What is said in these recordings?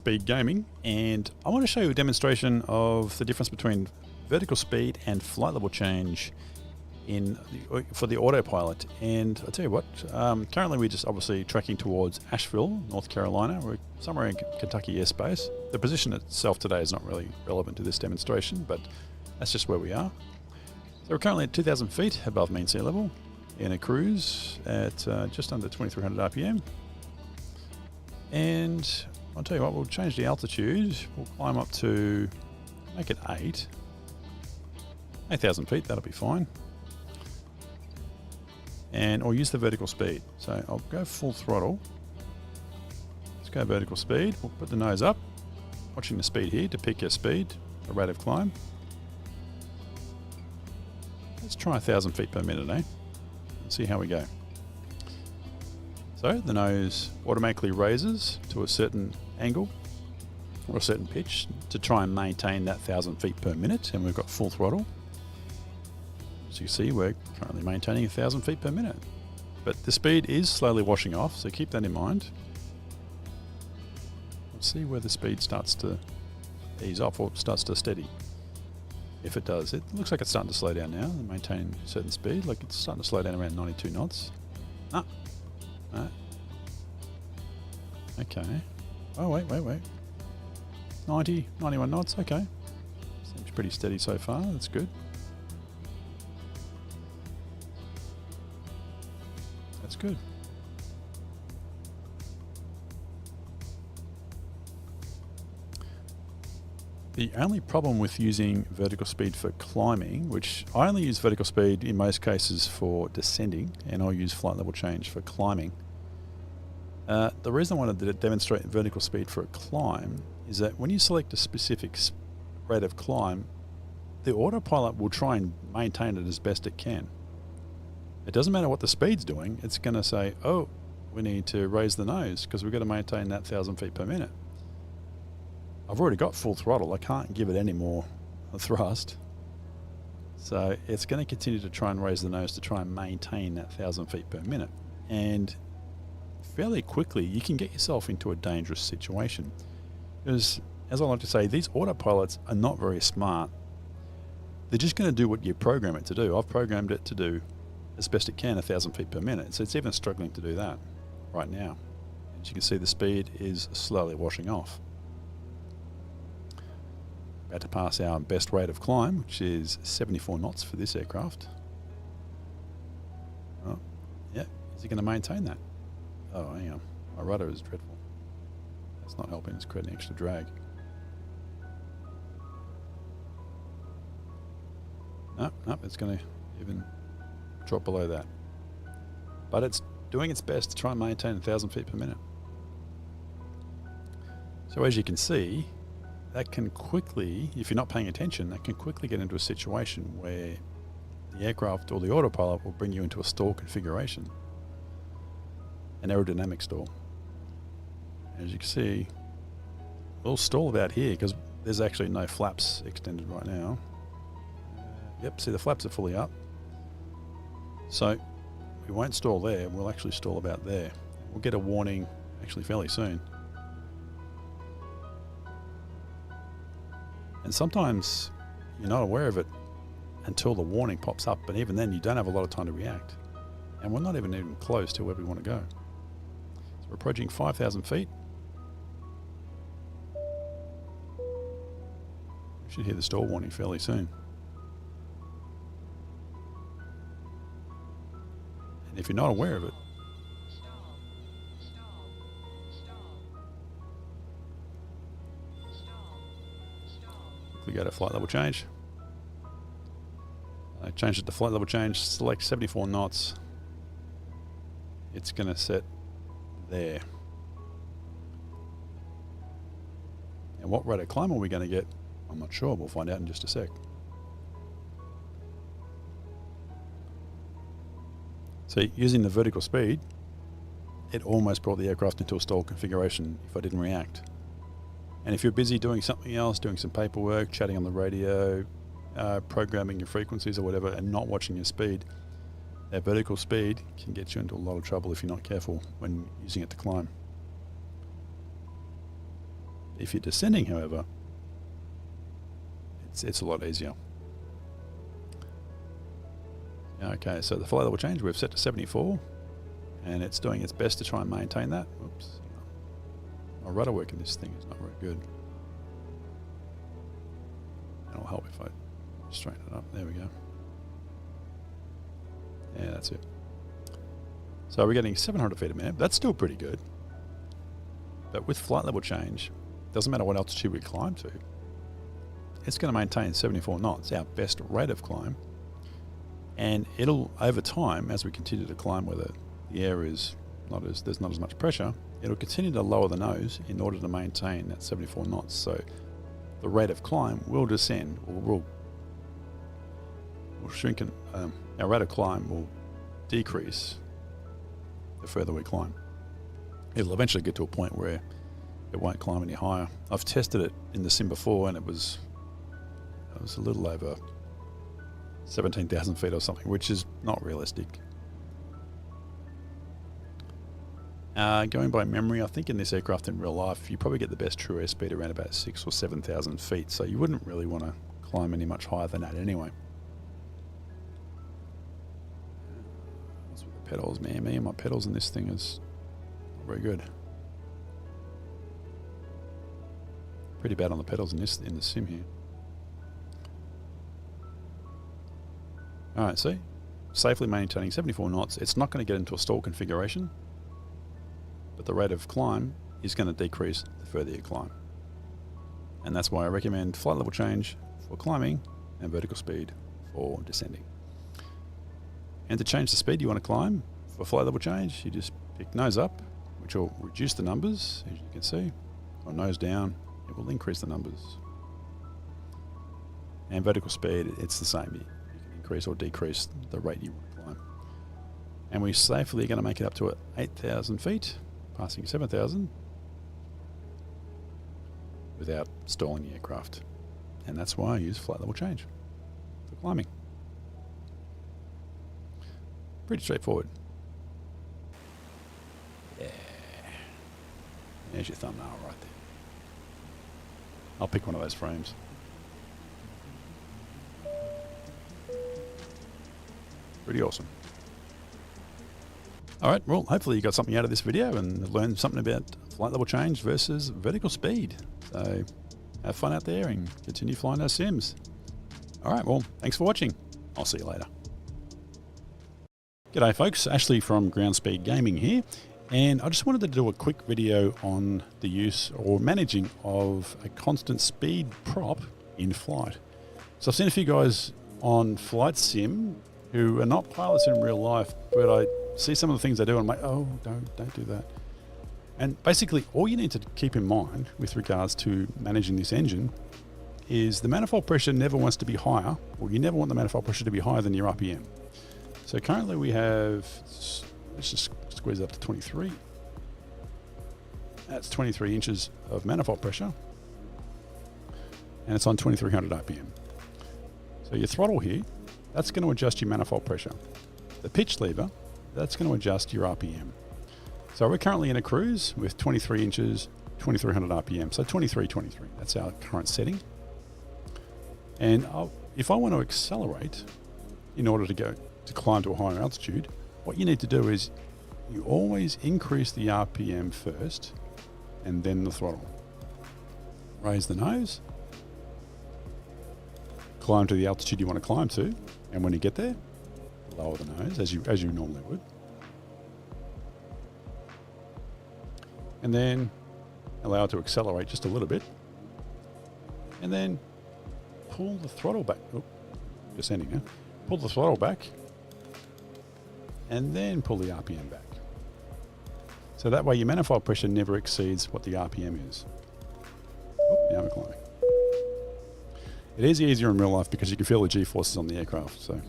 Speed Gaming, and I want to show you a demonstration of the difference between vertical speed and flight level change for the autopilot. And I'll tell you what, currently we're just obviously tracking towards Asheville, North Carolina. We're somewhere in Kentucky airspace. The position itself today is not really relevant to this demonstration, but that's just where we are. So we're currently at 2,000 feet above mean sea level in a cruise at just under 2,300 RPM. And I'll tell you what, we'll change the altitude. We'll climb up to, make it 8,000 feet, that'll be fine. And I'll use the vertical speed. So I'll go full throttle. Let's go vertical speed. We'll put the nose up, watching the speed here to pick your speed, the rate of climb. Let's try 1,000 feet per minute, and see how we go. So the nose automatically raises to a certain angle or a certain pitch to try and maintain that 1,000 feet per minute, and we've got full throttle. As you see, we're currently maintaining 1,000 feet per minute, but the speed is slowly washing off, so keep that in mind. We'll see where the speed starts to ease off or starts to steady. If it does, it looks like it's starting to slow down now and maintain a certain speed, like it's starting to slow down around 92 knots. Ah. Okay. Oh, wait. 91 knots, okay. Seems pretty steady so far, that's good. That's good. The only problem with using vertical speed for climbing, which I only use vertical speed in most cases for descending, and I'll use flight level change for climbing. The reason I wanted to demonstrate vertical speed for a climb is that when you select a specific rate of climb, the autopilot will try and maintain it as best it can. It doesn't matter what the speed's doing, it's going to say, oh, we need to raise the nose because we've got to maintain that 1,000 feet per minute. I've already got full throttle, I can't give it any more thrust. So it's going to continue to try and raise the nose to try and maintain that 1,000 feet per minute. And fairly quickly you can get yourself into a dangerous situation. Because, as I like to say, these autopilots are not very smart. They're just going to do what you program it to do. I've programmed it to do as best it can 1,000 feet per minute. So it's even struggling to do that right now. As you can see, the speed is slowly washing off. About to pass our best rate of climb, which is 74 knots for this aircraft. Oh, yeah, is he going to maintain that? Oh, hang on. My rudder is dreadful. That's not helping, it's creating extra drag. Nope, it's going to even drop below that. But it's doing its best to try and maintain 1,000 feet per minute. So as you can see, that can quickly, if you're not paying attention, that can quickly get into a situation where the aircraft or the autopilot will bring you into a stall configuration. An aerodynamic stall. As you can see, we'll stall about here because there's actually no flaps extended right now. Yep, see the flaps are fully up. So we won't stall there, we'll actually stall about there. We'll get a warning actually fairly soon. And sometimes you're not aware of it until the warning pops up, but even then you don't have a lot of time to react. And we're not even close to where we want to go. So we're approaching 5,000 feet. We should hear the stall warning fairly soon. And if you're not aware of it, we go to flight level change. I changed it to flight level change, select 74 knots. It's going to set there. And what rate of climb are we going to get? I'm not sure, we'll find out in just a sec. So using the vertical speed, it almost brought the aircraft into a stall configuration if I didn't react. And if you're busy doing something else, doing some paperwork, chatting on the radio, programming your frequencies or whatever, and not watching your speed, that vertical speed can get you into a lot of trouble if you're not careful when using it to climb. If you're descending, however, it's a lot easier. Okay, so the flight level change we've set to 74, and it's doing its best to try and maintain that. Oops. My rudder work in this thing is not very good. It'll help if I straighten it up. There we go. Yeah, that's it. So we're getting 700 feet a minute. That's still pretty good. But with flight level change, doesn't matter what altitude we climb to, it's going to maintain 74 knots, our best rate of climb. And it'll, over time, as we continue to climb where the air is there's not as much pressure, it'll continue to lower the nose in order to maintain that 74 knots. So the rate of climb will descend, or will shrink, and our rate of climb will decrease the further we climb. It'll eventually get to a point where it won't climb any higher. I've tested it in the sim before, and it was a little over 17,000 feet or something, which is not realistic. Going by memory, I think in this aircraft in real life, you probably get the best true airspeed around about 6,000 or 7,000 feet, so you wouldn't really want to climb any much higher than that anyway. What's with the pedals, man? Me and my pedals in this thing is not very good. Pretty bad on the pedals in the sim here. Alright, see? Safely maintaining 74 knots. It's not going to get into a stall configuration, but the rate of climb is going to decrease the further you climb. And that's why I recommend flight level change for climbing and vertical speed for descending. And to change the speed you want to climb for flight level change, you just pick nose up, which will reduce the numbers, as you can see, or nose down, it will increase the numbers. And vertical speed, it's the same. You can increase or decrease the rate you want to climb. And we safely are going to make it up to 8,000 feet, passing 7,000, without stalling the aircraft. And that's why I use flight level change for climbing. Pretty straightforward. Yeah. There's your thumbnail right there. I'll pick one of those frames. Pretty awesome. Alright, well, hopefully you got something out of this video and learned something about flight level change versus vertical speed. So have fun out there and continue flying those sims. Alright, well, thanks for watching. I'll see you later. G'day folks, Ashley from Ground Speed Gaming here, and I just wanted to do a quick video on the use or managing of a constant speed prop in flight. So I've seen a few guys on Flight Sim who are not pilots in real life, but I see some of the things they do and I'm like, oh, don't do that. And basically all you need to keep in mind with regards to managing this engine is the manifold pressure never wants to be higher, or you never want the manifold pressure to be higher than your RPM. So currently we have, let's just squeeze up to 23. That's 23 inches of manifold pressure, and it's on 2300 RPM. So your throttle here, that's going to adjust your manifold pressure. The pitch lever, that's going to adjust your RPM. So we're currently in a cruise with 23 inches, 2300 RPM. So 23, that's our current setting. And if I want to accelerate in order to climb to a higher altitude, what you need to do is you always increase the RPM first and then the throttle. Raise the nose, climb to the altitude you want to climb to, and when you get there, lower the nose as you normally would. And then allow it to accelerate just a little bit. And then pull the throttle back. Oh, descending now. Pull the throttle back and then pull the RPM back. So that way your manifold pressure never exceeds what the RPM is. Oh, now we're climbing. It is easier in real life because you can feel the G-forces on the aircraft. So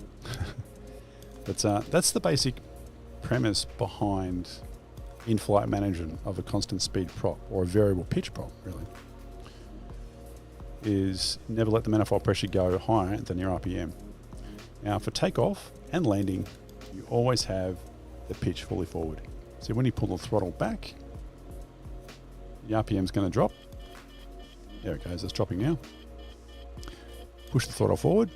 that's the basic premise behind in-flight management of a constant speed prop, or a variable pitch prop, really, is never let the manifold pressure go higher than your RPM. Now for takeoff and landing, you always have the pitch fully forward. So when you pull the throttle back, the RPM is going to drop, There it goes, it's dropping now. Push the throttle forward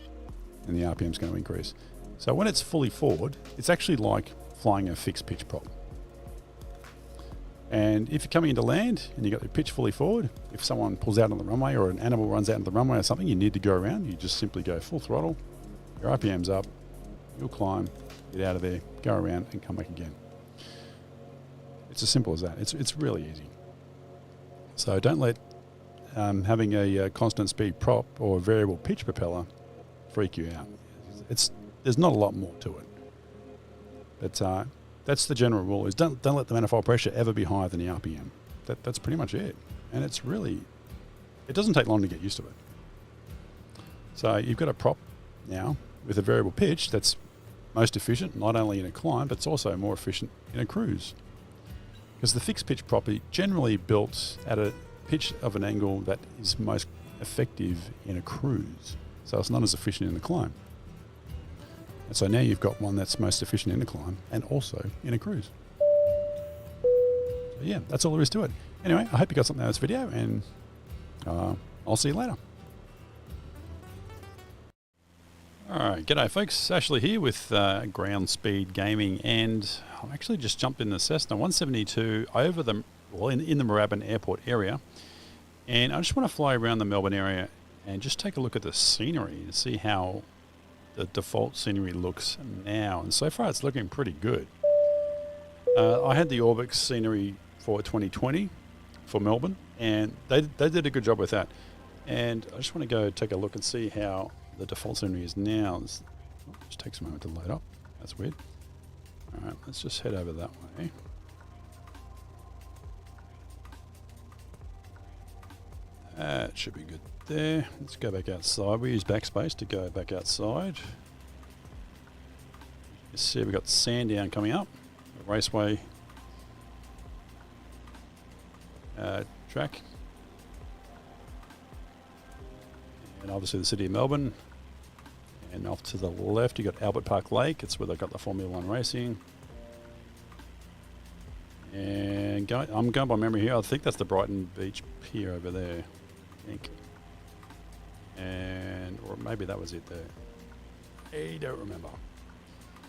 and the RPM is going to increase. So when it's fully forward, it's actually like flying a fixed pitch prop. And if you're coming into land and you've got your pitch fully forward, if someone pulls out on the runway or an animal runs out on the runway or something, you need to go around, you just simply go full throttle, your RPM's up, you'll climb, get out of there, go around and come back again. It's as simple as that. It's really easy. So don't let having a constant speed prop or a variable pitch propeller freak you out. There's not a lot more to it. But that's the general rule, is don't let the manifold pressure ever be higher than the RPM. That's pretty much it. And it doesn't take long to get used to it. So you've got a prop now with a variable pitch that's most efficient, not only in a climb, but it's also more efficient in a cruise. Because the fixed pitch prop is generally built at a pitch of an angle that is most effective in a cruise. So it's not as efficient in the climb. And so now you've got one that's most efficient in a climb and also in a cruise. So yeah, that's all there is to it. Anyway, I hope you got something out of this video, and I'll see you later. Alright, g'day folks, Ashley here with Ground Speed Gaming, and I've actually just jumped in the Cessna 172 over in the Moorabbin Airport area, and I just want to fly around the Melbourne area and just take a look at the scenery and see how the default scenery looks now. And so far it's looking pretty good. I had the Orbix scenery for 2020 for Melbourne, and they did a good job with that. And I just want to go take a look and see how the default scenery is now. Just takes a moment to load up. That's weird. Alright, let's just head over that way. That should be good there. Let's go back outside. We use backspace to go back outside. You see we've got Sandown coming up. The raceway track. And obviously the city of Melbourne. And off to the left you've got Albert Park Lake. It's where they've got the Formula 1 racing. And I'm going by memory here. I think that's the Brighton Beach Pier over there. I think. Or maybe that was it there. I don't remember.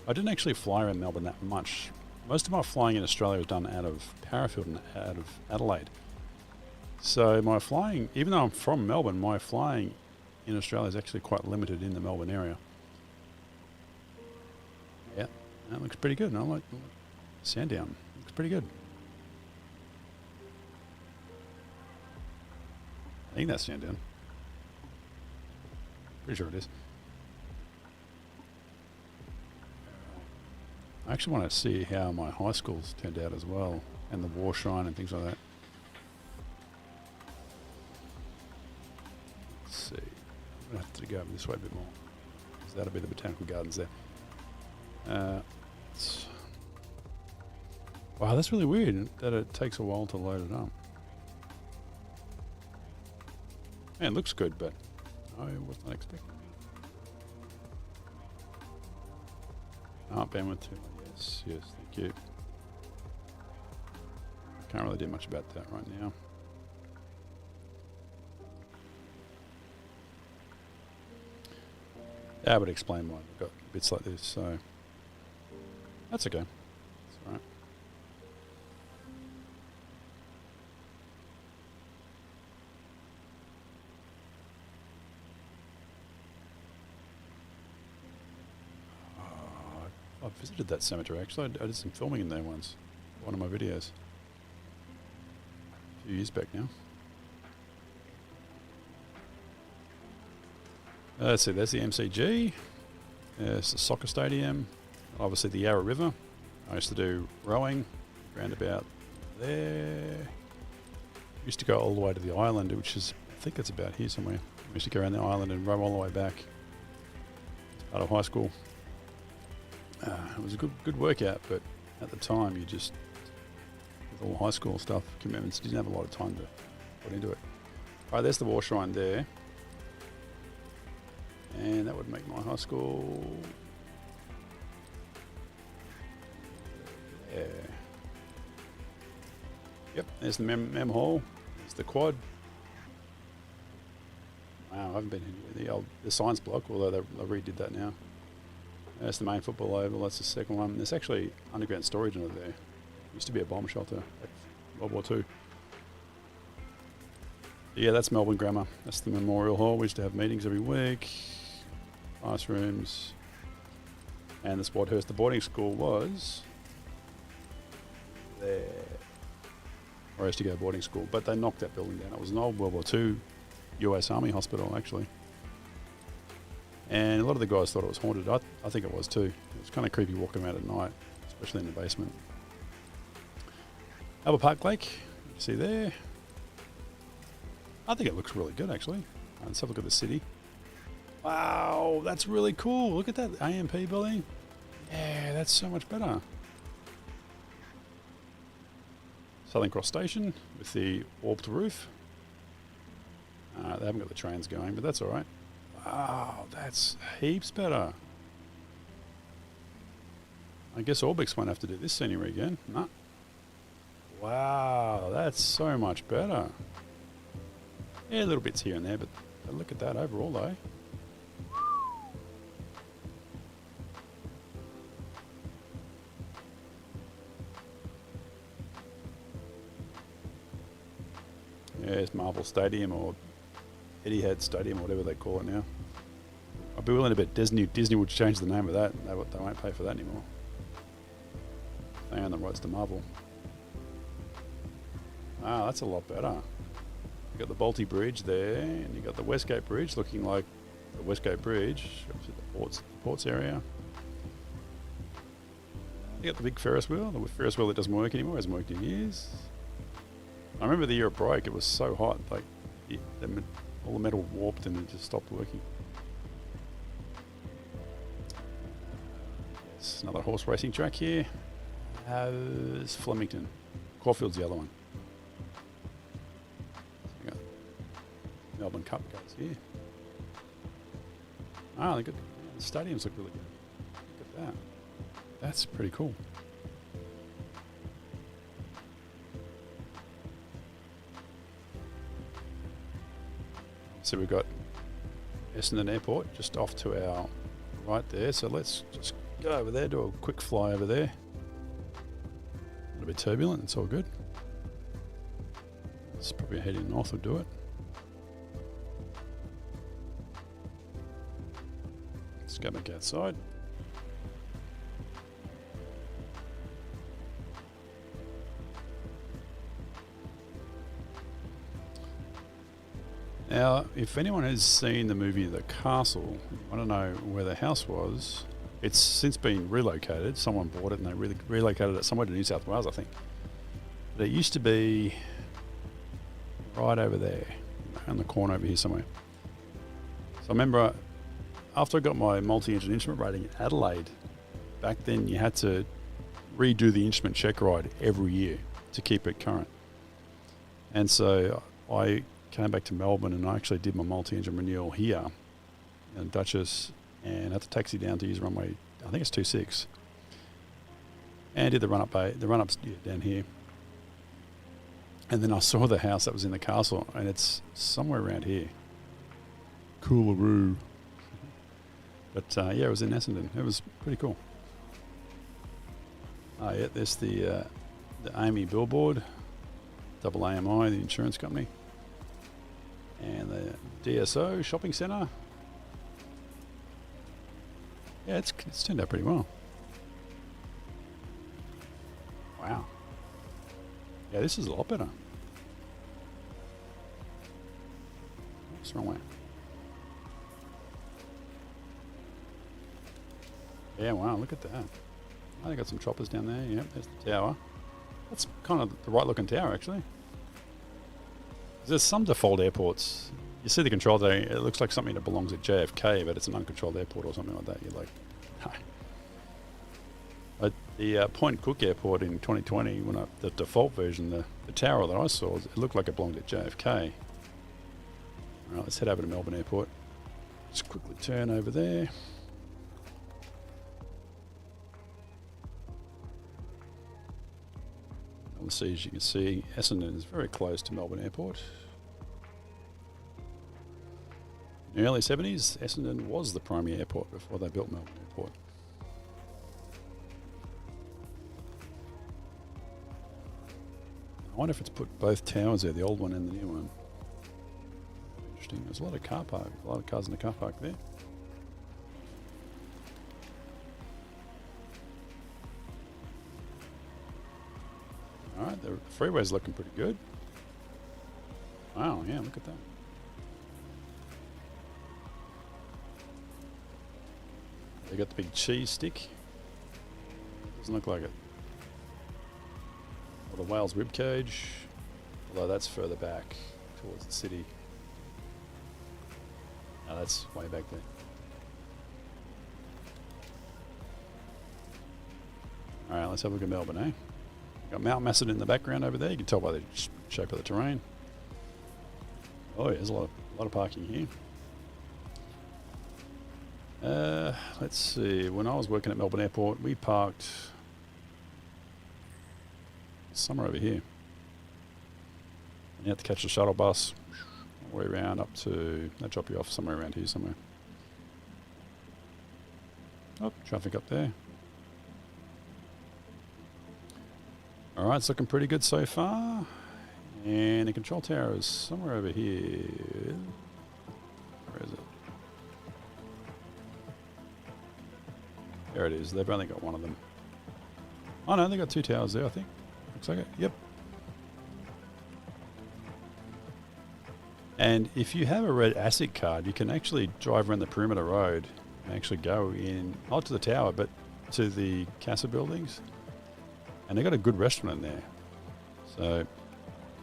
I didn't actually fly around Melbourne that much. Most of my flying in Australia was done out of Parafield and out of Adelaide. So my flying, even though I'm from Melbourne, my flying in Australia is actually quite limited in the Melbourne area. Yeah, that looks pretty good. And I like Sandown. Looks pretty good. I think that's Sandown. Pretty sure it is. I actually want to see how my high schools turned out as well, and the War Shrine and things like that. Let's see. I'm going to have to go over this way a bit more, because that'll be the Botanical Gardens there. Wow, that's really weird that it takes a while to load it up. Man, it looks good, but I was not expecting it. Bandwidth 2. Yes, thank you. Can't really do much about that right now. I would explain why I've got bits like this, so that's okay. That's all right. I visited that cemetery actually. I did some filming in there once. One of my videos. A few years back now. Let's see, there's the MCG. There's the soccer stadium. Obviously the Yarra River. I used to do rowing around about there. Used to go all the way to the island, which is, I think it's about here somewhere. We used to go around the island and row all the way back. Out of high school. It was a good workout, but at the time you just, with all high school stuff, commitments, you didn't have a lot of time to put into it. Alright, there's the War Shrine there. And that would make my high school there. Yep, there's the Mem Hall, there's the quad. Wow, I haven't been in the science block, although they redid that now. That's the main football oval. That's the second one. There's actually underground storage under there. Used to be a bomb shelter back World War II. Yeah, that's Melbourne Grammar. That's the Memorial Hall. We used to have meetings every week. Classrooms. And the Wadhurst, the boarding school was there. Where I used to go to boarding school. But they knocked that building down. It was an old World War II US Army hospital, actually. And a lot of the guys thought it was haunted. I think it was too. It was kind of creepy walking around at night, especially in the basement. Albert Park Lake, you can see there. I think it looks really good, actually. Let's have a look at the city. Wow, that's really cool. Look at that AMP building. Yeah, that's so much better. Southern Cross Station with the warped roof. They haven't got the trains going, but that's all right. Wow, that's heaps better. I guess Orbix won't have to do this scenery again. No. Wow, that's so much better. Yeah, little bits here and there, but look at that overall, though. Yeah, it's Marvel Stadium or Etihad Stadium, or whatever they call it now. I'd be willing to bet Disney would change the name of that. They won't pay for that anymore. They own the rights to Marvel. Wow, that's a lot better. You've got the Balti Bridge there, and you've got the Westgate Bridge looking like the Westgate Bridge, the ports area. You got the big Ferris wheel, the Ferris wheel that doesn't work anymore, hasn't worked in years. I remember the year it broke, it was so hot, like all the metal warped and it just stopped working. There's another horse racing track here. It's Flemington. Caulfield's the other one. So Melbourne Cup goes here. Ah, the stadiums look really good. Look at that. That's pretty cool. So we've got Essendon Airport just off to our right there. So let's just go over there, do a quick fly over there. A little bit turbulent, it's all good. It's probably heading north will do it. Let's go back outside. Now, if anyone has seen the movie The Castle, I don't know where the house was. It's since been relocated. Someone bought it and they relocated it somewhere to New South Wales, I think. But it used to be right over there, on the corner over here somewhere. So I remember after I got my multi-engine instrument rating in Adelaide, back then you had to redo the instrument check ride every year to keep it current. And so I came back to Melbourne and I actually did my multi-engine renewal here in Duchess and had to taxi down to use runway, I think it's 26, and did the run-ups down here. And then I saw the house that was in the castle and it's somewhere around here. Coolaroo. But yeah, it was in Essendon. It was pretty cool. Oh yeah, there's the Amy billboard, double AMI, the insurance company. And the DSO shopping centre. Yeah, it's turned out pretty well. Wow. Yeah, this is a lot better. What's the wrong way? Yeah, wow, look at that. Oh, they got some choppers down there. Yep, there's the tower. That's kind of the right looking tower, actually. There's some default airports. You see the control there, it looks like something that belongs at JFK, but it's an uncontrolled airport or something like that. You're like, no. At the Point Cook Airport in 2020, the default version, the tower that I saw, it looked like it belonged at JFK. All right, let's head over to Melbourne Airport. Just quickly turn over there. As you can see, Essendon is very close to Melbourne Airport. In the early 70s, Essendon was the primary airport before they built Melbourne Airport. I wonder if it's put both towers there, the old one and the new one. Interesting. There's a lot of car park, a lot of cars in the car park there. Alright, the freeway's looking pretty good. Wow, yeah, look at that. They got the big cheese stick. Doesn't look like it. Or the whale's rib cage, although that's further back towards the city. No, that's way back there. Alright, let's have a look at Melbourne, eh? Got Mount Macedon in the background over there. You can tell by the shape of the terrain. Oh, yeah, there's a lot of parking here. Let's see. When I was working at Melbourne Airport, we parked somewhere over here. You have to catch the shuttle bus all the way around up to. They drop you off somewhere around here somewhere. Oh, traffic up there. All right, it's looking pretty good so far. And the control tower is somewhere over here. Where is it? There it is. They've only got one of them. Oh no, they've got two towers there, I think. Looks like it. Yep. And if you have a red ASIC card, you can actually drive around the perimeter road and actually go in, not to the tower, but to the Casa buildings. And they've got a good restaurant in there. So,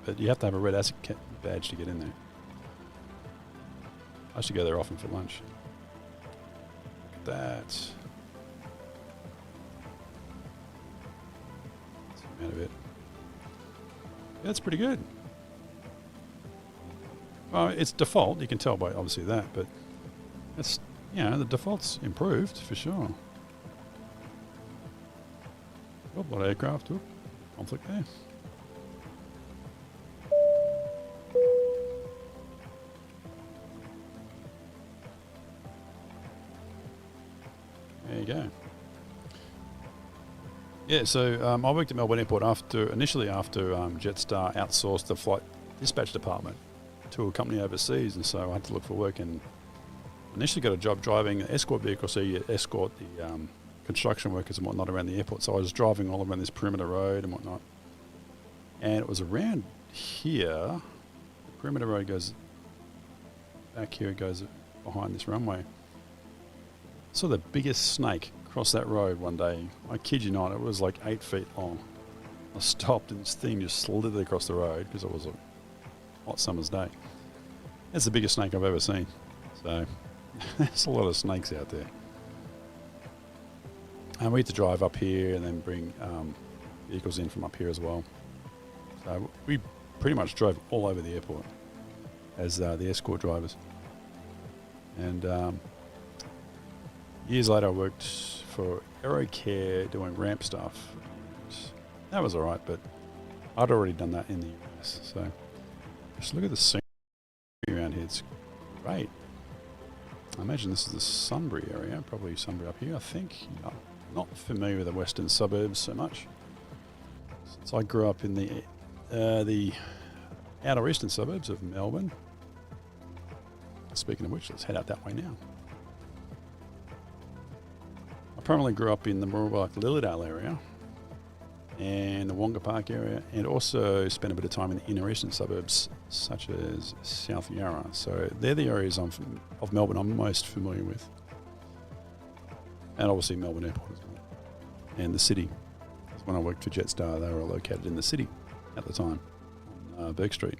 but you have to have a red ASIC badge to get in there. I should go there often for lunch. Look at that. Zoom out a bit. Yeah, that's pretty good. Well, it's default. You can tell by obviously that, but it's, you know, the default's improved for sure. Oh, a lot of aircraft. Oh, conflict there. There you go. Yeah, so I worked at Melbourne Airport initially after Jetstar outsourced the flight dispatch department to a company overseas, and so I had to look for work and initially got a job driving an escort vehicle, so you escort the construction workers and whatnot around the airport. So I was driving all around this perimeter road and whatnot, and it was around here. The perimeter road goes back here, it goes behind this runway. I saw the biggest snake cross that road one day. I kid you not, it was like 8 feet long. I stopped and this thing just slithered across the road because it was a hot summer's day. It's the biggest snake I've ever seen. So there's a lot of snakes out there. And we had to drive up here and then bring vehicles in from up here as well. So we pretty much drove all over the airport as the escort drivers. And years later I worked for AeroCare doing ramp stuff. That was alright, but I'd already done that in the US. So just look at the scenery around here. It's great. I imagine this is the Sunbury area, probably Sunbury up here, I think. Not familiar with the western suburbs so much, since I grew up in the outer eastern suburbs of Melbourne. Speaking of which, let's head out that way now. I primarily grew up in the Mooroolbark-Lilydale area and the Wonga Park area, and also spent a bit of time in the inner eastern suburbs such as South Yarra. So they're the areas of Melbourne I'm most familiar with. And obviously Melbourne Airport as well. And the city. When I worked for Jetstar, they were located in the city at the time, on Burke Street.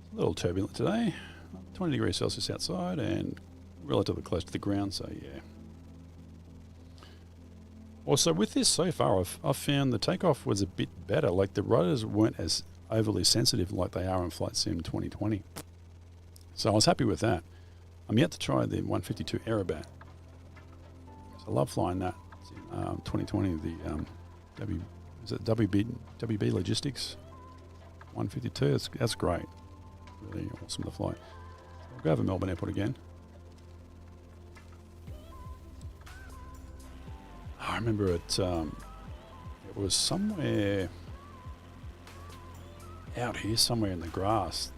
It's a little turbulent today. 20 degrees Celsius outside and relatively close to the ground, so yeah. Also with this so far, I've found the takeoff was a bit better. Like the rotors weren't as overly sensitive like they are in Flight Sim 2020. So I was happy with that. I'm yet to try the 152 Aerobat. I love flying that. 2020, the WB Logistics 152. That's great. really awesome to fly. We'll go over Melbourne Airport again. I remember it was somewhere out here, somewhere in the grass.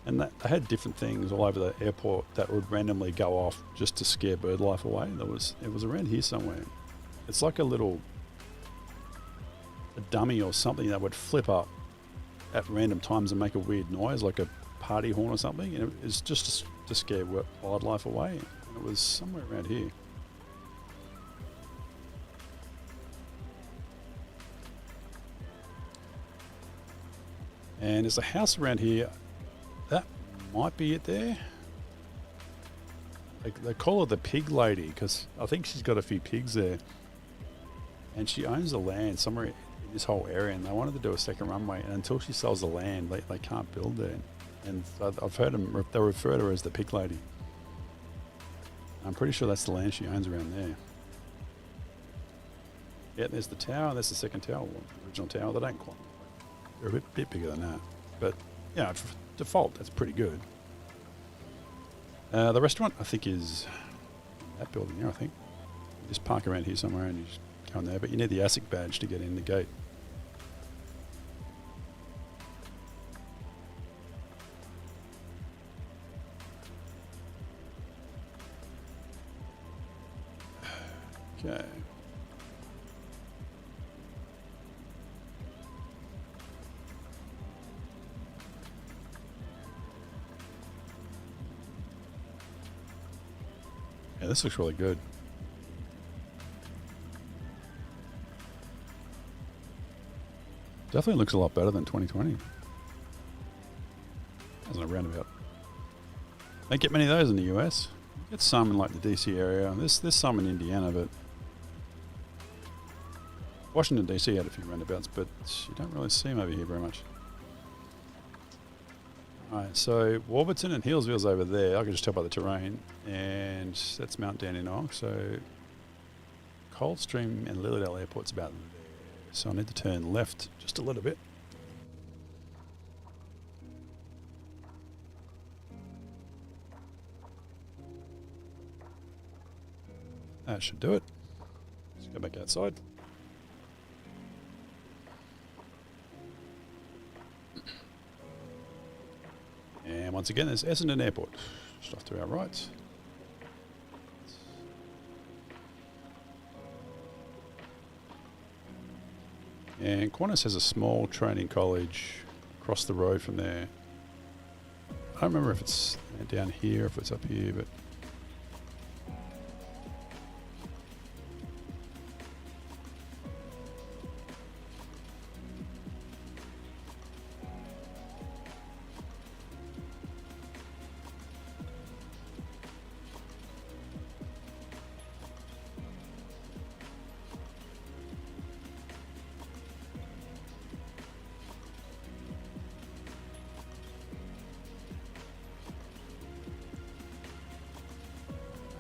And they had different things all over the airport that would randomly go off just to scare bird life away. It was around here somewhere. It's like a dummy or something that would flip up at random times and make a weird noise, like a party horn or something. And it's just to scare wildlife away. And it was somewhere around here. And there's a house around here. That might be it there. They call her the pig lady because I think she's got a few pigs there. And she owns the land somewhere in this whole area, and they wanted to do a second runway. And until she sells the land, they can't build there. And so I've heard they refer to her as the pig lady. I'm pretty sure that's the land she owns around there. Yeah, there's the tower. There's the second tower, the original tower. They don't quite. They're a bit bigger than that, but yeah, for default, that's pretty good. The restaurant, I think, is that building there, I think. You just park around here somewhere and you just go in there, but you need the ASIC badge to get in the gate. Okay. Yeah, this looks really good. Definitely looks a lot better than 2020. As a roundabout. Don't get many of those in the US. You get some in like the DC area. There's some in Indiana, but Washington DC had a few roundabouts, but you don't really see them over here very much. Alright, so Warburton and Healesville's over there. I can just tell by the terrain. And that's Mount Dandenong. So Coldstream and Lilydale Airport's about there. So I need to turn left just a little bit. That should do it. Let's go back outside. And once again, there's Essendon Airport, just off to our right. And Qantas has a small training college across the road from there. I don't remember if it's down here, if it's up here, but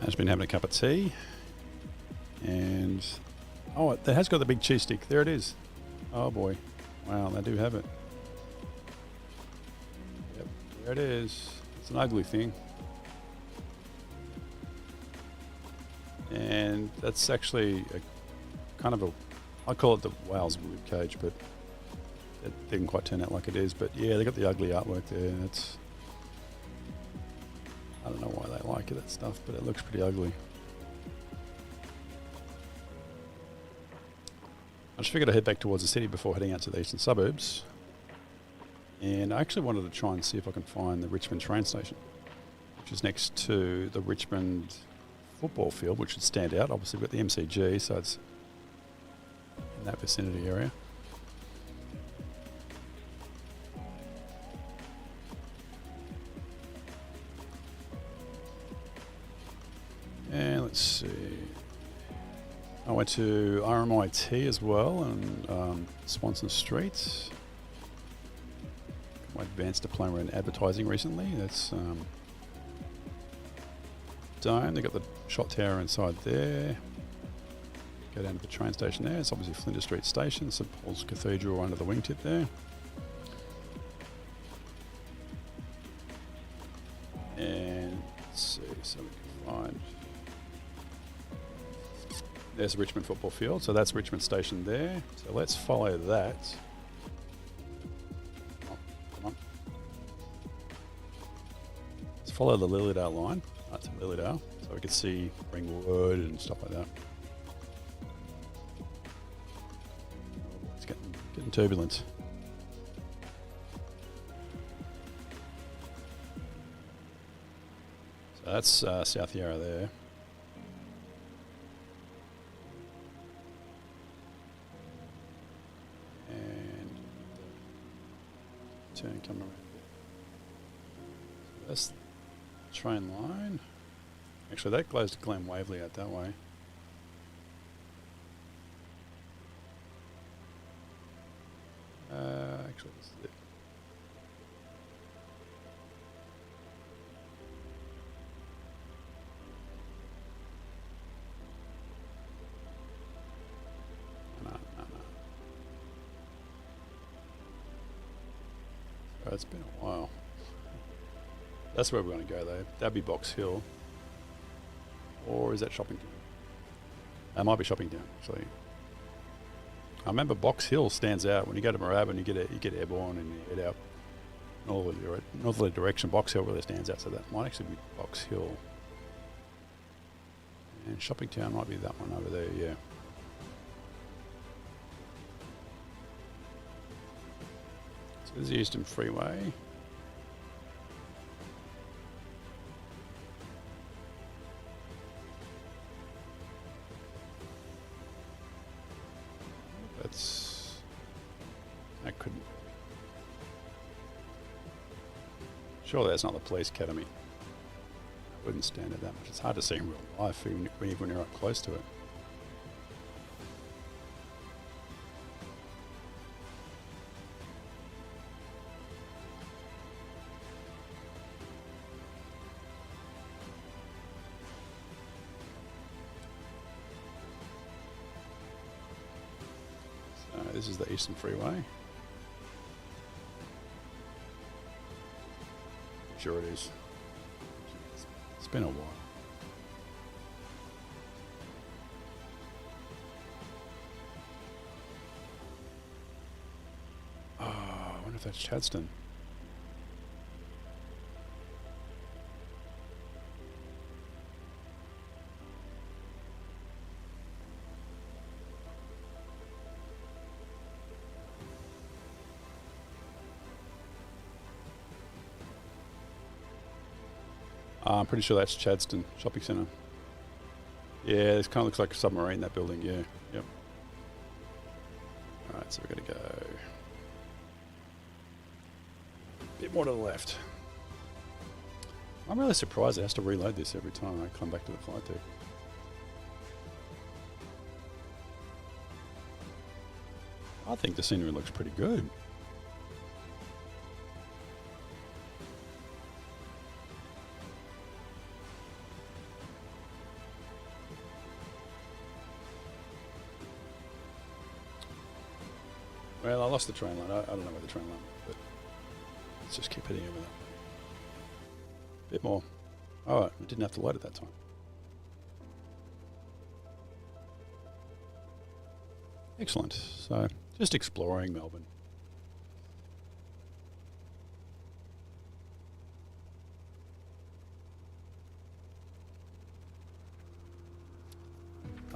I've just been having a cup of tea, and oh, it has got the big cheese stick. There it is. Oh boy, wow, they do have it. Yep, there it is. It's an ugly thing, and that's actually a kind of a, I call it the whale's rib cage, but it didn't quite turn out like it is. But yeah, they got the ugly artwork there, and it's, I don't know why they like it, that stuff, but it looks pretty ugly. I just figured I'd head back towards the city before heading out to the eastern suburbs. And I actually wanted to try and see if I can find the Richmond train station, which is next to the Richmond football field, which should stand out. Obviously we've got the MCG, so it's in that vicinity area. And let's see. I went to RMIT as well, and Swanson Street. My advanced diploma in advertising recently. That's Dome. They got the shot tower inside there. Go down to the train station there. It's obviously Flinders Street Station. St Paul's Cathedral under the wingtip there. And let's see, so we can find. There's Richmond football field, so that's Richmond Station there. So let's follow that. Oh, come on. Let's follow the Lilydale line up to Lilydale, so we can see Ringwood and stuff like that. It's getting turbulent. So that's South Yarra there. Turn coming around. So that's the train line. Actually, that goes to Glen Waverley out that way. Actually, this is it. No. It's been a while. That's where we're going to go though. That'd be Box Hill. Or is that Shoppington? That might be Shoppington actually. I remember Box Hill stands out. When you go to Moorabbin, you get airborne and you head out northerly direction. Box Hill really stands out, so that might actually be Box Hill. And Shoppingtown might be that one over there, yeah. So this is the Euston Freeway. That couldn't. Surely that's not the police academy. I wouldn't stand it that much. It's hard to see in real life, even when you're up close to it. So this is the Eastern Freeway. Sure it is. It's been a while. Oh, I wonder if that's Chadstone. I'm pretty sure that's Chadstone Shopping Centre. Yeah, this kind of looks like a submarine, that building, yeah. Yep. Alright, so we're going to go a bit more to the left. I'm really surprised it has to reload this every time I come back to the flight deck. I think the scenery looks pretty good. Well, I lost the train line. I don't know where the train line went, but let's just keep heading over that. Bit more. Oh, we didn't have to load at that time. Excellent. So, just exploring Melbourne.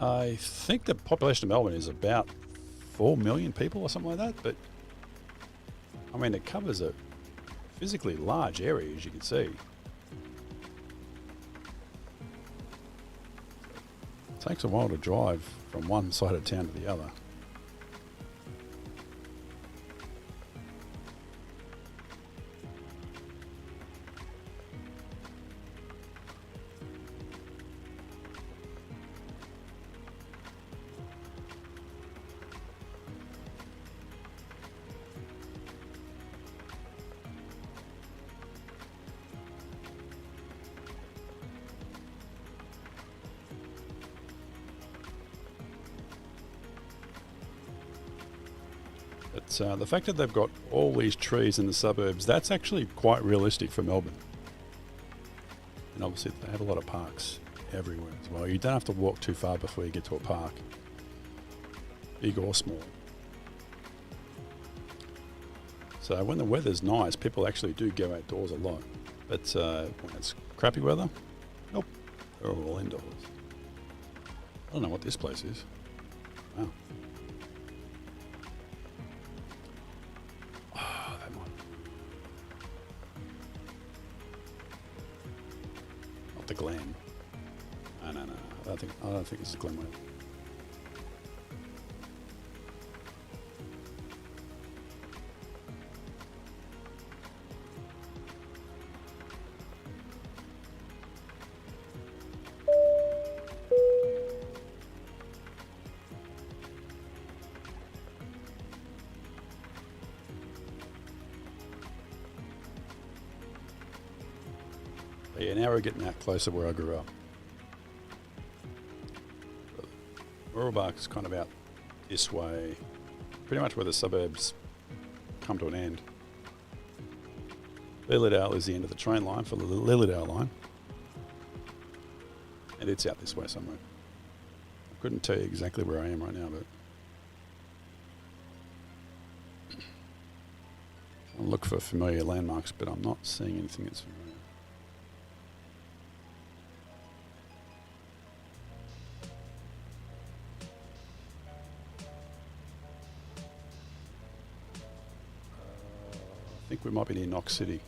I think the population of Melbourne is about 4 million people or something like that, but I mean, it covers a physically large area, as you can see. It takes a while to drive from one side of town to the other. But the fact that they've got all these trees in the suburbs, that's actually quite realistic for Melbourne. And obviously they have a lot of parks everywhere as well. You don't have to walk too far before you get to a park, big or small. So when the weather's nice, people actually do go outdoors a lot. But when it's crappy weather, nope, they're all indoors. I don't know what this place is. Wow. Oh, that might. Not the Glen. No. I don't think this is Glenway. But yeah, now we're getting out closer where I grew up. Rural is kind of out this way, pretty much where the suburbs come to an end. Lilydale is the end of the train line for the Lilydale line. And it's out this way somewhere. I couldn't tell you exactly where I am right now, but I'll look for familiar landmarks, but I'm not seeing anything that's familiar. I think we might be near Knox City.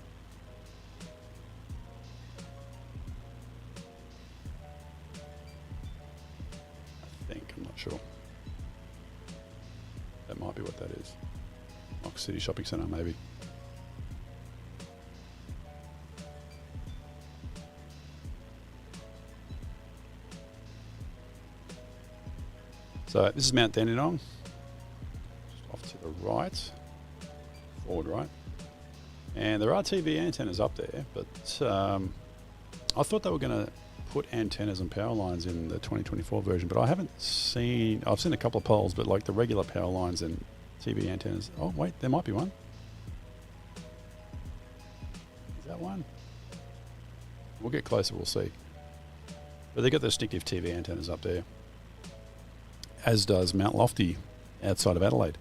I'm not sure. That might be what that is. Knox City Shopping Centre, maybe. So this is Mount Dandenong. Just off to the right. Forward right. And there are TV antennas up there, but I thought they were going to put antennas and power lines in the 2024 version, but I haven't seen. I've seen a couple of poles, but like the regular power lines and TV antennas. Oh wait, there might be one. Is that one? We'll get closer, we'll see. But they got the distinctive TV antennas up there, as does Mount Lofty outside of Adelaide.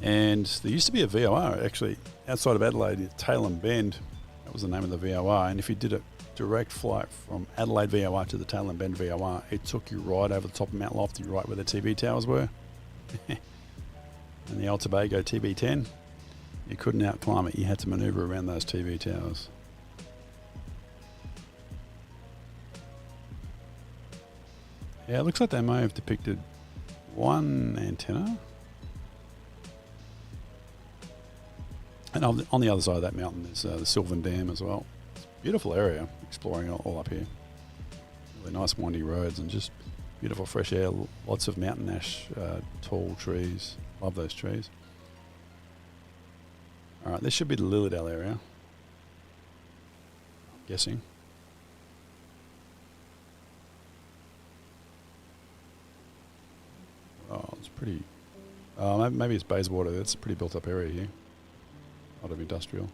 And there used to be a VOR actually outside of Adelaide, Tailem Bend. That was the name of the VOR. And if you did a direct flight from Adelaide VOR to the Tailem Bend VOR, it took you right over the top of Mount Lofty, right where the TV towers were. And the Old Tobago TB10, you couldn't outclimb it. You had to manoeuvre around those TV towers. Yeah, it looks like they may have depicted one antenna. And on the other side of that mountain there's the Sylvan Dam as well. It's a beautiful area, exploring all up here. Really nice windy roads and just beautiful fresh air. Lots of mountain ash, tall trees. Love those trees. Alright, this should be the Lilydale area, I'm guessing. Oh, it's pretty... maybe it's Bayswater. That's a pretty built up area here. A lot of industrial.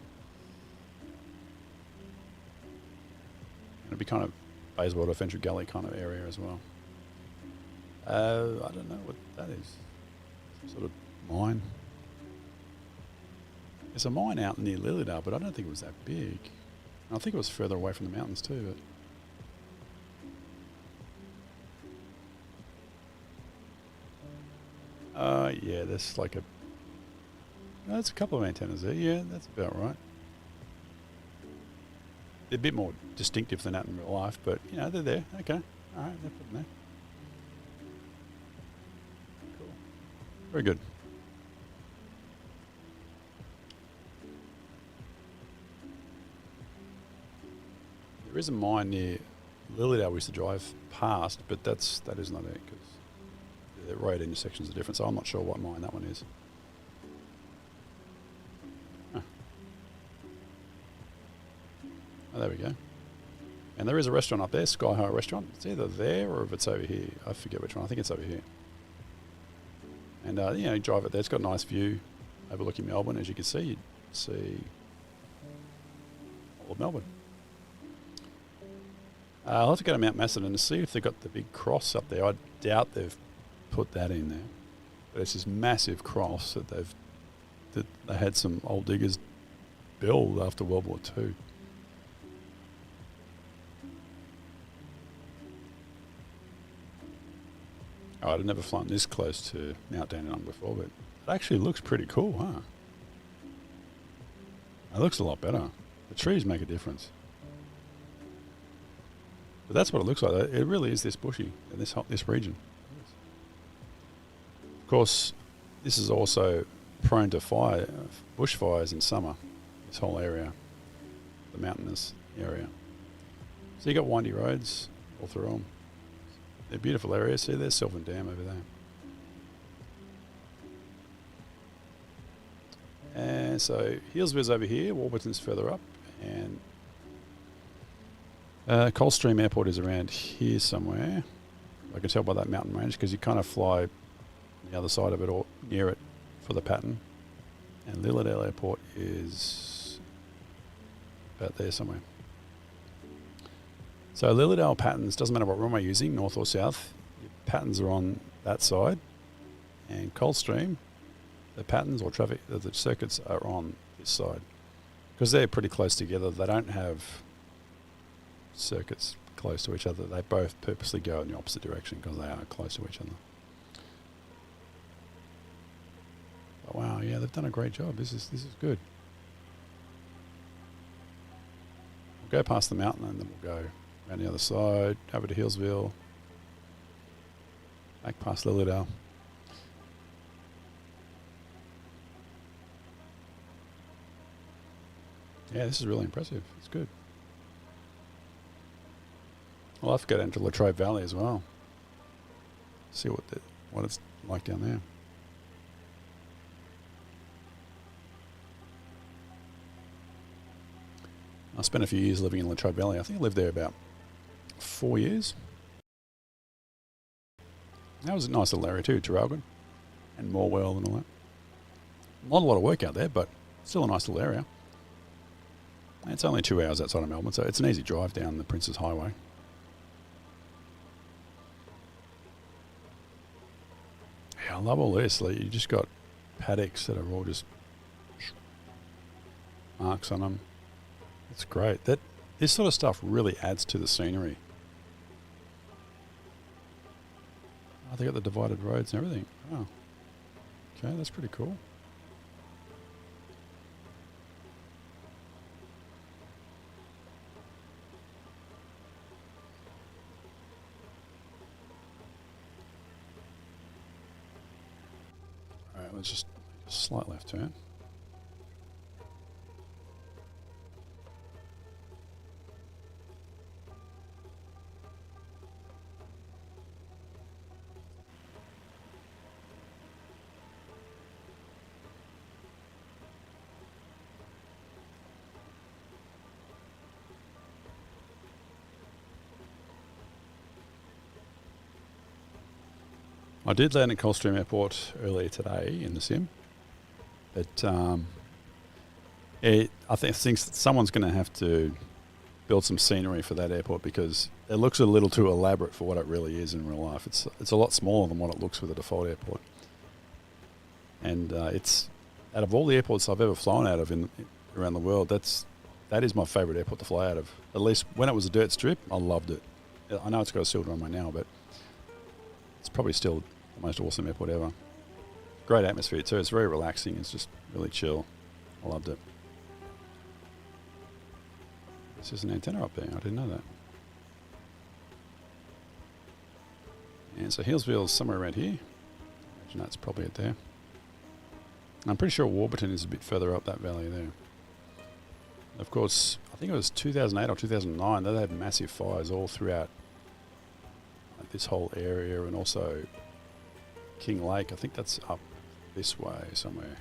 It'll be kind of Bayswater, Fenchurch Gully kind of area as well. I don't know what that is. Some sort of mine. There's a mine out near Lilydale, but I don't think it was that big. I think it was further away from the mountains too. But yeah, there's like a... There's a couple of antennas there. Yeah, that's about right. They're a bit more distinctive than that in real life, but you know, they're there. Okay. All right, they're put them there. Cool. Very good. There is a mine near Lilydale we used to drive past, but that is not it because the road intersections are different, so I'm not sure what mine that one is. Oh, there we go. And there is a restaurant up there, Sky High Restaurant. It's either there or if it's over here. I forget which one. I think it's over here. And, you know, you drive it there. It's got a nice view overlooking Melbourne. As you can see, you'd see all of Melbourne. I'll have to go to Mount Macedon and see if they've got the big cross up there. I doubt they've put that in there. But it's this massive cross that they had some old diggers build after World War II. Oh, I'd never flown this close to Mount Dandenong before, but it actually looks pretty cool, huh? It looks a lot better. The trees make a difference. But that's what it looks like. It really is this bushy in this region. Of course, this is also prone to bushfires in summer. This whole area, the mountainous area. So you got windy roads all through them. They're beautiful areas. See, there's Sylvan Dam over there. And so Healesville's over here, Warburton's further up, and Coldstream Airport is around here somewhere. I can tell by that mountain range because you kind of fly on the other side of it or near it for the pattern. And Lilydale Airport is about there somewhere. So Lilydale patterns, doesn't matter what runway you're using, north or south, your patterns are on that side. And Coldstream, the patterns or traffic, the circuits are on this side. Because they're pretty close together, they don't have circuits close to each other. They both purposely go in the opposite direction because they are close to each other. But wow, yeah, they've done a great job. This is good. We'll go past the mountain and then we'll go around the other side, over to Healesville, back past Lilydale. Yeah, this is really impressive. It's good. I'll have to go down to Latrobe Valley as well. See what it's like down there. I spent a few years living in Latrobe Valley. I think I lived there about 4 years. That was a nice little area too, Traralgon and Morwell and all that. Not a lot of work out there, but still a nice little area. It's only 2 hours outside of Melbourne, so it's an easy drive down the Princes Highway. Yeah, I love all this. Like, you just got paddocks that are all just marks on them. It's great. This sort of stuff really adds to the scenery. Oh, they got the divided roads and everything. Oh, okay, that's pretty cool. All right, let's just make a slight left turn. I did land at Coldstream Airport earlier today in the sim, but I think someone's going to have to build some scenery for that airport because it looks a little too elaborate for what it really is in real life. It's a lot smaller than what it looks with a default airport, and it's out of all the airports I've ever flown out of around the world, that is my favourite airport to fly out of. At least when it was a dirt strip, I loved it. I know it's got a sealed runway now, but it's probably still the most awesome airport ever. Great atmosphere too. It's very relaxing. It's just really chill. I loved it. There's just an antenna up there. I didn't know that. And so Healesville's somewhere around here. I imagine that's probably it there. I'm pretty sure Warburton is a bit further up that valley there. Of course, I think it was 2008 or 2009. They had massive fires all throughout this whole area, and also King Lake. I think that's up this way somewhere.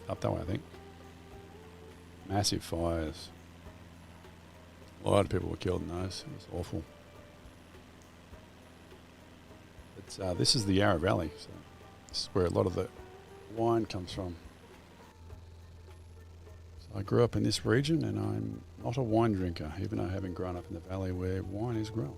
Up that way, I think. Massive fires. A lot of people were killed in those. It was awful. But this is the Yarra Valley. So this is where a lot of the wine comes from. So I grew up in this region and I'm not a wine drinker, even though having grown up in the valley where wine is grown.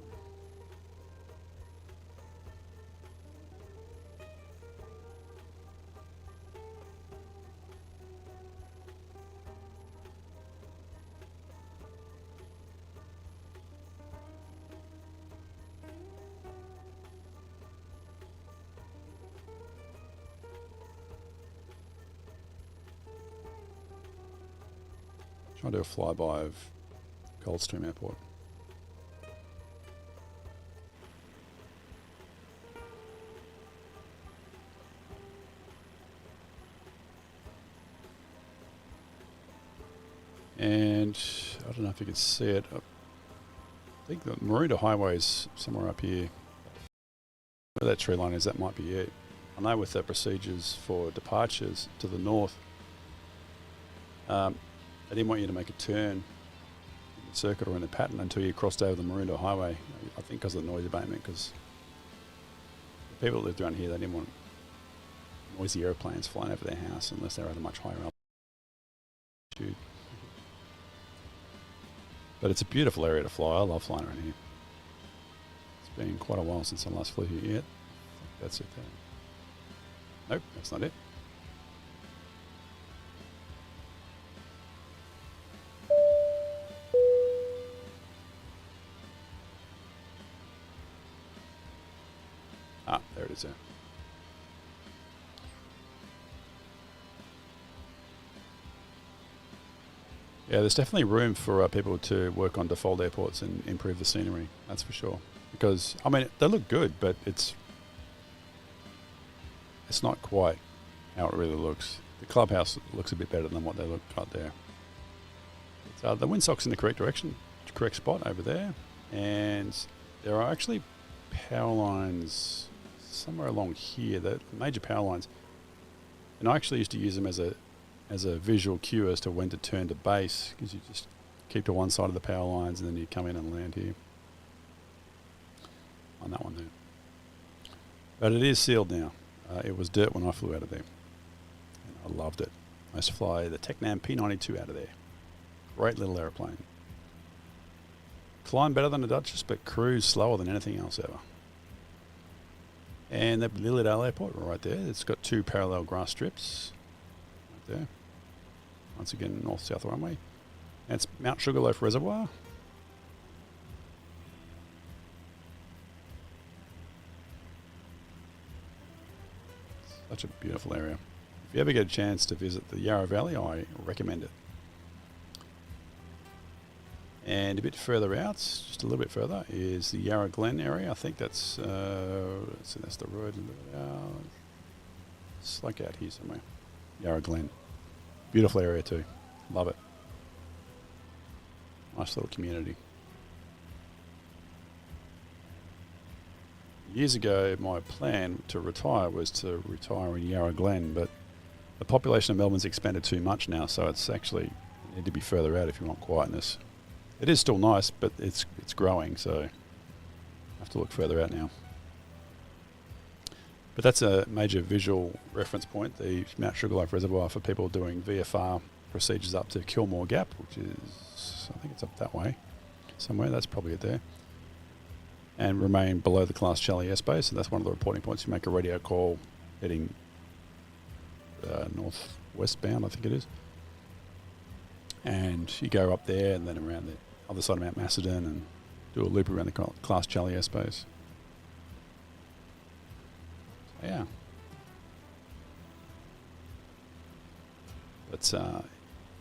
Trying to do a flyby of Coldstream Airport. And I don't know if you can see it. I think the Maroondah Highway is somewhere up here. Where that tree line is, that might be it. I know with the procedures for departures to the north, they didn't want you to make a turn in the circuit or in the pattern until you crossed over the Maroondah Highway. I think because of the noise abatement, because the people that lived around here, they didn't want noisy airplanes flying over their house unless they were at a much higher altitude. But it's a beautiful area to fly. I love flying around here. It's been quite a while since I last flew here yet. That's it there. Nope, that's not it. Ah, there it is there. Yeah, there's definitely room for people to work on default airports and improve the scenery, that's for sure. Because, I mean, they look good, but it's not quite how it really looks. The clubhouse looks a bit better than what they look like there. The windsock's in the correct direction, correct spot over there. And there are actually power lines somewhere along here, the major power lines. And I actually used to use them as a visual cue as to when to turn to base, because you just keep to one side of the power lines and then you come in and land here on that one there. But it is sealed now. It was dirt when I flew out of there, and I loved it. I used to fly the Tecnam P92 out of there. Great little aeroplane. Climb better than the Duchess, but cruise slower than anything else ever. And the Lilydale Airport right there, it's got two parallel grass strips right there. Once again, north-south runway. And it's Mount Sugarloaf Reservoir. Such a beautiful area. If you ever get a chance to visit the Yarra Valley, I recommend it. And a bit further out, just a little bit further, is the Yarra Glen area. I think that's that's the road. It's like out here somewhere. Yarra Glen. Beautiful area too. Love it. Nice little community. Years ago, my plan to retire was to retire in Yarra Glen, but the population of Melbourne's expanded too much now, so it's actually need to be further out if you want quietness. It is still nice, but it's growing, so I have to look further out now. But that's a major visual reference point, the Mount Sugarloaf Reservoir, for people doing VFR procedures up to Kilmore Gap, which is, I think it's up that way somewhere. That's probably it there. And remain below the Class Charlie airspace, and that's one of the reporting points. You make a radio call heading northwest bound, I think it is. And you go up there and then around the other side of Mount Macedon and do a loop around the Class Charlie airspace. So, yeah. But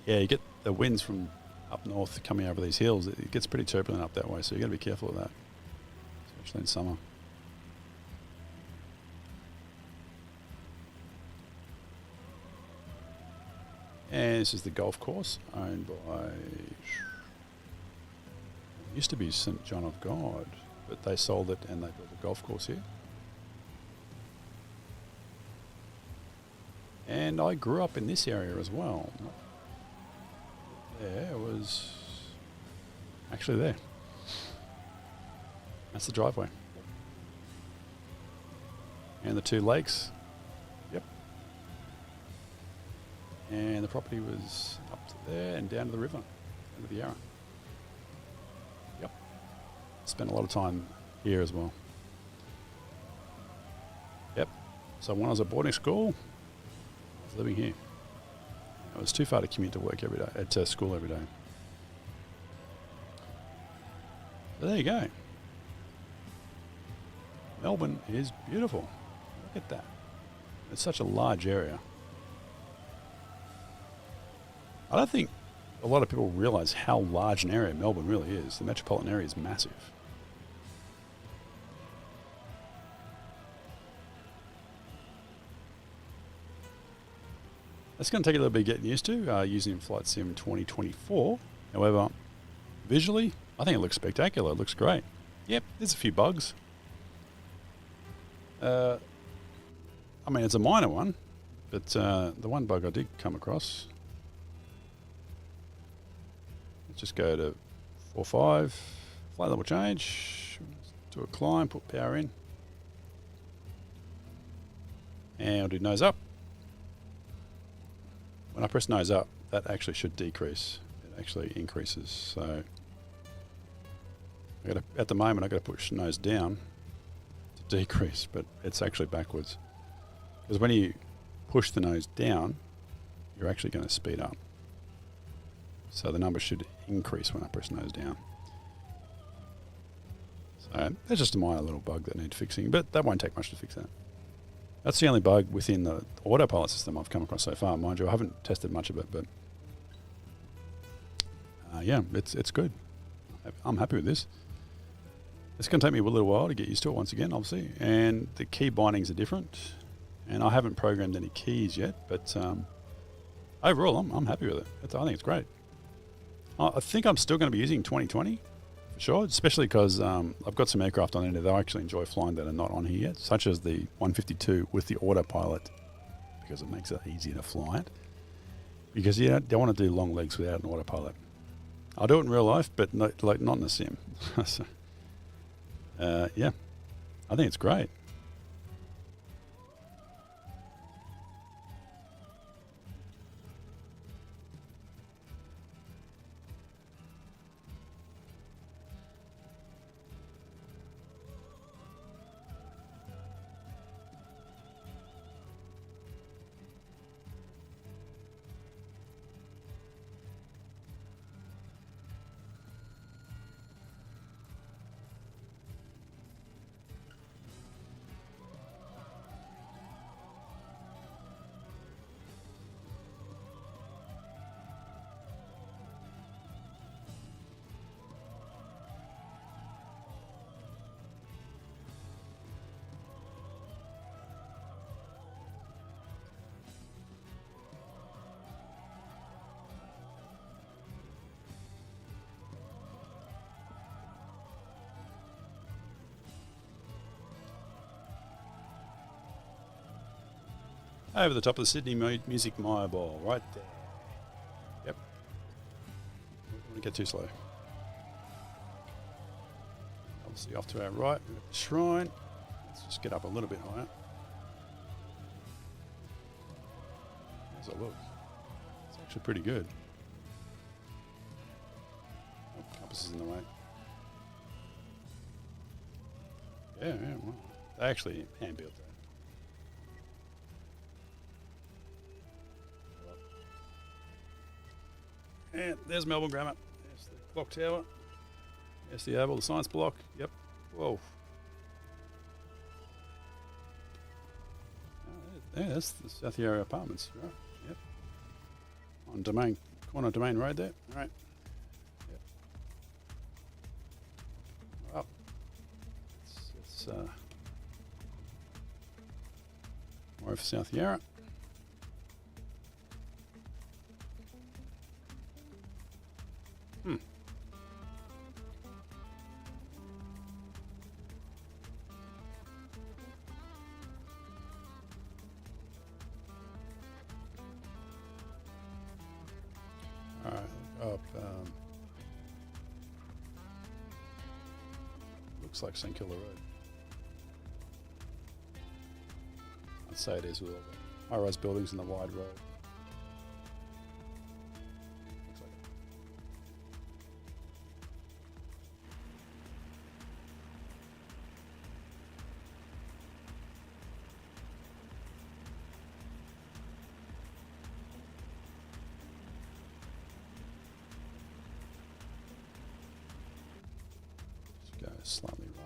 yeah, you get the winds from up north coming over these hills. It gets pretty turbulent up that way, so you've got to be careful of that, especially in summer. And this is the golf course owned by, it used to be St John of God, but they sold it and they built a golf course here. And I grew up in this area as well. There, it was actually there. That's the driveway. And the two lakes. Yep. And the property was up to there and down to the river, down to the Yarra. Yep. Spent a lot of time here as well. Yep. So when I was at boarding school, I was living here. It was too far to commute to work every day, to school every day. So there you go. Melbourne is beautiful. Look at that. It's such a large area. I don't think a lot of people realise how large an area Melbourne really is. The metropolitan area is massive. It's going to take a little bit getting used to using Flight Sim 2024. However, visually, I think it looks spectacular. It looks great. Yep, there's a few bugs. I mean, it's a minor one, but the one bug I did come across. Let's just go to 4.5, flight level change, do a climb, put power in, and I'll do nose up. When I press nose up, that actually should decrease. It actually increases. So at the moment, I've got to push nose down to decrease, but it's actually backwards. Because when you push the nose down, you're actually going to speed up. So the number should increase when I press nose down. So that's just a minor little bug that needs fixing, but that won't take much to fix that. That's the only bug within the autopilot system I've come across so far. Mind you, I haven't tested much of it, but yeah, it's good. I'm happy with this. It's going to take me a little while to get used to it once again, obviously, and the key bindings are different, and I haven't programmed any keys yet, but overall, I'm happy with it. I think it's great. I think I'm still going to be using 2020 for sure, especially because I've got some aircraft on there that I actually enjoy flying that are not on here yet, such as the 152 with the autopilot, because it makes it easier to fly it. Because you don't want to do long legs without an autopilot. I'll do it in real life, but not in a sim. So, yeah, I think it's great. Over the top of the Sydney Music Mobile, right there. Yep. Don't want to get too slow. Obviously off to our right, we've got the shrine. Let's just get up a little bit higher. How's it look? It's actually pretty good. Oh, compass is in the way. Yeah, well, they actually hand-built that. And there's Melbourne Grammar. There's the clock tower. There's the oval, the science block. Yep. Whoa. There, that's the South Yarra Apartments. Right. Yep. On corner of Domain Road there. All right. Yep. Well, it's more over South Yarra. Alright, up. Looks like St Kilda Road. I'd say it is with all the high-rise buildings and the wide road. slightly right.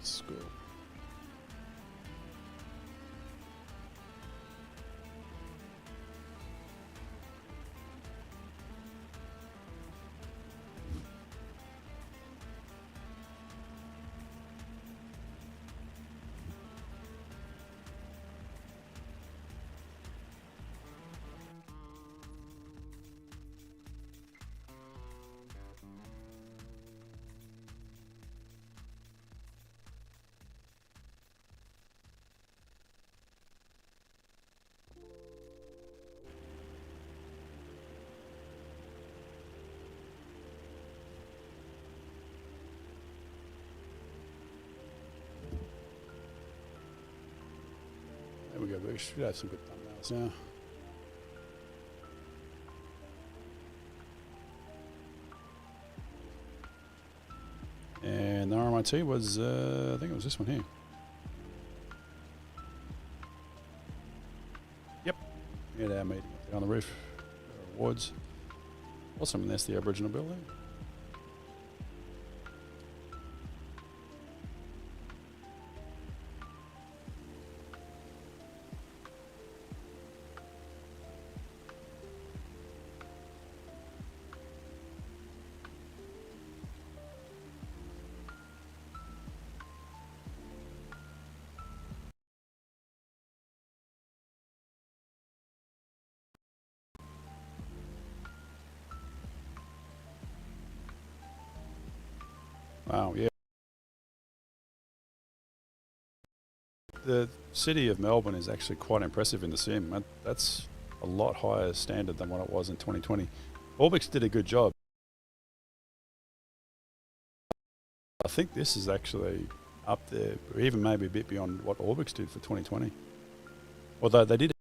School. There we go. We should have some good thumbnails now. And the RMIT was, I think it was this one here. Yep. We had our meeting up there on the roof. Our awards. Awesome, and that's the Aboriginal building. Wow, yeah. The city of Melbourne is actually quite impressive in the sim. That's a lot higher standard than what it was in 2020. Orbix did a good job. I think this is actually up there, or even maybe a bit beyond what Orbix did for 2020. Although they did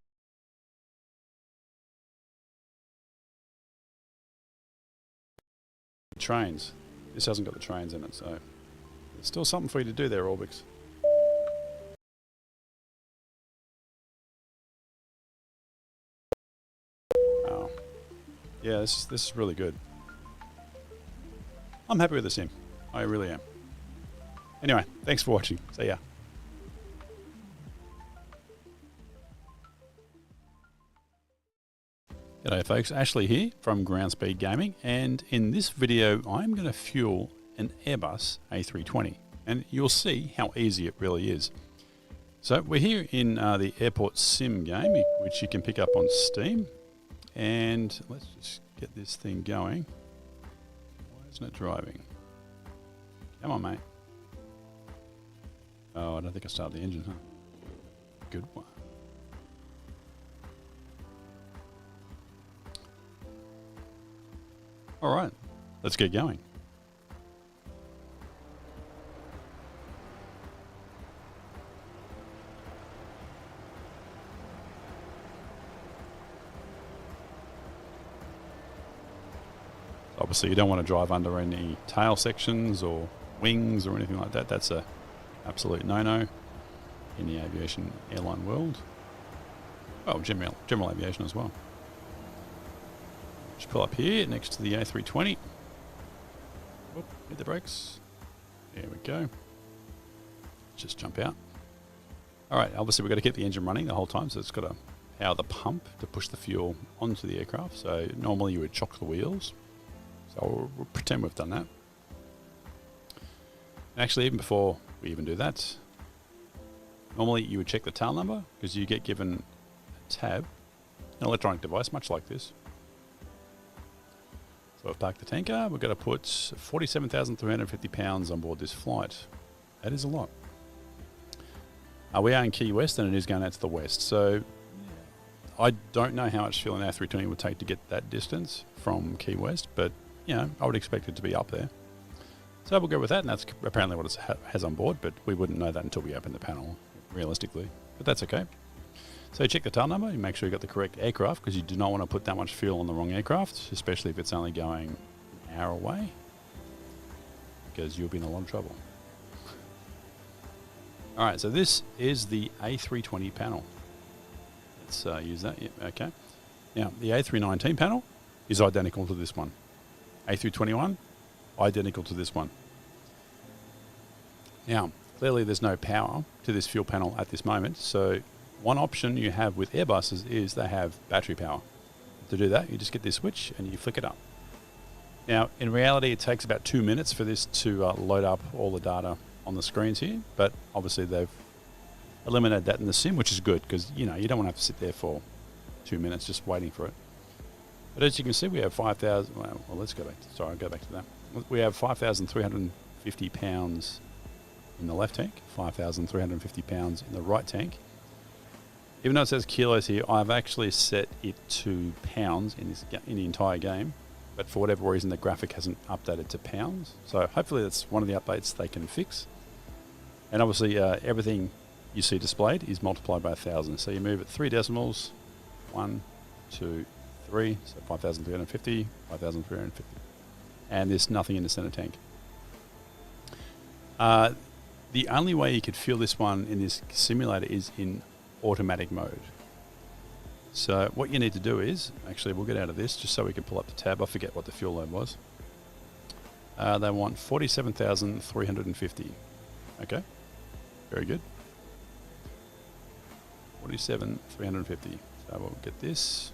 trains. This hasn't got the trains in it, so there's still something for you to do there, Orbix. Wow. Yeah, this is really good. I'm happy with the sim. I really am. Anyway, thanks for watching. See ya. G'day folks, Ashley here from Ground Speed Gaming, and in this video I'm going to fuel an Airbus A320, and you'll see how easy it really is. So we're here in the Airport Sim game, which you can pick up on Steam, and let's just get this thing going. Why isn't it driving? Come on, mate. Oh, I don't think I started the engine, huh? Good one. All right, let's get going. Obviously, you don't want to drive under any tail sections or wings or anything like that. That's a absolute no-no in the aviation airline world. Well, general aviation as well. Just pull up here next to the A320. Whoop, hit the brakes. There we go. Just jump out. All right, obviously we've got to keep the engine running the whole time, so it's got to power the pump to push the fuel onto the aircraft. So normally you would chock the wheels. So we'll pretend we've done that. And actually, even before we even do that, normally you would check the tail number because you get given a tab, an electronic device, much like this. So we've parked the tanker. We've got to put 47,350 pounds on board this flight. That is a lot. We are in Key West, and it is going out to the west. So I don't know how much fuel an A320 would take to get that distance from Key West, but you know, I would expect it to be up there. So we'll go with that, and that's apparently what it has on board, but we wouldn't know that until we open the panel, realistically. But that's okay. So you check the tail number, you make sure you got the correct aircraft, because you do not want to put that much fuel on the wrong aircraft, especially if it's only going an hour away, because you'll be in a lot of trouble. All right, so this is the A320 panel. Let's use that. Yep, okay. Now, the A319 panel is identical to this one. A321, identical to this one. Now, clearly there's no power to this fuel panel at this moment, so one option you have with Airbuses is they have battery power. To do that, you just get this switch and you flick it up. Now, in reality, it takes about 2 minutes for this to load up all the data on the screens here, but obviously they've eliminated that in the sim, which is good, because you don't want to have to sit there for 2 minutes just waiting for it. But as you can see, we have 5,000. Well, let's go back. Sorry, I'll go back to that. We have 5,350 pounds in the left tank, 5,350 pounds in the right tank. Even though it says kilos here, I've actually set it to pounds in the entire game, but for whatever reason the graphic hasn't updated to pounds. So hopefully that's one of the updates they can fix. And obviously everything you see displayed is multiplied by 1,000. So you move it 3 decimals, 1, 2, 3, so 5,350, 5,350. And there's nothing in the center tank. The only way you could feel this one in this simulator is in automatic mode. So what you need to do is, actually we'll get out of this just so we can pull up the tab. I forget what the fuel load was. They want 47,350. Okay, very good. 47,350. So we'll get this,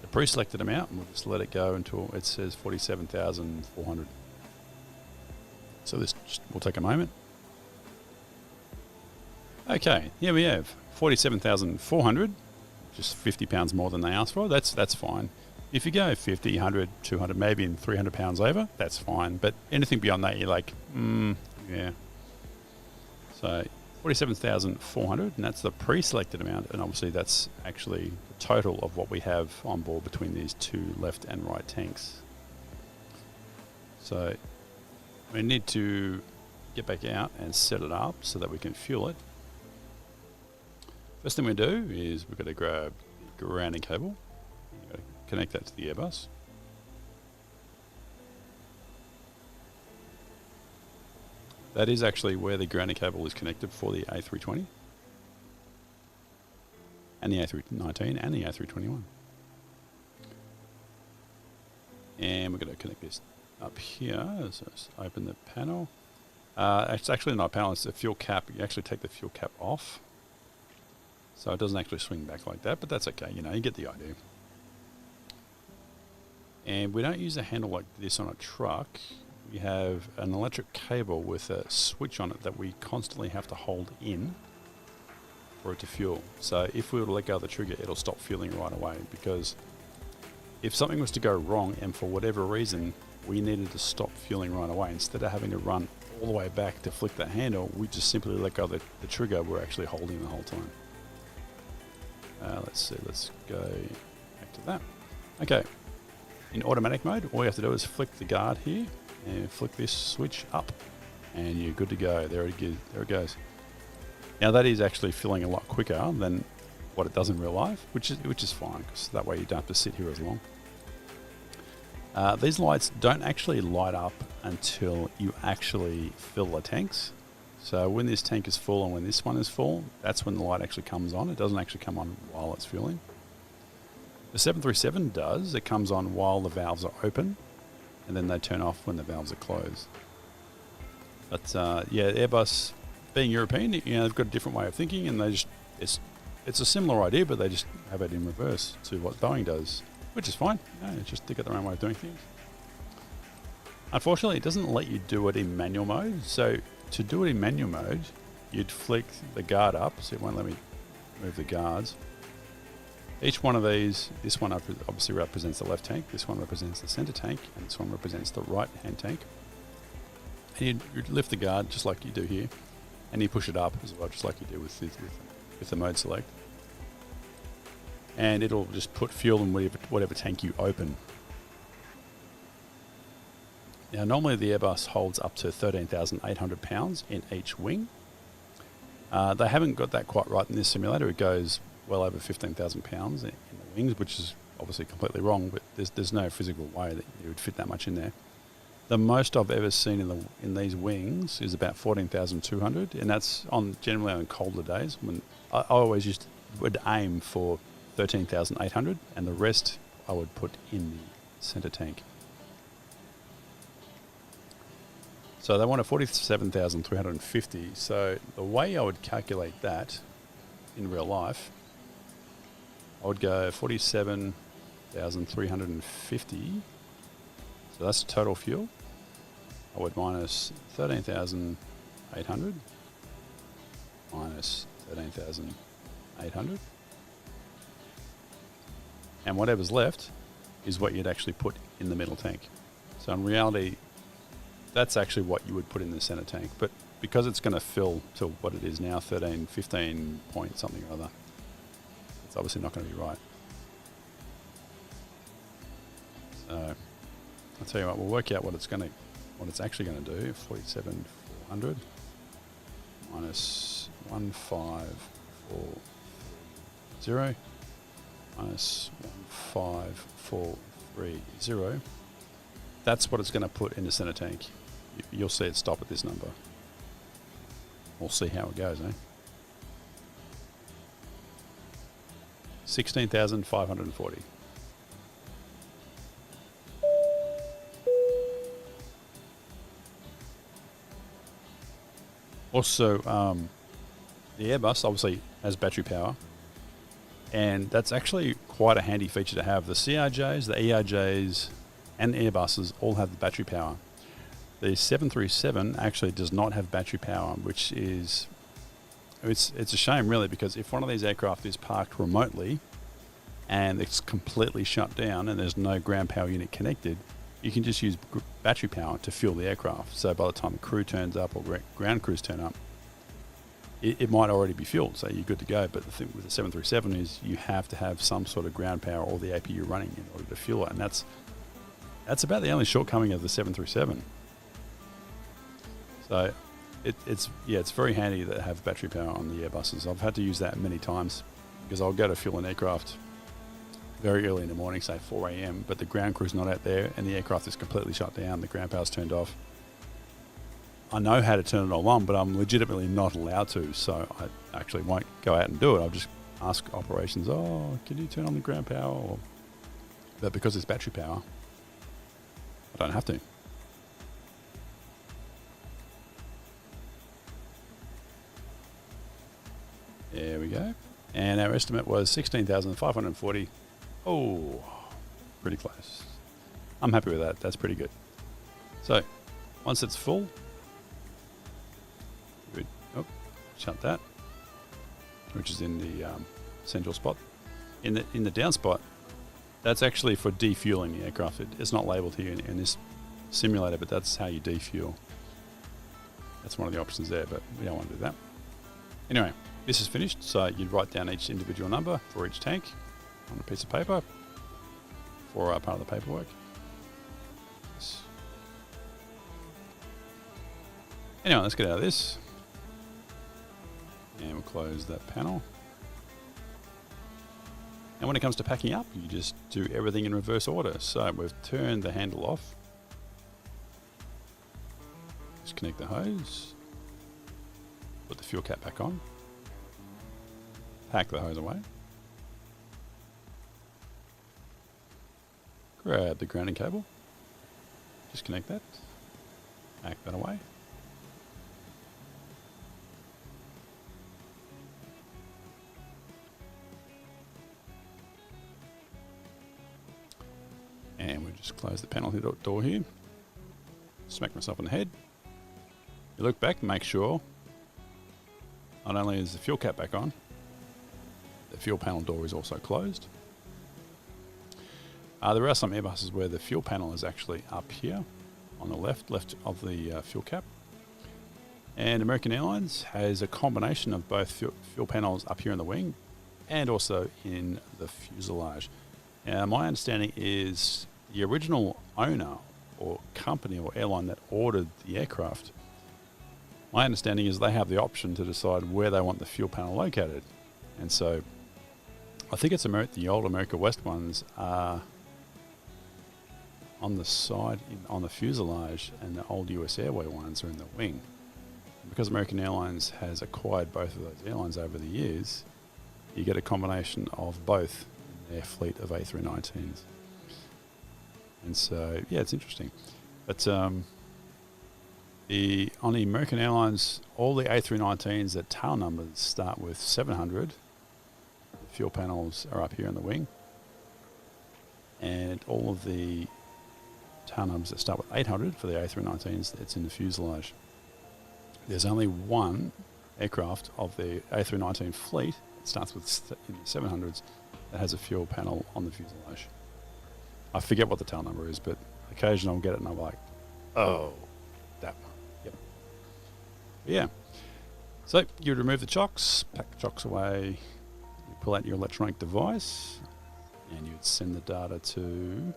the pre-selected amount, and we'll just let it go until it says 47,400. So this will take a moment. Okay, here we have 47,400, just 50 pounds more than they asked for. That's fine. If you go 50, 100, 200, maybe in 300 pounds over, that's fine. But anything beyond that, you're like, yeah. So 47,400, and that's the pre-selected amount, and obviously that's actually the total of what we have on board between these two left and right tanks. So we need to get back out and set it up so that we can fuel it. First thing we do is we've got to grab the grounding cable, connect that to the Airbus. That is actually where the grounding cable is connected for the A320 and the A319 and the A321. And we're going to connect this up here. So let's open the panel. It's actually not a panel, it's a fuel cap. You actually take the fuel cap off, so it doesn't actually swing back like that, but that's okay, you get the idea. And we don't use a handle like this on a truck. We have an electric cable with a switch on it that we constantly have to hold in for it to fuel. So if we were to let go of the trigger, it'll stop fueling right away, because if something was to go wrong and for whatever reason we needed to stop fueling right away, instead of having to run all the way back to flick that handle, we just simply let go of the trigger we're actually holding the whole time. Let's see, let's go back to that. Okay, in automatic mode, all you have to do is flick the guard here and flick this switch up, and you're good to go. There it goes. Now that is actually filling a lot quicker than what it does in real life, which is fine, because that way you don't have to sit here as long. These lights don't actually light up until you actually fill the tanks. So when this tank is full and when this one is full, that's when the light actually comes on. It doesn't actually come on while it's fueling. The 737 does. It comes on while the valves are open, and then they turn off when the valves are closed. But yeah, Airbus, being European, they've got a different way of thinking, and it's a similar idea, but they just have it in reverse to what Boeing does, which is fine. It's just they got their own way of doing things. Unfortunately, it doesn't let you do it in manual mode. So to do it in manual mode, you'd flick the guard up, so it won't let me move the guards. Each one of these, this one obviously represents the left tank, this one represents the center tank, and this one represents the right hand tank. And you'd lift the guard just like you do here, and you push it up as well, just like you do with the mode select. And it'll just put fuel in whatever tank you open. Now normally the Airbus holds up to 13,800 pounds in each wing. They haven't got that quite right in this simulator. It goes well over 15,000 pounds in the wings, which is obviously completely wrong, but there's no physical way that you would fit that much in there. The most I've ever seen in these wings is about 14,200, and that's generally on colder days. When I always would aim for 13,800, and the rest I would put in the center tank. So they wanted 47,350. So the way I would calculate that in real life, I would go 47,350. So that's the total fuel. I would minus 13,800 minus 13,800. And whatever's left is what you'd actually put in the middle tank. So in reality, that's actually what you would put in the center tank. But because it's going to fill to what it is now, 15 point something or other, it's obviously not going to be right. So I'll tell you what, we'll work out what it's actually going to do. 47,400 minus 1,540 minus 1,540. That's what it's going to put in the center tank. You'll see it stop at this number. We'll see how it goes, 16,540. Also, the Airbus obviously has battery power, and that's actually quite a handy feature to have. The CRJs, the ERJs, and Airbuses all have the battery power. The 737 actually does not have battery power, which is it's a shame really, because if one of these aircraft is parked remotely and it's completely shut down and there's no ground power unit connected, you can just use battery power to fuel the aircraft. So by the time the crew turns up or ground crews turn up, it might already be fueled, so you're good to go. But the thing with the 737 is you have to have some sort of ground power or the APU running in order to fuel it, and that's about the only shortcoming of the 737. So it's very handy to have battery power on the Airbuses. I've had to use that many times because I'll go to fuel an aircraft very early in the morning, say 4 a.m., but the ground crew's not out there and the aircraft is completely shut down, the ground power's turned off. I know how to turn it all on, but I'm legitimately not allowed to, so I actually won't go out and do it. I'll just ask operations, can you turn on the ground power? But because it's battery power, I don't have to. There we go. And our estimate was 16,540. Oh, pretty close. I'm happy with that. That's pretty good. So, once it's full, shut that, which is in the central spot. In the down spot, that's actually for defueling the aircraft. It's not labelled here in this simulator, but that's how you defuel. That's one of the options there, but we don't want to do that. Anyway, this is finished, so you'd write down each individual number for each tank on a piece of paper for part of the paperwork. Anyway, let's get out of this. And we'll close that panel. And when it comes to packing up, you just do everything in reverse order. So we've turned the handle off. Disconnect the hose. Put the fuel cap back on. Pack the hose away. Grab the grounding cable. Disconnect that. Pack that away. And we'll just close the panel door here. Smack myself on the head. You look back, make sure not only is the fuel cap back on, the fuel panel door is also closed. There are some Airbuses where the fuel panel is actually up here on the left of the fuel cap. And American Airlines has a combination of both fuel panels up here in the wing and also in the fuselage. My understanding is the original owner or company or airline that ordered the aircraft, my understanding is they have the option to decide where they want the fuel panel located. And so I think it's the old America West ones are on the side, on the fuselage, and the old US Airway ones are in the wing. Because American Airlines has acquired both of those airlines over the years, you get a combination of both in their fleet of A319s. And so, yeah, it's interesting. But on the American Airlines, all the A319s, that tail numbers start with 700. The fuel panels are up here in the wing. And all of the tail numbers that start with 800 for the A319s, it's in the fuselage. There's only one aircraft of the A319 fleet that starts with in the 700s that has a fuel panel on the fuselage. I forget what the tail number is, but occasionally I'll get it and I'm like, oh, that one. Yep. But yeah. So you remove the chocks, pack the chocks away, you pull out your electronic device, and you'd send the data to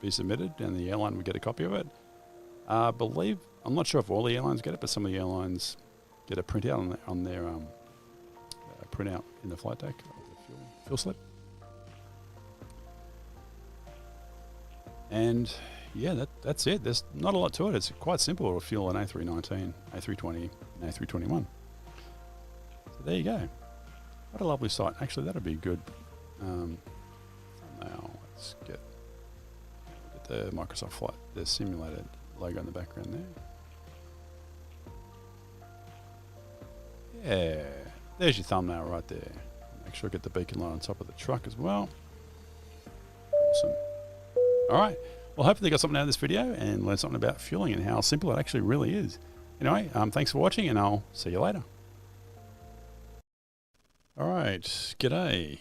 be submitted, and the airline would get a copy of it. I believe, I'm not sure if all the airlines get it, but some of the airlines get a printout on their printout in the flight deck of the fuel slip. And yeah, that's it. There's not a lot to it. It's quite simple to fuel an A319, A320, and A321. So there you go. What a lovely sight. Actually, that'd be good. Now let's get the Microsoft Flight, the simulated logo in the background there. Yeah, there's your thumbnail right there. Make sure I get the beacon light on top of the truck as well. Awesome. All right. Well, hopefully you got something out of this video and learned something about fueling and how simple it actually really is. Anyway, thanks for watching, and I'll see you later. All right, g'day.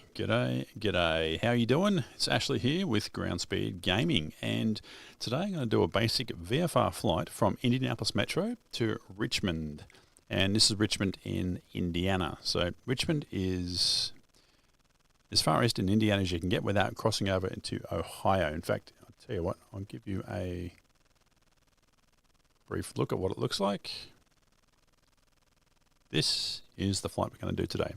How you doing? It's Ashley here with Ground Speed Gaming, and today I'm going to do a basic VFR flight from Indianapolis Metro to Richmond, and this is Richmond in Indiana. So Richmond is as far east in Indiana as you can get without crossing over into Ohio. In fact, I'll tell you what, I'll give you a brief look at what it looks like. This is the flight we're going to do today.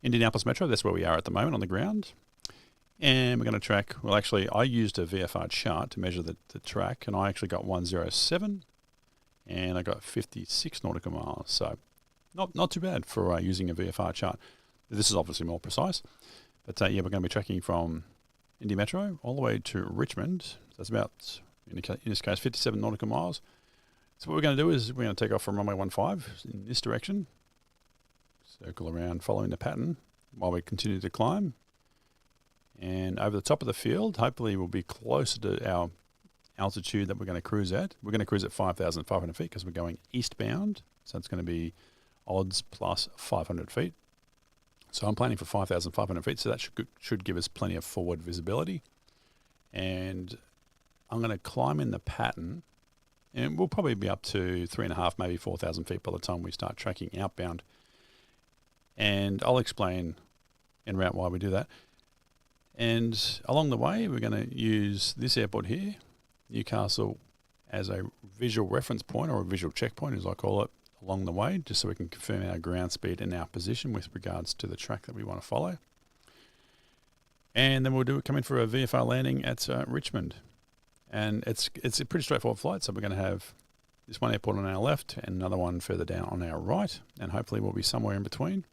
Indianapolis Metro, that's where we are at the moment on the ground. And we're going to track, well actually I used a VFR chart to measure the track, and I actually got 107 and I got 56 nautical miles. So not too bad for using a VFR chart. This is obviously more precise. But yeah, we're going to be tracking from Indy Metro all the way to Richmond. So that's about, in this case, 57 nautical miles. So what we're going to do is we're going to take off from runway 15 in this direction. Circle around following the pattern while we continue to climb. And over the top of the field, hopefully we'll be closer to our altitude that we're going to cruise at. We're going to cruise at 5,500 feet because we're going eastbound. So it's going to be odds plus 500 feet. So I'm planning for 5,500 feet. So that should give us plenty of forward visibility. And I'm going to climb in the pattern. And we'll probably be up to 3,500, maybe 4,000 feet by the time we start tracking outbound. And I'll explain en route why we do that. And along the way, we're going to use this airport here, Newcastle, as a visual reference point, or a visual checkpoint as I call it, along the way, just so we can confirm our ground speed and our position with regards to the track that we want to follow. And then we'll come in for a VFR landing at Richmond. And it's a pretty straightforward flight, so we're going to have this one airport on our left and another one further down on our right, and hopefully we'll be somewhere in between.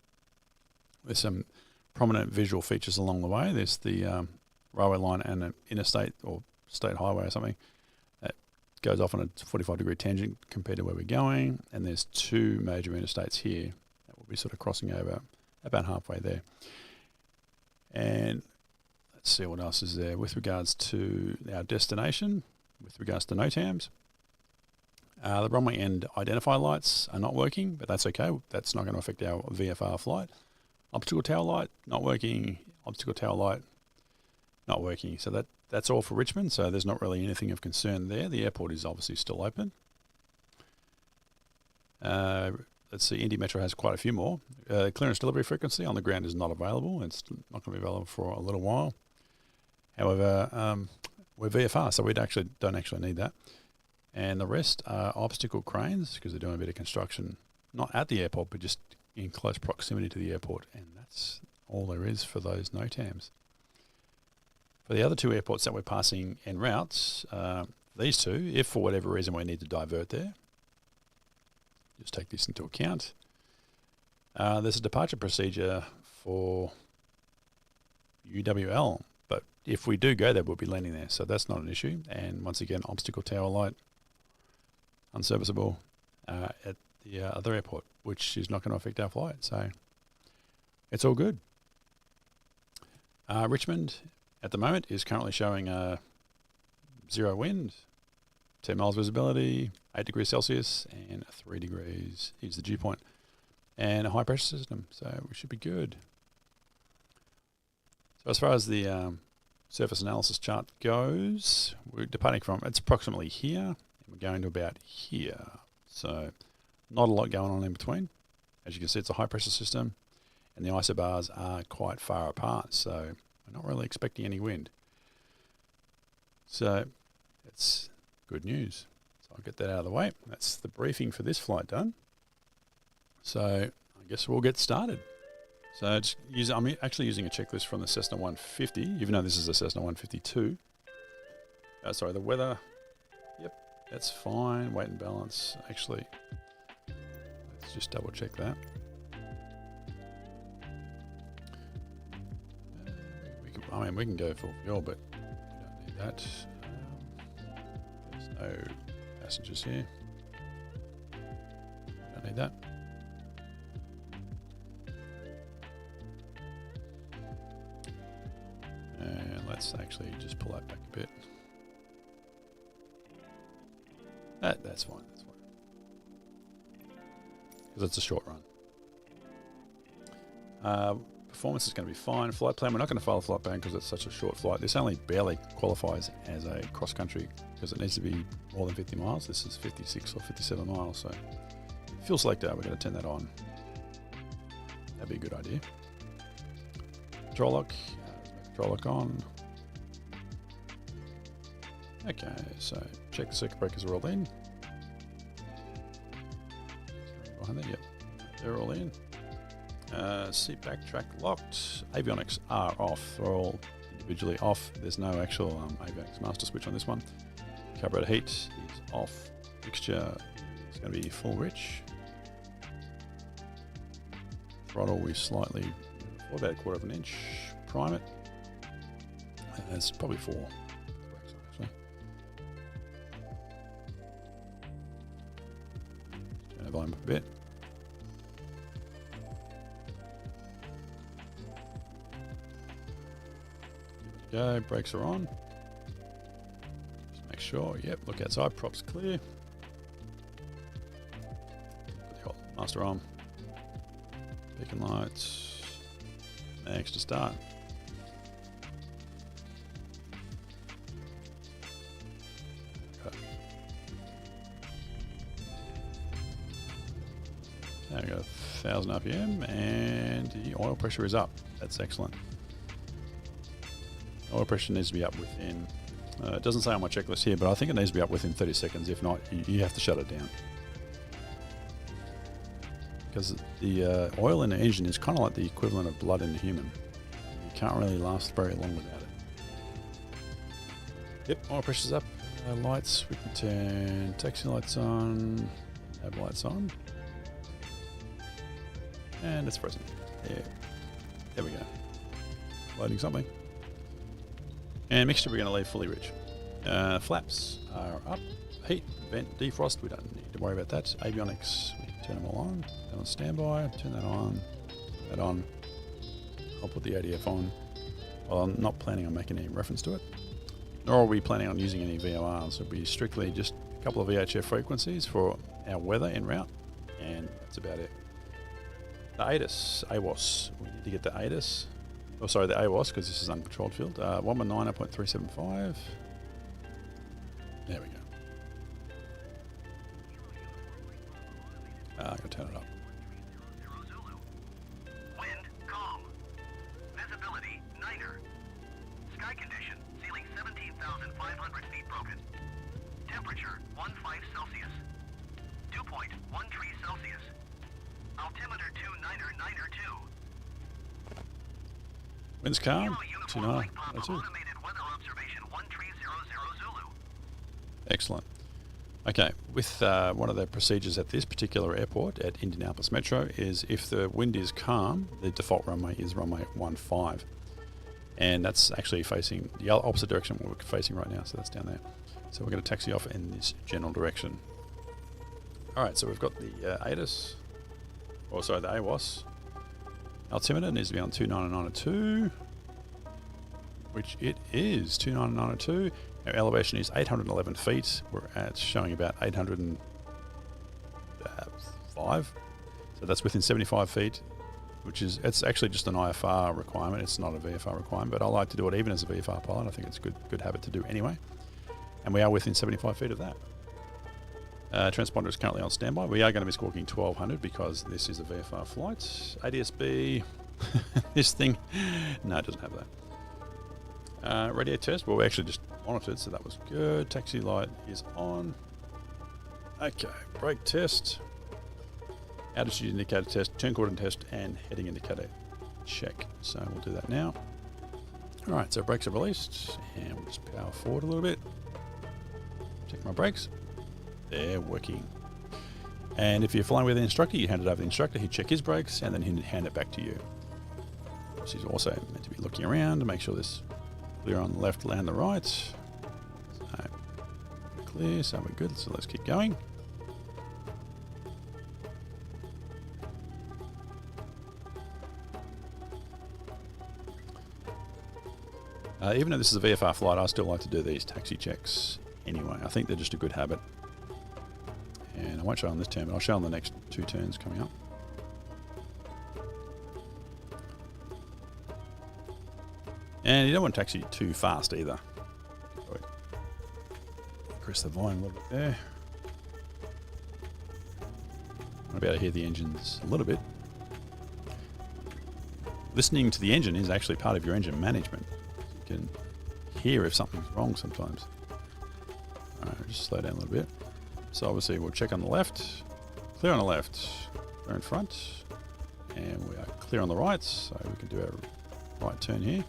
There's some prominent visual features along the way. There's the railway line and an interstate or state highway or something that goes off on a 45-degree tangent compared to where we're going. And there's two major interstates here that we'll be sort of crossing over about halfway there. And let's see what else is there with regards to our destination, with regards to NOTAMs. The runway end identify lights are not working, but that's okay. That's not going to affect our VFR flight. Optical tower light, not working. Optical tower light, not working. So that's all for Richmond. So there's not really anything of concern there. The airport is obviously still open. Let's see, Indy Metro has quite a few more. Clearance delivery frequency on the ground is not available. It's not going to be available for a little while. However, we're VFR, so we don't actually need that. And the rest are obstacle cranes because they're doing a bit of construction, not at the airport, but just in close proximity to the airport, and that's all there is for those NOTAMs. For the other two airports that we're passing en route, these two, if for whatever reason we need to divert there, just take this into account. There's a departure procedure for UWL, but if we do go there, we'll be landing there, so that's not an issue. And once again, obstacle tower light, unserviceable at the other airport, which is not going to affect our flight, so it's all good. Richmond at the moment is currently showing 0 wind, 10 miles visibility, 8 degrees Celsius, and 3 degrees is the dew point, and a high pressure system, so we should be good. So as far as the surface analysis chart goes, we're departing from, it's approximately here, and we're going to about here, so not a lot going on in between. As you can see, it's a high pressure system, and the isobars are quite far apart, so we're not really expecting any wind. So it's good news. So I'll get that out of the way. That's the briefing for this flight done. So I guess we'll get started. So I'm actually using a checklist from the Cessna 150, even though this is a Cessna 152. Sorry, the weather. Yep, that's fine. Weight and balance. Actually, let's just double check that. We can go full fuel, but we don't need that. There's no passengers here. Don't need that. And let's actually just pull that back a bit. That's fine. That's fine. Because it's a short run. Performance is going to be fine. Flight plan, we're not going to file a flight plan because it's such a short flight. This only barely qualifies as a cross country because it needs to be more than 50 miles. This is 56 or 57 miles, so fuel selector, we're going to turn that on. That'd be a good idea. Control lock, control lock on. Okay, so check the circuit breakers are all in. Behind there, yep, they're all in. Seat backtrack locked. Avionics are off. They're all individually off. There's no actual avionics master switch on this one. Carburetor heat is off. Mixture is going to be full rich. Throttle we slightly for about 1/4 of an inch. Prime it. And there's probably 4 brakes on actually. Turn the volume up a bit. Go, brakes are on. Just make sure, yep, look outside, props clear. Put the old master on. Beacon lights. Next to start. Okay. Now we got 1000 RPM and the oil pressure is up. That's excellent. Oil pressure needs to be up within, it doesn't say on my checklist here, but I think it needs to be up within 30 seconds. If not, you have to shut it down. Because the oil in the engine is kind of like the equivalent of blood in the human. You can't really last very long without it. Yep, oil pressure's up. Lights, we can turn taxi lights on, nav lights on. And it's frozen. Yeah, there we go. Loading something. And mixture we're going to leave fully rich. Flaps are up. Heat, vent, defrost, we don't need to worry about that. Avionics, we can turn them all on. They're on standby, turn that on, that on. I'll put the ADF on. Well, I'm not planning on making any reference to it. Nor are we planning on using any VORs. It'll be strictly just a couple of VHF frequencies for our weather en route, and that's about it. The AWOS, we need to get the ATIS. Oh, sorry, the AWOS, because this is uncontrolled field. 119.375. There we go. I'm going to turn it up. Wind calm. Visibility niner. Sky condition ceiling 17,500 feet broken. Temperature 15 Celsius. Dew point 13 Celsius. Altimeter 2992. Winds calm. Kilo Uniform Mike Papa 2992. automated weather observation 1300 Zulu. Excellent. Okay, with one of the procedures at this particular airport at Indianapolis Metro is if the wind is calm, the default runway is runway 15. And that's actually facing the opposite direction we're facing right now, so that's down there. So we're going to taxi off in this general direction. Alright, so we've got the ATIS, or sorry, the AWOS. Altimeter needs to be on 2992, which it is, 2992. Our elevation is 811 feet. We're at showing about 805. So that's within 75 feet, which is, it's actually just an IFR requirement. It's not a VFR requirement, but I like to do it even as a VFR pilot. I think it's a good habit to do anyway. And we are within 75 feet of that. Transponder is currently on standby. We are going to be squawking 1200 because this is a VFR flight. ADS-B, this thing, no, it doesn't have that. Radio test, well, we actually just monitored, so that was good. Taxi light is on. Okay, brake test, altitude indicator test, turn coordinate test, and heading indicator check. So we'll do that now. All right, so brakes are released, and we'll just power forward a little bit. Check my brakes. They're working. And if you're flying with an instructor, you hand it over to the instructor, he'd check his brakes, and then he'd hand it back to you. She's also meant to be looking around to make sure this clear on the left and the right. So clear, so we're good. So let's keep going. Even though this is a VFR flight, I still like to do these taxi checks anyway. I think they're just a good habit. And I won't show on this turn, but I'll show on the next two turns coming up. And you don't want to taxi too fast either. Sorry. Increase the volume a little bit there. I'll be able to hear the engines a little bit. Listening to the engine is actually part of your engine management. You can hear if something's wrong sometimes. Alright, just slow down a little bit. So obviously we'll check on the left. Clear on the left. Clear in front. And we are clear on the right, so we can do our right turn here.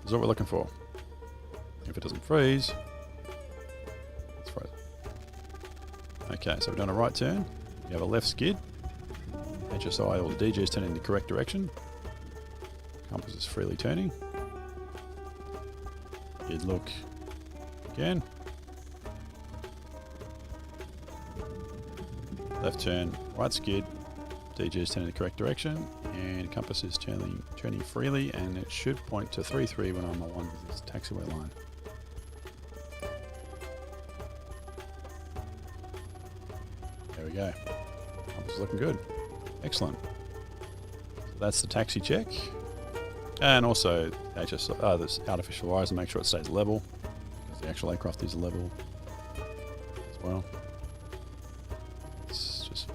Is what we're looking for. If it doesn't freeze, it's frozen. Okay, so we're doing a right turn. You have a left skid. HSI or the DG is turning in the correct direction. Compass is freely turning. You'd look again. Left turn, right skid. DG is turning in the correct direction, and compass is turning freely, and it should point to 33 when I'm along this taxiway line. There we go. Compass is looking good. Excellent. So that's the taxi check, and also this artificial horizon. Make sure it stays level, because the actual aircraft is level as well. It's just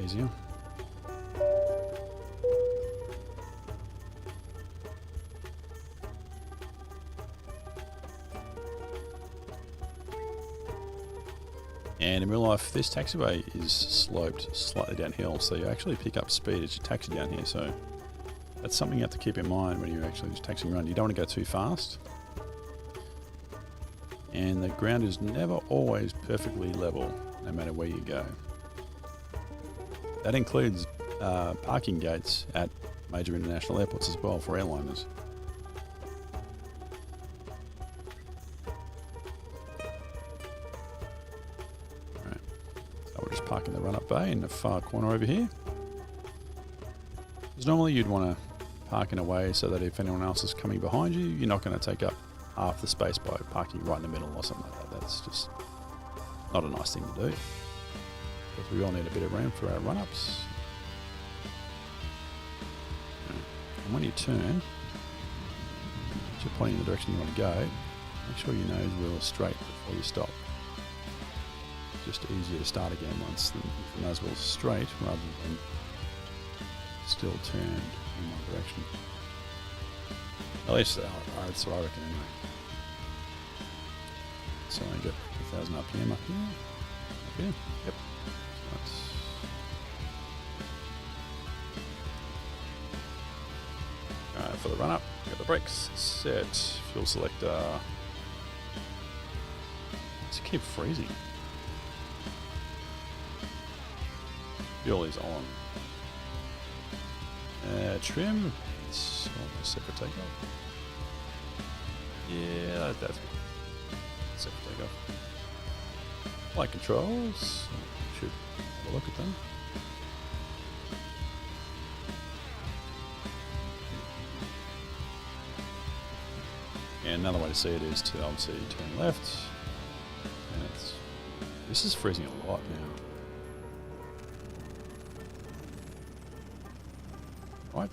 easier. And in real life, this taxiway is sloped slightly downhill, so you actually pick up speed as you taxi down here. So that's something you have to keep in mind when you're actually just taxiing around. You don't want to go too fast. And the ground is never always perfectly level, no matter where you go. That includes parking gates at major international airports as well for airliners. Alright, so we're just parking the run-up bay in the far corner over here. Because normally you'd want to park in a way so that if anyone else is coming behind you, you're not going to take up half the space by parking right in the middle or something like that. That's just not a nice thing to do. Because we all need a bit of room for our run-ups. And when you turn, as you're pointing in the direction you want to go, make sure your nose wheel is straight before you stop. Just easier to start again once the nose wheel is straight rather than still turned in one direction. At least that's what I reckon anyway. So I get 2,000 RPM up here. Up here. Yep. So that's for the run up. Got the brakes set. Fuel selector. Just keep freezing. Fuel is on. Trim. It's set for takeoff. Yeah, that's good. Set for takeoff. Flight controls. Should have a look at them. And another way to see it is to obviously turn left. And this is freezing a lot now. Right.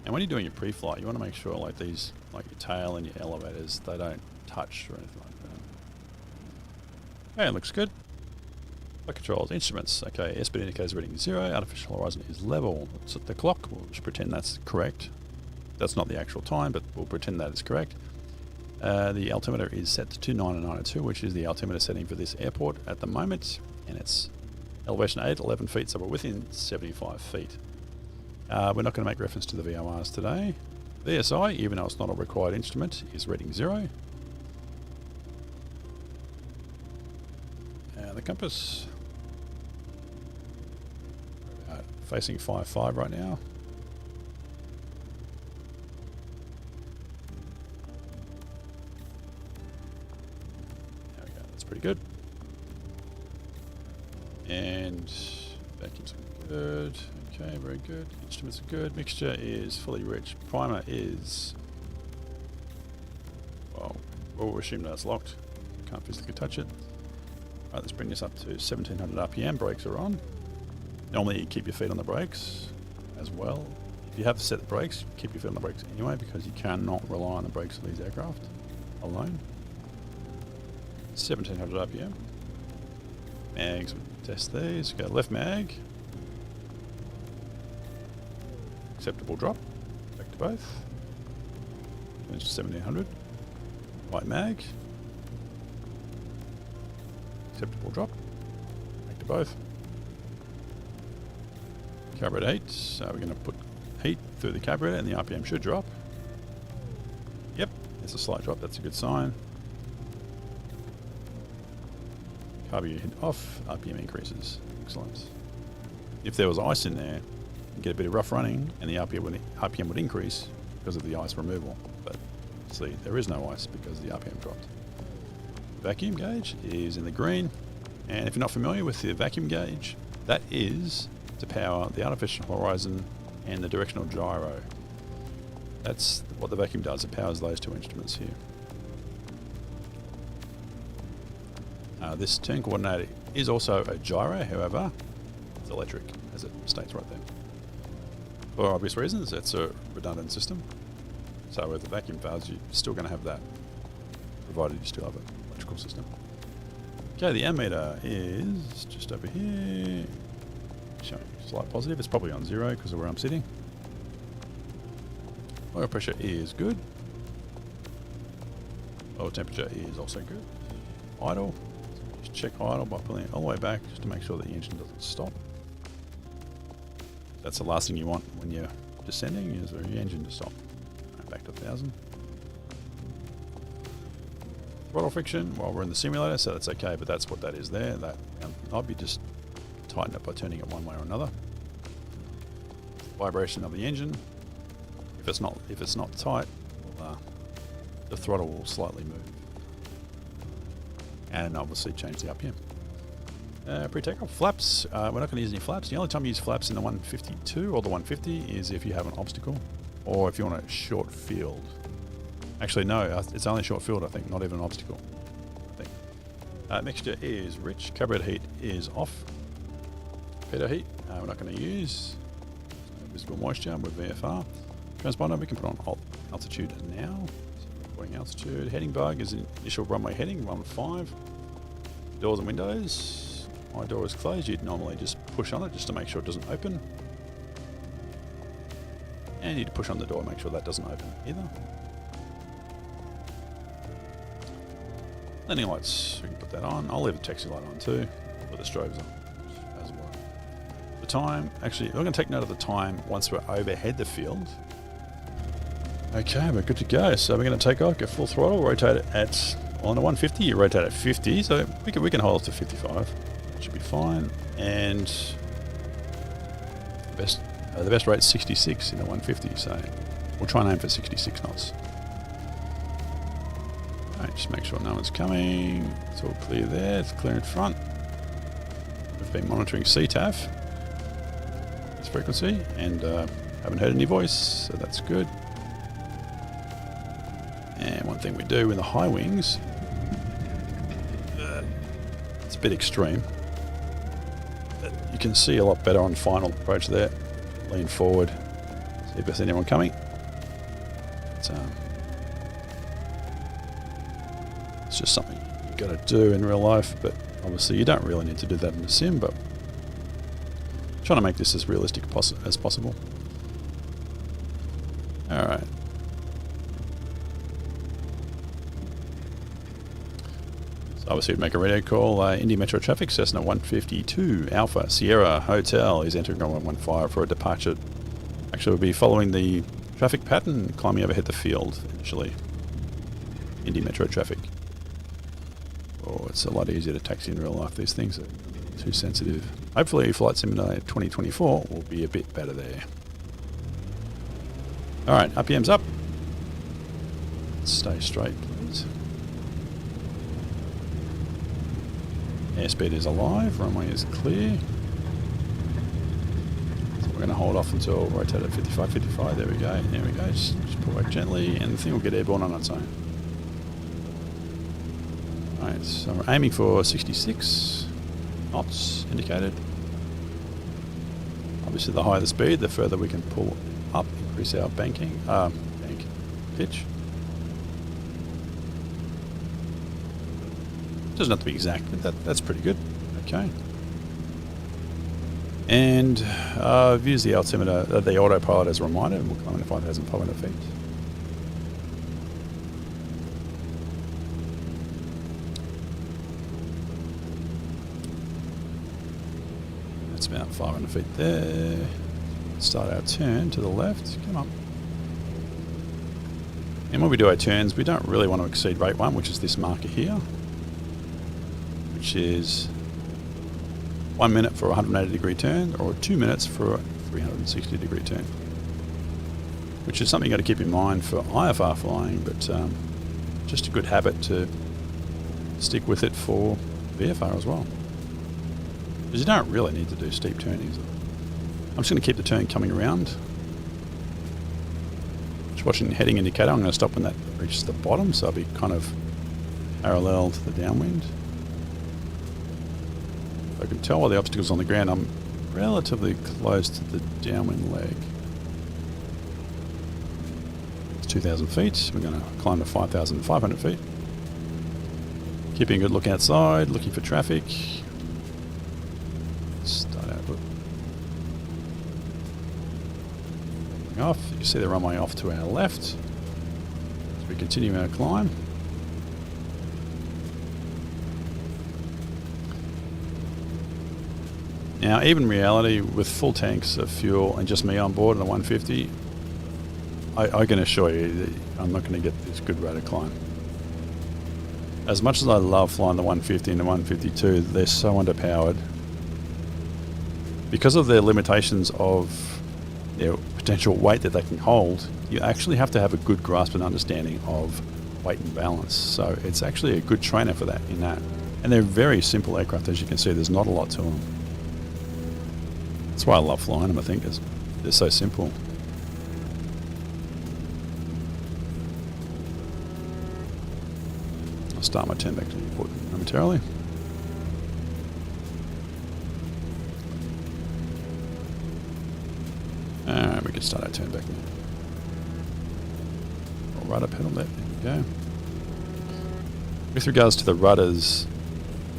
And when you're doing your pre-flight, you want to make sure like these, like your tail and your elevators, they don't touch or anything like that. Okay, it looks good. Flight controls, instruments. Okay, airspeed indicator is reading 0. Artificial horizon is level. So the clock, we'll just pretend that's correct. That's not the actual time, but we'll pretend that is correct. The altimeter is set to 2992, which is the altimeter setting for this airport at the moment, and it's elevation 8, 11 feet, so we're within 75 feet. We're not going to make reference to the VORs today. VSI, even though it's not a required instrument, is reading 0. The compass, facing 5.5 right now. There we go, that's pretty good. And vacuums are good. Okay, very good. Instruments are good. Mixture is fully rich. Primer is, well, we'll assume that's locked. Can't physically touch it. Right, let's bring this up to 1700 RPM. Brakes are on. Normally you keep your feet on the brakes as well. If you have to set the brakes, keep your feet on the brakes anyway, because you cannot rely on the brakes of these aircraft alone. 1700 RPM. Mags, we'll test these. Go left mag. Acceptable drop. Back to both. Change to 1700. Right mag. Acceptable drop. Back to both. Carburetor heat. So we're going to put heat through the carburetor and the RPM should drop. Yep, it's a slight drop. That's a good sign. Carburetor heat off. RPM increases. Excellent. If there was ice in there, you get a bit of rough running and the RPM would increase because of the ice removal. But see, there is no ice because the RPM dropped. Vacuum gauge is in the green, and if you're not familiar with the vacuum gauge, that is to power the artificial horizon and the directional gyro. That's what the vacuum does, it powers those two instruments here. This turn coordinator is also a gyro, however it's electric, as it states right there. For obvious reasons, it's a redundant system, so with the vacuum fails you're still going to have that, provided you still have it. System. Okay, the ammeter is just over here, showing slight positive. It's probably on 0 because of where I'm sitting. Oil pressure is good. Oil temperature is also good. Idle, just check idle by pulling it all the way back just to make sure that the engine doesn't stop. That's the last thing you want when you're descending, is for your engine to stop. Back to 1000. Throttle friction, well, we're in the simulator, so that's okay, but that's what that is there. That knob, you just tighten it by turning it one way or another. Vibration of the engine. If it's not tight, the throttle will slightly move. And obviously change the RPM. Pre-takeoff flaps. We're not going to use any flaps. The only time you use flaps in the 152 or the 150 is if you have an obstacle, or if you want a short field. Actually, no, it's only short field, I think, not even an obstacle, I think. Mixture is rich. Carburetor heat is off. Pedo heat, we're not going to use. Visible moisture with VFR. Transponder, we can put on altitude now. So recording altitude. Heading bug is initial runway heading, 15. Doors and windows. My door is closed. You'd normally just push on it just to make sure it doesn't open. And you need to push on the door, make sure that doesn't open either. Landing lights, we can put that on. I'll leave the taxi light on too, but the strobes on as well. The time. Actually, we're going to take note of the time once we're overhead the field. Okay, we're good to go. So we're going to take off, go full throttle, rotate it at, on a 150, you rotate at 50, so we can hold to 55. Should be fine. And the best rate's 66 in a 150, so we'll try and aim for 66 knots. Alright, just make sure no one's coming. It's all clear there, it's clear in front. We've been monitoring CTAF, its frequency, and haven't heard any voice, so that's good. And one thing we do in the high wings, it's a bit extreme, but you can see a lot better on final approach there. Lean forward, see if there's anyone coming. It's just something you've got to do in real life, but obviously you don't really need to do that in a sim, but trying to make this as realistic as possible. Alright. So obviously we'd make a radio call. Indy Metro traffic, Cessna 152 Alpha Sierra Hotel is entering on 115 for a departure. Actually we'll be following the traffic pattern, climbing overhead the field initially. Indy Metro traffic. Oh, it's a lot easier to taxi in real life. These things are too sensitive. Hopefully Flight Simulator 2024 will be a bit better there. Alright, RPM's up. Stay straight, please. Airspeed is alive, runway is clear. So we're going to hold off until rotate at 55, 55. There we go, there we go. Just pull back gently and the thing will get airborne on its own. Alright, so we're aiming for 66 knots indicated. Obviously the higher the speed, the further we can pull up, increase our bank pitch. Doesn't have to be exact, but that's pretty good. Okay. And I've used the altimeter, the autopilot as a reminder, and we'll climb into 5,500 feet. That's about 500 feet there. Start our turn to the left. Come on. And when we do our turns, we don't really want to exceed rate 1, which is this marker here, which is 1 minute for a 180 degree turn, or 2 minutes for a 360 degree turn, which is something you got to keep in mind for IFR flying, but just a good habit to stick with it for VFR as well, because you don't really need to do steep turnings. I'm just going to keep the turn coming around. Just watching the heading indicator. I'm going to stop when that reaches the bottom, so I'll be kind of parallel to the downwind. I can tell by the obstacles on the ground I'm relatively close to the downwind leg. It's 2,000 feet. We're going to climb to 5,500 feet. Keeping a good look outside, looking for traffic. Start out. Off. You can see the runway off to our left as we continue our climb. Now, even reality, with full tanks of fuel and just me on board in a 150, I can assure you that I'm not going to get this good rate of climb. As much as I love flying the 150 and the 152, they're so underpowered because of their limitations of their potential weight that they can hold. You actually have to have a good grasp and understanding of weight and balance. So it's actually a good trainer for that in that. And they're very simple aircraft, as you can see. There's not a lot to them. That's why I love flying them, I think, is they're so simple. I'll start my turn back to the airport momentarily. Alright, we can start our turn back now. Rudder pedal there, there we go. With regards to the rudders,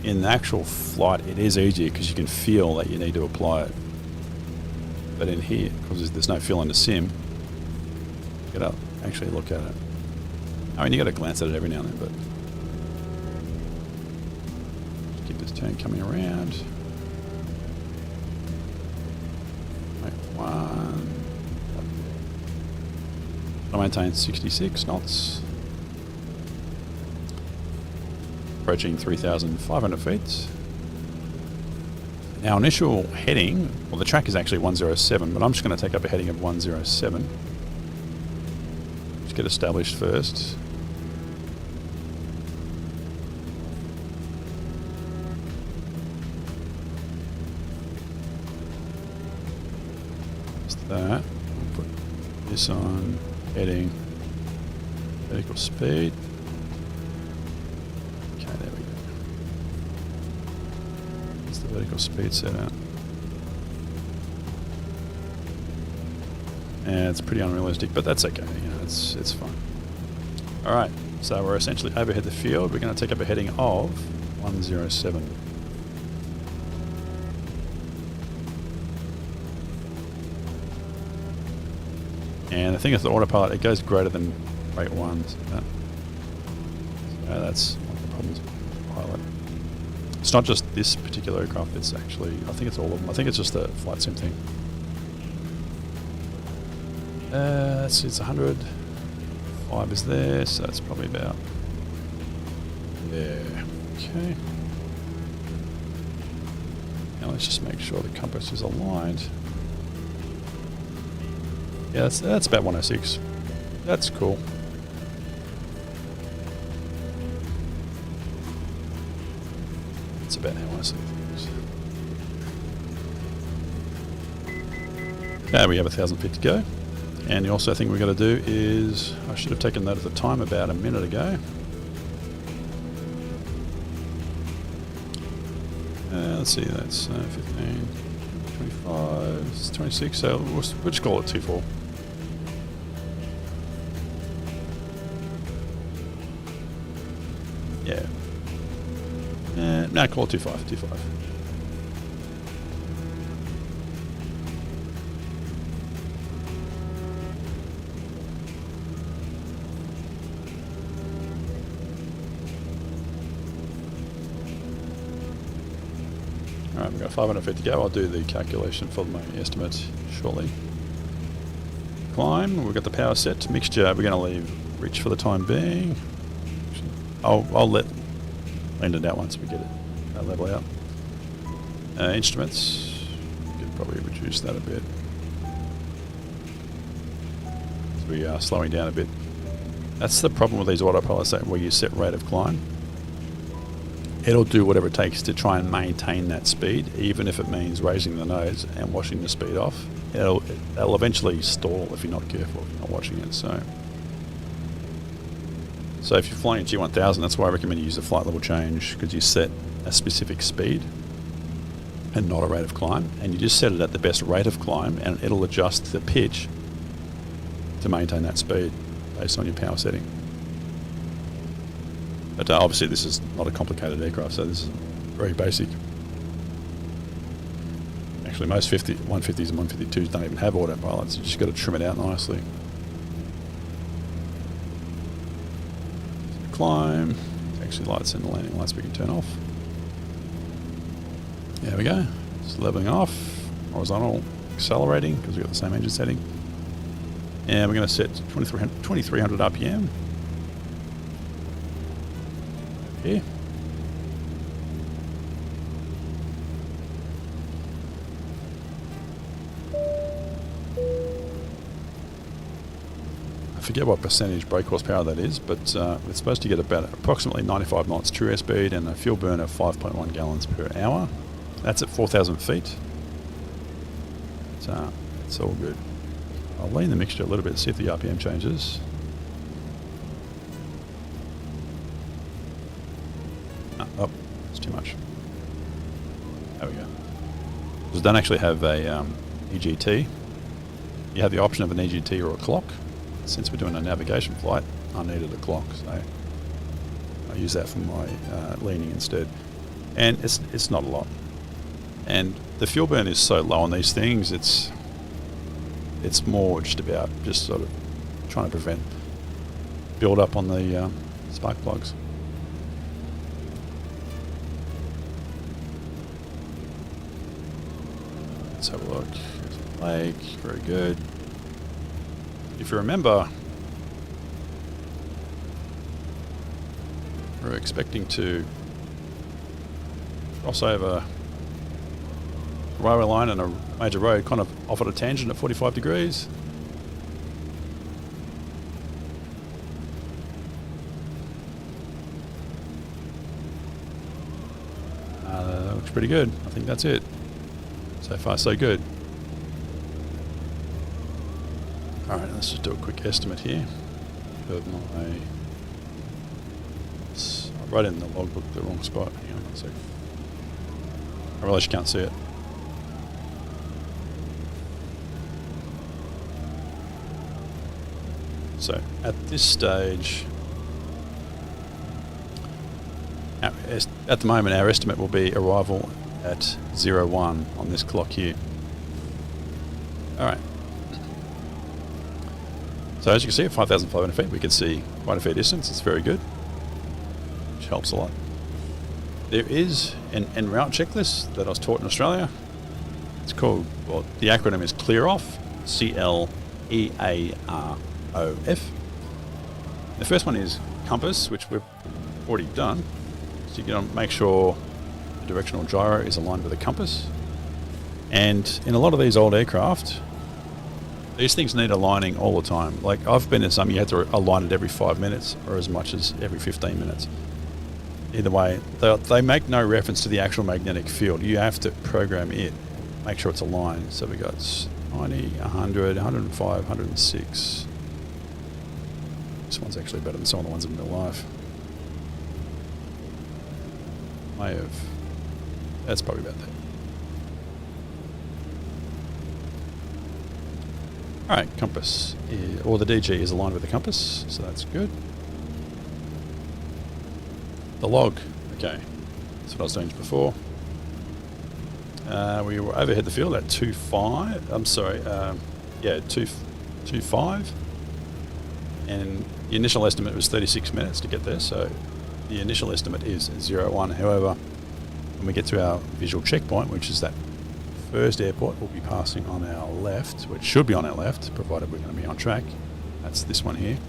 in the actual flight it is easier because you can feel that you need to apply it. But in here, because there's no feel in the sim, you gotta actually look at it. I mean, you gotta glance at it every now and then, but just keep this turn coming around. I maintain 66 knots. Approaching 3,500 feet. Our initial heading, well, the track is actually 107, but I'm just going to take up a heading of 107. Just get established first. Just that. Put this on heading, vertical speed. Okay, there we go. That's the vertical speed set out. And it's pretty unrealistic, but that's okay. You know, it's fine. All right, so we're essentially overhead the field. We're going to take up a heading of 107. And the thing is, the autopilot, it goes greater than rate 1. So that's one of the problems with the pilot. It's not just this particular aircraft, it's actually, I think it's all of them. I think it's just the flight sim thing. Let's see, it's 100. 5 is there, so it's probably about there. Okay. Now let's just make sure the compass is aligned. Yeah, that's about 106. That's cool. That's about how I see things. Okay, we have 1,000 feet to go. And the also thing we've got to do is, I should have taken note of the time about a minute ago. Let's see, that's 15, 25, it's 26, so we'll just call it 2-4. Yeah. No, call it 2-5, 2-5. Alright, we've got 500 feet to go. I'll do the calculation for my estimate shortly. Climb, we've got the power set to mixture. We're going to leave rich for the time being. I'll let Landon out once we get it level out. Instruments, could probably reduce that a bit. So we are slowing down a bit. That's the problem with these autopilots, where you set rate of climb. It'll do whatever it takes to try and maintain that speed, even if it means raising the nose and washing the speed off. It'll eventually stall if you're not careful, if you're not watching it. So if you're flying a G1000, that's why I recommend you use a flight level change, because you set a specific speed and not a rate of climb, and you just set it at the best rate of climb, and it'll adjust the pitch to maintain that speed based on your power setting. But obviously this is not a complicated aircraft, so this is very basic. Actually, most 150s and 152s don't even have autopilots. You just got to trim it out nicely. Climb. Taxi lights and the landing lights we can turn off. There we go. Just leveling off. Horizontal accelerating, because we've got the same engine setting. And we're going to set 2300 RPM. Here. I forget what percentage brake horsepower that is, but it's supposed to get about approximately 95 knots true airspeed and a fuel burn of 5.1 gallons per hour. That's at 4,000 feet. So it's all good. I'll lean the mixture a little bit, see if the RPM changes. Oh, it's too much. There we go. Because I don't actually have a EGT. You have the option of an EGT or a clock. Since we're doing a navigation flight, I needed a clock, so I use that for my leaning instead. And it's not a lot. And the fuel burn is so low on these things, it's more just about sort of trying to prevent build up on the spark plugs. Let's have a look. There's a lake. Very good. If you remember, We're expecting to cross over a railway line and a major road, kind of off at a tangent at 45 degrees. Looks pretty good. I think that's it. So far, so good. Alright, let's just do a quick estimate here of my... I wrote in the logbook the wrong spot. Hang on 1 second. I realize you can't see it. So, at this stage, at the moment our estimate will be arrival at 01 on this clock here. Alright. So as you can see at 5,500 feet we can see quite a fair distance. It's very good, which helps a lot. There is an en route checklist that I was taught in Australia. It's called, well, the acronym is CLEAR OFF, CLEAROF. The first one is compass, which we've already done. So you're going to make sure the directional gyro is aligned with the compass. And in a lot of these old aircraft, these things need aligning all the time. Like I've been in some, you have to align it every 5 minutes or as much as every 15 minutes. Either way, they make no reference to the actual magnetic field. You have to program it, make sure it's aligned. So we got 90, 100, 105, 106. This one's actually better than some of the ones in real life. May have. That's probably about that. Alright, compass, or the DG is aligned with the compass, so that's good. The log, okay, that's what I was doing before. We were overhead the field at 2.5, I'm sorry, 2.5, and the initial estimate was 36 minutes to get there, so the initial estimate is 01. However, when we get to our visual checkpoint, which is that first airport, we'll be passing on our left, which should be on our left, provided we're going to be on track. That's this one here.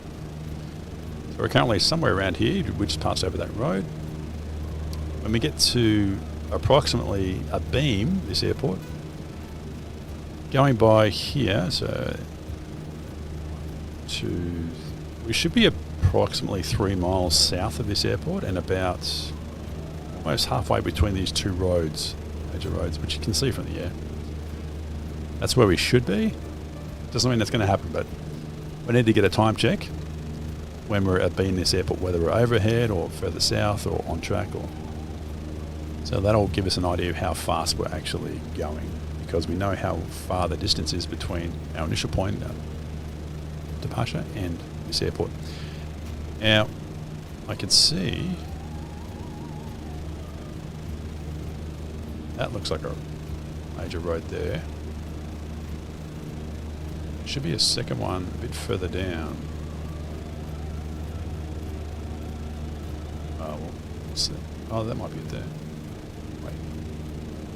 So we're currently somewhere around here. We just passed over that road. When we get to approximately a beam, this airport, going by here, so we should be approximately 3 miles south of this airport and about almost halfway between these two roads, major roads, which you can see from the air. That's where we should be. Doesn't mean that's going to happen, but we need to get a time check when we're at being this airport, whether we're overhead or further south or on track, or so that'll give us an idea of how fast we're actually going, because we know how far the distance is between our initial point departure and this airport. Now I can see that looks like a major road there. Should be a second one a bit further down. Oh, well, we'll see. Oh, that might be it there. Wait.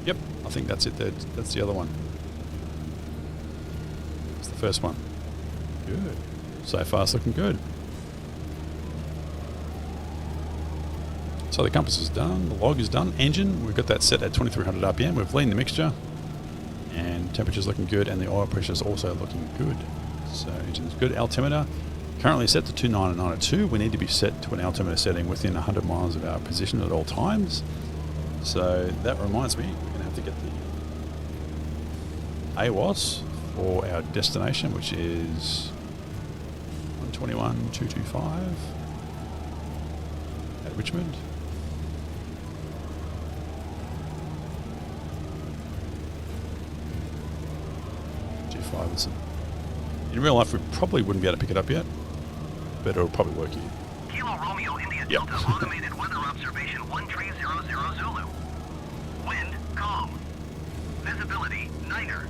Yep, I think that's it there. That's the other one. It's the first one. Good. So far it's looking good. So the compass is done, the log is done, engine, we've got that set at 2300 RPM, we've leaned the mixture, and temperature's looking good, and the oil pressure's also looking good. So engine's good. Altimeter, currently set to 29902. We need to be set to an altimeter setting within 100 miles of our position at all times. So that reminds me, we're going to have to get the AWOS for our destination, which is 121,225 at Richmond. In real life, we probably wouldn't be able to pick it up yet, but it'll probably work here. Kilo Romeo India Yep. Delta automated weather observation 1300 Zulu. Wind calm. Visibility niner.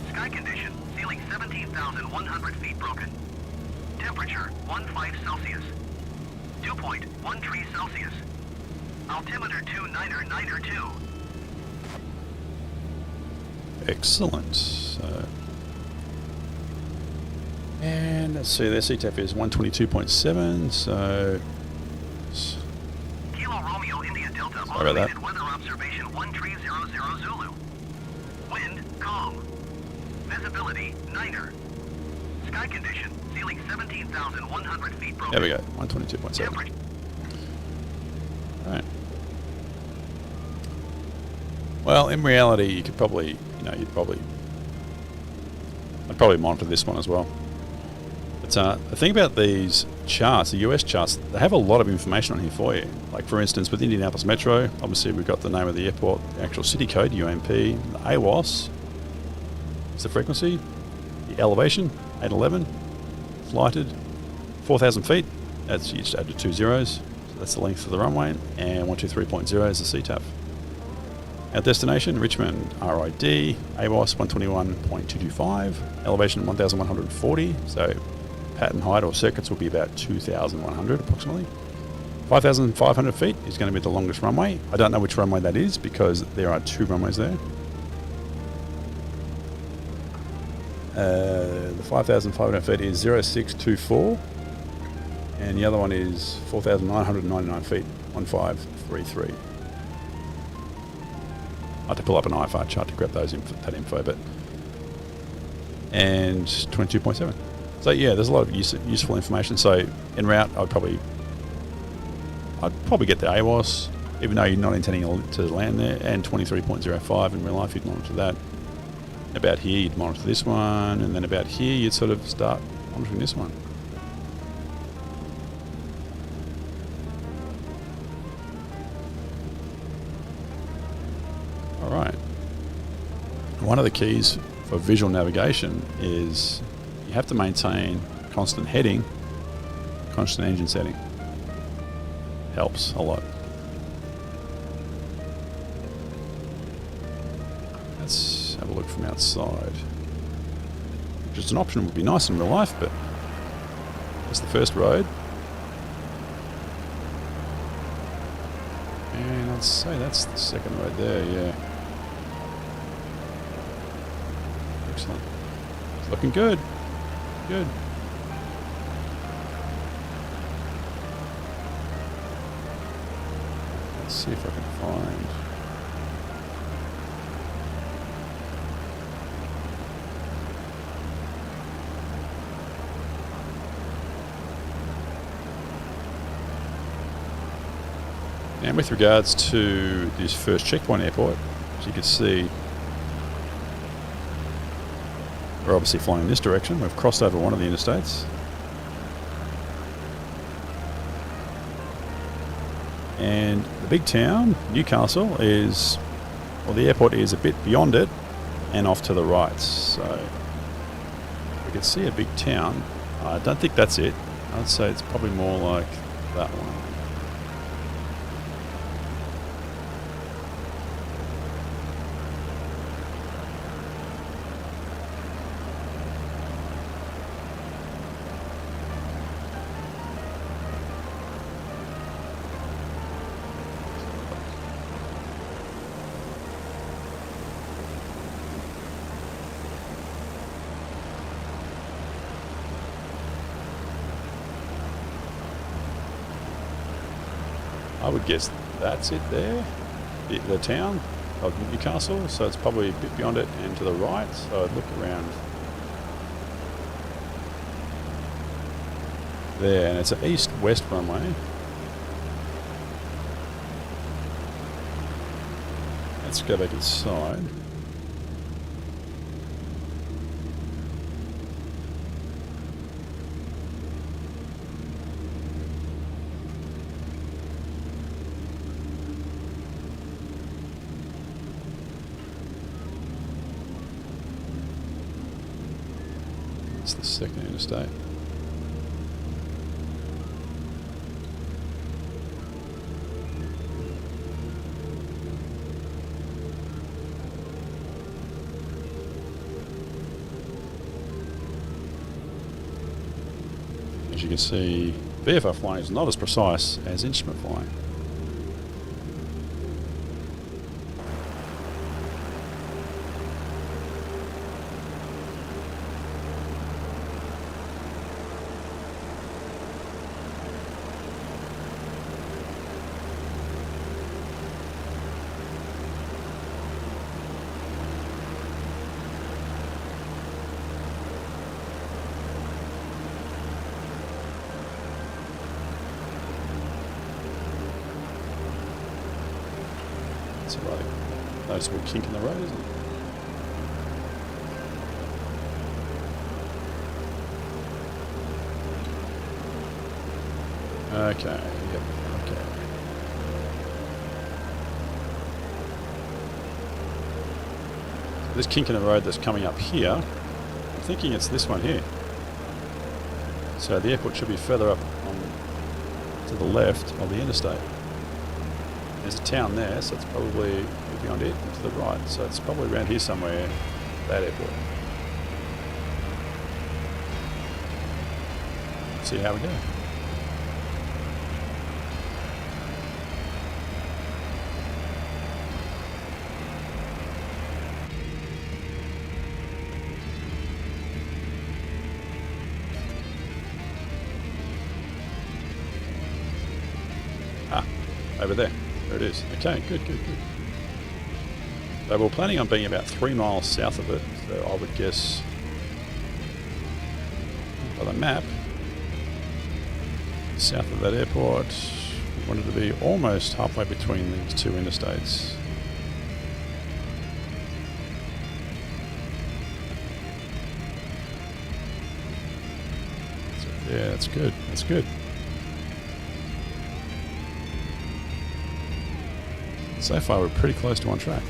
Sky condition ceiling 17,100 feet broken. Temperature 15 Celsius. Dew point 13 Celsius. Altimeter 29992. Excellent. So, and let's see, their CTF is 122.7, so Sorry about that. Automated weather observation 1300 Zulu. Wind calm. Visibility niner. Sky condition ceiling 17,100 feet. There we go. 122.7. Temperature. Right. Well, in reality, you could probably, I'd probably monitor this one as well. But the thing about these charts, the US charts, they have a lot of information on here for you. Like for instance, with Indianapolis Metro, obviously we've got the name of the airport, the actual city code, UMP, the AWOS, it's the frequency, the elevation, 811, flighted, 4,000 feet, that's, you just add the 2 zeros, so that's the length of the runway, and 123.0 is the CTAF. Our destination, Richmond, RID, AWOS 121.225, elevation 1,140, so pattern height or circuits will be about 2,100 approximately. 5,500 feet is going to be the longest runway. I don't know which runway that is because there are 2 runways there. The 5,500 feet is 0624 and the other one is 4,999 feet, 1533. I had to pull up an IFR chart to grab that info, but and 22.7. So yeah, there's a lot of useful information. So en route, I'd probably get the AWOS, even though you're not intending to land there, and 23.05 in real life, you'd monitor that. About here, you'd monitor this one, and then about here, you'd sort of start monitoring this one. All right. One of the keys for visual navigation is you have to maintain constant heading, constant engine setting. Helps a lot. Let's have a look from outside. Just an option would be nice in real life, but that's the first road. And I'd say that's the second road there, yeah. Excellent. It's looking good. Good. Let's see if I can find. And with regards to this first checkpoint airport, as you can see, we're obviously flying in this direction. We've crossed over one of the interstates. And the big town, Newcastle, is, well, the airport is a bit beyond it and off to the right. So we can see a big town. I don't think that's it. I'd say it's probably more like that one. I would guess that's it there, the town of Newcastle, so it's probably a bit beyond it and to the right, so I'd look around there, and it's an east-west runway. Let's go back inside. It's the second interstate. As you can see, VFR flying is not as precise as instrument flying. It's a rather noticeable kink in the road, isn't it? Okay, yep, okay. So this kink in the road that's coming up here, I'm thinking it's this one here. So the airport should be further up to the left of the interstate. There's a town there, so it's probably beyond it to the right. So it's probably around here somewhere, that airport. See how we go. Over there. There it is. Okay, good. So we're planning on being about 3 miles south of it, so I would guess by the map, south of that airport, we wanted to be almost halfway between these two interstates. So, yeah, that's good. That's good. So far, we're pretty close to on track.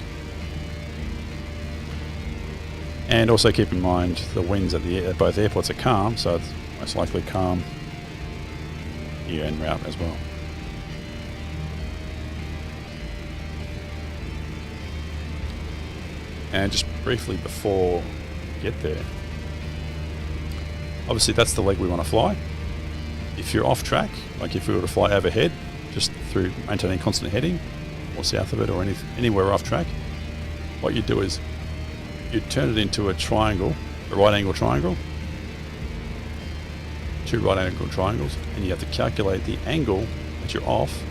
And also keep in mind the winds at both airports are calm, so it's most likely calm here en route as well. And just briefly before we get there, obviously that's the leg we want to fly. If you're off track, like if we were to fly overhead, just through maintaining constant heading, or south of it, or anywhere off track, what you do is you turn it into a triangle, a right angle triangle, 2 right angle triangles, and you have to calculate the angle that you're off.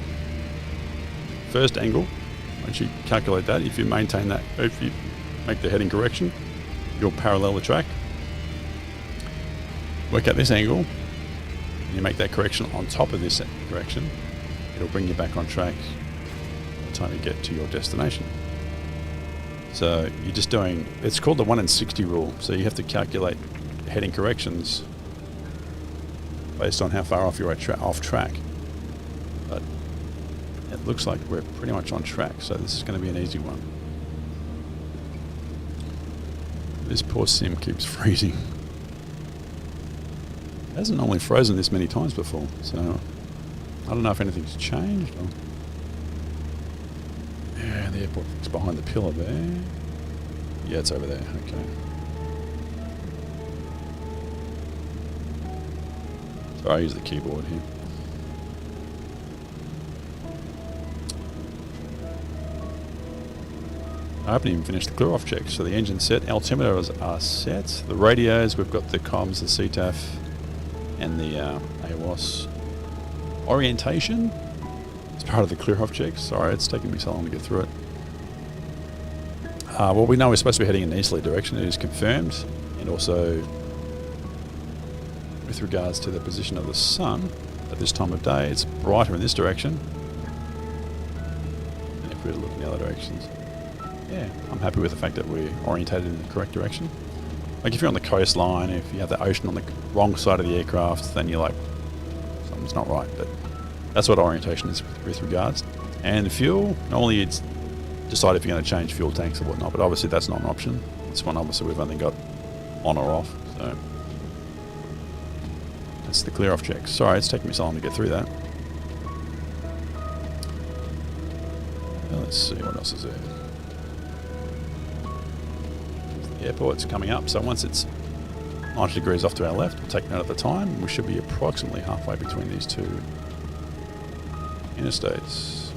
First angle, once you calculate that, if you maintain that, if you make the heading correction, you'll parallel the track. Work out this angle, and you make that correction on top of this correction, it'll bring you back on track time you get to your destination. So you're just doing, it's called the 1 in 60 rule. So you have to calculate heading corrections based on how far off you're off track. But it looks like we're pretty much on track, so this is going to be an easy one. This poor sim keeps freezing. It hasn't normally frozen this many times before, so I don't know if anything's changed or... Yeah, the airport's behind the pillar there. Yeah, it's over there. Okay. So I use the keyboard here. I haven't even finished the clear-off check. So the engine's set, altimeters are set. The radios, we've got the comms, the CTAF, and the AWOS. Orientation. Part of the clear-off check. Sorry, it's taking me so long to get through it. Well, we know we're supposed to be heading in an easterly direction. It is confirmed. And also, with regards to the position of the sun at this time of day, it's brighter in this direction. And if we were to look in the other directions, yeah, I'm happy with the fact that we're orientated in the correct direction. Like if you're on the coastline, if you have the ocean on the wrong side of the aircraft, then you're like, something's not right. But that's what orientation is with regards. And fuel, normally you'd decide if you're going to change fuel tanks or whatnot, but obviously that's not an option. This one obviously we've only got on or off, so that's the clear off check. Sorry, it's taking me so long to get through that. Well, let's see what else is there. The airport's coming up, so once it's 90 degrees off to our left, we'll take note at the time. We should be approximately halfway between these two interstates.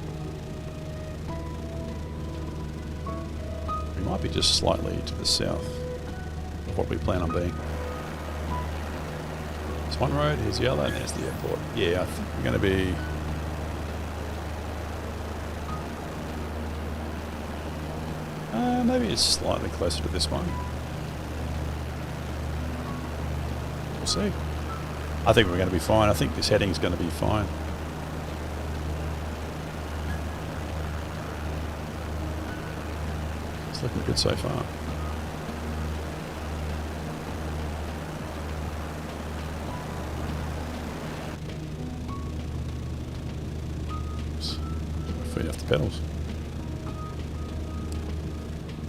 We might be just slightly to the south of what we plan on being. There's one road, here's the other, and there's the airport. Yeah, I think we're going to be... maybe it's slightly closer to this one. We'll see. I think we're going to be fine. I think this heading's going to be fine. looking good so far. Free off the pedals.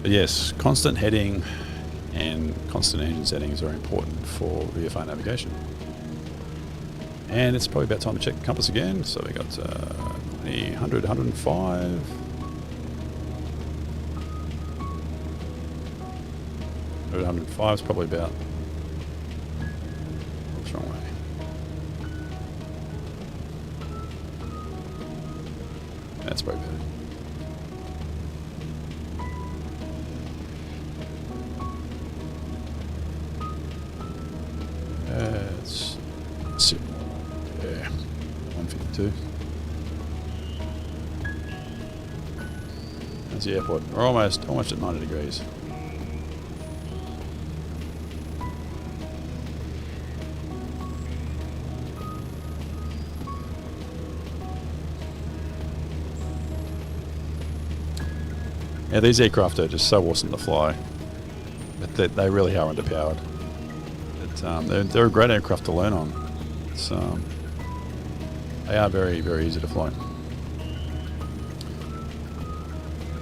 But yes, constant heading and constant engine settings are important for VFR navigation. And it's probably about time to check the compass again. So we got 90, 100, 105. 105 is probably about. What's wrong way? That's probably better. Let's see. Yeah, 152. That's the airport. We're almost at 90 degrees. Yeah, these aircraft are just so awesome to fly. But they really are underpowered. They're a great aircraft to learn on. They are very, very easy to fly.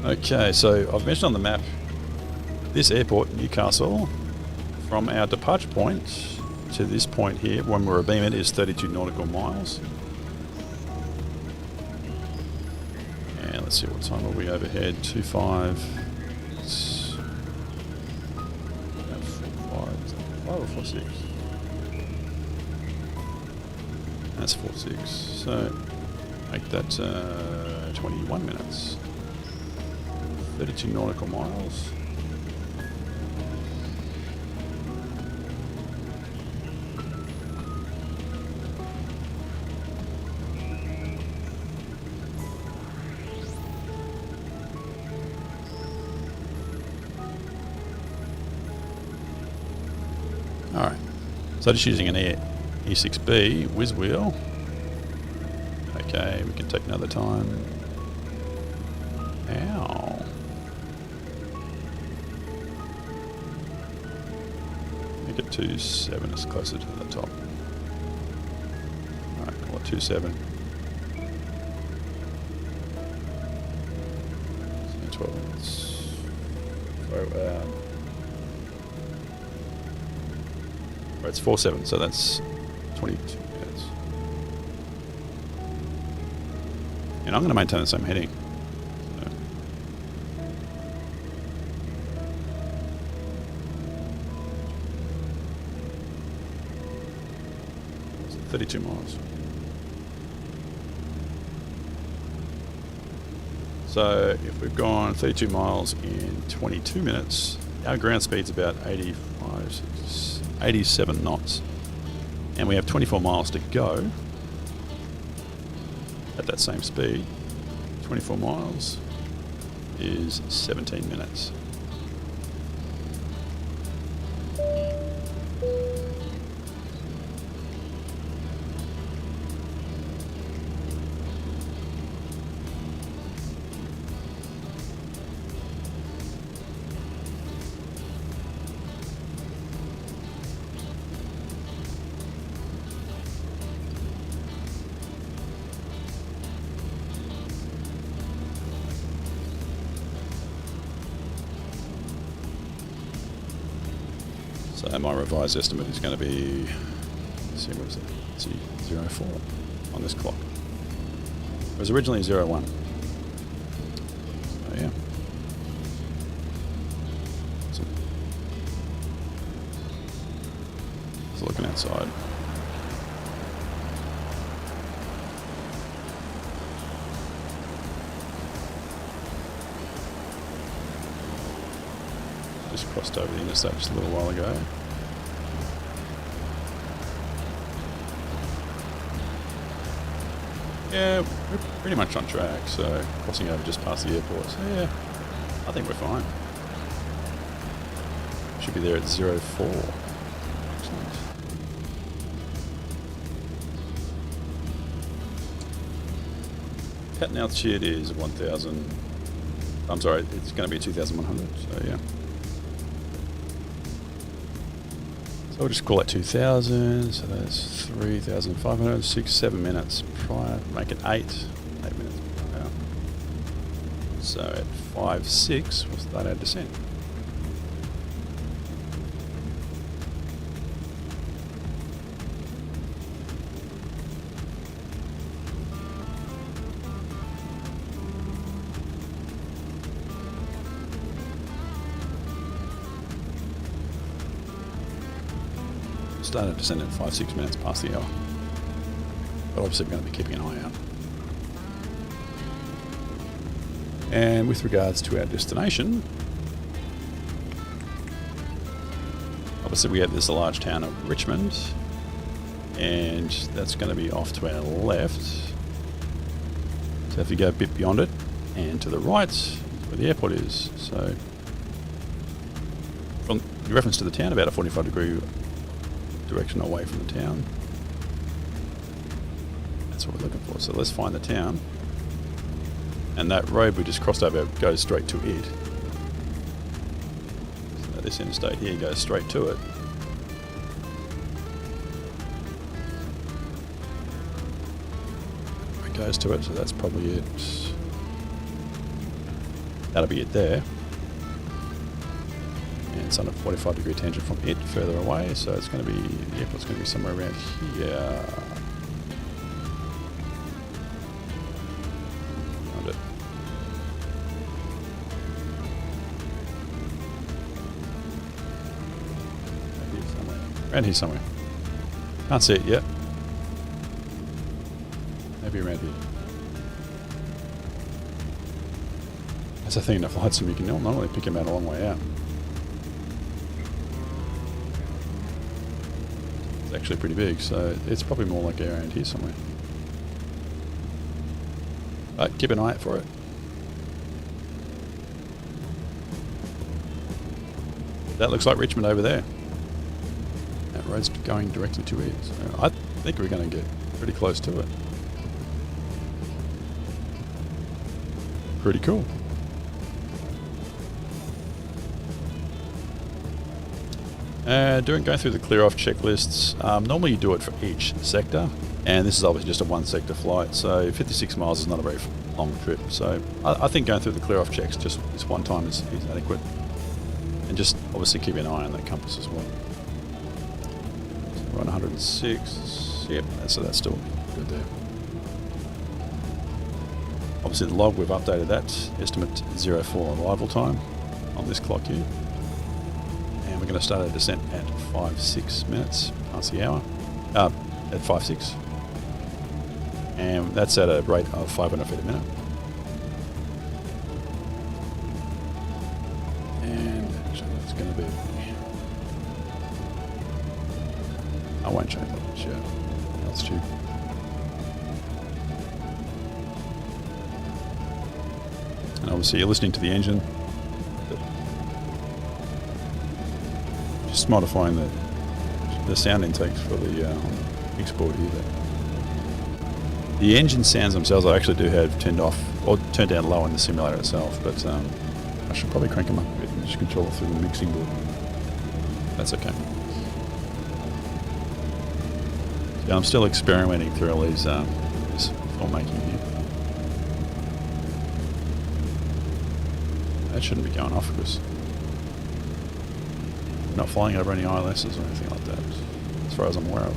Okay, so I've mentioned on the map this airport, Newcastle, from our departure point to this point here, when we're abeam it, is 32 nautical miles. And let's see, what time are we overhead? 25. It's about 5 or 46. That's 46. So make that 21 minutes. 32 nautical miles. Alright, so just using an E6B whiz wheel. Okay, we can take another time. Ow. Make it 27, it's closer to the top. Alright, call it 27. 12 minutes. So, it's 47, so that's 22 minutes. And I'm going to maintain the same heading. So. It's 32 miles. So if we've gone 32 miles in 22 minutes, our ground speed's about 87 knots, and we have 24 miles to go at that same speed. 24 miles is 17 minutes. So my revised estimate is going to be, let's see, what is it? Let's see, 04 on this clock. It was originally 01. So yeah. So looking outside. Just crossed over the interstate just a little while ago. Yeah, we're pretty much on track, so crossing over just past the airport. So yeah, I think we're fine. Should be there at 04. Excellent. Pattern altitude is 1,000. I'm sorry, it's going to be 2,100, so yeah. So we'll just call it 2,000, so that's 3,500, 6, 7 minutes prior, make it 8 minutes prior. So at 5.6, we'll start our descent. Started to send it 5-6 minutes past the hour. But obviously we're going to be keeping an eye out. And with regards to our destination, obviously we have this large town of Richmond, and that's going to be off to our left. So if you go a bit beyond it, and to the right, where the airport is. So from in reference to the town, about a 45-degree direction away from the town. That's what we're looking for. So let's find the town. And that road we just crossed over goes straight to it. So this interstate here goes straight to it. It goes to it, so that's probably it. That'll be it there. And it's on a 45-degree tangent from it further away, so it's going to be, the airport's going to be somewhere around here. Found it. Around here somewhere. Can't see it yet. Maybe around here. That's the thing, enough lights, so you can normally pick them out a long way out. Actually pretty big, so it's probably more like around here somewhere. But keep an eye out for it. That looks like Richmond over there. That road's going directly to it, so I think we're going to get pretty close to it. Pretty cool. Going through the clear off checklists. Normally you do it for each sector, and this is obviously just a one sector flight, so 56 miles is not a very long trip. So I think going through the clear off checks just this one time is adequate, and just obviously keep an eye on that compass as well. So we're on 106. Yep, so that's still good there. Obviously the log, we've updated that estimate 04 arrival time on this clock here. And we're going to start our descent at 5-6 minutes past the hour, at 5-6. And that's at a rate of 500 feet a minute. And actually that's going to be, I won't change that much yet, altitude. And obviously you're listening to the engine. Just modifying the sound intakes for the export here. The engine sounds themselves I actually do have turned off or turned down low in the simulator itself, but I should probably crank them up a bit and just control it through the mixing board. That's okay. Yeah, I'm still experimenting through all these this filmmaking here. That shouldn't be going off because we're not flying over any ILSs or anything like that, as far as I'm aware of.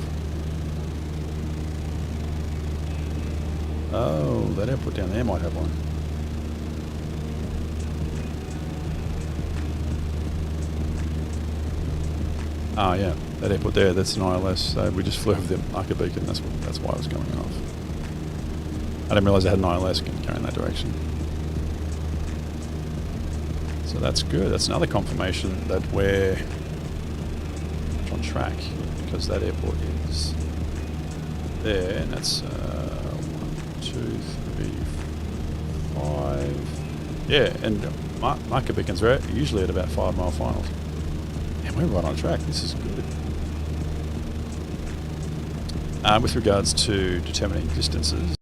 Oh, that airport down there might have one. Oh yeah, that airport there, that's an ILS. So we just flew over the marker beacon, that's why it was going off. I didn't realise it had an ILS going in that direction. So that's good. That's another confirmation that we're on track, because that airport is there, and that's 1, 2, 3, 5. Yeah, and marker beacons are usually at about 5 mile finals. And we're right on track. This is good. With regards to determining distances,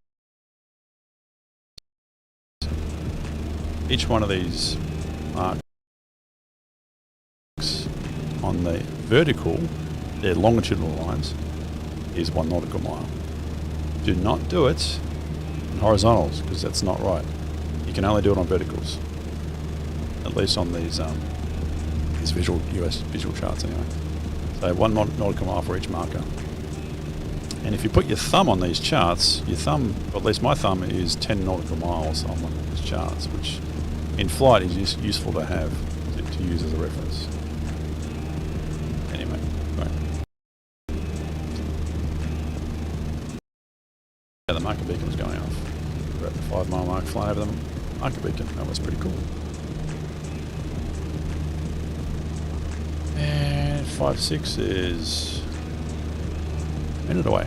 Each one of these marks on the vertical, their longitudinal lines, is 1 nautical mile. Do not do it on horizontals because that's not right. You can only do it on verticals, at least on these US visual charts anyway. So 1 nautical mile for each marker. And if you put your thumb on these charts, your thumb, or at least my thumb, is 10 nautical miles on one of these charts, which in flight is useful to have, to use as a reference. Anyway, right. Yeah, the marker beacon was going off. We're at the 5 mile mark, flying over the marker beacon. That was pretty cool. And 5.6 is a minute away.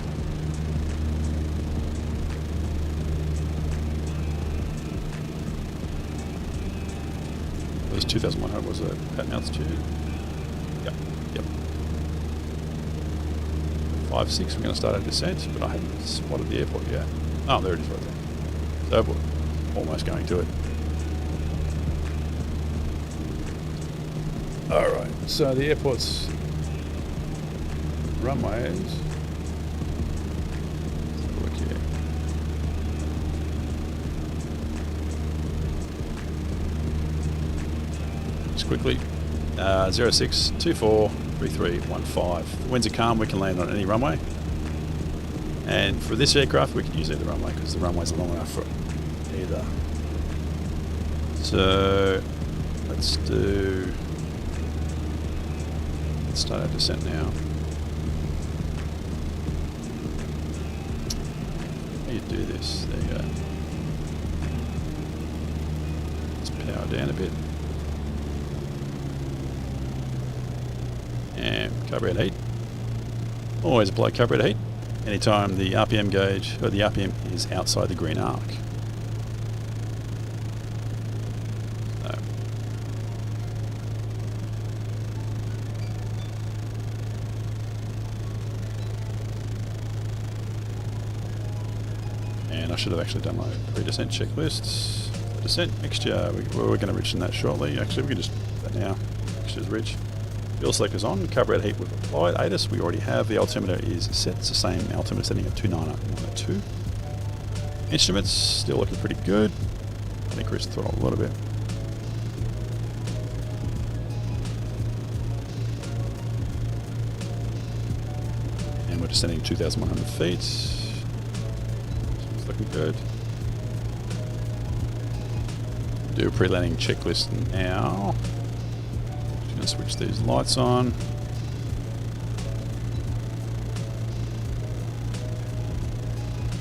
It was 2001, was a pattern altitude. Yep. 5.6, we're going to start our descent, but I haven't spotted the airport yet. Oh, there it is right there. So we're almost going to it. Alright, so the airport's runways. Let's have a look here. Just quickly, 06243315. The winds are calm, we can land on any runway. And for this aircraft, we can use either runway because the runways are long enough for either. So let's start our descent now. How do you do this? There you go. Let's power down a bit. And carburetor heat. Always apply carburetor heat anytime the RPM gauge, or the RPM is outside the green arc. And I should have actually done my pre-descent checklist. Descent mixture, we're going to reach in that shortly. Actually, we can just do that now. Mixture's rich. Fuel selector's on, carburetor heat we've applied. ATIS we already have. The altimeter is set. It's the same altimeter setting at 29102. Instruments still looking pretty good. I think increase the throttle a little bit. And we're descending 2,100 feet. It's looking good. Do a pre-landing checklist now. Just going to switch these lights on.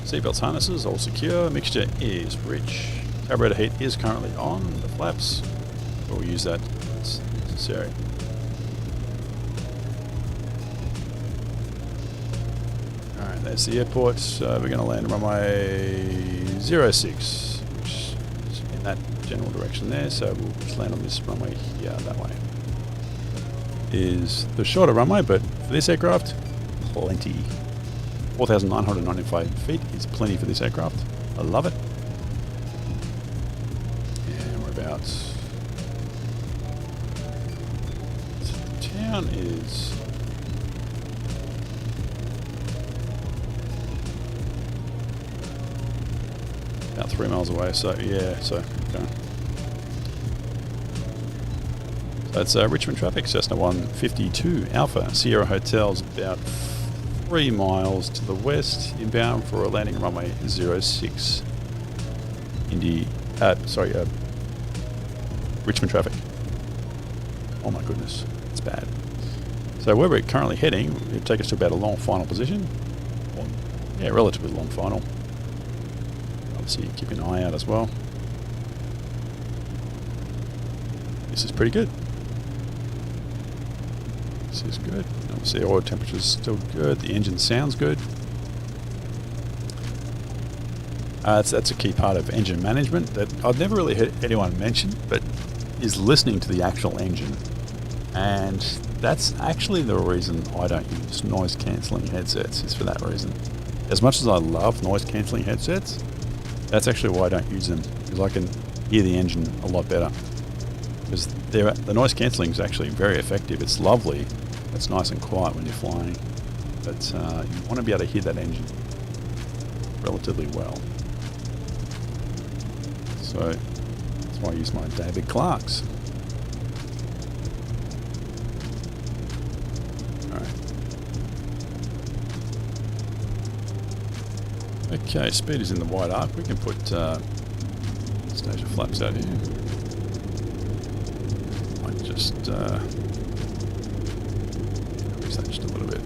Seatbelts, harnesses, all secure. Mixture is rich. Carburetor heat is currently on. The flaps, we'll use that if it's necessary. Alright, there's the airport. We're going to land on runway 06, which is in that general direction there. So we'll just land on this runway here, that way. Is the shorter runway, but for this aircraft, plenty. 4,995 feet is plenty for this aircraft. I love it. And we're about... The town is... about 3 miles away, so yeah, so okay. So it's Richmond traffic, Cessna 152 Alpha Sierra Hotel's about 3 miles to the west, inbound for a landing runway 06. Richmond traffic. Oh my goodness, it's bad. So where we're currently heading, it'll take us to about a long final position. Well, yeah, relatively long final. Obviously keep an eye out as well. This is pretty good. This is good. Obviously oil temperature's still good. The engine sounds good. That's a key part of engine management that I've never really heard anyone mention, but is listening to the actual engine. And that's actually the reason I don't use noise cancelling headsets, is for that reason. As much as I love noise cancelling headsets, that's actually why I don't use them, because I can hear the engine a lot better. Because the noise cancelling is actually very effective. It's lovely. It's nice and quiet when you're flying. But you want to be able to hear that engine relatively well. So that's why I use my David Clarks. Alright. Okay, speed is in the wide arc. We can put stage of flaps out here. Might just increase that just a little bit.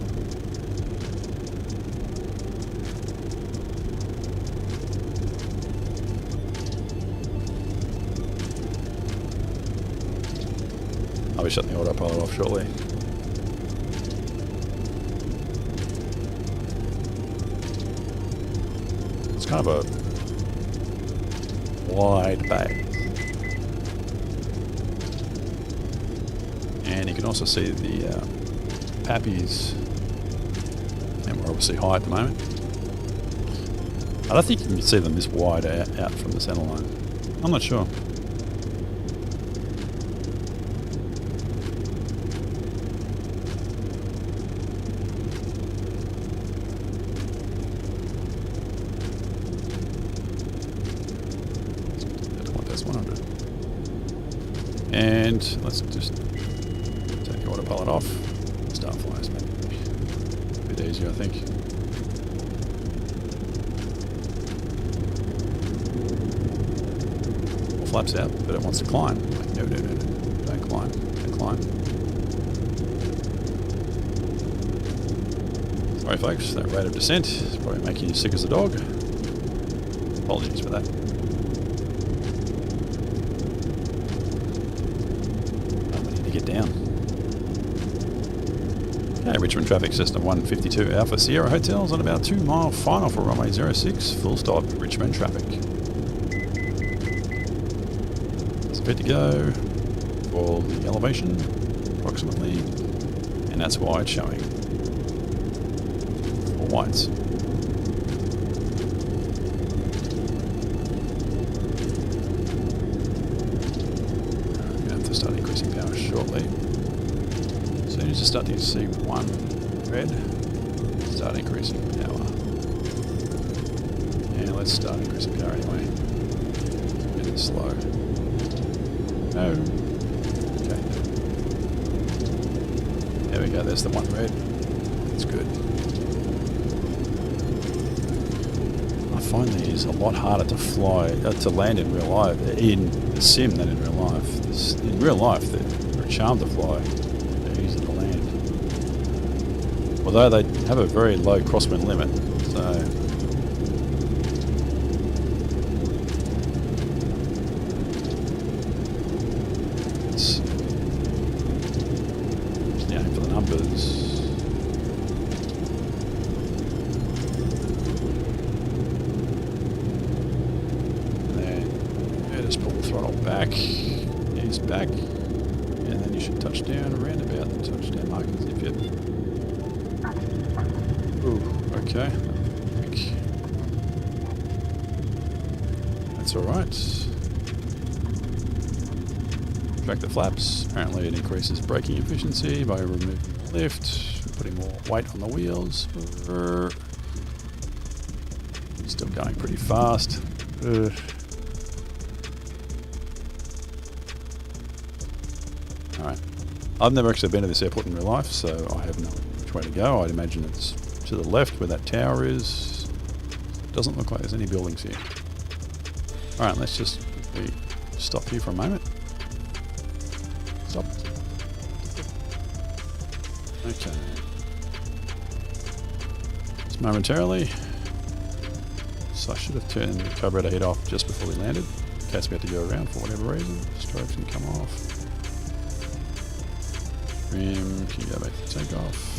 I'll be shutting the autopilot off shortly. It's kind of a wide base. And you can also see the pappies, and we're obviously high at the moment. I don't think you can see them this wide out from the centre line. I'm not sure. And let's just take the autopilot off. Start flyers, maybe a bit easier, I think. All flaps out, but it wants to climb. Like, no, don't climb, don't climb. Sorry, folks, that rate of descent is probably making you sick as a dog. Apologies for that. Get down. Okay, Richmond traffic system 152 Alpha Sierra Hotels on about 2 mile final for runway 06, full stop, Richmond traffic. It's good to go for the elevation, approximately, and that's why it's showing 4 whites. Start increasing power shortly. As soon as you start to see one red, start increasing power. And let's start increasing power anyway. Get it slow. No. Okay. There we go, there's the one red. That's good. I find these a lot harder to fly, to land in real life, in the sim than in real life. In real life, they're a charm to fly. They're easy to land. Although they have a very low crosswind limit, so it's aim for the numbers. And then just pull the throttle back. Ease back, and then you should touch down around about the touchdown markers if you. Ooh, okay. That's alright. Track the flaps. Apparently it increases braking efficiency by removing the lift, putting more weight on the wheels. Still going pretty fast. Alright. I've never actually been to this airport in real life, so I have no which way to go. I'd imagine it's to the left where that tower is. Doesn't look like there's any buildings here. Alright, let's just stop here for a moment. Stop. Okay. Just momentarily. So I should have turned the carburetor heat off just before we landed, in case we had to go around for whatever reason. Strobes can come off. Trim, can you go back to takeoff?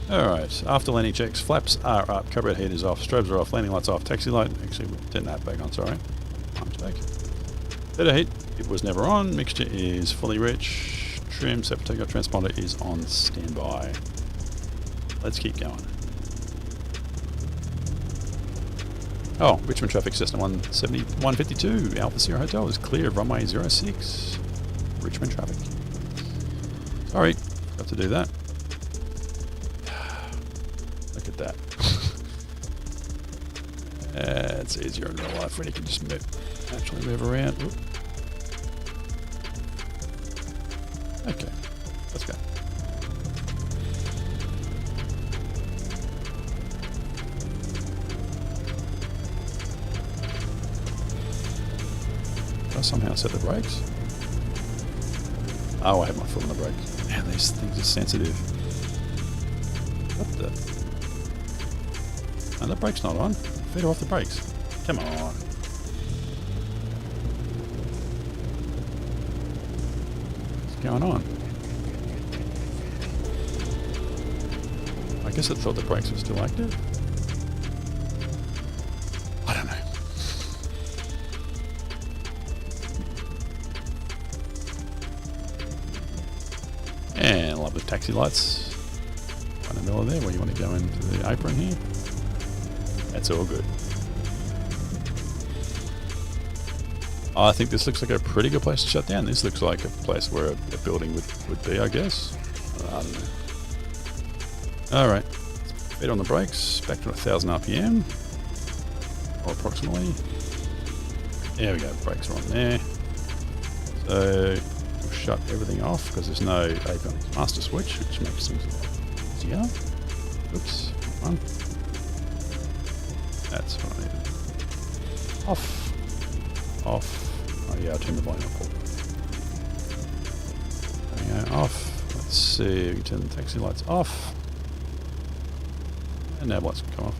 Alright, after landing checks, flaps are up, carburetor heat is off, strobes are off, landing lights off, taxi light, actually we'll turn that back on, sorry. My mistake. Better heat, it was never on, mixture is fully rich, trim, set for takeoff, transponder is on standby. Let's keep going. Oh, Richmond traffic, Cessna 152, Alpha Sierra Hotel is clear of runway 06. Richmond traffic. Sorry, got to do that. Look at that. It's easier in real life when you can just actually move around. Oop. Okay, let's go. Did I somehow set the brakes? Oh, I have my foot on the brake. Man, these things are sensitive. What the? No, the brake's not on. Feet off the brakes. Come on. What's going on? I guess it thought the brakes were still active. I don't know. And lovely taxi lights. Right in the middle of there where you want to go into the apron here. That's all good. I think this looks like a pretty good place to shut down. This looks like a place where a building would be, I guess. I don't know. Alright. Feet on the brakes. Back to 1000 RPM. Or approximately. There we go. Brakes are on there. So we'll shut everything off because there's no avionics master switch, which makes things a lot easier. Oops. One. That's what I needed. Off. Off. Oh yeah, I'll turn the volume up. There we go. Off. Let's see. We can turn the taxi lights off. And nav lights can come off.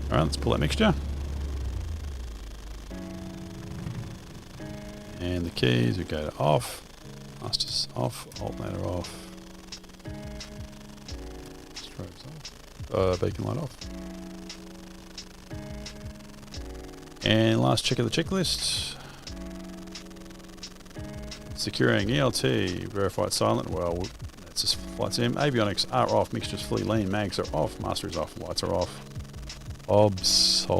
Alright, let's pull that mixture. And the keys, we go to off. Master's off. Alternator off. Strobes off. Beacon light off. And last check of the checklist. Securing ELT, verified silent. Well, that's just flight sim. Avionics are off. Mixtures fully lean. Mags are off. Master is off. Lights are off. Hobs. Look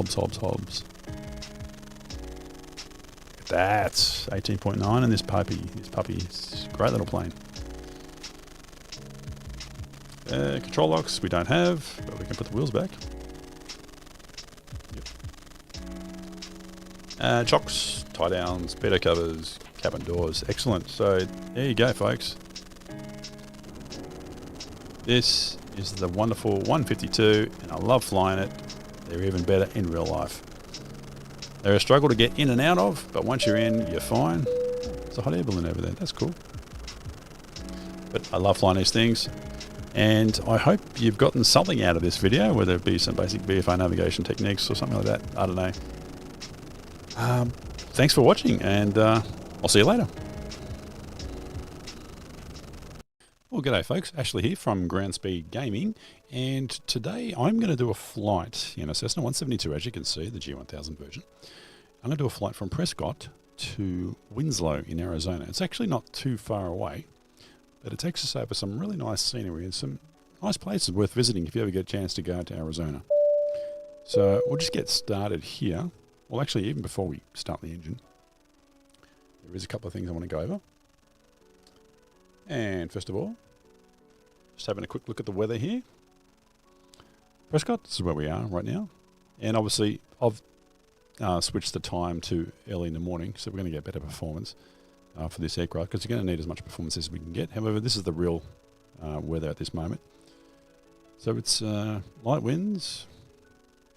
at that. 18.9 and this puppy. This puppy is a great little plane. Control locks we don't have, but we can put the wheels back. Chocks, tie downs, better covers, cabin doors. Excellent. So there you go, folks. This is the wonderful 152, and I love flying it. They're even better in real life. They're a struggle to get in and out of, but once you're in, you're fine. There's a hot air balloon over there. That's cool. But I love flying these things. And I hope you've gotten something out of this video, whether it be some basic VFR navigation techniques or something like that. I don't know. Thanks for watching, and I'll see you later. Well, g'day folks, Ashley here from Ground Speed Gaming, and today I'm going to do a flight in a Cessna 172, as you can see, the G1000 version. I'm going to do a flight from Prescott to Winslow in Arizona. It's actually not too far away, but it takes us over some really nice scenery and some nice places worth visiting if you ever get a chance to go to Arizona. So we'll just get started here. Well, actually, even before we start the engine, there is a couple of things I want to go over. And first of all, just having a quick look at the weather here. Prescott, this is where we are right now. And obviously, I've switched the time to early in the morning, so we're going to get better performance for this aircraft, because you're going to need as much performance as we can get. However, this is the real weather at this moment. So it's light winds,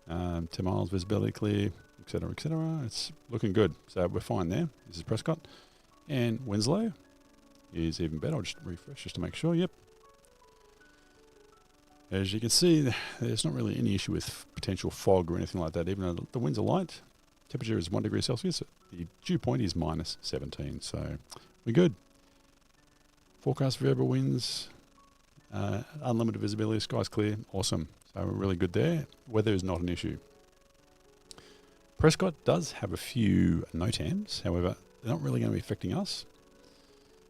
10 miles visibility clear, etc., etc. It's looking good, so we're fine there. This is Prescott, and Winslow is even better. I'll just refresh just to make sure. Yep. As you can see, there's not really any issue with potential fog or anything like that, even though the winds are light. Temperature is 1 degree Celsius. The dew point is minus 17, so we're good. Forecast variable winds, unlimited visibility, sky's clear, awesome. So we're really good there. Weather is not an issue. Prescott does have a few NOTAMs, however, they're not really going to be affecting us,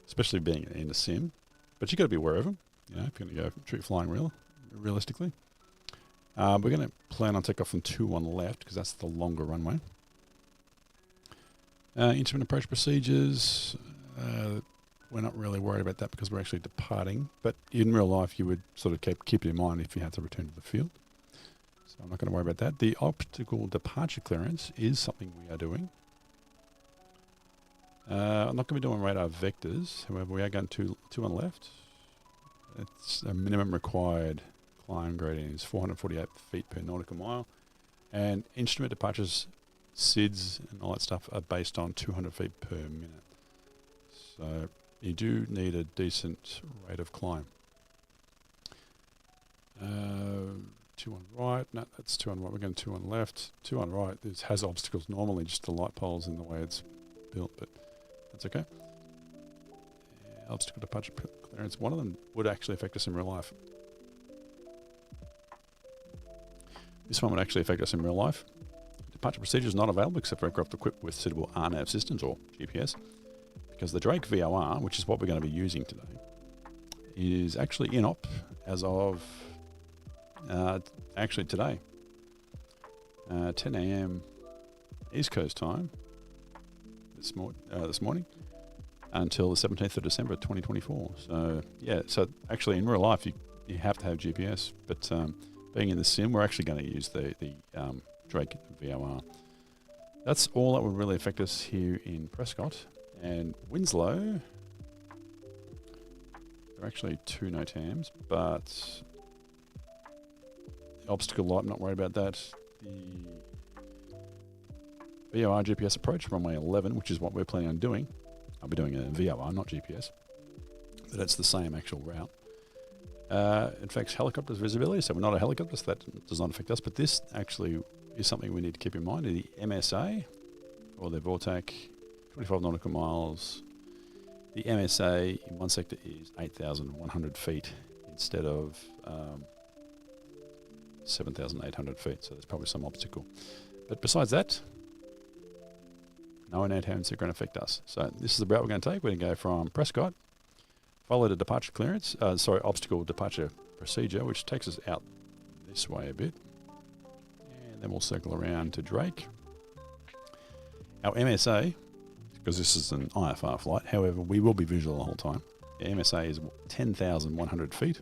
especially being in a sim. But you've got to be aware of them, you know, if you're going to go true flying realistically. We're going to plan on takeoff from 2-1 left because that's the longer runway. Instrument approach procedures, we're not really worried about that because we're actually departing. But in real life, you would sort of keep it in mind if you had to return to the field. So I'm not going to worry about that. The optical departure clearance is something we are doing. I'm not going to be doing radar vectors. However, we are going 2-1 left. It's a minimum required climb gradient is 448 feet per nautical mile. And instrument departures, SIDS and all that stuff are based on 200 feet per minute. So you do need a decent rate of climb. 2-1 right, no, that's 2-1 right. We're going 2-1 left. 2-1 right has obstacles normally, just the light poles in the way it's built, but that's okay. Obstacle departure clearance, one of them would actually affect us in real life. This one would actually affect us in real life. Departure procedure is not available except for aircraft equipped with suitable RNAV systems or GPS, because the Drake VOR, which is what we're going to be using today, is actually in op as of actually today, 10 a.m. East Coast time this morning until the 17th of December 2024. So yeah, so actually in real life you have to have GPS, but being in the sim, we're actually going to use the Drake VOR. That's all that would really affect us here in Prescott. And Winslow, there are actually 2 NOTAMs, but the obstacle light, I'm not worried about that. The VOR GPS approach, runway 11, which is what we're planning on doing. I'll be doing a VOR, not GPS, but it's the same actual route. It affects helicopters' visibility, so we're not a helicopter, so that does not affect us, but this actually is something we need to keep in mind. The MSA, or the VORTAC, 25 nautical miles. The MSA in one sector is 8,100 feet instead of 7,800 feet, so there's probably some obstacle. But besides that, no NOTAMs are going to affect us. So this is the route we're going to take. We're going to go from Prescott, follow the departure clearance, obstacle departure procedure, which takes us out this way a bit. And then we'll circle around to Drake. Our MSA, because this is an IFR flight, however, we will be visual the whole time. The MSA is 10,100 feet.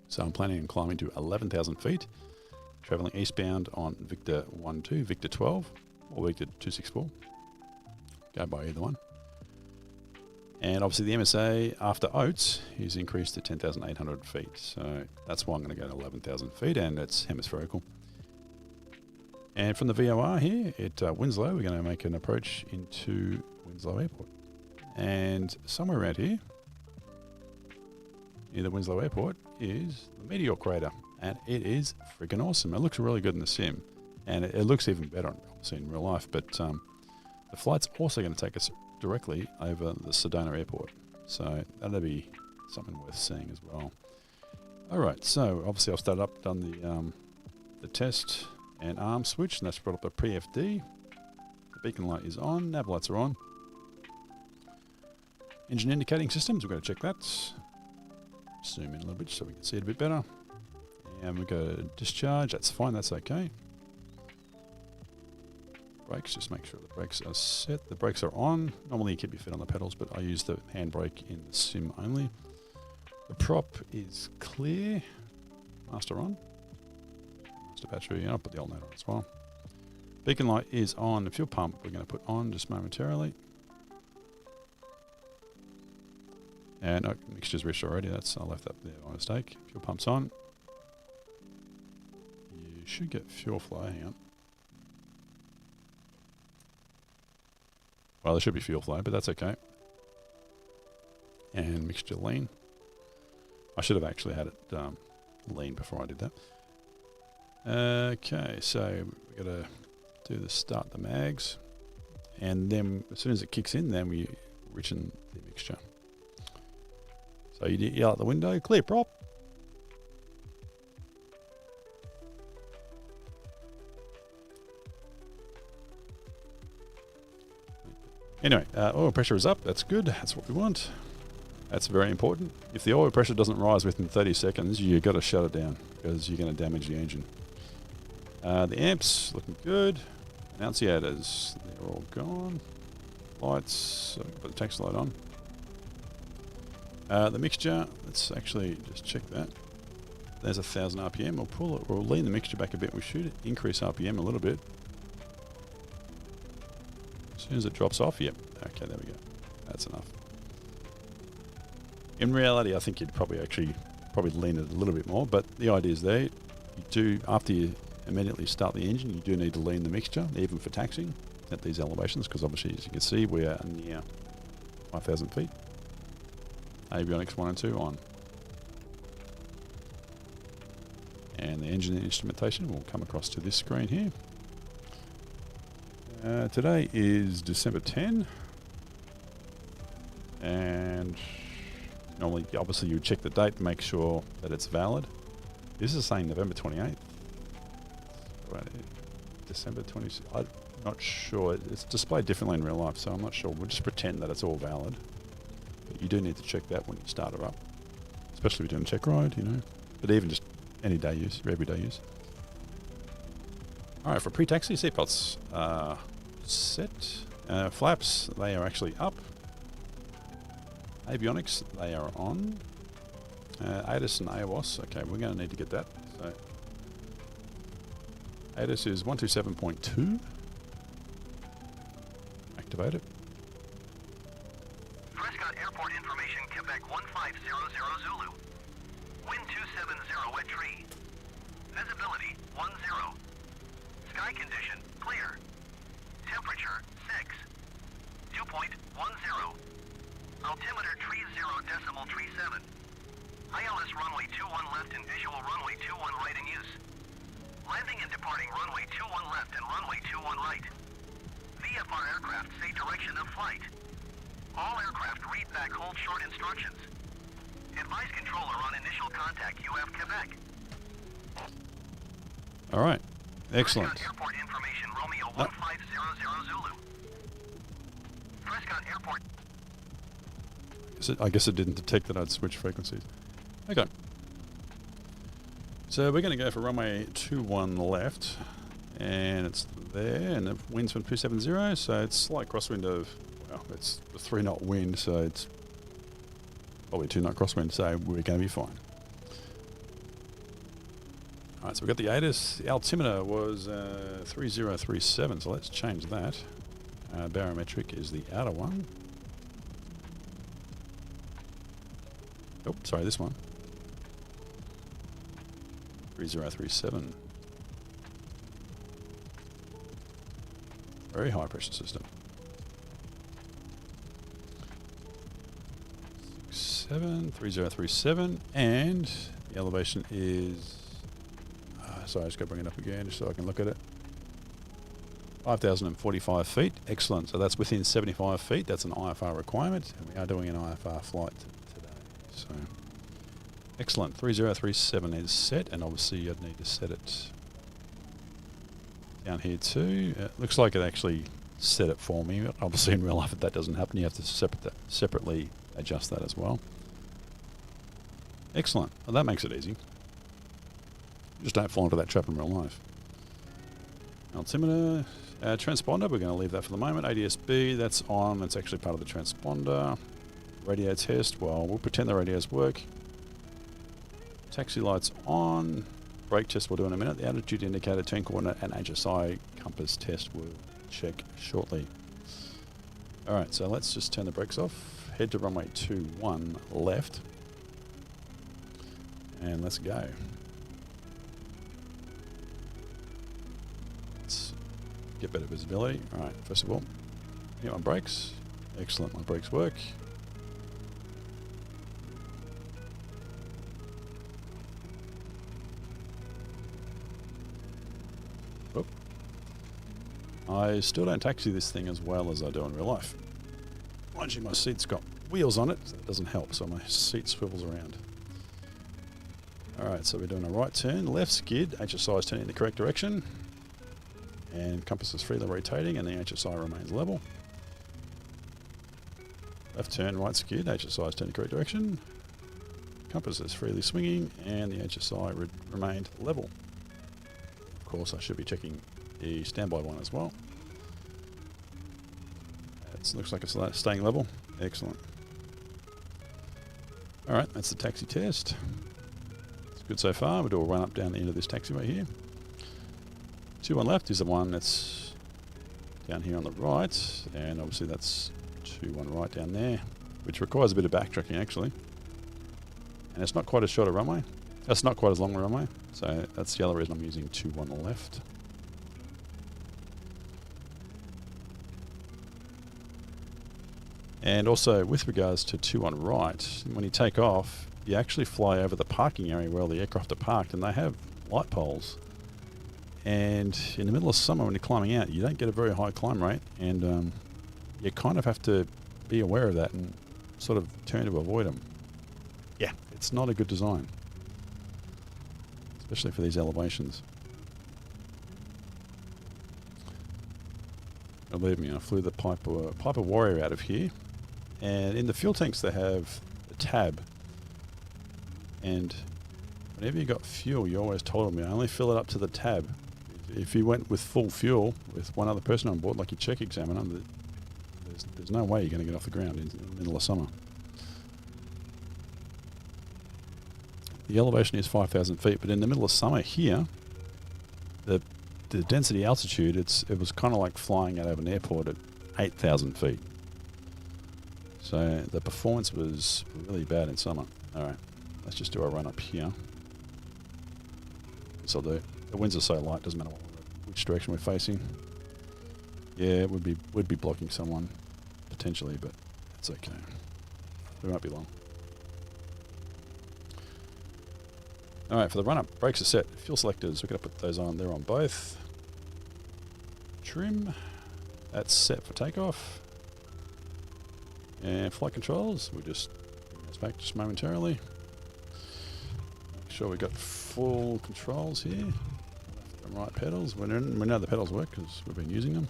So I'm planning on climbing to 11,000 feet, traveling eastbound on Victor 12, Victor 12, or Victor 264. Go by either one. And obviously the MSA after Oates is increased to 10,800 feet. So that's why I'm going to go to 11,000 feet, and it's hemispherical. And from the VOR here at Winslow, we're going to make an approach into Winslow Airport. And somewhere around here, near the Winslow Airport, is the meteor crater. And it is freaking awesome. It looks really good in the sim. And it looks even better, obviously, in real life. But the flight's also going to take us directly over the Sedona Airport. So that'll be something worth seeing as well. All right, so obviously I've started up, done the test and arm switch, and that's brought up the pre-FD. The beacon light is on, nav lights are on. Engine indicating systems, we've got to check that. Zoom in a little bit so we can see it a bit better. And we go discharge, that's fine, that's okay. Brakes, just make sure the brakes are set. The brakes are on. Normally you keep your foot on the pedals, but I use the handbrake in the sim only. The prop is clear. Master on. Master battery, I'll put the alternator on as well. Beacon light is on. The fuel pump we're going to put on just momentarily. And mixture's reached already. I left that there by mistake. Fuel pump's on. You should get fuel flow. Hang on. Well, there should be fuel flow, but that's okay. And mixture lean. I should have actually had it lean before I did that. Okay, so we've got to do the start the mags. And then as soon as it kicks in, then we richen the mixture. So you yell out the window, clear prop. Anyway, oil pressure is up. That's good. That's what we want. That's very important. If the oil pressure doesn't rise within 30 seconds, you've got to shut it down because you're going to damage the engine. The amps, looking good. Annunciators, they're all gone. Lights, so put the taxi light on. The mixture, let's actually just check that. There's 1,000 RPM. We'll lean the mixture back a bit. We should increase RPM a little bit. As soon as it drops off, yep. Okay, there we go. That's enough. In reality, I think you'd probably lean it a little bit more, but the idea is there. You do, after you immediately start the engine, you do need to lean the mixture, even for taxiing at these elevations, because obviously, as you can see, we are near 5,000 feet. Avionics 1 and 2 on. And the engine instrumentation will come across to this screen here. Today is December 10. And normally, obviously, you would check the date, make sure that it's valid. This is saying November 28th. December 26th. I'm not sure. It's displayed differently in real life, so I'm not sure. We'll just pretend that it's all valid. But you do need to check that when you start it up. Especially if you're doing a check ride, you know. But even just any day use, everyday use. Alright, for pre-taxi, seatbelts set. Flaps, they are actually up. Avionics, they are on. ADAS and AWOS, okay, we're going to need to get that. So ADAS is 127.2. Activate it. Prescott Airport information, Quebec 1500 Zulu. Wind 270 at tree. Visibility 10. Sky condition clear. Temperature 6. Dew point 10. Altimeter tree 0.37. ILS runway 21 left and visual runway 21 right in use. Landing and departing runway 21 left and runway 21 right. VFR aircraft say direction of flight. All aircraft read back hold short instructions. Advise controller on initial contact UF Quebec. All right. Excellent. Prescott Airport information, Romeo 1500 Zulu. Prescott Airport. I guess it didn't detect that I'd switched frequencies. Okay. So we're going to go for runway 21 left. And it's there. And the wind's from 270. So it's slight crosswind of, well, it's a 3-knot wind. So it's probably 2-knot crosswind. So we're going to be fine. Alright, so we've got the ATIS. The altimeter was 3037, so let's change that. Barometric is the outer one. Oh, sorry, this one. 3037. Very high pressure system. 3037, and the elevation is... sorry, I just got to bring it up again just so I can look at it. 5,045 feet. Excellent. So that's within 75 feet. That's an IFR requirement, and we are doing an IFR flight today. So, excellent. 3037 is set, and obviously I'd need to set it down here too. It looks like it actually set it for me. Obviously in real life if that doesn't happen, you have to separately adjust that as well. Excellent. Well, that makes it easy. Just don't fall into that trap in real life. Altimeter, transponder, we're going to leave that for the moment. ADS-B, that's on. That's actually part of the transponder. Radio test, well, we'll pretend the radios work. Taxi lights on. Brake test we'll do in a minute. The altitude indicator, turn coordinate, and HSI compass test we'll check shortly. Alright, so let's just turn the brakes off. Head to runway 21 left. And let's go. Let's get better visibility. Alright, first of all, hit my brakes. Excellent, my brakes work. Whoop. I still don't taxi this thing as well as I do in real life. Mind you, my seat's got wheels on it, so that doesn't help, so my seat swivels around. Alright, so we're doing a right turn, left skid, HSI is turning in the correct direction, and compass is freely rotating and the HSI remains level. Left turn, right skid, HSI is turning the correct direction. Compass is freely swinging, and the HSI remained level. Of course, I should be checking the standby one as well. It looks like it's staying level. Excellent. Alright, that's the taxi test. It's good so far. We'll do a run up down the end of this taxiway here. 2 on left is the one that's down here on the right, and obviously that's 2 on right down there, which requires a bit of backtracking actually. And it's not quite as short a runway. That's not quite as long a runway, so that's the other reason I'm using 2 on the left. And also with regards to 2 on right, when you take off, you actually fly over the parking area where all the aircraft are parked, and they have light poles. And in the middle of summer when you're climbing out, you don't get a very high climb rate, and you kind of have to be aware of that and sort of turn to avoid them. Yeah, it's not a good design, especially for these elevations. Believe me, I flew the Piper Warrior out of here, and in the fuel tanks they have a tab, and whenever you got fuel, you always told me only fill it up to the tab. If you went with full fuel with one other person on board, like your check examiner, there's no way you're going to get off the ground in the middle of summer. The elevation is 5,000 feet, but in the middle of summer here, the density altitude, it was kind of like flying out of an airport at 8,000 feet. So the performance was really bad in summer. Alright, let's just do a run up here. Guess I'll do. The winds are so light, doesn't matter which direction we're facing. Yeah, it would be blocking someone, potentially, but it's okay. It won't be long. Alright, for the run-up, brakes are set. Fuel selectors, we're going to put those on. They're on both. Trim, that's set for takeoff. And flight controls, we'll just bring those back just momentarily. Make sure we've got full controls here. Left and right pedals. We know the pedals work because we've been using them.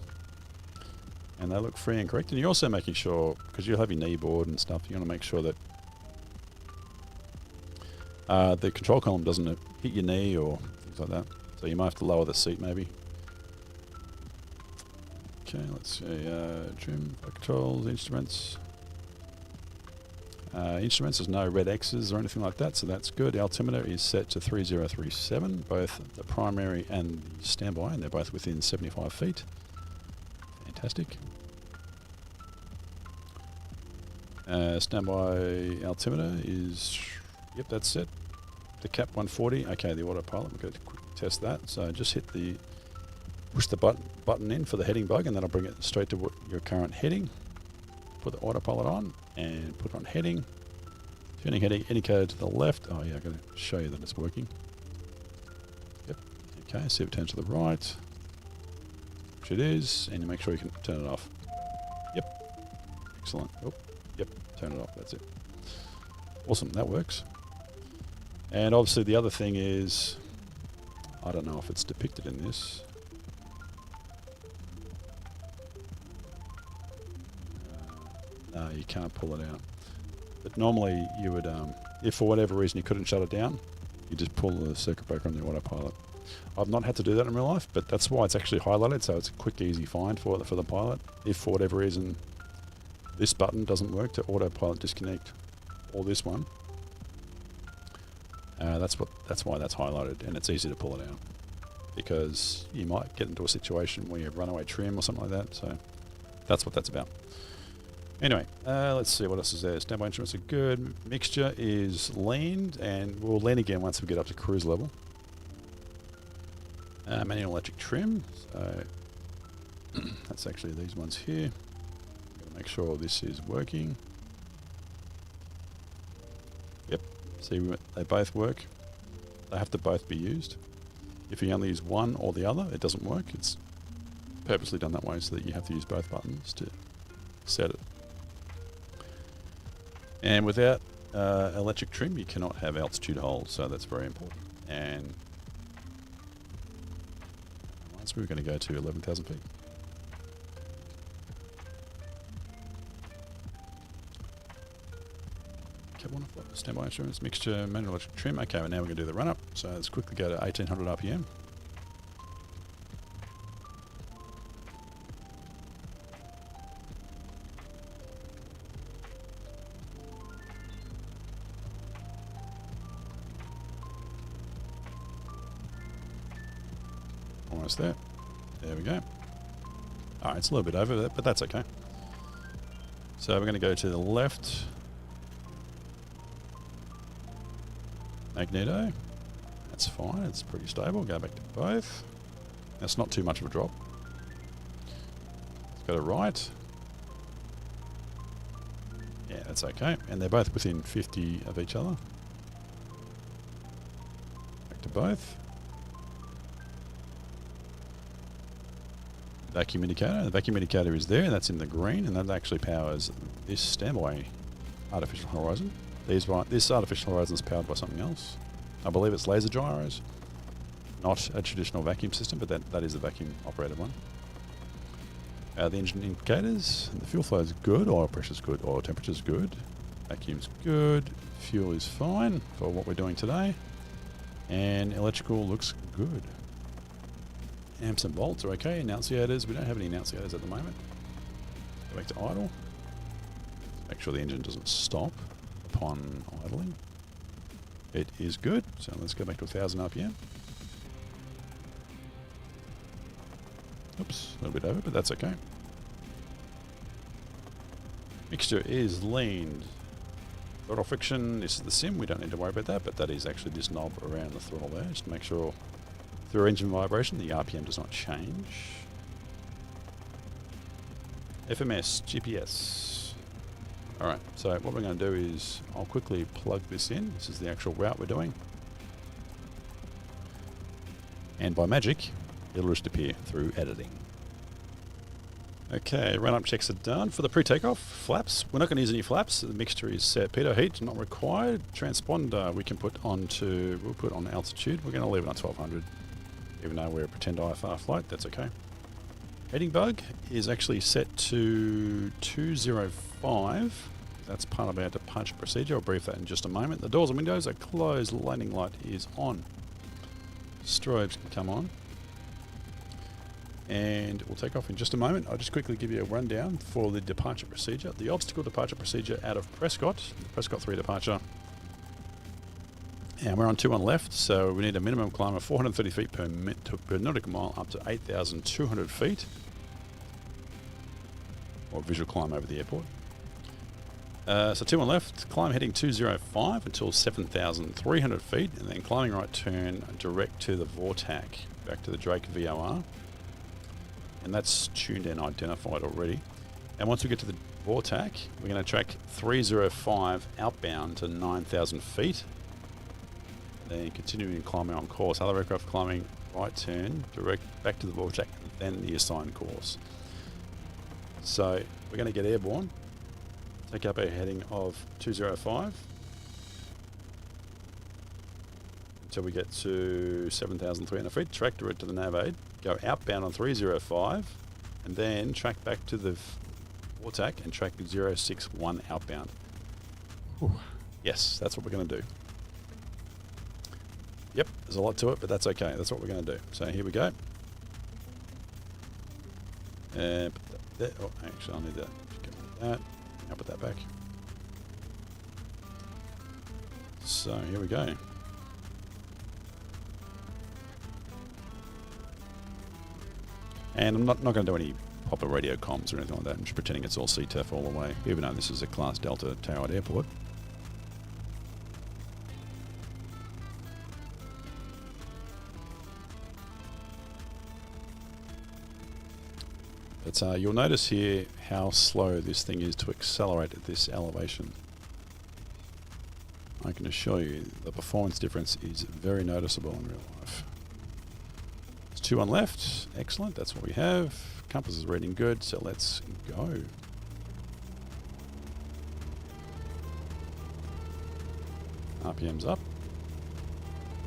And they look free and correct. And you're also making sure, because you'll have your knee board and stuff, you want to make sure that the control column doesn't hit your knee or things like that. So you might have to lower the seat maybe. Okay, let's see. Trim, controls, instruments. Instruments, there's no red X's or anything like that, so that's good. Altimeter is set to 3037, both the primary and the standby, and they're both within 75 feet. Fantastic. Standby altimeter is, yep, that's set. The cap 140, okay, the autopilot, we're going to quickly test that. So just push the button in for the heading bug, and that'll bring it straight to your current heading. Put the autopilot on and put on heading. Turning heading indicator to the left. Oh yeah, I'm going to show you that it's working. Yep. Okay, see if it turns to the right. Which it is, and you make sure you can turn it off. Yep. Excellent. Oh, yep, turn it off, that's it. Awesome, that works. And obviously the other thing is, I don't know if it's depicted in this. No, you can't pull it out. But normally you would, if for whatever reason you couldn't shut it down, you just pull the circuit breaker on the autopilot. I've not had to do that in real life, but that's why it's actually highlighted, so it's a quick, easy find for the pilot. If for whatever reason this button doesn't work to autopilot disconnect, or this one, that's why that's highlighted, and it's easy to pull it out. Because you might get into a situation where you have runaway trim or something like that, so that's what that's about. Anyway, let's see what else is there. Standby instruments are good. Mixture is leaned, and we'll lean again once we get up to cruise level. Manual electric trim. So that's actually these ones here. Gotta make sure this is working. Yep. See, they both work. They have to both be used. If you only use one or the other, it doesn't work. It's purposely done that way so that you have to use both buttons to set it. And without electric trim, you cannot have altitude hold, so that's very important. And once we're going to go to 11,000 feet. Standby instruments, mixture, manual electric trim. Okay, well now we're going to do the run up. So let's quickly go to 1800 RPM. Almost there. There we go. Alright, it's a little bit over that, but that's okay. So we're going to go to the left magneto. That's fine, it's pretty stable. Go back to both. That's not too much of a drop. Let's go to right. Yeah, that's okay. And they're both within 50 of each other. Back to both. Vacuum indicator. The vacuum indicator is there, and that's in the green, and that actually powers this standby artificial horizon. This artificial horizon is powered by something else. I believe it's laser gyros, not a traditional vacuum system, but that is a vacuum operated one. The engine indicators, the fuel flow is good, oil pressure is good, oil temperature is good, vacuum's good, fuel is fine for what we're doing today, and electrical looks good. Amps and volts are okay. Annunciators, we don't have any annunciators at the moment. Go back to idle. Make sure the engine doesn't stop upon idling. It is good, so let's go back to 1000 RPM. Oops, a little bit over, but that's okay. Mixture is leaned. Throttle friction, this is the sim, we don't need to worry about that, but that is actually this knob around the throttle there, just to make sure through engine vibration the RPM does not change. FMS, GPS. Alright, so what we're going to do is I'll quickly plug this in. This is the actual route we're doing. And by magic, it'll just appear through editing. Okay, run-up checks are done. For the pre-takeoff, flaps. We're not going to use any flaps. The mixture is set. Pitot heat, not required. Transponder we can put onto, we'll put on altitude. We're going to leave it on 1200. Even though we're a pretend IFR flight, that's okay. Heading bug is actually set to 205. That's part of our departure procedure. I'll brief that in just a moment. The doors and windows are closed. Landing light is on. Strobes can come on. And we'll take off in just a moment. I'll just quickly give you a rundown for the departure procedure. The obstacle departure procedure out of Prescott, the Prescott 3 departure. And we're on 2 on left, so we need a minimum climb of 430 feet per nautical mile up to 8,200 feet. Or visual climb over the airport. So 2 on left, climb heading 205 until 7,300 feet, and then climbing right turn direct to the Vortac, back to the Drake VOR. And that's tuned and identified already. And once we get to the Vortac, we're going to track 305 outbound to 9,000 feet. Then continuing climbing on course. Other aircraft climbing right turn, direct back to the Vortac, and then the assigned course. So we're going to get airborne. Take up a heading of 205 until we get to 7,300 feet. Track direct to the nav aid. Go outbound on 305 and then track back to the Vortac and track 061 outbound. Whew. Yes, that's what we're going to do. Yep, there's a lot to it, but that's okay. That's what we're going to do. So here we go. Put that there. Oh, actually, I'll need that. That. I'll put that back. So here we go. And I'm not going to do any proper radio comms or anything like that. I'm just pretending it's all CTEF all the way, even though this is a Class Delta towered airport. But you'll notice here how slow this thing is to accelerate at this elevation. I can assure you the performance difference is very noticeable in real life. It's 2 on left, excellent, that's what we have. Compass is reading good, so let's go. RPM's up.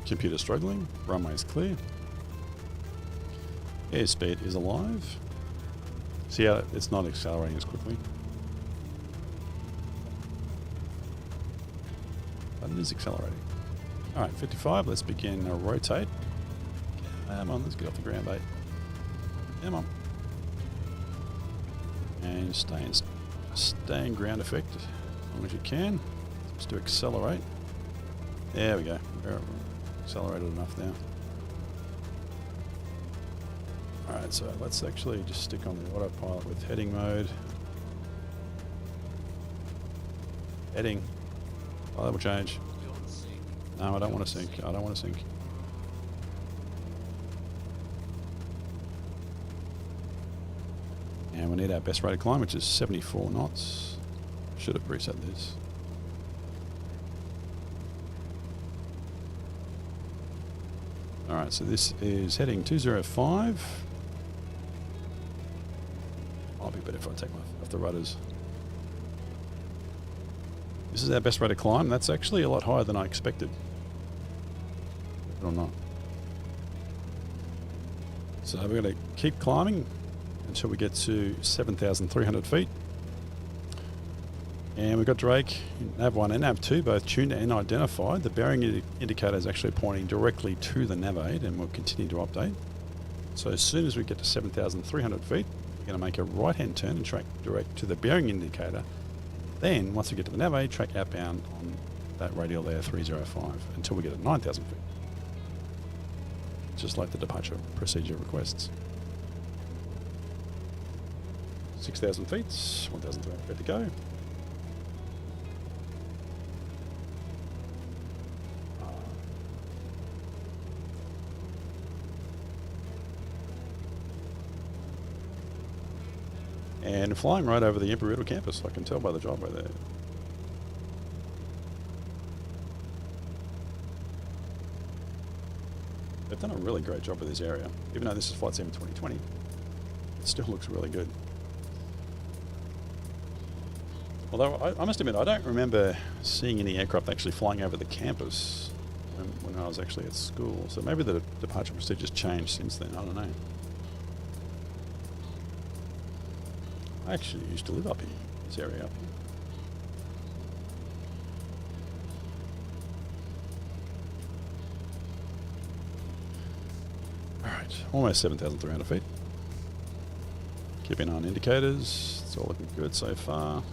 Computer struggling, runway is clear. Airspeed is alive. See how it's not accelerating as quickly. is accelerating. All right, 55. Let's begin a rotate. Come on, let's get off the ground, mate. Come on. And stay in ground effect as long as you can. Just to accelerate. There we go. We're accelerated enough now. Alright, so let's actually just stick on the autopilot with heading mode. Heading. Oh, that will change. No, I don't want to sink. I don't want to sink. And we need our best rate of climb, which is 74 knots. Should have reset this. Alright, so this is heading 205. Might be better if I take my off the rudders. This is our best rate of climb. That's actually a lot higher than I expected. Or not. So we're going to keep climbing until we get to 7,300 feet. And we've got Drake, nav 1 and nav 2 both tuned and identified. The bearing indicator is actually pointing directly to the nav aid, and we'll continue to update. So as soon as we get to 7,300 feet, we're going to make a right-hand turn and track direct to the bearing indicator. Then, once we get to the nav aid, track outbound on that radial there, 305, until we get to 9,000 feet. Just like the departure procedure requests. 6,000 feet, 1,300 feet to go. And flying right over the Imperial campus, I can tell by the driveway there. They've done a really great job with this area. Even though this is Flight Sim 2020, it still looks really good. Although I must admit, I don't remember seeing any aircraft actually flying over the campus when I was actually at school. So maybe the departure procedures changed since then. I don't know. I actually used to live up here, this area up here. Alright, almost 7,300 feet. Keeping on indicators, it's all looking good so far.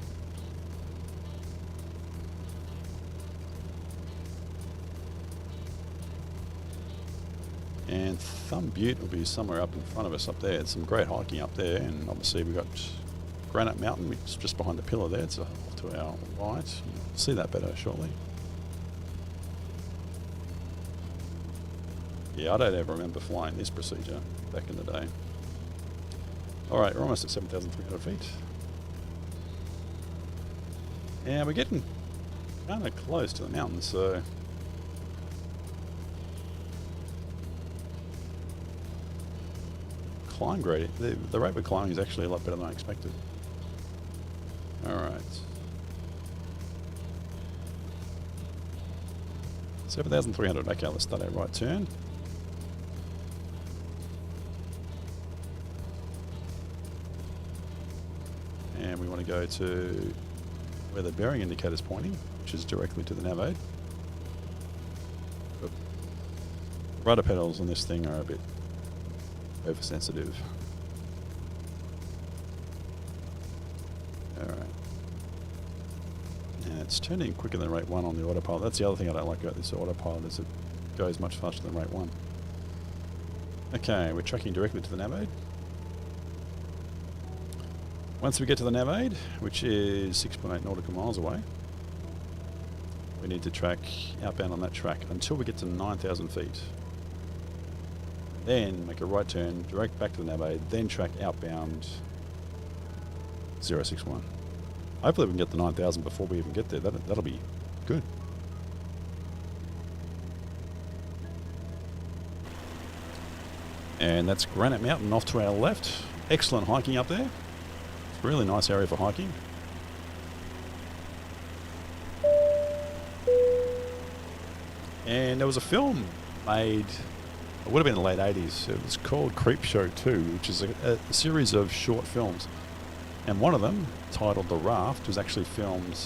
And Thumb Butte will be somewhere up in front of us up there. There's some great hiking up there, and obviously we've got Granite Mountain, which is just behind the pillar there. It's off to our right. You'll see that better shortly. Yeah, I don't ever remember flying this procedure back in the day. Alright, we're almost at 7,300 feet. And we're getting kind of close to the mountain, so... Climb gradient. The rate we're climbing is actually a lot better than I expected. Alright. 7,300. Okay, let's start our right turn. And we want to go to where the bearing indicator is pointing, which is directly to the nav aid. The rudder pedals on this thing are a bit oversensitive. Alright. And it's turning quicker than rate 1 on the autopilot. That's the other thing I don't like about this autopilot, is it goes much faster than rate 1. Okay, we're tracking directly to the nav aid. Once we get to the nav aid, which is 6.8 nautical miles away, we need to track outbound on that track until we get to 9,000 feet. Then make a right turn, direct back to the nav aid, then track outbound 061. Hopefully we can get the 9,000 before we even get there. That'll be good. And that's Granite Mountain off to our left. Excellent hiking up there. It's a really nice area for hiking. And there was a film made, it would have been in the late 80s. It was called Creepshow 2, which is a series of short films. And one of them, titled The Raft, was actually filmed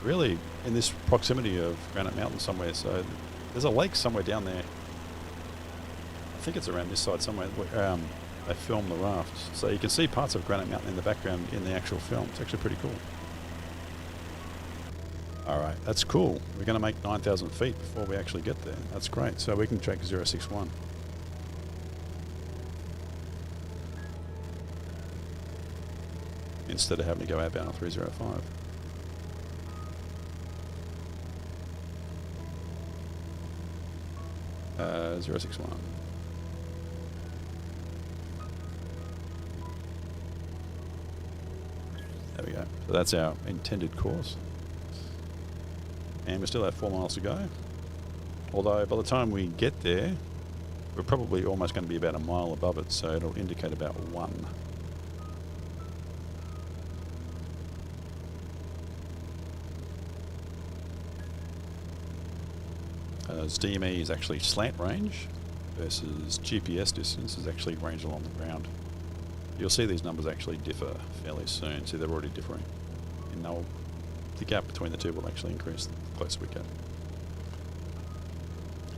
really in this proximity of Granite Mountain somewhere. So there's a lake somewhere down there. I think it's around this side somewhere where they filmed the raft. So you can see parts of Granite Mountain in the background in the actual film. It's actually pretty cool. Alright, that's cool. We're going to make 9,000 feet before we actually get there. That's great. So we can track 061. Instead of having to go outbound on 305. Uh, 061. There we go. So that's our intended course. And we still have 4 miles to go. Although by the time we get there, we're probably almost going to be about a mile above it, so it'll indicate about 1. As DME is actually slant range versus GPS distance is actually range along the ground. You'll see these numbers actually differ fairly soon. See, they're already differing, and the gap between the two will actually increase the closer we get.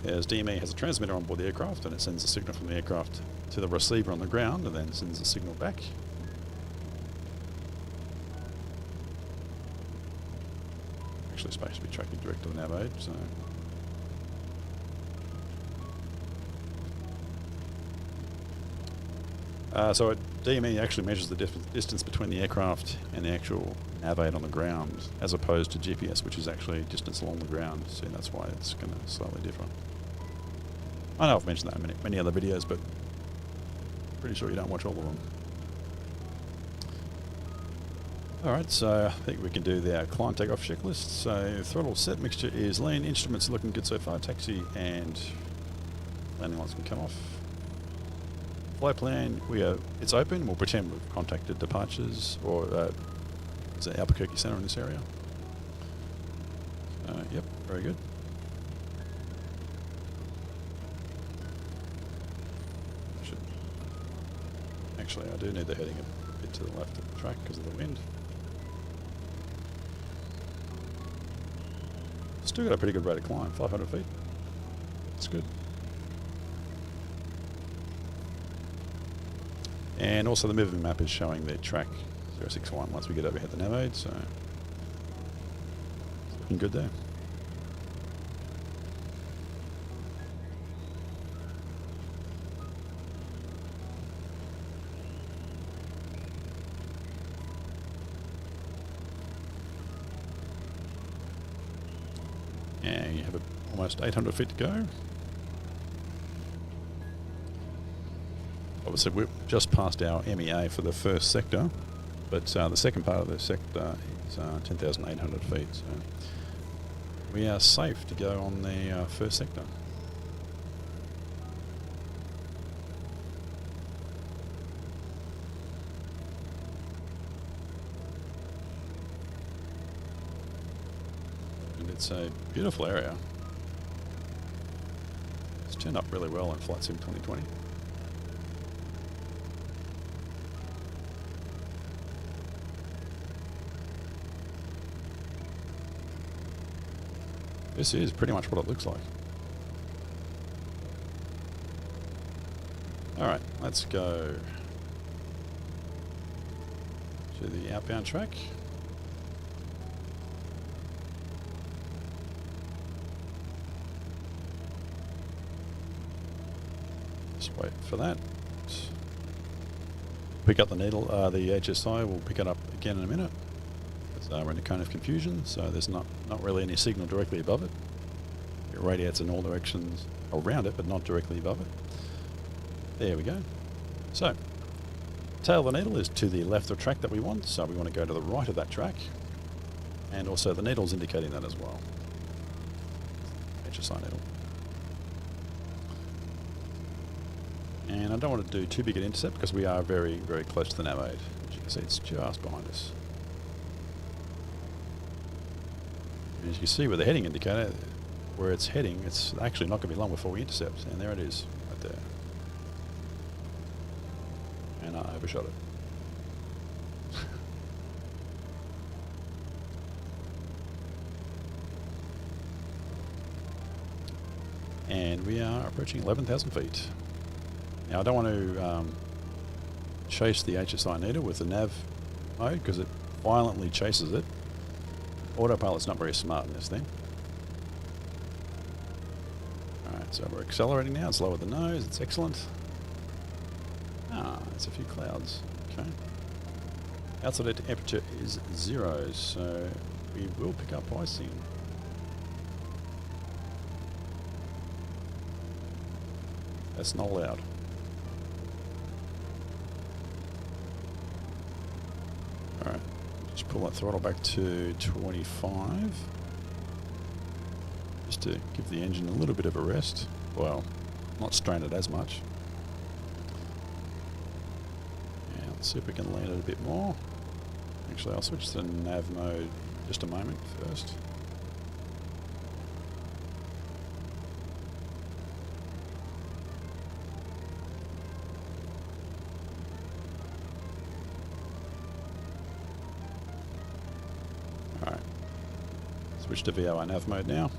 As DME has a transmitter on board the aircraft, and it sends a signal from the aircraft to the receiver on the ground, and then sends a signal back. Actually, supposed to be tracking direct to the nav aid, so. So DME actually measures the distance between the aircraft and the actual nav aid on the ground, as opposed to GPS, which is actually distance along the ground. So that's why it's going to slightly differ. I know I've mentioned that in many other videos, but pretty sure you don't watch all of them. Alright, so I think we can do the climb takeoff checklist. So throttle set, mixture is lean, instruments are looking good so far, taxi and landing lights can come off. Flight plan, it's open. We'll pretend we've contacted departures or is it Albuquerque Center in this area. Yep, very good. Actually, I do need the heading a bit to the left of the track because of the wind. Still got a pretty good rate of climb, 500 feet. That's good. And also the moving map is showing the track 061 once we get overhead the nav aid, so it's looking good there. And you have almost 800 feet to go. Obviously, we've just passed our MEA for the first sector, but the second part of the sector is 10,800 feet. So we are safe to go on the first sector. And it's a beautiful area. It's turned up really well in Flight Sim 2020. This is pretty much what it looks like. Alright, let's go to the outbound track. Just wait for that. Pick up the needle, the HSI, we'll pick it up again in a minute. We're in a cone of confusion, so there's not really any signal directly above it. It radiates in all directions around it, but not directly above it. There we go. So, tail of the needle is to the left of track that we want, so we want to go to the right of that track. And also the needle's indicating that as well. HSI needle. And I don't want to do too big an intercept because we are very, very close to the nav aid. As you can see, it's just behind us. As you can see with the heading indicator, where it's heading, it's actually not going to be long before we intercept. And there it is, right there. And I overshot it. And we are approaching 11,000 feet. Now I don't want to chase the HSI needle with the nav mode because it violently chases it. Autopilot's not very smart in this thing. Alright, so we're accelerating now. It's lower the nose. It's excellent. Ah, it's a few clouds. Okay. Outside temperature is 0, so we will pick up icing. That's not allowed. Alright, just pull that throttle back to 25. Just to give the engine a little bit of a rest. Well, not strain it as much. And let's see if we can land it a bit more. Actually, I'll switch to nav mode just a moment first. Alright, switch to VOR nav mode now.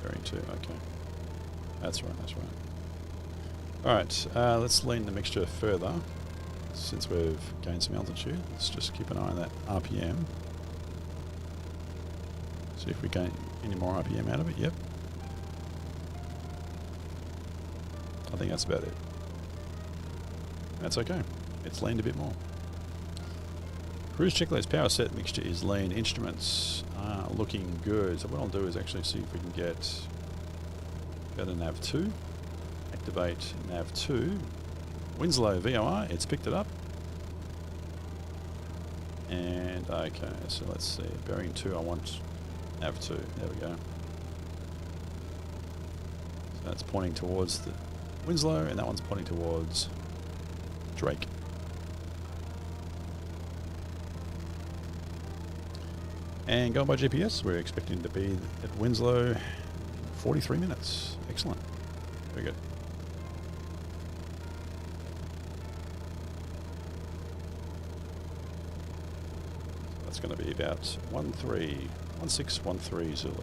Bearing 2, okay. That's right, that's right. Alright, let's lean the mixture further. Since we've gained some altitude, let's just keep an eye on that RPM. See if we gain any more RPM out of it. Yep. I think that's about it. That's okay. It's leaned a bit more. Cruise checklist power set mixture is lean. Instruments are looking good. So what I'll do is actually see if we can go to nav 2. Activate nav 2. Winslow VOR, it's picked it up. And okay, so let's see. Bearing 2, I want nav 2. There we go. So that's pointing towards the Winslow, and that one's pointing towards Drake. And going by GPS, we're expecting to be at Winslow in 43 minutes. Excellent. Very good. That's going to be about 1613 Zulu.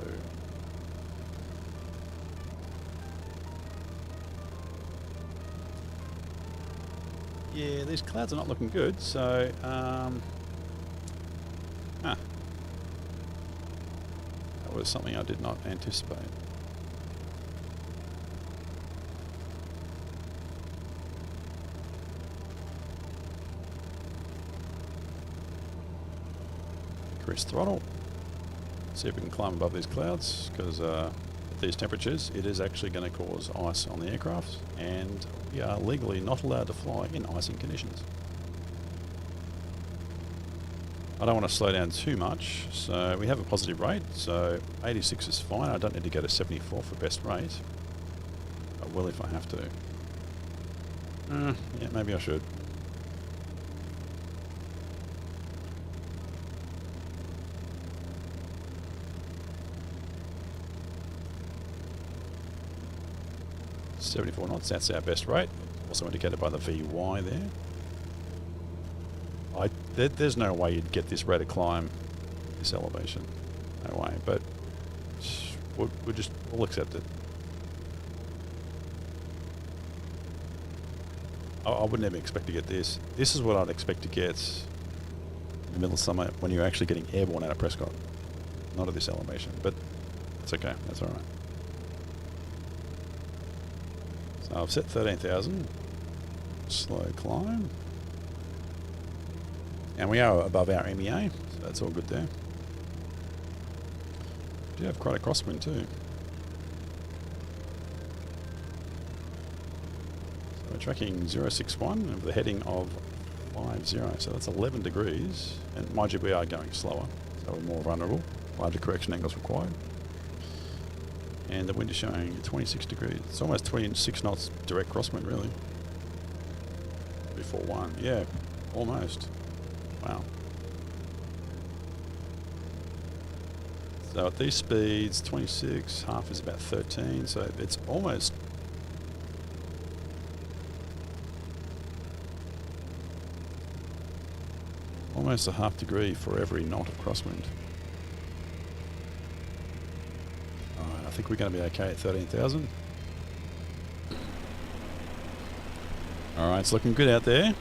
Yeah, these clouds are not looking good, so that was something I did not anticipate. Increase throttle. See if we can climb above these clouds, because at these temperatures it is actually going to cause ice on the aircraft, and we are legally not allowed to fly in icing conditions. I don't want to slow down too much, so we have a positive rate, so 86 is fine. I don't need to go to 74 for best rate. I will if I have to. Yeah, maybe I should. .74 knots, that's our best rate. Also indicated by the VY there. There's no way you'd get this rate of climb, this elevation. No way, but we'll accept it. I would never expect to get this. This is what I'd expect to get in the middle of summer when you're actually getting airborne out of Prescott. Not at this elevation, but it's okay, that's alright. So I've set 13,000. Slow climb. And we are above our MEA, so that's all good there. We do have quite a crosswind too. So we're tracking 061 with a heading of 50, so that's 11 degrees. And mind you, we are going slower, so we're more vulnerable. Larger correction angles required. And the wind is showing 26 degrees. It's almost 26 knots direct crosswind, really. Before 1, yeah, almost. Wow. So at these speeds, 26, half is about 13, so it's almost almost a half degree for every knot of crosswind. Alright, I think we're going to be okay at 13,000. Alright, it's looking good out there.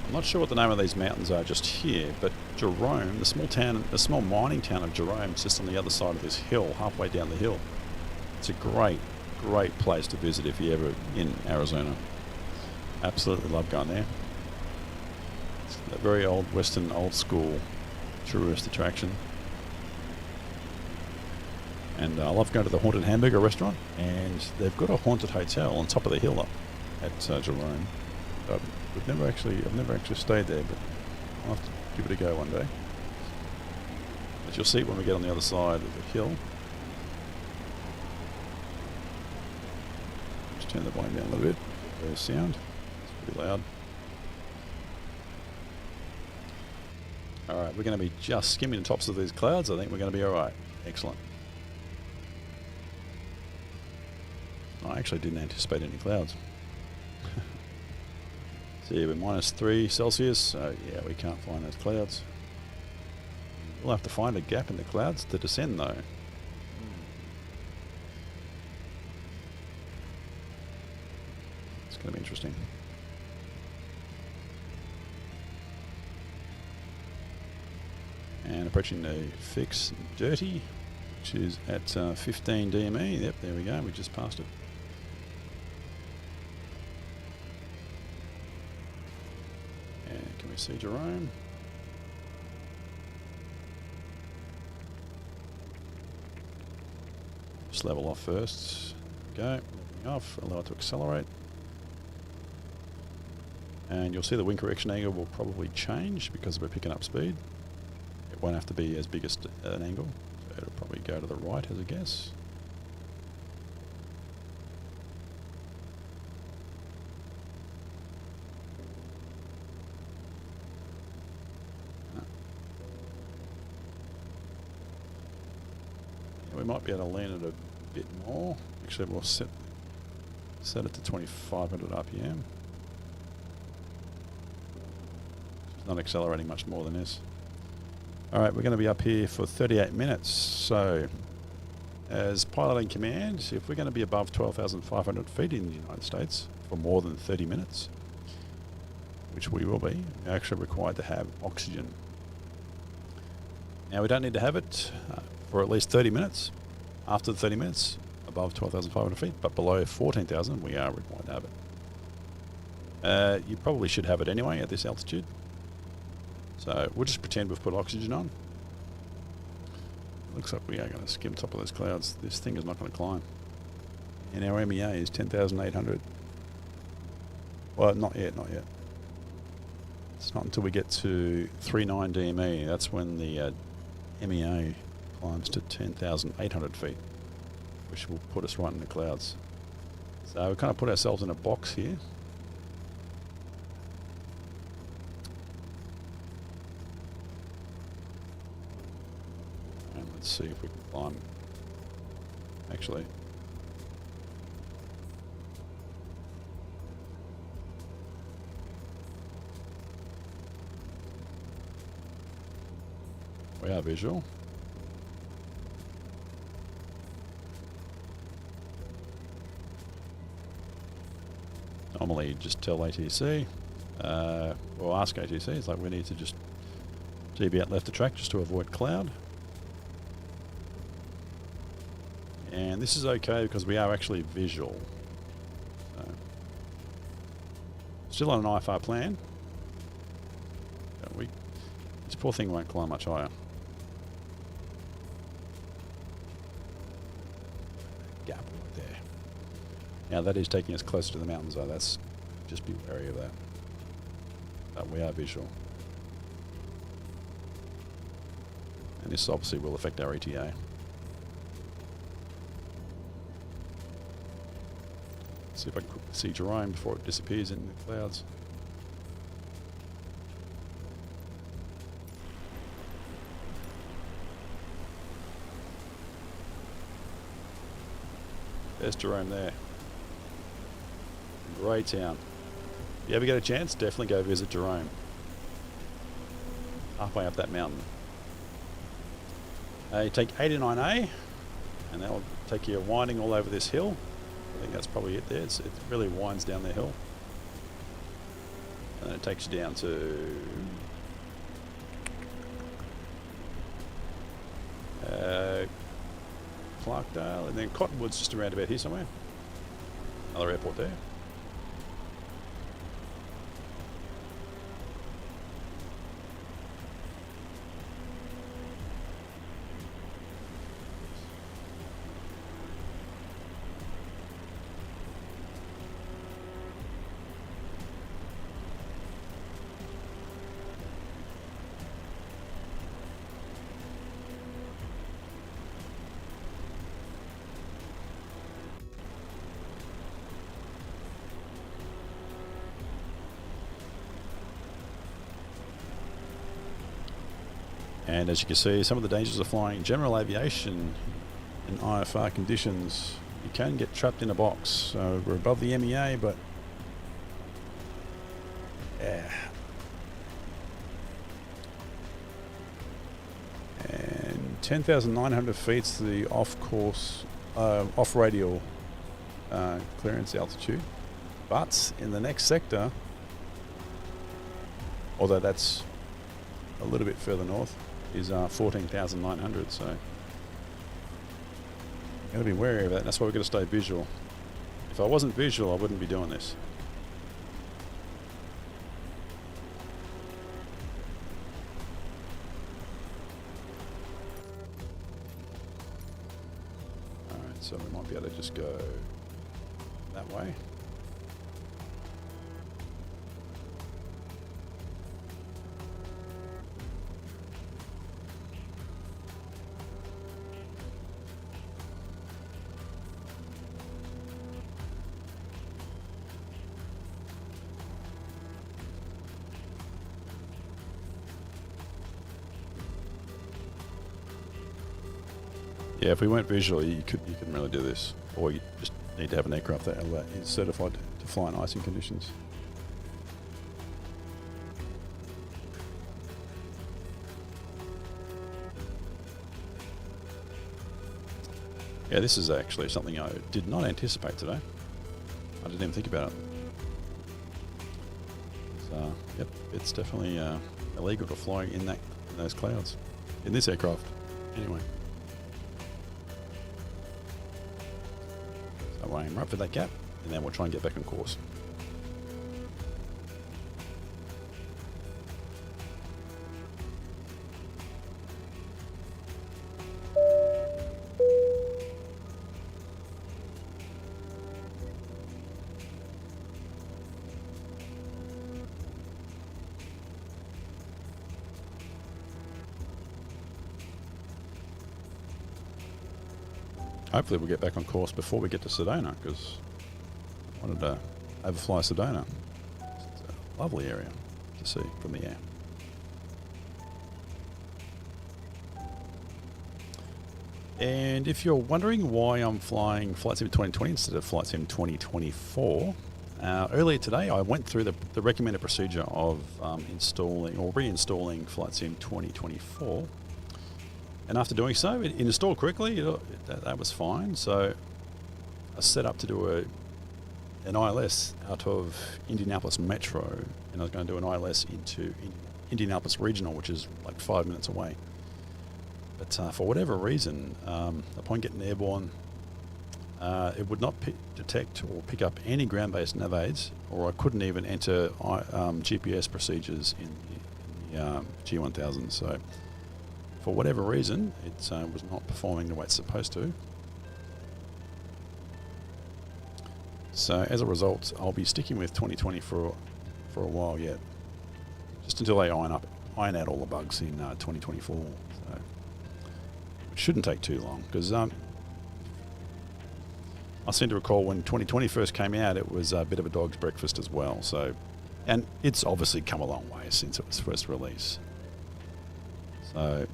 I'm not sure what the name of these mountains are just here, but Jerome, the small mining town of Jerome, sits on the other side of this hill, halfway down the hill. It's a great place to visit if you're ever in Arizona. Absolutely love going there. It's a very old Western, old school tourist attraction. And I love going to the Haunted Hamburger restaurant, and they've got a haunted hotel on top of the hill up at Jerome. I've never actually stayed there, but I'll have to give it a go one day. As you'll see when we get on the other side of the hill. Just turn the volume down a little bit. There's sound. It's pretty loud. Alright, we're going to be just skimming the tops of these clouds. I think we're going to be alright. Excellent. I actually didn't anticipate any clouds. See, we're -3 Celsius, so yeah, we can't find those clouds. We'll have to find a gap in the clouds to descend though. It's going to be interesting. And approaching the fix dirty, which is at 15 DME. Yep, there we go, we just passed it. Can we see Jerome? Just level off first. Go, leveling off, allow it to accelerate. And you'll see the wind correction angle will probably change because we're picking up speed. It won't have to be as big as an angle, so it'll probably go to the right as a guess. We might be able to land it a bit more. Actually, we'll set it to 2500 RPM. It's not accelerating much more than this. Alright, we're going to be up here for 38 minutes. So, as pilot in command, if we're going to be above 12,500 feet in the United States for more than 30 minutes, which we will be, we're actually required to have oxygen. Now, we don't need to have it for at least 30 minutes. After the 30 minutes, above 12,500 feet, but below 14,000, we are required to have it. You probably should have it anyway at this altitude. So we'll just pretend we've put oxygen on. Looks like we are going to skim top of those clouds. This thing is not going to climb. And our MEA is 10,800. Well, not yet. It's not until we get to 39 DME. That's when the MEA climbs to 10,800 feet, which will put us right in the clouds. So we kind of put ourselves in a box here. And let's see if we can climb. Actually, we are visual. Normally just tell ATC, or ask ATC, it's like we need to just deviate left the track just to avoid cloud. And this is okay because we are actually visual. So, still on an IFR plan. This poor thing won't climb much higher. Gap right there. Now that is taking us closer to the mountains though, that's, just be wary of that. But we are visual. And this obviously will affect our ETA. See if I can see Jerome before it disappears in the clouds. There's Jerome there. Great town. If you ever get a chance, definitely go visit Jerome. Halfway up that mountain. You take 89A, and that'll take you winding all over this hill. I think that's probably it there. It really winds down the hill. And then it takes you down to Clarkdale, and then Cottonwood's just around about here somewhere. Another airport there. And as you can see, some of the dangers of flying general aviation in IFR conditions, you can get trapped in a box. So we're above the MEA, but yeah. And 10,900 feet's the off-course, off-radial clearance altitude. But in the next sector, although that's a little bit further north, is 14,900, so got to be wary of that. That's why we've got to stay visual. If I wasn't visual, I wouldn't be doing this. Alright, so we might be able to just go that way. Yeah, if we went visual, you couldn't really do this, or you just need to have an aircraft that is certified to fly in icing conditions. Yeah, this is actually something I did not anticipate today. I didn't even think about it. So, yep, it's definitely illegal to fly in those clouds, in this aircraft, anyway. We'll aim right for that gap, and then we'll try and get back on course. Hopefully we'll get back on course before we get to Sedona, because I wanted to overfly Sedona. It's a lovely area to see from the air. And if you're wondering why I'm flying Flight Sim 2020 instead of Flight Sim 2024, earlier today I went through the recommended procedure of installing or reinstalling Flight Sim 2024. And after doing so, it installed correctly. That was fine. So I set up to do an ILS out of Indianapolis Metro, and I was going to do an ILS into Indianapolis Regional, which is like 5 minutes away. But for whatever reason, upon getting airborne, it would not detect or pick up any ground-based nav aids, or I couldn't even enter GPS procedures in the G1000. So for whatever reason, it was not performing the way it's supposed to. So as a result, I'll be sticking with 2020 for a while yet, just until they iron out all the bugs in 2024. So it shouldn't take too long, because I seem to recall when 2020 first came out, it was a bit of a dog's breakfast as well. So, and it's obviously come a long way since it was first released. So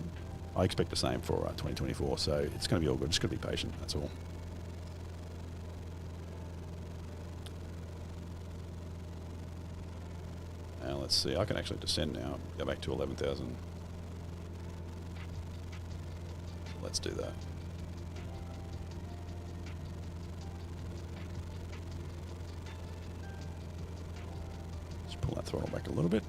I expect the same for 2024, so it's going to be all good. Just got to be patient, that's all. let's see. I can actually descend now. Go back to 11,000. Let's do that. Just pull that throttle back a little bit.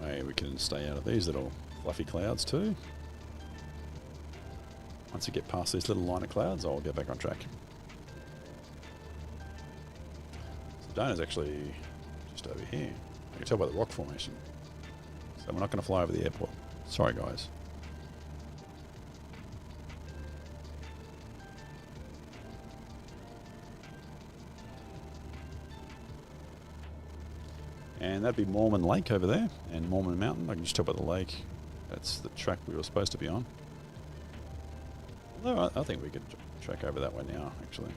Maybe we can stay out of these little fluffy clouds too. Once you get past this little line of clouds, I'll get back on track. Sedona's actually just over here. I can tell by the rock formation. So we're not going to fly over the airport. Sorry, guys. And that'd be Mormon Lake over there, and Mormon Mountain. I can just tell by the lake. That's the track we were supposed to be on. Although I think we could track over that way now, actually.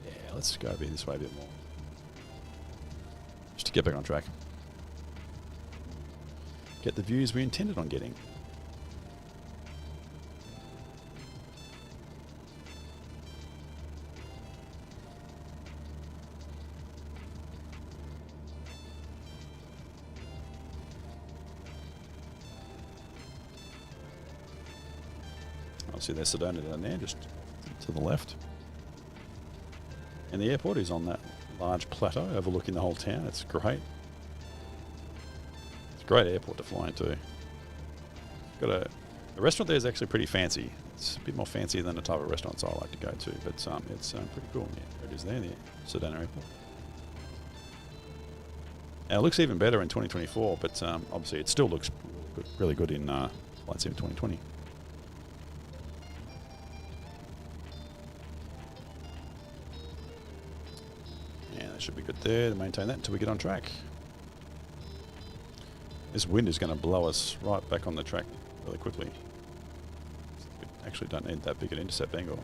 Yeah, let's go over this way a bit more. Just to get back on track. Get the views we intended on getting. I see there's Sedona down there, just to the left. And the airport is on that large plateau overlooking the whole town. It's great. Great airport to fly into. The restaurant there is actually pretty fancy. It's a bit more fancy than the type of restaurants I like to go to, but it's pretty cool. Yeah, there it is there, the Sedona Airport. Now, it looks even better in 2024, but obviously it still looks really good in Flight Sim 2020. Yeah, that should be good there to maintain that until we get on track. This wind is going to blow us right back on the track really quickly. We actually don't need that big an intercept angle.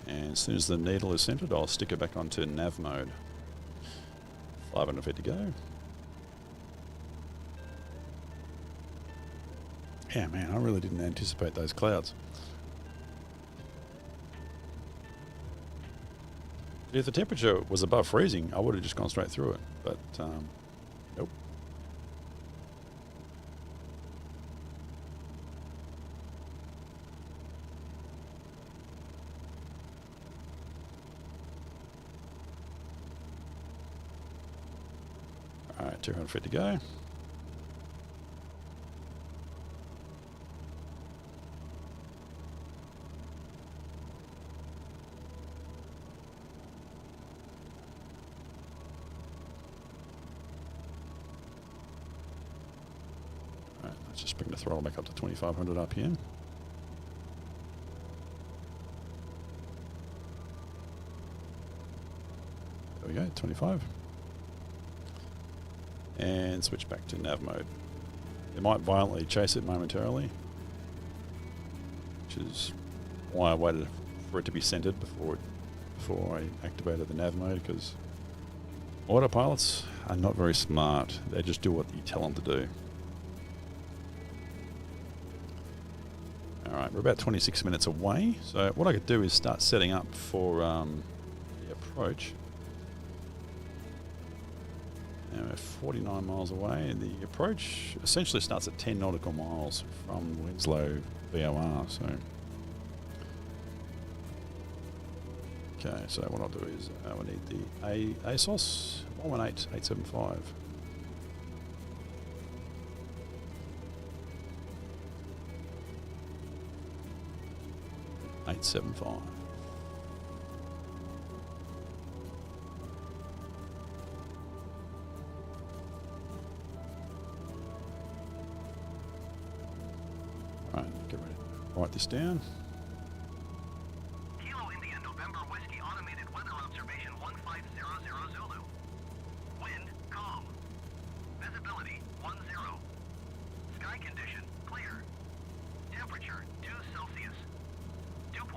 And as soon as the needle is centered, I'll stick it back onto nav mode. 500 feet to go. Yeah, man, I really didn't anticipate those clouds. If the temperature was above freezing, I would have just gone straight through it, but nope. All right, 200 feet to go. Let's just bring the throttle back up to 2,500 RPM. There we go, 25. And switch back to nav mode. It might violently chase it momentarily, which is why I waited for it to be centered before I activated the nav mode, because autopilots are not very smart. They just do what you tell them to do. Alright, we're about 26 minutes away, so what I could do is start setting up for the approach. Now we're 49 miles away, and the approach essentially starts at 10 nautical miles from Winslow VOR, so... Okay, so what I'll do is we need the ASOS 118875. .875. Right, get ready to write this down. Kilo India November Whiskey Automated Weather Observation 1500 Zulu. Wind calm.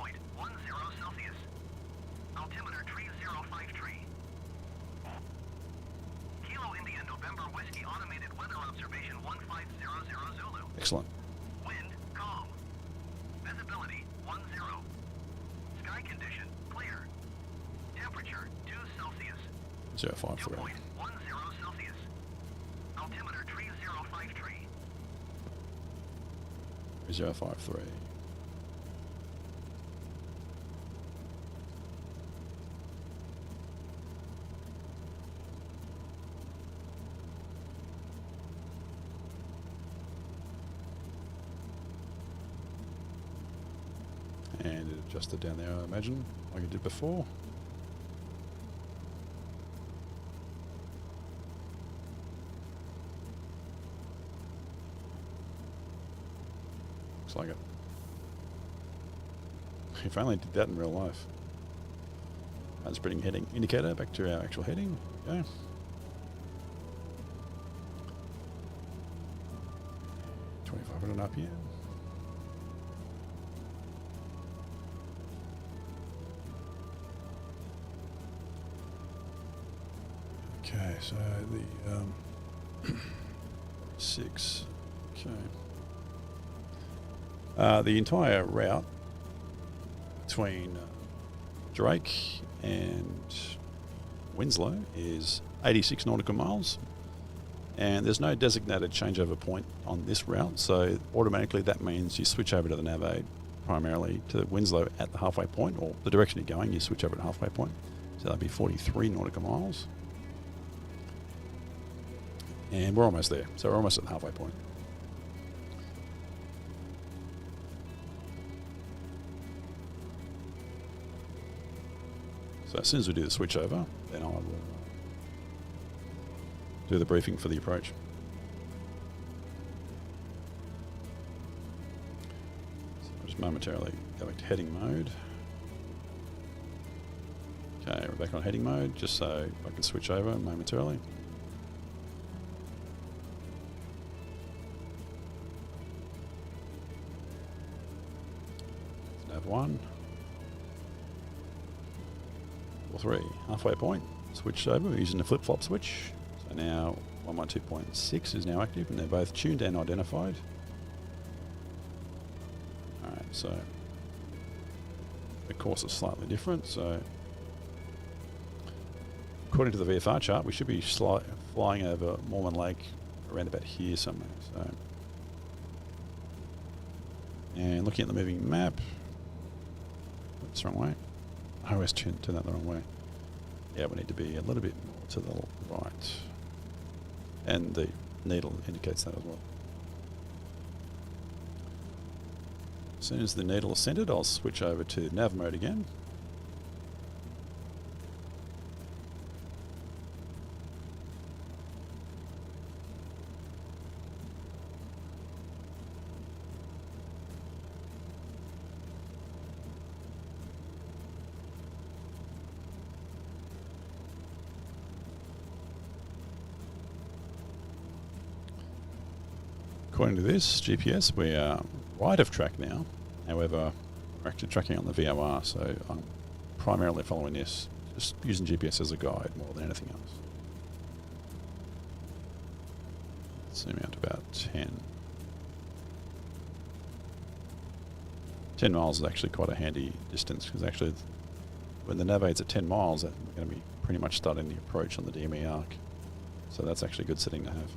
point 10 Celsius. Altimeter 305 tree. Kilo India November Whiskey Automated Weather Observation 1500 Zulu. Excellent. Wind calm. Visibility 10. Sky condition clear. Temperature 2 Celsius. 053. 2.10 Celsius. Altimeter 305 tree. 053. And it adjusted down there, I imagine, like it did before. Looks like it. If only did that in real life. That's bringing heading indicator back to our actual heading. Okay. $2,500 RPM. Okay, so the 6. Okay. The entire route between Drake and Winslow is 86 nautical miles, and there's no designated changeover point on this route, so automatically that means you switch over to the nav aid primarily to Winslow at the halfway point, or the direction you're going, you switch over to halfway point. So that'd be 43 nautical miles. And we're almost there, so we're almost at the halfway point. So as soon as we do the switch over, then I will do the briefing for the approach. So I'll just momentarily go back to heading mode. Okay, we're back on heading mode, just so I can switch over momentarily. Nav 1. 3, halfway point, switched over using the flip-flop switch. So now 112.6 is now active and they're both tuned and identified. Alright, so the course is slightly different, so according to the VFR chart we should be flying over Mormon Lake around about here somewhere. So, and looking at the moving map, that's the wrong way. I always turn that the wrong way. Yeah, we need to be a little bit more to the right. And the needle indicates that as well. As soon as the needle is centered, I'll switch over to nav mode again. According to this GPS, we are right of track now. However, we're actually tracking on the VOR, so I'm primarily following this, just using GPS as a guide more than anything else. Zoom out to about 10. 10 miles is actually quite a handy distance, because actually when the nav aid's at 10 miles, we're going to be pretty much starting the approach on the DME arc. So that's actually a good setting to have.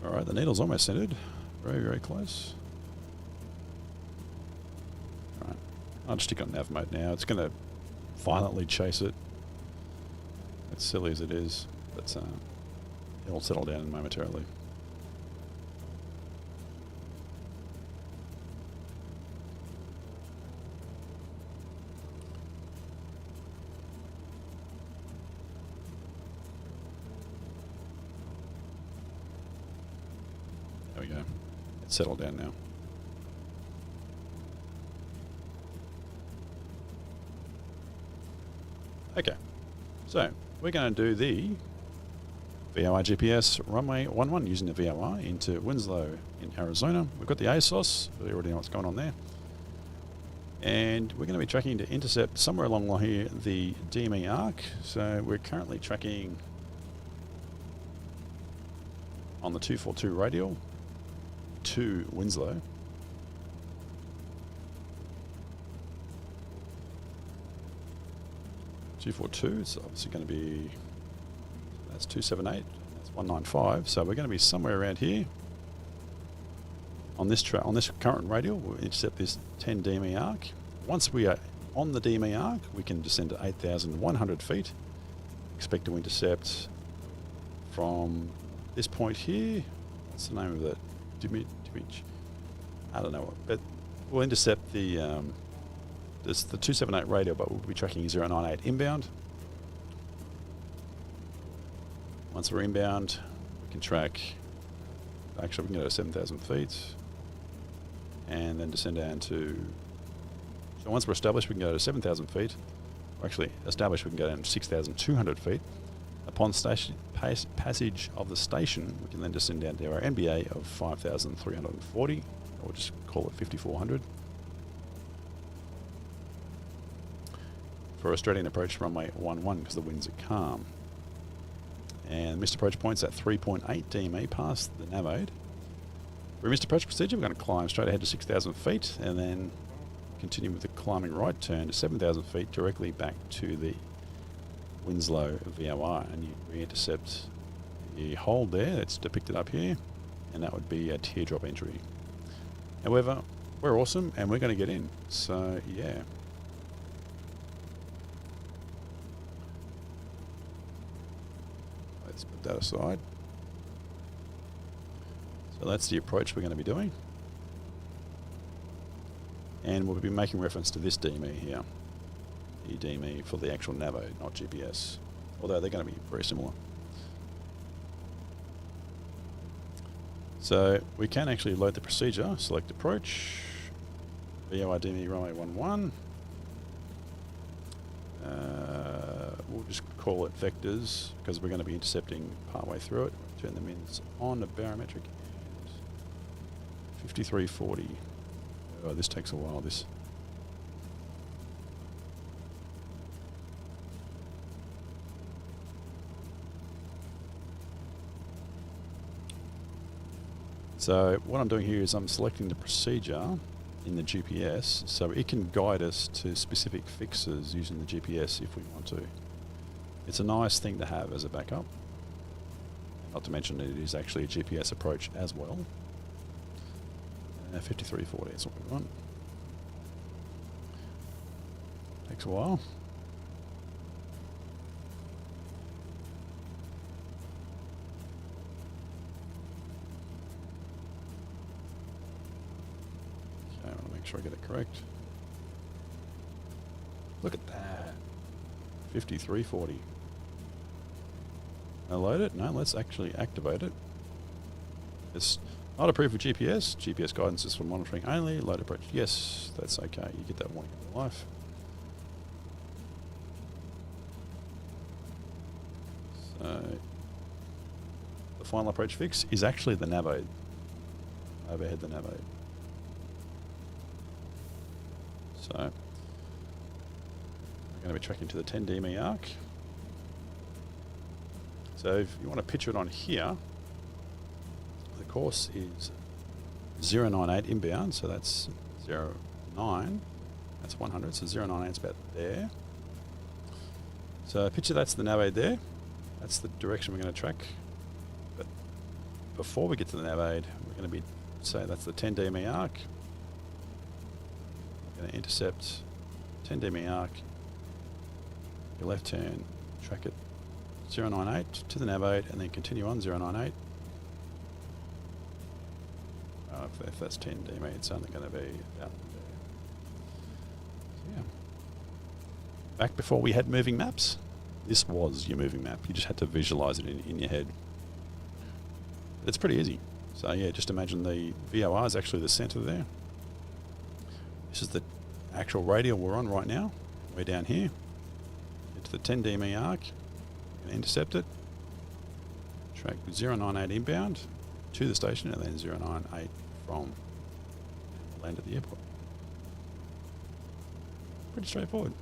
Alright, the needle's almost centered. Very, very close. Alright, I'll just stick on nav mode now. It's going to violently chase it. As silly as it is, but it'll settle down momentarily. There we go. It's settled down now. Okay, so we're going to do the VOR GPS runway 11 using the VOR into Winslow in Arizona. We've got the ASOS. We already know what's going on there. And we're going to be tracking to intercept somewhere along here the DME arc. So we're currently tracking on the 242 radial to Winslow. It's obviously going to be, that's 278, that's 195. So we're going to be somewhere around here on this current radial. We'll intercept this 10 DME arc. Once we are on the DME arc, we can descend to 8,100 feet. Expect to intercept from this point here. What's the name of it? I don't know, but we'll intercept the 278 radial, but we'll be tracking 098 inbound. Once we're inbound, we can track, actually we can go to 7,000 feet and then descend down to, so once we're established we can go to 7,000 feet, or actually established we can go down to 6,200 feet. Upon passage of the station, we can then descend down to our NBA of 5,340, or just call it 5,400. For Australian approach runway 11 because the winds are calm. And missed approach points at 3.8 DME past the navode. For missed approach procedure, we're going to climb straight ahead to 6,000 feet and then continue with the climbing right turn to 7,000 feet directly back to the Winslow VOR, and we intercept the hold there that's depicted up here, and that would be a teardrop entry. However, we're awesome and we're going to get in, so yeah. Let's put that aside. So that's the approach we're going to be doing, and we'll be making reference to this DME here. DME for the actual navode, not GPS, although they're going to be very similar. So we can actually load the procedure, select approach, VOR DME runway 11. We'll just call it vectors because we're going to be intercepting partway through it. Turn them in on a barometric and 5340. Oh, this takes a while, this. So what I'm doing here is I'm selecting the procedure in the GPS so it can guide us to specific fixes using the GPS if we want to. It's a nice thing to have as a backup. Not to mention it is actually a GPS approach as well. 5340 is what we want. Takes a while. I want to make sure I get it correct. Look at that. 5340. Now load it? No, let's actually activate it. It's not approved for GPS. GPS guidance is for monitoring only. Load approach. Yes, that's okay. You get that warning in real life. So the final approach fix is actually the navode. Overhead the navode. So we're going to be tracking to the 10 DME arc. So if you want to picture it on here, the course is 098 inbound, so that's 09, that's 100, so 098 is about there. So picture that's the navode there, that's the direction we're going to track. But before we get to the navode, we're going to be, say that's the 10 DME arc. We're going to intercept 10 DME arc, your left turn, track it 098 to the navode, and then continue on 098. If that's 10 DME, it's only going to be out there. So yeah. Back before we had moving maps, this was your moving map. You just had to visualize it in your head. It's pretty easy. So yeah, just imagine the VOR is actually the center there. This is the actual radial we're on right now. We're down here. Get to the 10 DME arc. Intercept it. Track 098 inbound to the station, and then 098 from land at the airport. Pretty straightforward.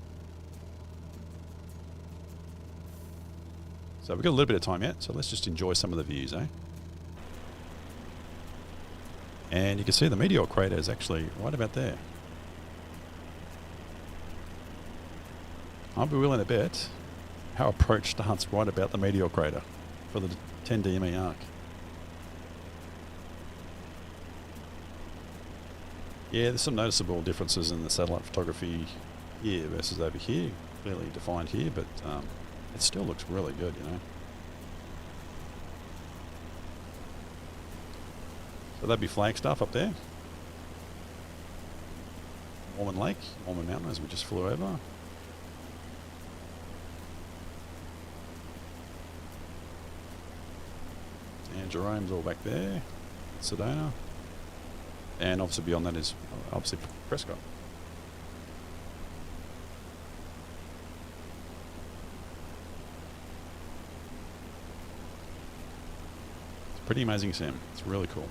So we've got a little bit of time yet, so let's just enjoy some of the views, eh? And you can see the meteor crater is actually right about there. I'll be willing to bet our approach starts right about the meteor crater for the 10 DME arc. Yeah, there's some noticeable differences in the satellite photography here versus over here. Clearly defined here, but it still looks really good, you know. So that'd be Flagstaff up there. Mormon Lake, Mormon Mountain as we just flew over. And Jerome's all back there, Sedona. And obviously beyond that is obviously Prescott. It's a pretty amazing sim. It's really cool.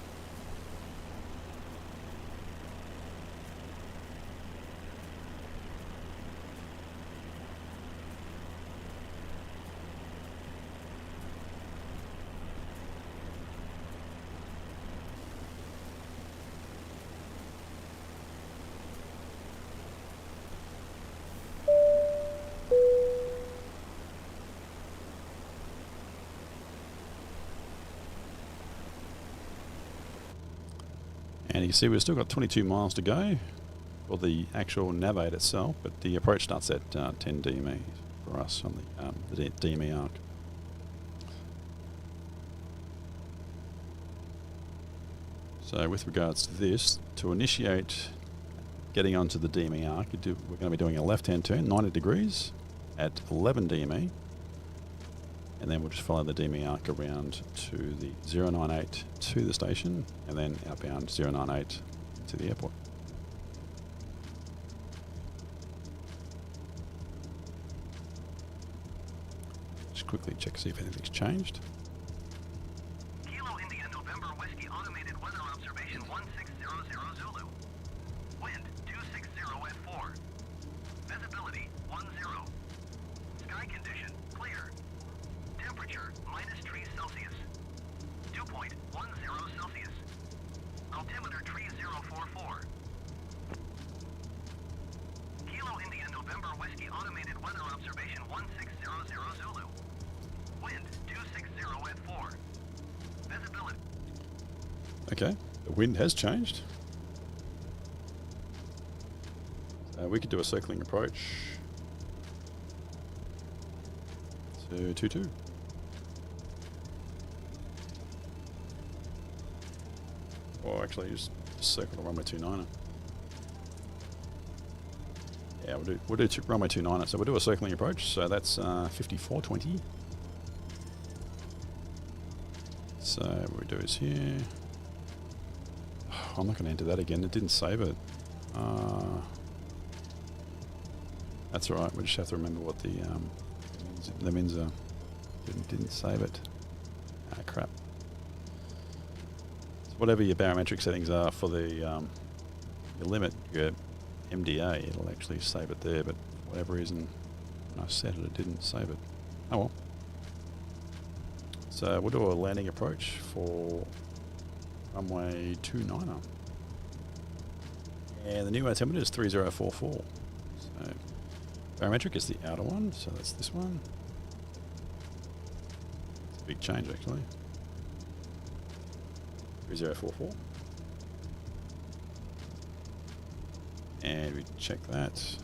And you can see we've still got 22 miles to go for the actual Navate itself, but the approach starts at 10 DME for us on the DME arc. So with regards to this, to initiate getting onto the DME arc, we're going to be doing a left-hand turn, 90 degrees at 11 DME, and then we'll just follow the DME arc around to the 098 to the station, and then outbound 098 to the airport. Just quickly check to see if anything's changed. Kilo India November Whiskey Automated Weather Observation 1600 Zulu. Wind 260 at 4. Visibility 10. Sky condition clear. Temperature -3 Celsius. Dew point 10 Celsius. Altimeter 3044. Kilo India November Whiskey Automated Weather Observation 1600 Zulu. Wind 260 at 4. Visibility. Okay, the wind has changed. We could do a circling approach to 22. Or actually just circle the runway 29er. Yeah, we'll do runway 29er. So we'll do a circling approach. So that's 5420. So what we do is here. I'm not going to enter that again. It didn't save it. That's all right. We just have to remember what the mins are. Didn't save it. Ah, crap. So whatever your barometric settings are for the your limit, your MDA, it'll actually save it there. But for whatever reason, when I set it, it didn't save it. Oh well. So we'll do a landing approach for runway 29er. And the new altimeter is 3044. So barometric is the outer one, so that's this one. It's a big change actually. 3044. And we check that.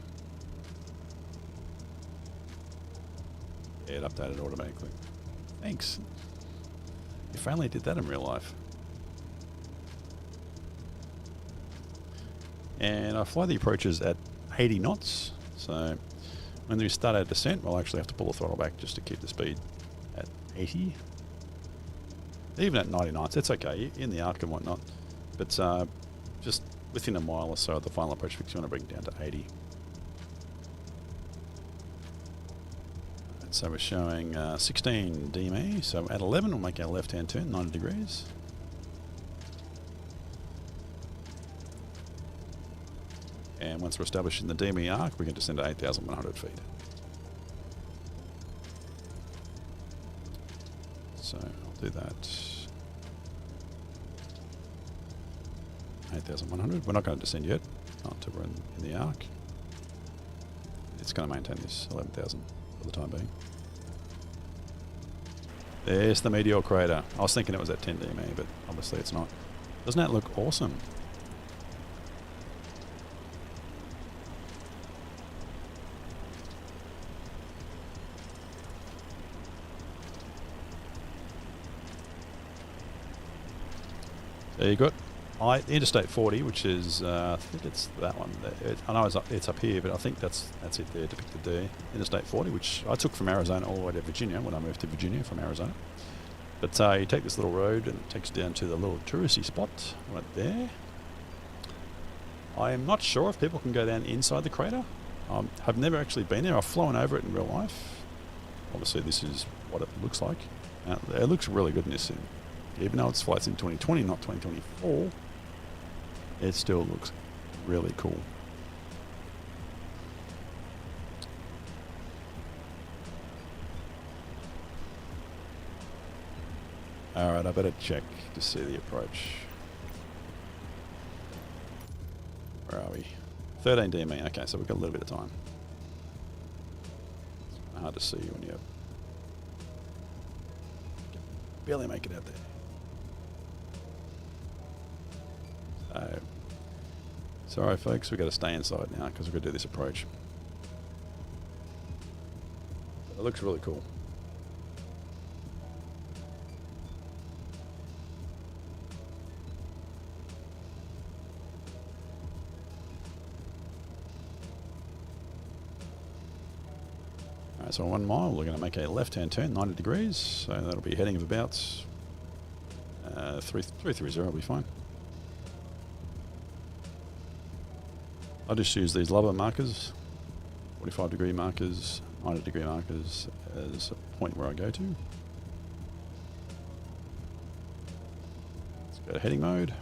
Yeah, it updated automatically. Thanks. If only I did that in real life. And I fly the approaches at 80 knots. So when we start our descent, we'll actually have to pull the throttle back just to keep the speed at 80. Even at 90 knots, it's okay in the arc and whatnot. But just within a mile or so of the final approach fix, you want to bring it down to 80. And so we're showing 16 DME. So at 11, we'll make our left-hand turn, 90 degrees. And once we're established in the DME arc, we can descend to 8,100 feet. So I'll do that. 8,100. We're not going to descend yet, not until we're in the arc. It's going to maintain this 11,000 for the time being. There's the meteor crater. I was thinking it was at 10 DME, but obviously it's not. Doesn't that look awesome? So you got Interstate 40, which is I think it's that one. I know it's up here, but I think that's it there depicted there. Interstate 40, which I took from Arizona all the way to Virginia when I moved to Virginia from Arizona. But you take this little road and it takes you down to the little touristy spot right there. I am not sure if people can go down inside the crater. I've never actually been there. I've flown over it in real life. Obviously, this is what it looks like. It looks really good in this sim. Even though it's flights in 2020, not 2024, it still looks really cool. Alright, I better check to see the approach. Where are we? 13 DME. Okay, so we've got a little bit of time. It's hard to see when you barely make it out there. Sorry folks, we've got to stay inside now because we've got to do this approach. It looks really cool. Alright, so 1 mile, we're going to make a left-hand turn, 90 degrees, so that'll be a heading of about 330 will be fine. I just use these lubber markers, 45 degree markers, 90 degree markers as a point where I go to. Let's go to heading mode.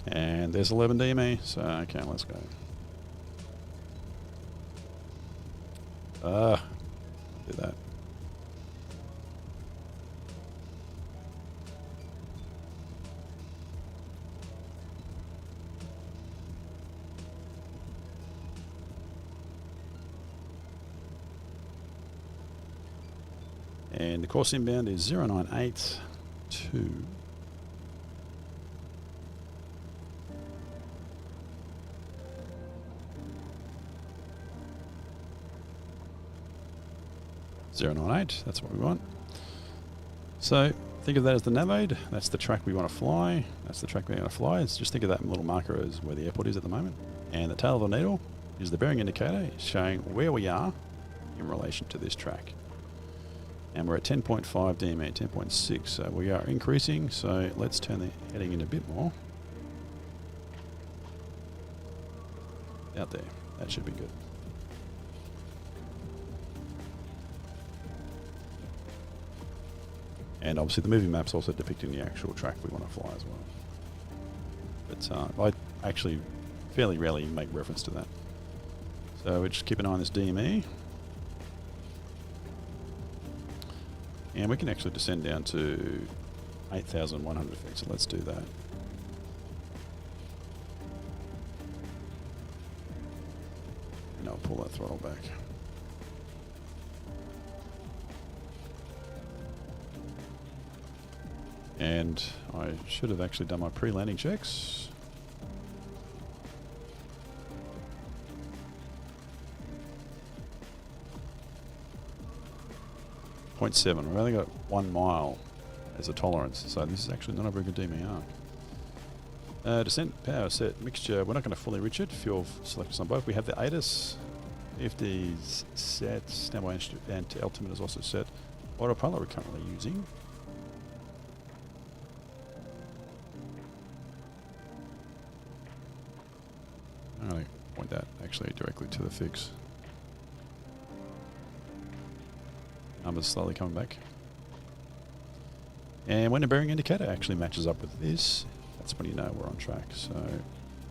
And there's 11 DME, so okay, let's go. Do that. And the course inbound is 0982. That's what we want. So think of that as the navade. That's the track we want to fly. That's the track we want to fly. It's just think of that little marker as where the airport is at the moment. And the tail of the needle is the bearing indicator showing where we are in relation to this track. And we're at 10.5 DME, 10.6, so we are increasing, so let's turn the heading in a bit more. Out there, that should be good. And obviously the moving map's also depicting the actual track we want to fly as well. But I actually fairly rarely make reference to that. So we just keep an eye on this DME. And we can actually descend down to 8,100 feet, so let's do that. And I'll pull that throttle back. And I should have actually done my pre-landing checks. .7. We've only got 1 mile as a tolerance, so this is actually not a very good DME arc. Descent power set mixture. We're not going to fully reach it. Fuel selectors on both. We have the ATIS. FD's set. Standby and altimeter is also set. Autopilot we're currently using. I'm going to point that actually directly to the fix. Numbers slowly coming back. And when the bearing indicator actually matches up with this, that's when you know we're on track. So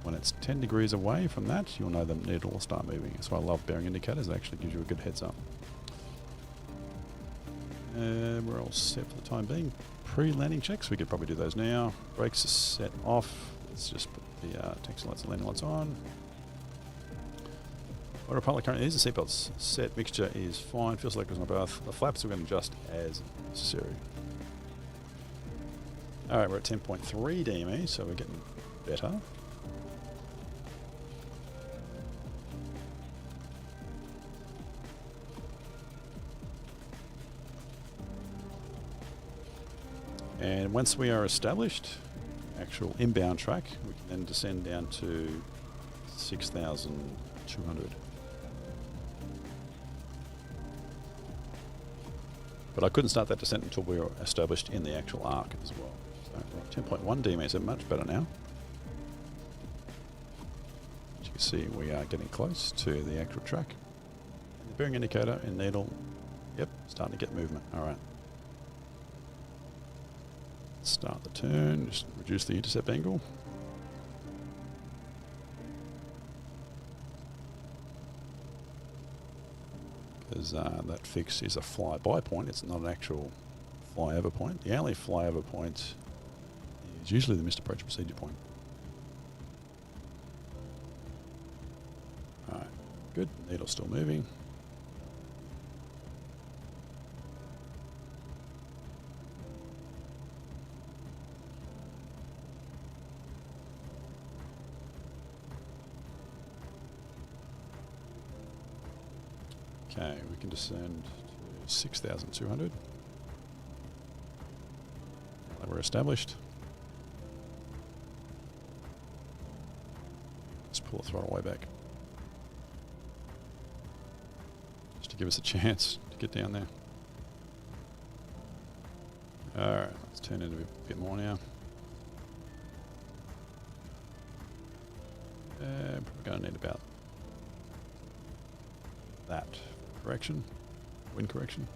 when it's 10 degrees away from that, you'll know the needle will start moving. That's why I love bearing indicators. It actually gives you a good heads up. We're all set for the time being. Pre-landing checks, we could probably do those now. Brakes are set off. Let's just put the taxi lights and landing lights on. Autopilot current is the seatbelts set. Mixture is fine. Feels like it's on both. The flaps we're going to adjust as necessary. Alright, we're at 10.3 DME, so we're getting better. And once we are established, actual inbound track, we can then descend down to 6,200. But I couldn't start that descent until we were established in the actual arc as well. So 10.1 DME, so much better now. As you can see, we are getting close to the actual track. And the bearing indicator and needle, yep, starting to get movement. All right. Start the turn, just reduce the intercept angle. Because that fix is a fly-by point, it's not an actual flyover point. The only flyover point is usually the missed approach procedure point. Alright, good. Needle's still moving. Okay, we can descend to 6,200. Now we're established. Let's pull the throttle way back. Just to give us a chance to get down there. Alright, let's turn into a bit more now. We're going to need about that. Correction, wind correction.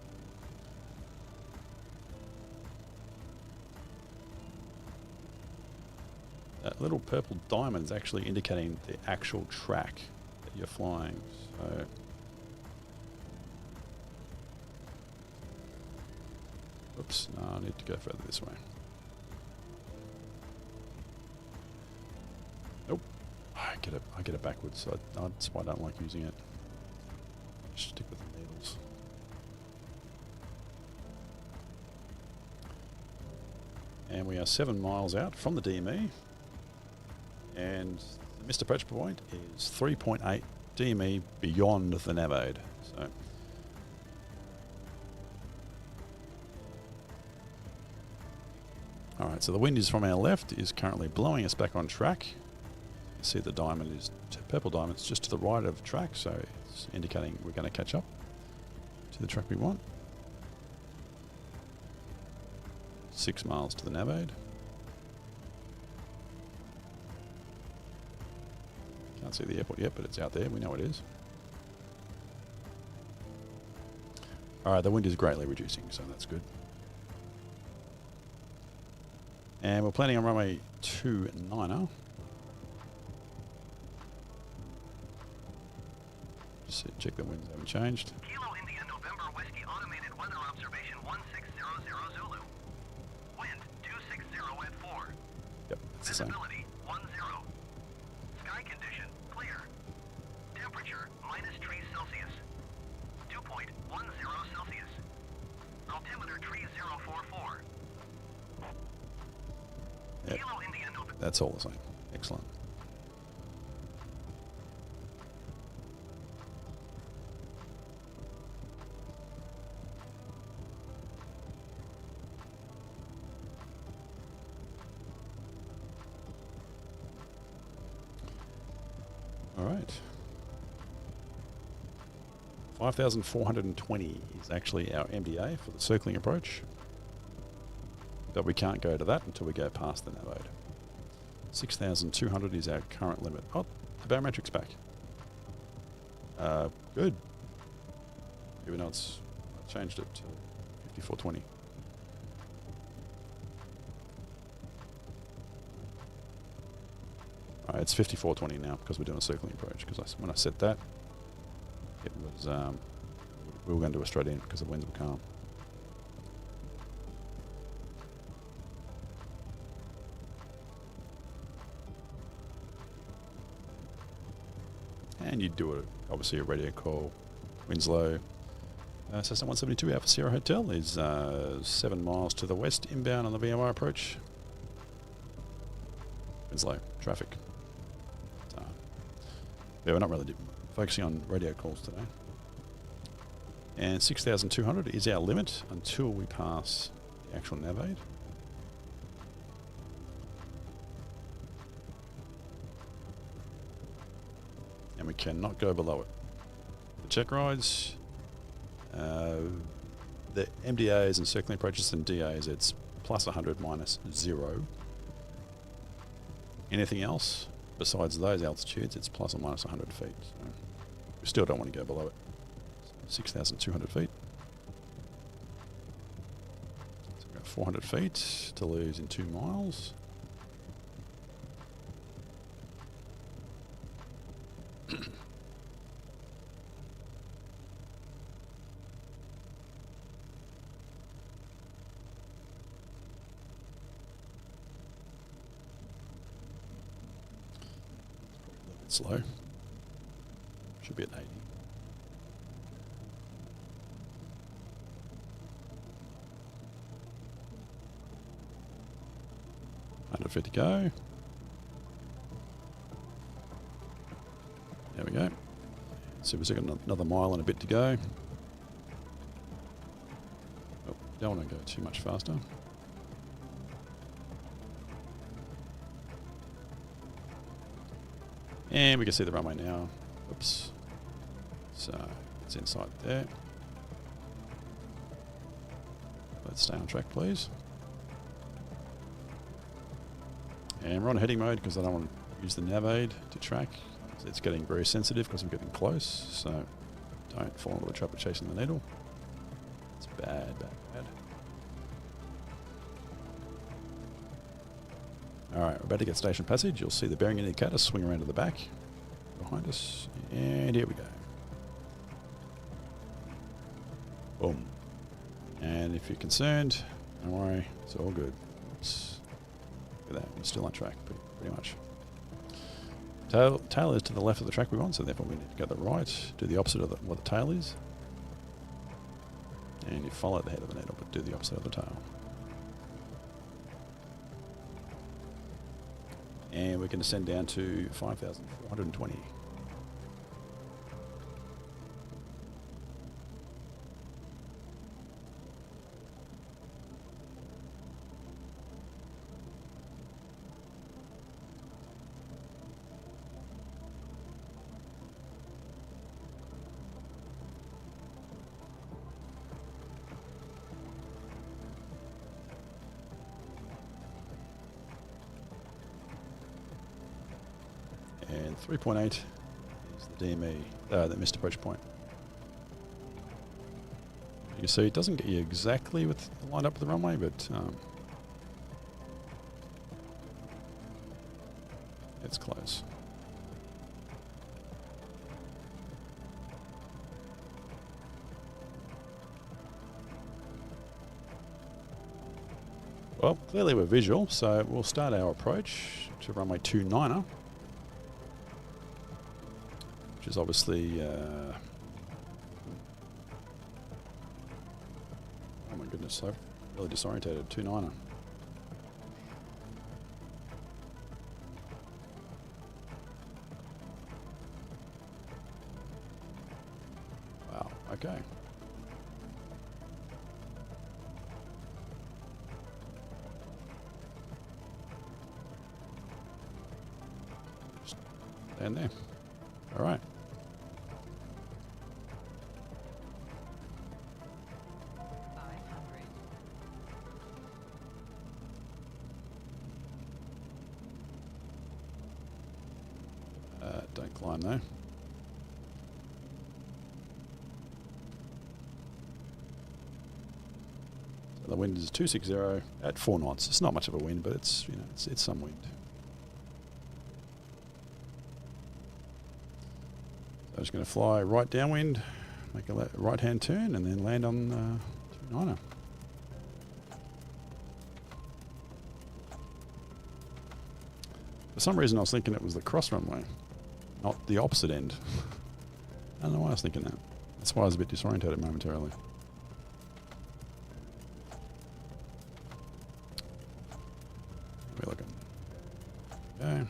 That little purple diamond is actually indicating the actual track that you're flying. So oops, no, I need to go further this way. Nope, I get it backwards. So that's why I don't like using it. Just stick with the needles. And we are 7 miles out from the DME, and the missed approach point is 3.8 DME beyond the nav aid. So alright, so the wind is from our left, is currently blowing us back on track. You see the diamond is purple diamond's just to the right of track, so it's indicating we're going to catch up to the track we want. 6 miles to the nav aid. Can't see the airport yet, but it's out there. We know it is. Alright, the wind is greatly reducing, so that's good. And we're planning on runway 29er. Just check the winds haven't changed. Kilo India November Whiskey Automated Weather Observation 1600 Zulu. Wind 260 at 4. Yep, it's the same. Visibility 10. Sky condition clear. Temperature -3 Celsius. 2.10 Celsius. Altimeter 3044. Yep. Kilo India November. That's all the same. Excellent. All right. 5,420 is actually our MDA for the circling approach. But we can't go to that until we go past the nav aid. 6,200 is our current limit. Oh, the barometric's back. Good. Even though it's changed it to 5420. Alright, it's 5420 now because we're doing a circling approach. Because when I set that, it was we were going to do a straight in because the winds were calm. And you'd do obviously a radio call. Winds low. Cessna 172 Alpha Sierra Hotel is 7 miles to the west, inbound on the VOR approach. Winds low. Traffic. Yeah, we're not really focusing on radio calls today. And 6,200 is our limit until we pass the actual nav aid. And we cannot go below it. The check rides, the MDAs and circling approaches and DAs, it's plus 100 minus 0. Anything else besides those altitudes, it's plus or minus 100 feet. So we still don't want to go below it. So 6,200 feet. So we've got 400 feet to lose in 2 miles. Slow. Should be at 80. $150 to go. There we go. So we've got another mile and a bit to go. Oh, don't want to go too much faster. And we can see the runway now. Oops. So it's inside there. Let's stay on track, please. And we're on heading mode because I don't want to use the nav aid to track. It's getting very sensitive because we're getting close. So don't fall into the trap of chasing the needle. It's bad, bad, bad. Alright, we're about to get station passage. You'll see the bearing indicator swing around to the back behind us. And here we go. Boom. And if you're concerned, don't worry, it's all good. Oops. Look at that, we're still on track, pretty much. Tail is to the left of the track we want, so therefore we need to go to the right, do the opposite of what the tail is. And you follow the head of the needle, but do the opposite of the tail. And we can descend down to 5,420. And 3.8 is the DME, the missed approach point. You can see it doesn't get you exactly lined up with the runway, but it's close. Well, clearly we're visual, so we'll start our approach to runway 29er. Which is obviously, oh my goodness, I'm really disorientated, 29er. Wow, okay. Stand there. All right. Don't climb though. The wind is 260 at 4 knots. It's not much of a wind, but it's, you know, it's some wind. So I'm just going to fly right downwind, make a right-hand turn, and then land on 29er. For some reason, I was thinking it was the cross runway, not the opposite end. I don't know why I was thinking that. That's why I was a bit disorientated momentarily. We're looking. Okay.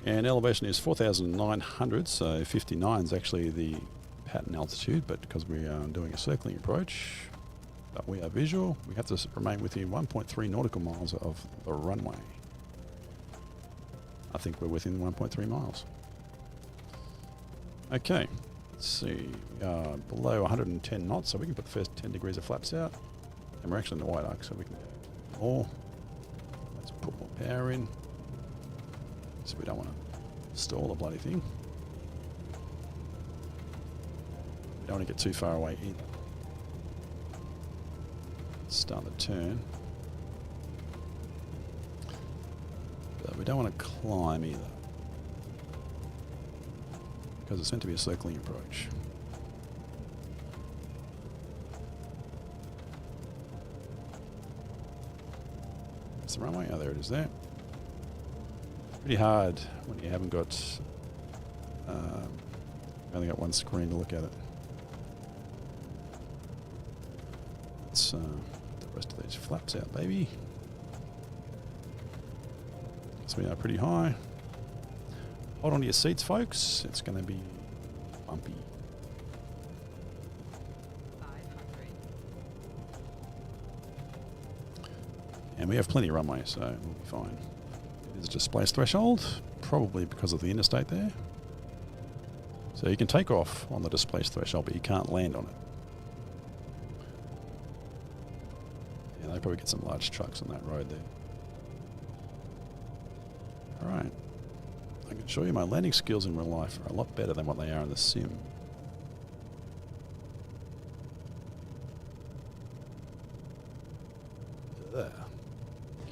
And elevation is 4,900, so 59 is actually the pattern altitude, but because we are doing a circling approach, but we are visual, we have to remain within 1.3 nautical miles of the runway. I think we're within 1.3 miles. Okay, let's see. We are below 110 knots, so we can put the first 10 degrees of flaps out. And we're actually in the white arc, so we can go more. Let's put more power in. So we don't want to stall the bloody thing. We don't want to get too far away either. Start the turn. But we don't want to climb either, because it's meant to be a circling approach. That's the runway. Oh, there it is there. Pretty hard when you haven't got only got one screen to look at it. Let's the rest of these flaps out, baby. So we are pretty high. Hold on to your seats, folks. It's going to be bumpy. 500. And we have plenty of runway, so we'll be fine. It is a displaced threshold, probably because of the interstate there. So you can take off on the displaced threshold, but you can't land on it. Yeah, they probably get some large trucks on that road there. Alright. I can show you my landing skills in real life are a lot better than what they are in the sim. There.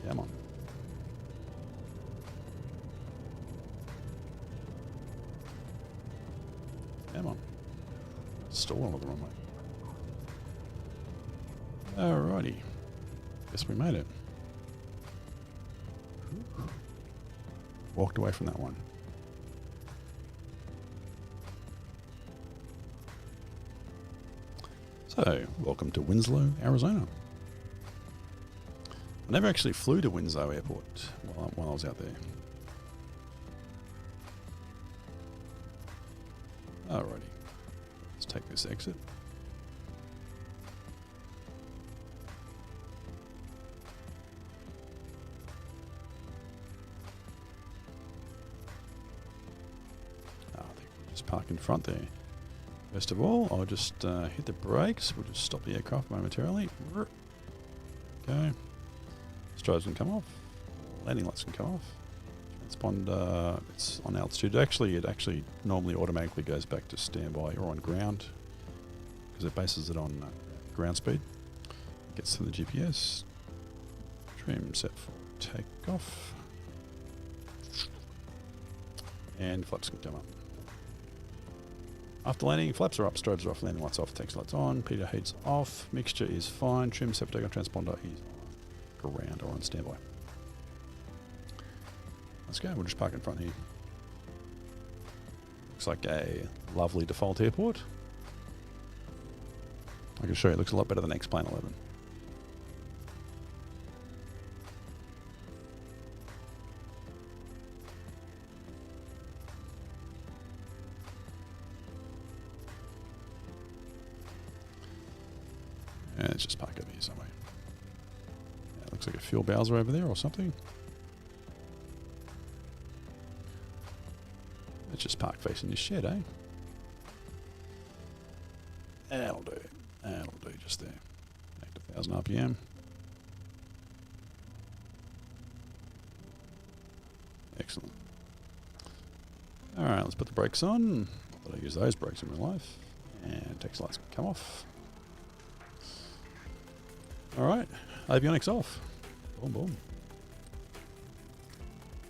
Come on. Come on. Stall on the runway. Alrighty. Guess we made it. Walked away from that one. So, welcome to Winslow, Arizona. I never actually flew to Winslow Airport while I was out there. Alrighty. Let's take this exit. I think we'll just park in front there. First of all, I'll just hit the brakes. We'll just stop the aircraft momentarily. Okay. Strobes can come off. Landing lights can come off. Transponder, it's on altitude. Actually, it actually normally automatically goes back to standby or on ground because it bases it on ground speed. Gets to the GPS. Trim set for takeoff. And flaps can come up. After landing, flaps are up, strobes are off, landing lights off, taxi lights on, Peter heats off, mixture is fine, trim set for takeoff, transponder is around or on standby. Let's go, we'll just park in front here. Looks like a lovely default airport. I can show you, it looks a lot better than X-Plane 11. And let's just park over here somewhere. Yeah, looks like a fuel bowser over there or something. Let's just park facing this shed, eh? That'll do. That'll do just there. Back to 1000 RPM. Excellent. Alright, let's put the brakes on. Not that I use those brakes in my life. And taxi lights can come off. Alright, avionics off. Boom, boom.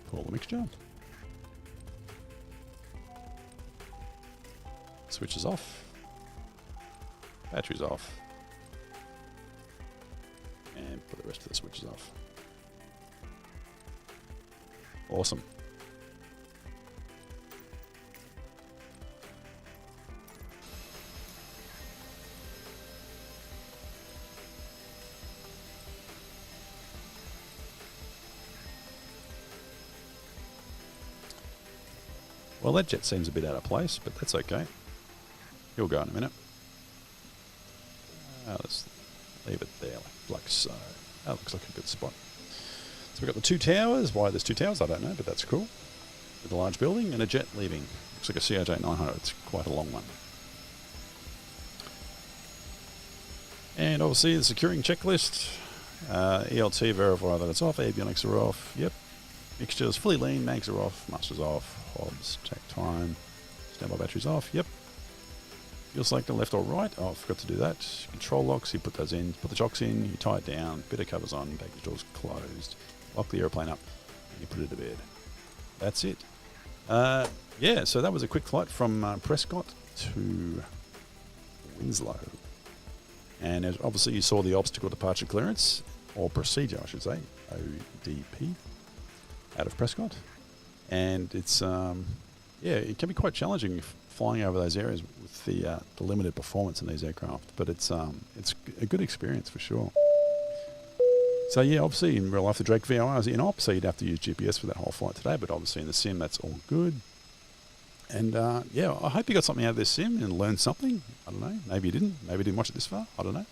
Pour the mixture. Switches off. Batteries off. And put the rest of the switches off. Awesome. Well, that jet seems a bit out of place, but that's okay. He'll go in a minute. Let's leave it there, like so. That looks like a good spot. So we've got the two towers. Why there's two towers, I don't know, but that's cool. With a large building and a jet leaving. Looks like a CRJ 900. It's quite a long one. And obviously the securing checklist. ELT, verify that it's off. Avionics are off. Yep. Mixtures fully lean. Mags are off. Musters off. Hobs. Check time. Standby batteries off. Yep. Fuel selector left or right. Oh, I forgot to do that. Control locks. You put those in. Put the chocks in. You tie it down. Bit of covers on. Baggage doors closed. Lock the airplane up. And you put it to bed. That's it. Yeah, so that was a quick flight from Prescott to Winslow. And as obviously you saw the obstacle departure clearance, or procedure I should say, ODP, out of Prescott. And it's, yeah, it can be quite challenging flying over those areas with the limited performance in these aircraft. But it's a good experience for sure. So yeah, obviously in real life the Drake VOR is in op, so you'd have to use GPS for that whole flight today, but obviously in the sim that's all good. And yeah, I hope you got something out of this sim and learned something. I don't know, maybe you didn't, maybe you didn't watch it this far, I don't know.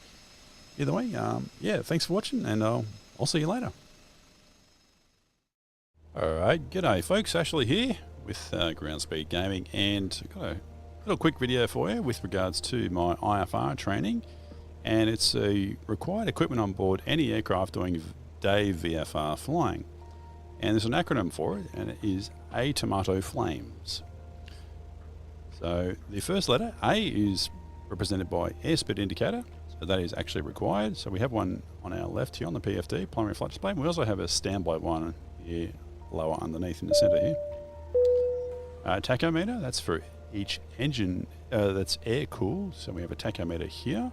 Either way, yeah, thanks for watching, and I'll see you later. Alright, g'day folks, Ashley here with Ground Speed Gaming, and I've got a little quick video for you with regards to my IFR training. And it's a required equipment on board any aircraft doing day VFR flying. And there's an acronym for it, and it is A Tomato Flames. So the first letter, A, is represented by airspeed indicator, so that is actually required. So we have one on our left here on the PFD, primary flight display. We also have a standby one here lower underneath in the center here. Tachometer, that's for each engine that's air cooled. So we have a tachometer here.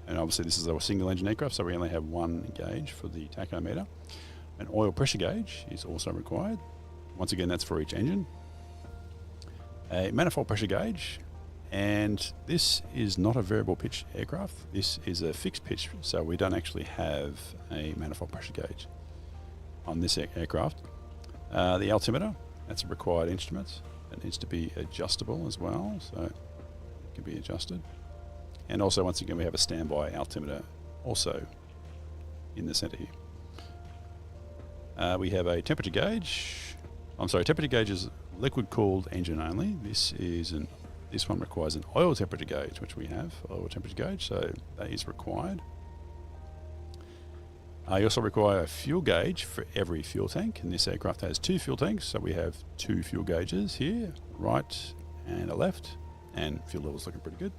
And obviously this is a single engine aircraft, so we only have one gauge for the tachometer. An oil pressure gauge is also required. Once again, that's for each engine. A manifold pressure gauge, and this is not a variable pitch aircraft. This is a fixed pitch, so we don't actually have a manifold pressure gauge on this aircraft. The altimeter, that's a required instrument. It needs to be adjustable as well, so it can be adjusted. And also, once again, we have a standby altimeter also in the center here. We have a temperature gauge. I'm sorry, temperature gauge is liquid cooled engine only. This one requires an oil temperature gauge, which we have, oil temperature gauge, so that is required. You also require a fuel gauge for every fuel tank, and this aircraft has 2 fuel tanks, so we have 2 fuel gauges here, right and a left, and fuel level's looking pretty good.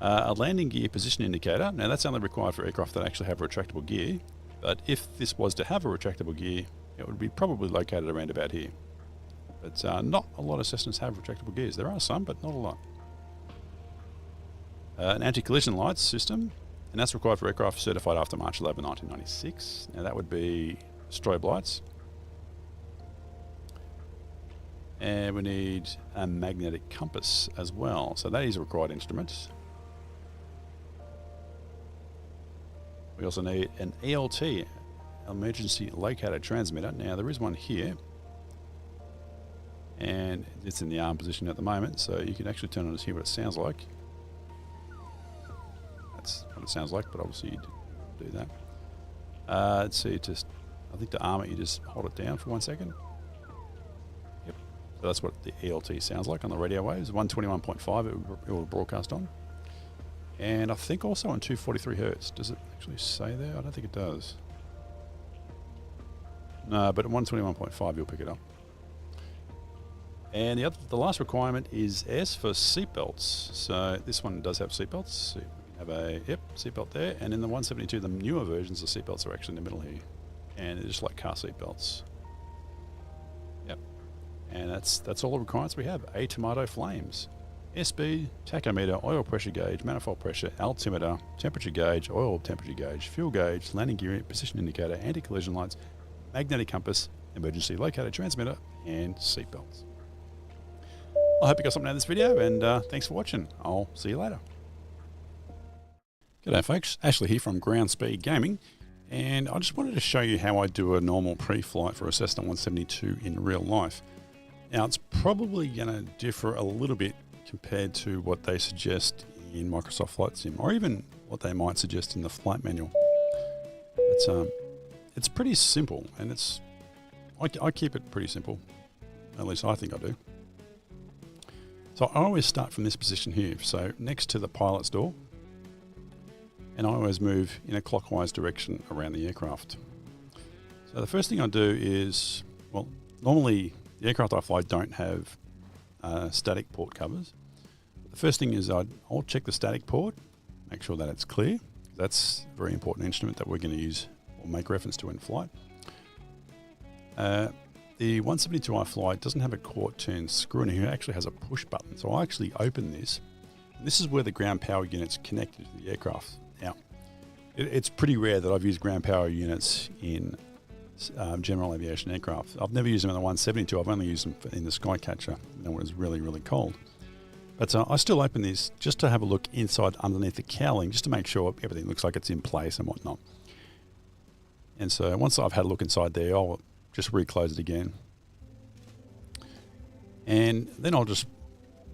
A landing gear position indicator. Now that's only required for aircraft that actually have a retractable gear, but if this was to have a retractable gear, it would be probably located around about here. But not a lot of Cessnas have retractable gears. There are some, but not a lot. An anti-collision lights system, and that's required for aircraft certified after March 11, 1996. Now that would be strobe lights. And we need a magnetic compass as well, so that is a required instrument. We also need an ELT, emergency locator transmitter. Now there is one here, and it's in the arm position at the moment, so you can actually turn on and hear what it sounds like. That's what it sounds like, but obviously you do that. Let's see, I think to arm it, you just hold it down for 1 second. Yep, so that's what the ELT sounds like on the radio waves. 121.5 it will broadcast on. And I think also on 243 hertz. Does it actually say there? I don't think it does. No, but at 121.5 you'll pick it up. And the last requirement is S for seatbelts. So this one does have seatbelts. So we can have a seatbelt there, and in the 172, the newer versions, the seatbelts are actually in the middle here, and it's just like car seatbelts. Yep, and that's all the requirements we have. A tomato flames, airspeed, tachometer, oil pressure gauge, manifold pressure, altimeter, temperature gauge, oil temperature gauge, fuel gauge, landing gear, position indicator, anti-collision lights, magnetic compass, emergency locator transmitter, and seatbelts. I hope you got something out of this video, and thanks for watching. I'll see you later. G'day folks, Ashley here from Ground Speed Gaming, and I just wanted to show you how I do a normal pre-flight for a Cessna 172 in real life. Now it's probably going to differ a little bit compared to what they suggest in Microsoft Flight Sim, or even what they might suggest in the flight manual. It's pretty simple, and I keep it pretty simple, at least I think I do. So I always start from this position here, so next to the pilot's door, and I always move in a clockwise direction around the aircraft. So the first thing I do is, well, normally the aircraft I fly don't have static port covers. The first thing is I'll check the static port, make sure that it's clear. That's a very important instrument that we're going to use or make reference to in flight. The 172 I fly doesn't have a quart turn screw in here, it actually has a push button. So I actually open this. And this is where the ground power unit's connected to the aircraft. Now, it's pretty rare that I've used ground power units in general aviation aircraft. I've never used them in the 172, I've only used them in the Skycatcher when it was really, really cold. But I still open this just to have a look inside underneath the cowling, just to make sure everything looks like it's in place and whatnot. And so once I've had a look inside there, I'll just reclose it again. And then I'll just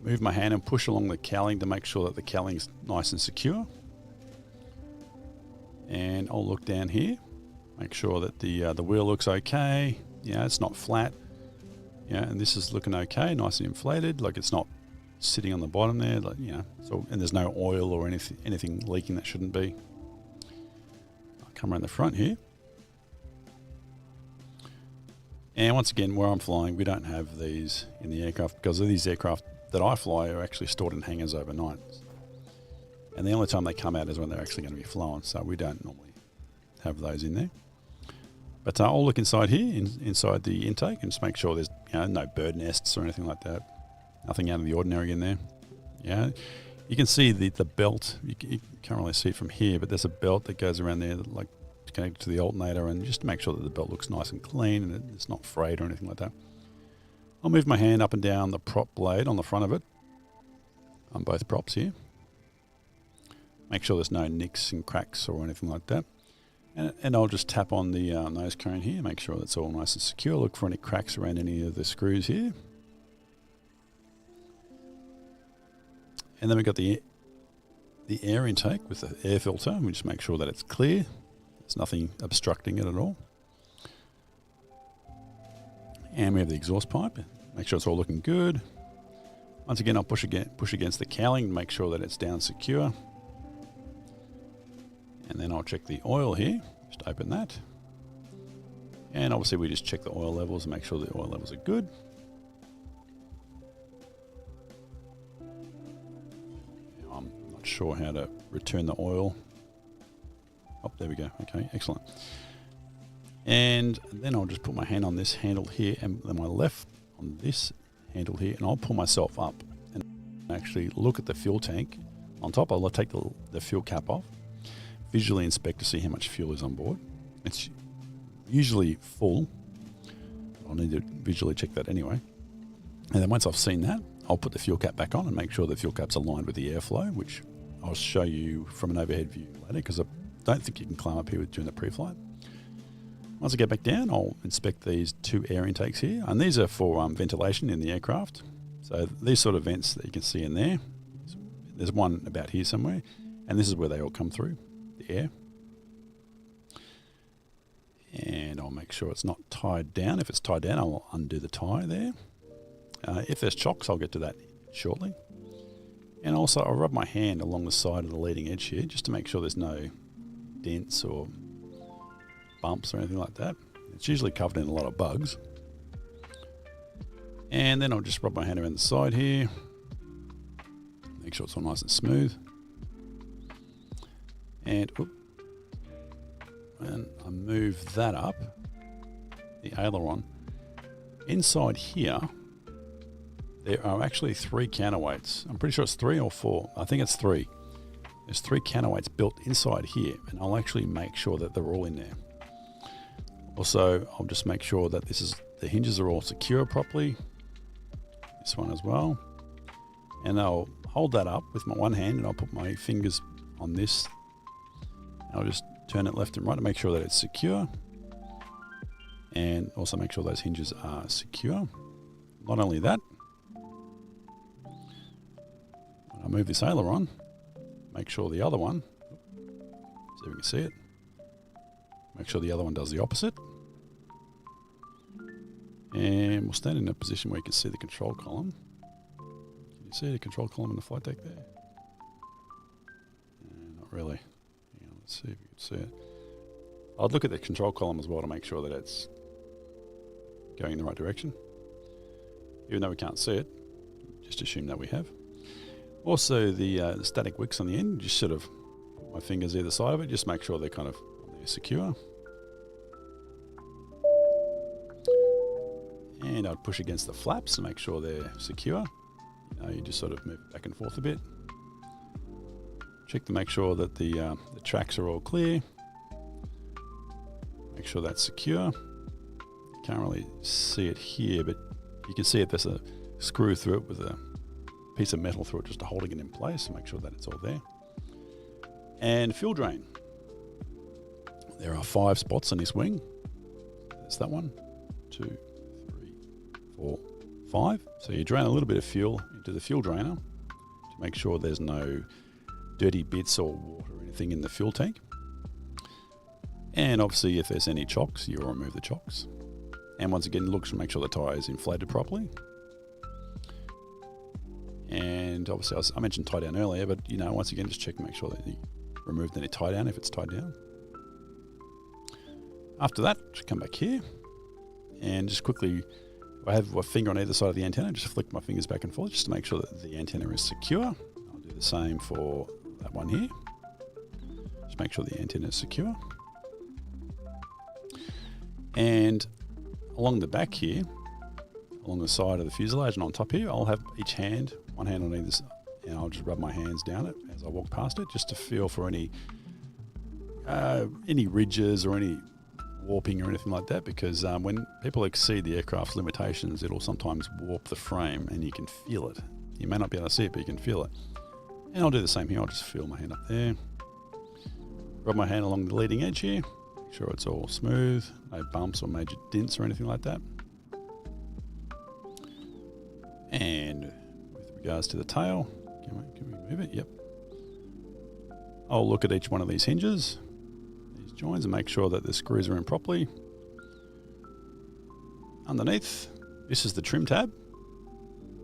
move my hand and push along the cowling to make sure that the cowling is nice and secure. And I'll look down here, make sure that the wheel looks okay. Yeah, it's not flat. Yeah, and this is looking okay, nice and inflated, like it's not sitting on the bottom there, like, you know, so, and there's no oil or anything leaking that shouldn't be. I'll come around the front here. And once again, where I'm flying, we don't have these in the aircraft because these aircraft that I fly are actually stored in hangars overnight. And the only time they come out is when they're actually going to be flown, so we don't normally have those in there. But I'll look inside here, inside the intake, and just make sure there's no bird nests or anything like that. Nothing out of the ordinary in there. Yeah, you can see the belt. You can't really see it from here, but there's a belt that goes around there, like connected to the alternator, and just to make sure that the belt looks nice and clean and it's not frayed or anything like that. I'll move my hand up and down the prop blade on the front of it, on both props here. Make sure there's no nicks and cracks or anything like that. And I'll just tap on the nose cone here, make sure that's all nice and secure. Look for any cracks around any of the screws here. And then we've got the air intake with the air filter. We just make sure that it's clear. There's nothing obstructing it at all. And we have the exhaust pipe. Make sure it's all looking good. Once again, I'll push against the cowling to make sure that it's down secure. And then I'll check the oil here. Just open that. And obviously we just check the oil levels and make sure the oil levels are good. I'm not sure how to return the oil. Oh, there we go. Okay, excellent. And then I'll just put my hand on this handle here and then my left on this handle here, and I'll pull myself up and actually look at the fuel tank on top. I'll take the fuel cap off, visually inspect to see how much fuel is on board. It's usually full. I'll need to visually check that anyway. And then once I've seen that, I'll put the fuel cap back on and make sure the fuel cap's aligned with the airflow, which I'll show you from an overhead view later because I don't think you can climb up here during the pre-flight. Once I get back down, I'll inspect these two air intakes here, and these are for ventilation in the aircraft. So these sort of vents that you can see in there, there's one about here somewhere, and this is where they all come through, the air. And I'll make sure it's not tied down. If it's tied down, I'll undo the tie there. If there's chocks, I'll get to that shortly. And also I'll rub my hand along the side of the leading edge here just to make sure there's no dents or bumps or anything like that. It's usually covered in a lot of bugs. And then I'll just rub my hand around the side here. Make sure it's all nice and smooth. And I move that up, the aileron. Inside here, there are actually 3 counterweights. I'm pretty sure it's 3 or 4. I think it's 3. There's 3 counterweights built inside here, and I'll actually make sure that they're all in there. Also, I'll just make sure that the hinges are all secure properly. This one as well. And I'll hold that up with my one hand, and I'll put my fingers on this. I'll just turn it left and right to make sure that it's secure. And also make sure those hinges are secure. Not only that, when I move this aileron, make sure the other one, see if we can see it, make sure the other one does the opposite. And we'll stand in a position where you can see the control column. Can you see the control column in the flight deck there? Not really. Hang on, let's see if you can see it. I'll look at the control column as well to make sure that it's going in the right direction. Even though we can't see it, just assume that we have. Also, the static wicks on the end, just sort of put my fingers either side of it, just make sure they're kind of secure. And I'd push against the flaps to make sure they're secure. You just sort of move back and forth a bit. Check to make sure that the tracks are all clear. Make sure that's secure. You can't really see it here, but you can see if there's a screw through it with a piece of metal through it just holding it in place, so make sure that it's all there. And fuel drain. There are 5 spots on this wing. There's that one, 2, 3, 4, 5. So you drain a little bit of fuel into the fuel drainer to make sure there's no dirty bits or water or anything in the fuel tank. And obviously if there's any chocks, you'll remove the chocks. And once again, look to make sure the tyre is inflated properly. And obviously I mentioned tie down earlier, but once again, just check and make sure that you removed any tie down if it's tied down. After that, just come back here and just quickly, I have a finger on either side of the antenna, just flick my fingers back and forth just to make sure that the antenna is secure. I'll do the same for that one here. Just make sure the antenna is secure. And along the back here, along the side of the fuselage and on top here, I'll have each hand, one hand on either side, and I'll just rub my hands down it as I walk past it, just to feel for any ridges or any warping or anything like that, because when people exceed the aircraft's limitations, it'll sometimes warp the frame and you can feel it. You may not be able to see it, but you can feel it. And I'll do the same here. I'll just feel my hand up there. Rub my hand along the leading edge here. Make sure it's all smooth, no bumps or major dents or anything like that. And with regards to the tail, can we move it? Yep. I'll look at each one of these hinges, these joins, and make sure that the screws are in properly. Underneath, this is the trim tab.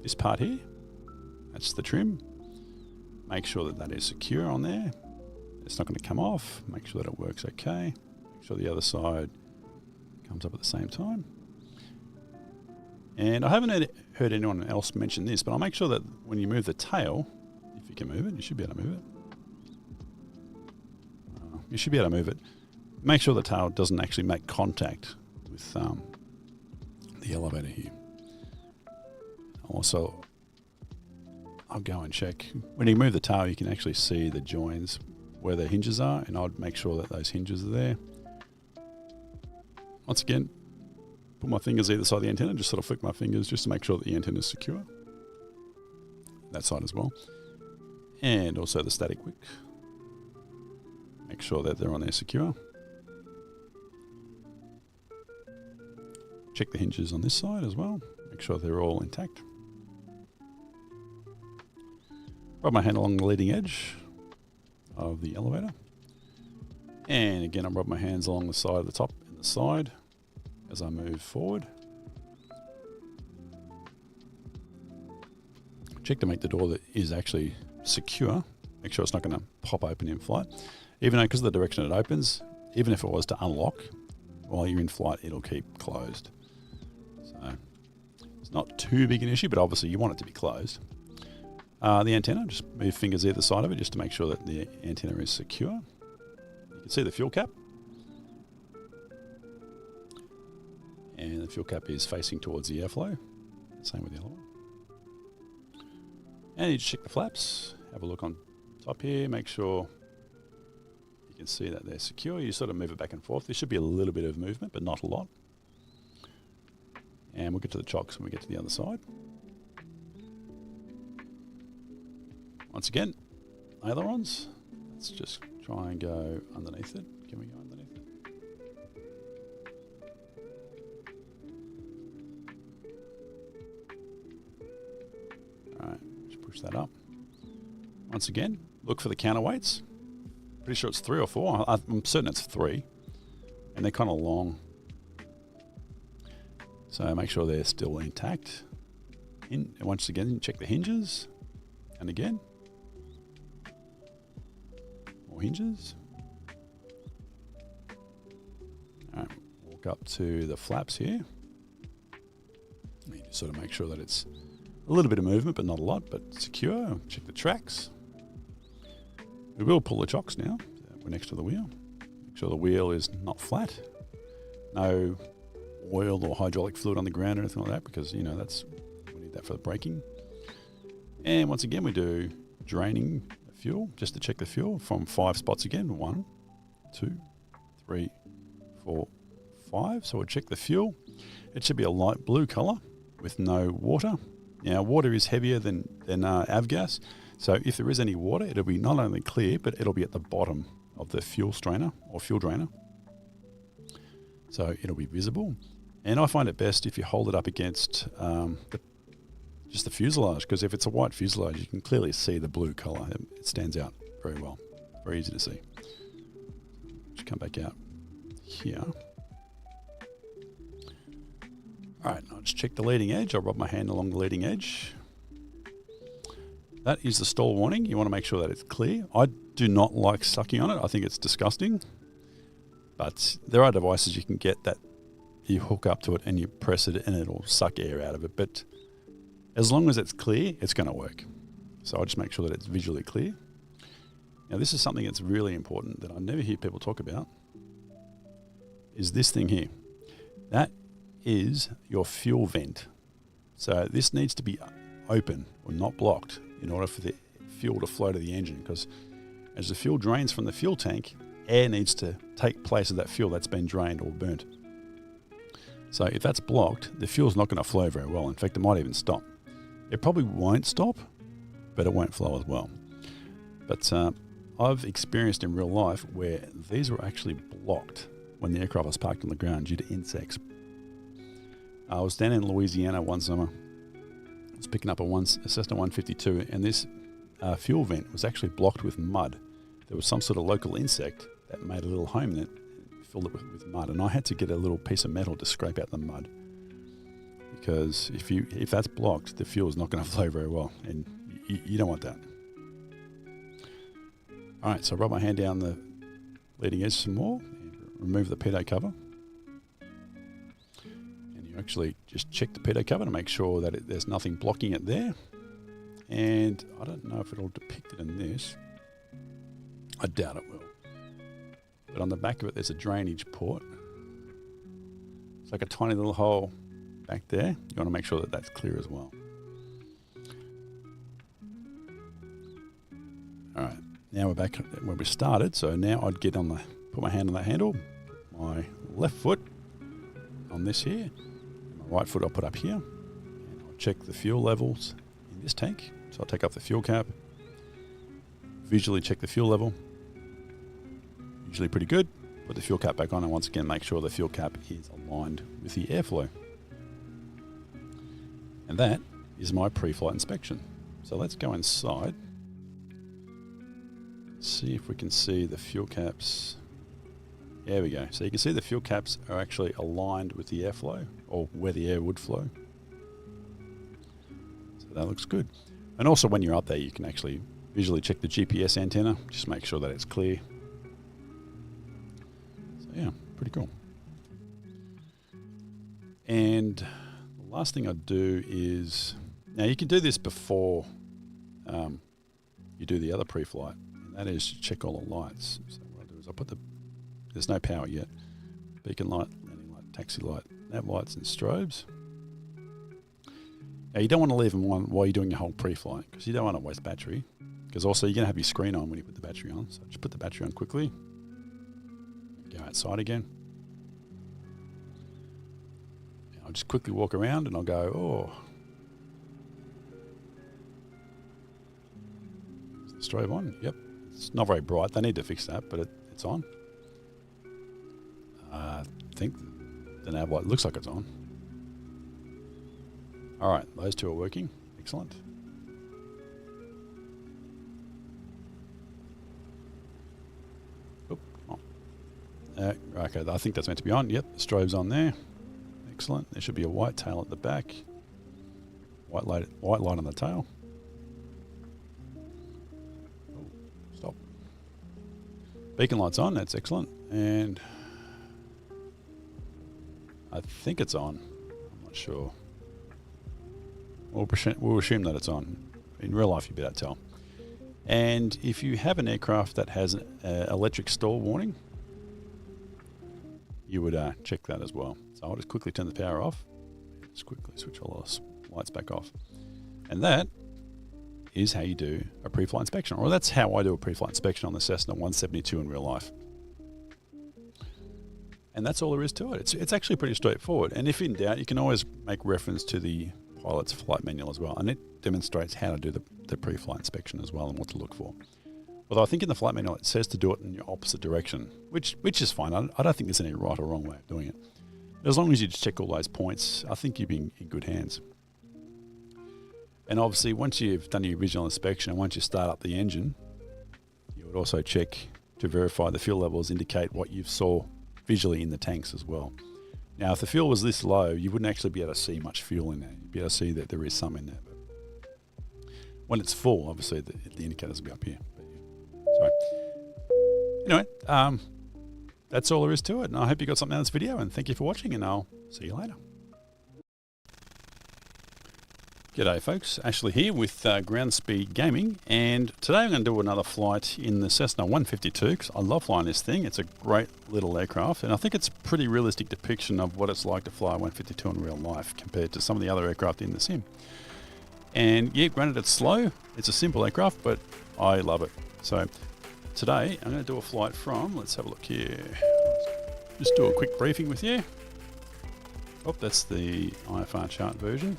This part here, that's the trim. Make sure that that is secure on there. It's not going to come off. Make sure that it works okay. Make sure the other side comes up at the same time. And I haven't heard anyone else mention this, but I'll make sure that when you move the tail, if you can move it, you should be able to move it. You should be able to move it. Make sure the tail doesn't actually make contact with the elevator here. Also, I'll go and check. When you move the tail, you can actually see the joins where the hinges are, and I'd make sure that those hinges are there. Once again, put my fingers either side of the antenna, just sort of flick my fingers just to make sure that the antenna is secure. That side as well. And also the static wick. Make sure that they're on there secure. Check the hinges on this side as well. Make sure they're all intact. Rub my hand along the leading edge of the elevator. And again, I'll rub my hands along the side of the top and the side as I move forward. Check to make the door that is actually secure. Make sure it's not going to pop open in flight. Even though, because of the direction it opens, even if it was to unlock while you're in flight, it'll keep closed. So it's not too big an issue, but obviously you want it to be closed. The antenna, just move fingers either side of it just to make sure that the antenna is secure. can see the fuel cap. And the fuel cap is facing towards the airflow. Same with the other one. And you just check the flaps. Have a look on top here. Make sure you can see that they're secure. You sort of move it back and forth. There should be a little bit of movement, but not a lot. And we'll get to the chocks when we get to the other side. Once again, ailerons. Let's just try and go underneath it. Can we go underneath it? Alright, just push that up. Once again, look for the counterweights. Pretty sure it's 3 or 4. I'm certain it's 3. And they're kind of long. So make sure they're still intact. Once again, check the hinges. And again. More hinges. Alright, walk up to the flaps here. You just sort of make sure that it's a little bit of movement, but not a lot, but secure. Check the tracks. We will pull the chocks now. We're next to the wheel. Make sure the wheel is not flat. No oil or hydraulic fluid on the ground or anything like that, because, you know, we need that for the braking. And once again, we do draining the fuel, just to check the fuel from 5 spots again. 1, 2, 3, 4, 5. So we'll check the fuel. It should be a light blue color with no water. Now, water is heavier than avgas, so if there is any water, it'll be not only clear, but it'll be at the bottom of the fuel strainer or fuel drainer. So it'll be visible. And I find it best if you hold it up against just the fuselage, because if it's a white fuselage, you can clearly see the blue color. It stands out very well. Very easy to see. Just come back out here. Alright, I'll just check the leading edge. I'll rub my hand along the leading edge. That is the stall warning. You want to make sure that it's clear. I do not like sucking on it. I think it's disgusting. But there are devices you can get that you hook up to it and you press it and it'll suck air out of it. But as long as it's clear, it's going to work. So I'll just make sure that it's visually clear. Now this is something that's really important that I never hear people talk about, is this thing here. That is your fuel vent. So this needs to be open or not blocked in order for the fuel to flow to the engine, because as the fuel drains from the fuel tank, air needs to take place of that fuel that's been drained or burnt. So if that's blocked, the fuel's not going to flow very well. In fact, it might even stop. It probably won't stop, but it won't flow as well. But I've experienced in real life where these were actually blocked when the aircraft was parked on the ground due to insects. I was down in Louisiana one summer. I was picking up a Cessna 152, and this fuel vent was actually blocked with mud. There was some sort of local insect that made a little home in it and filled it with mud, and I had to get a little piece of metal to scrape out the mud, because if that's blocked, the fuel is not going to flow very well, and you don't want that. All right, so I rub my hand down the leading edge some more, and remove the pitot cover. Actually just check the pitot cover to make sure that there's nothing blocking it there. And I don't know if it'll depict it in this. I doubt it will. But on the back of it, there's a drainage port. It's like a tiny little hole back there. You want to make sure that that's clear as well. All right, now we're back where we started. So now I'd put my hand on that handle, my left foot on this here. Right foot I'll put up here, and I'll check the fuel levels in this tank. So I'll take off the fuel cap, visually check the fuel level, usually pretty good. Put the fuel cap back on, and once again make sure the fuel cap is aligned with the airflow. And that is my pre-flight inspection. So let's go inside, see if we can see the fuel caps. There we go. So you can see the fuel caps are actually aligned with the airflow, or where the air would flow. So that looks good. And also when you're up there, you can actually visually check the GPS antenna. Just make sure that it's clear. So yeah, pretty cool. And the last thing I'd do is, now you can do this before you do the other pre-flight, and that is check all the lights. So what I'll do is I'll put the There's no power yet. Beacon light, landing light, taxi light, nav lights and strobes. Now you don't want to leave them on while you're doing your whole pre-flight because you don't want to waste battery. Because also you're going to have your screen on when you put the battery on. So just put the battery on quickly. Go outside again. I'll just quickly walk around and I'll go, oh. Is the strobe on? Yep. It's not very bright. They need to fix that, but it's on. I think the nav light looks like it's on. All right, those two are working. Excellent. Oop, on. Okay, I think that's meant to be on. Yep, the strobe's on there. Excellent. There should be a white tail at the back. White light on the tail. Oh, stop. Beacon light's on. That's excellent. And I think it's on. I'm not sure. We'll assume that it's on. In real life, you'd be able to tell. And if you have an aircraft that has an electric stall warning, you would check that as well. So I'll just quickly turn the power off. Just quickly switch all the lights back off. And that is how you do a pre-flight inspection. Or that's how I do a pre-flight inspection on the Cessna 172 in real life. And that's all there is to it. It's actually pretty straightforward. And if in doubt, you can always make reference to the pilot's flight manual as well, and it demonstrates how to do the pre-flight inspection as well and what to look for. Although I think in the flight manual it says to do it in your opposite direction, which is fine. I don't think there's any right or wrong way of doing it. As long as you just check all those points, I think you'll be in good hands. And obviously once you've done your visual inspection and once you start up the engine, you would also check to verify the fuel levels indicate what you saw visually in the tanks as well. Now, if the fuel was this low, you wouldn't actually be able to see much fuel in there. You'd be able to see that there is some in there. But when it's full, obviously, the indicators will be up here. Sorry. Anyway, that's all there is to it. And I hope you got something out of this video. And thank you for watching. And I'll see you later. G'day folks, Ashley here with Ground Speed Gaming, and today I'm going to do another flight in the Cessna 152 because I love flying this thing. It's a great little aircraft and I think it's a pretty realistic depiction of what it's like to fly a 152 in real life compared to some of the other aircraft in the sim. And yeah, granted it's slow, it's a simple aircraft, but I love it. So today I'm going to do a flight from, let's have a look here, just do a quick briefing with you. Oh, that's the IFR chart version.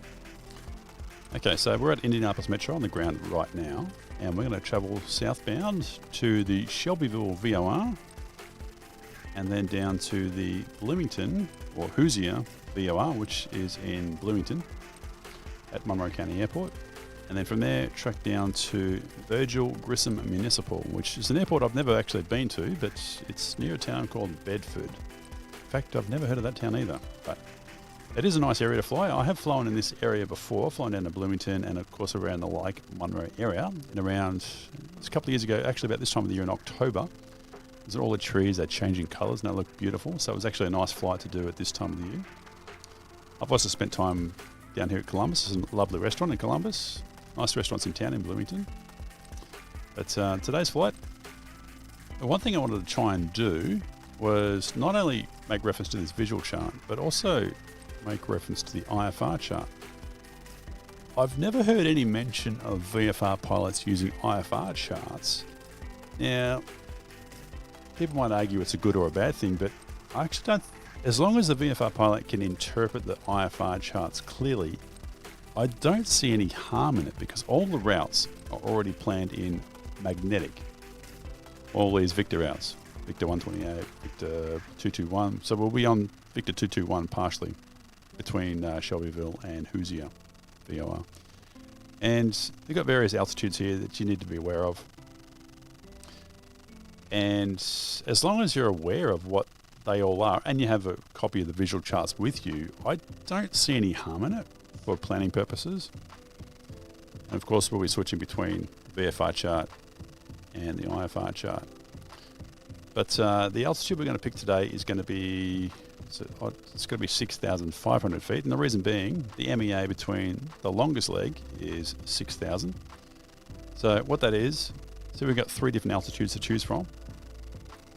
Okay, so we're at Indianapolis Metro on the ground right now, and we're going to travel southbound to the Shelbyville VOR, and then down to the Bloomington, or Hoosier VOR, which is in Bloomington at Monroe County Airport. And then from there, track down to Virgil Grissom Municipal, which is an airport I've never actually been to, but it's near a town called Bedford. In fact, I've never heard of that town either, but it is a nice area to fly. I have flown in this area before, flown down to Bloomington and of course around the Lake Monroe area. And around, it's a couple of years ago, actually about this time of the year in October, there's all the trees, they're changing colours and they look beautiful. So it was actually a nice flight to do at this time of the year. I've also spent time down here at Columbus. There's a lovely restaurant in Columbus. Nice restaurants in town in Bloomington. But today's flight, the one thing I wanted to try and do was not only make reference to this visual chart, but also make reference to the IFR chart. I've never heard any mention of VFR pilots using IFR charts. Now, people might argue it's a good or a bad thing, but I actually don't. As long as the VFR pilot can interpret the IFR charts clearly, I don't see any harm in it because all the routes are already planned in magnetic. All these Victor routes, Victor 128, Victor 221. So we'll be on Victor 221 partially between Shelbyville and Hoosier VOR. And they've got various altitudes here that you need to be aware of. And as long as you're aware of what they all are and you have a copy of the visual charts with you, I don't see any harm in it for planning purposes. And of course we'll be switching between the VFR chart and the IFR chart. But the altitude we're going to pick today is going to be, it's going to be 6,500 feet. And the reason being, the MEA between the longest leg is 6,000. So what that is, so we've got three different altitudes to choose from.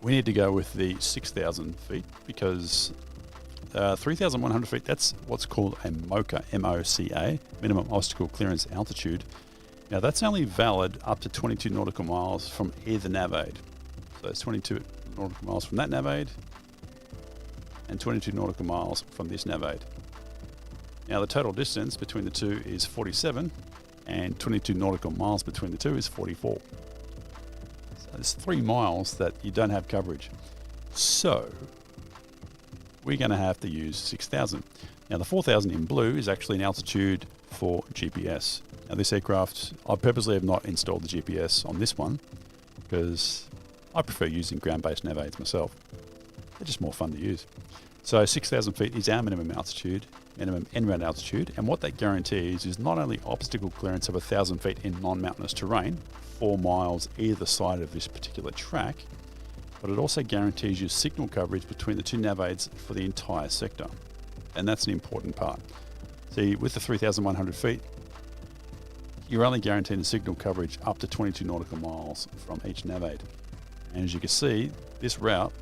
we need to go with the 6,000 feet because 3,100 feet, that's what's called a MOCA, M-O-C-A, minimum obstacle clearance altitude. Now that's only valid up to 22 nautical miles from either nav aid. So it's 22 nautical miles from that nav aid and 22 nautical miles from this nav aid. Now the total distance between the two is 47 and 22 nautical miles between the two is 44. So there's 3 miles that you don't have coverage. So we're going to have to use 6,000. Now the 4,000 in blue is actually an altitude for GPS. Now this aircraft, I purposely have not installed the GPS on this one because I prefer using ground-based nav aids myself. They're just more fun to use. So 6,000 feet is our minimum altitude, minimum en-route altitude, and what that guarantees is not only obstacle clearance of 1,000 feet in non-mountainous terrain, 4 miles either side of this particular track, but it also guarantees you signal coverage between the two nav aids for the entire sector. And that's an important part. See, with the 3,100 feet, you're only guaranteed a signal coverage up to 22 nautical miles from each nav aid. And as you can see, this route,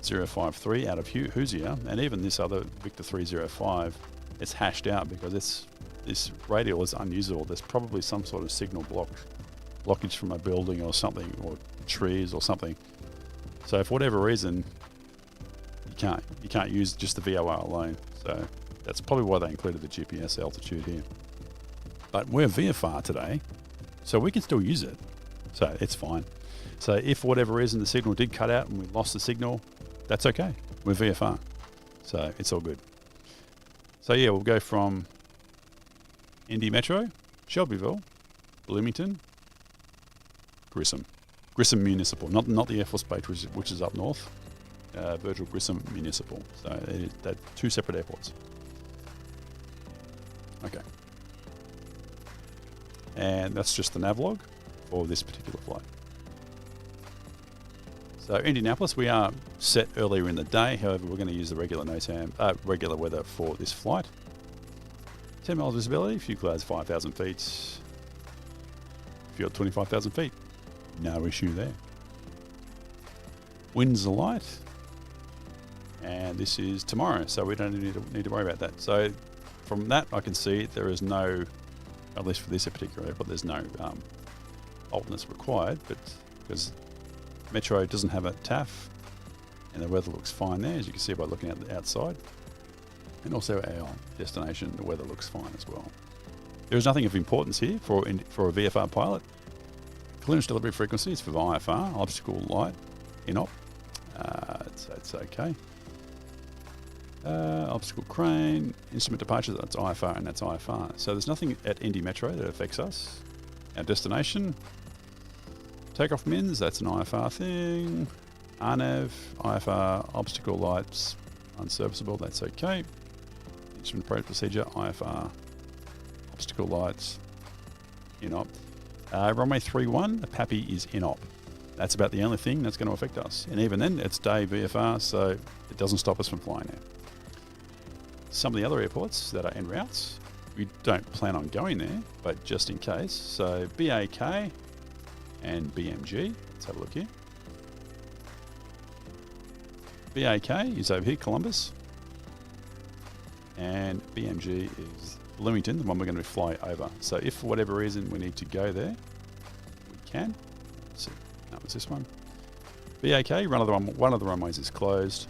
053 out of Hoosier, and even this other Victor 305, it's hashed out because this radial is unusable. There's probably some sort of signal blockage from a building or something, or trees or something. So for whatever reason, you can't use just the VOR alone. So that's probably why they included the GPS altitude here. But we're VFR today, so we can still use it. So it's fine. So if for whatever reason the signal did cut out and we lost the signal, that's okay. We're VFR. So it's all good. So yeah, we'll go from Indy Metro, Shelbyville, Bloomington, Grissom Municipal, not the Air Force Base, which is up north. Virgil Grissom Municipal. So they're 2 separate airports. Okay. And that's just the navlog for this particular flight. So Indianapolis, we are set earlier in the day. However, we're going to use the regular weather for this flight. 10 miles visibility, fuel clouds 5,000 feet. Fuel 25,000 feet. No issue there. Winds are light. And this is tomorrow, so we don't need to worry about that. So from that, I can see there is no, at least for this particular airport, there's no alternate required, but because Metro doesn't have a TAF, and the weather looks fine there, as you can see by looking at the outside. And also our destination, the weather looks fine as well. There is nothing of importance here for a VFR pilot. Clearance delivery frequency is for IFR, obstacle light, INOP. It's okay. Obstacle crane, instrument departure, that's IFR and that's IFR. So there's nothing at Indy Metro that affects us. Our destination, takeoff mins, that's an IFR thing. RNAV, IFR, obstacle lights, unserviceable, that's okay. Instrument approach procedure, IFR, obstacle lights, INOP. Runway 31, the PAPI is INOP. That's about the only thing that's going to affect us. And even then, it's day VFR, so it doesn't stop us from flying there. Some of the other airports that are en routes, we don't plan on going there, but just in case. So BAK and BMG, let's have a look here. BAK is over here, Columbus. And BMG is Bloomington, the one we're going to fly over. So if for whatever reason we need to go there, we can. So that was this one. BAK, one of the runways is closed.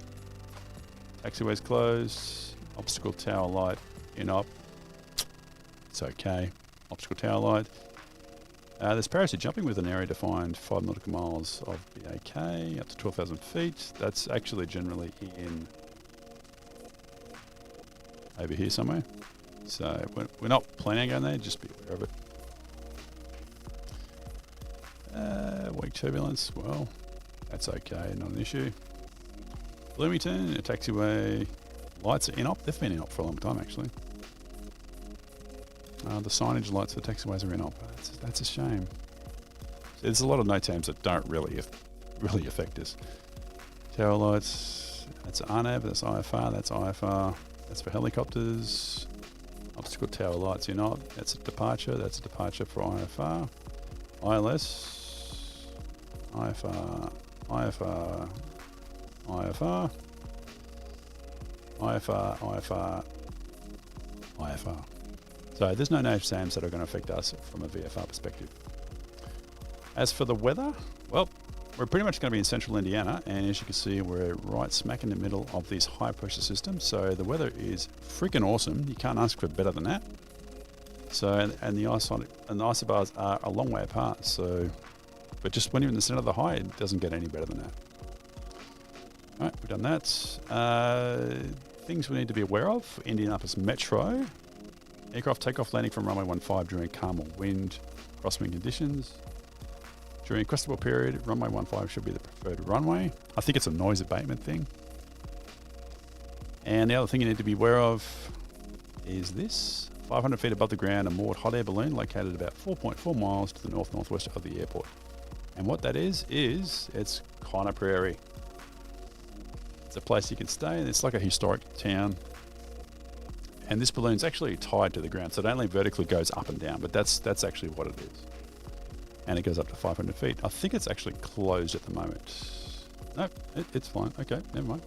Taxiway's closed. Obstacle tower light, INOP. It's okay. Obstacle tower light. There's parachute jumping with an area defined 5 nautical miles of BAK up to 12,000 feet. That's actually generally in over here somewhere. So we're not planning on going there, just be aware of it. Weak turbulence, well, that's okay, not an issue. Bloomington, a taxiway, lights are INOP. They've been INOP for a long time, actually. The signage lights for taxiways are INOP. That's a shame. So there's a lot of NOTAMs that don't really affect us. Tower lights, that's RNAV, that's IFR, that's IFR. That's for helicopters. Obstacle tower lights, INOP. That's a departure for IFR. ILS, IFR, IFR, IFR, IFR, IFR, IFR. So there's no native SAMs that are going to affect us from a VFR perspective. As for the weather, well, we're pretty much going to be in central Indiana, and as you can see, we're right smack in the middle of these high pressure systems. So the weather is freaking awesome. You can't ask for better than that. So, and the isobars are a long way apart. So, but just when you're in the center of the high, it doesn't get any better than that. All right, we've done that. Things we need to be aware of: Indianapolis Metro, aircraft takeoff landing from runway 15 during calm or wind, crosswind conditions. During crestable period, runway 15 should be the preferred runway. I think it's a noise abatement thing. And the other thing you need to be aware of is this: 500 feet above the ground, a moored hot air balloon located about 4.4 miles to the north-northwest of the airport. And what that is it's Connor Prairie. It's a place you can stay, and it's like a historic town. And this balloon's actually tied to the ground, so it only vertically goes up and down, but that's actually what it is. And it goes up to 500 feet. I think it's actually closed at the moment. No, it's fine. Okay, never mind.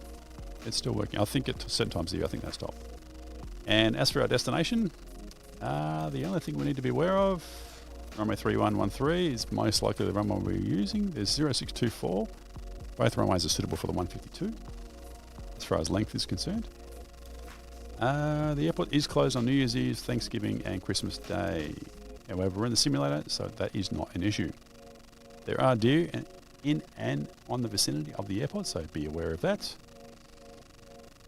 It's still working. I think at certain times of the year, I think they stop. And as for our destination, the only thing we need to be aware of, runway 3113 is most likely the runway we're using. There's 0624. Both runways are suitable for the 152, as far as length is concerned. The airport is closed on New Year's Eve, Thanksgiving, and Christmas Day. However, we're in the simulator, so that is not an issue. There are deer in and on the vicinity of the airport, so be aware of that.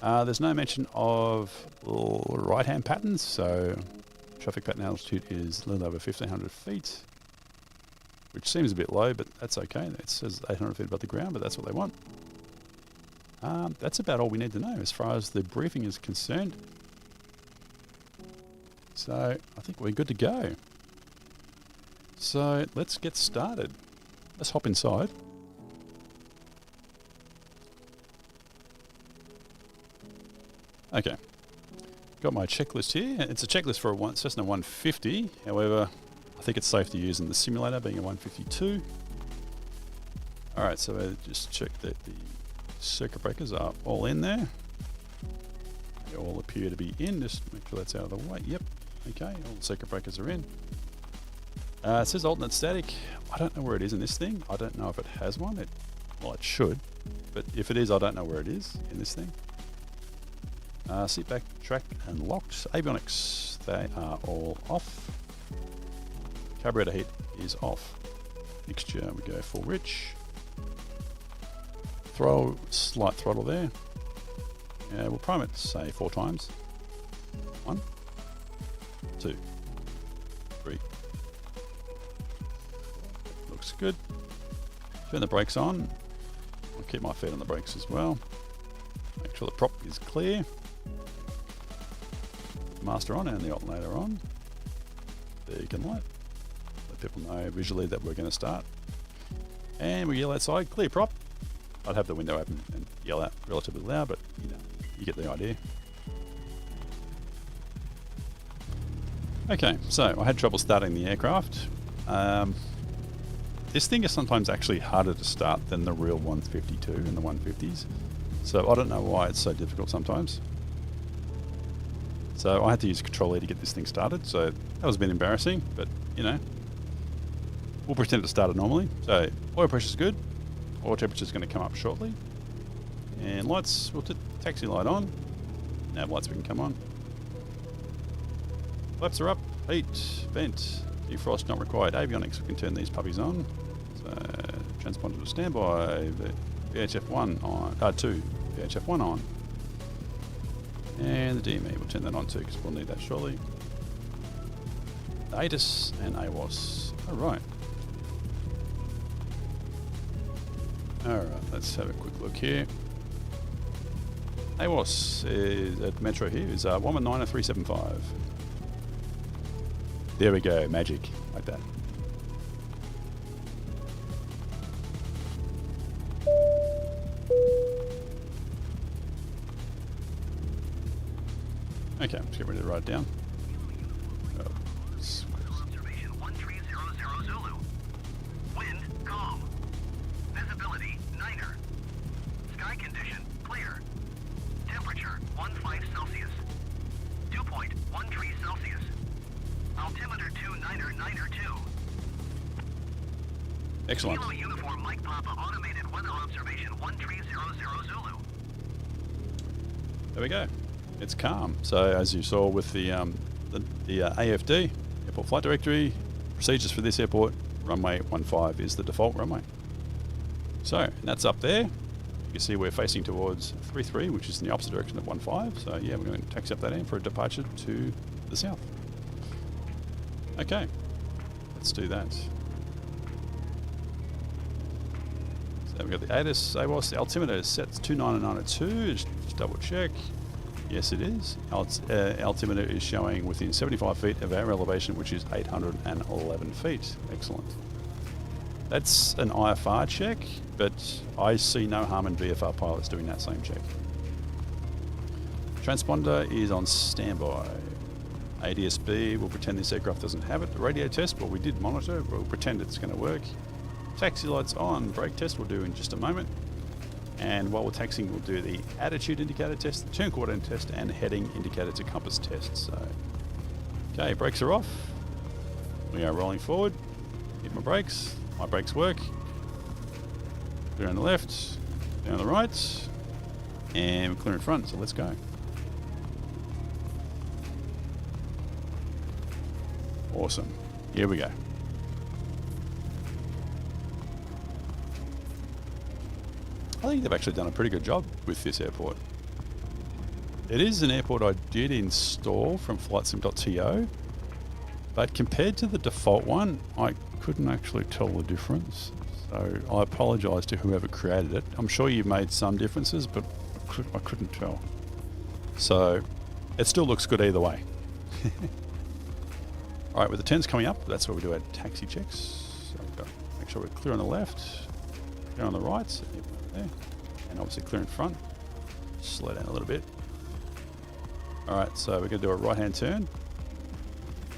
There's no mention of right-hand patterns, so traffic pattern altitude is a little over 1,500 feet, which seems a bit low, but that's okay. It says 800 feet above the ground, but that's what they want. That's about all we need to know as far as the briefing is concerned. So I think we're good to go. So let's get started. Let's hop inside. Okay, got my checklist here. It's a checklist for a Cessna 150. However, I think it's safe to use in the simulator, being a 152. All right, so I just check that the circuit breakers are all in there. They all appear to be in. Just make sure that's out of the way. Yep. Okay, all the circuit breakers are in. It says alternate static. I don't know where it is in this thing. I don't know if it has one. Well, it should, but if it is, I don't know where it is in this thing. Seat back, track, and locked. Avionics, they are all off. Carburetor heat is off. Mixture, we go full rich. Throw, slight throttle there. We'll prime it, say 4 times. 1, 2, 3. Looks good. Turn the brakes on. I'll keep my feet on the brakes as well. Make sure the prop is clear. Master on and the alternator on. Beacon light. Let people know visually that we're going to start. And we yell outside, clear prop. I'd have the window open and yell out relatively loud, but you know, you get the idea. Okay, so I had trouble starting the aircraft. This thing is sometimes actually harder to start than the real 152 and the 150s. So I don't know why it's so difficult sometimes. So I had to use a control E to get this thing started. So that was a bit embarrassing, but you know, we'll pretend it started normally. So oil pressure's good. Oil temperature's going to come up shortly. And lights, we'll taxi light on. Nav lights we can come on. Flaps are up. Heat, vent, defrost not required. Avionics, we can turn these puppies on. So transponder to standby. VHF1 on, 2, VHF1 on. And the DME, we'll turn that on too because we'll need that shortly. The ATIS and AWOS. Alright. Alright, let's have a quick look here. AWOS is at Metro here is 119375. There we go, magic, like that. Okay, let's get ready to write it down. Observation 1300 Zulu. Wind calm. Visibility 90 Sky condition, clear. Temperature, 15 Celsius. Dew point, 13 Celsius. Altimeter 299er2. Excellent. Kilo Uniform Mike Papa Automated Weather Observation 1300 Zulu. There we go. It's calm. So as you saw with the AFD, Airport Flight Directory, procedures for this airport, runway 15 is the default runway. So, and that's up there. You can see we're facing towards 33, which is in the opposite direction of 15. So yeah, we're going to taxi up that end for a departure to the south. Okay, let's do that. So we've got the AWOS, the altimeter is set to 29902, just double check. Yes, it is. Altimeter is showing within 75 feet of our elevation, which is 811 feet. Excellent. That's an IFR check, but I see no harm in VFR pilots doing that same check. Transponder is on standby. ADSB, we'll pretend this aircraft doesn't have it. The radio test, well, we did monitor, we'll pretend it's going to work. Taxi lights on, brake test we'll do in just a moment. And while we're taxiing, we'll do the attitude indicator test, the turn coordinate test, and heading indicator to compass test. So, okay, brakes are off. We are rolling forward. Hit my brakes work. Clear on the left, clear on the right, and we're clear in front, so let's go. Awesome. Here we go. I think they've actually done a pretty good job with this airport. It is an airport I did install from flightsim.to, but compared to the default one, I couldn't actually tell the difference. So I apologise to whoever created it. I'm sure you've made some differences, but I couldn't tell. So it still looks good either way. All right, with the turns coming up, that's where we do our taxi checks. So we've got to make sure we're clear on the left, clear on the right, so there, and obviously clear in front. Slow down a little bit. All right, so we're going to do a right-hand turn.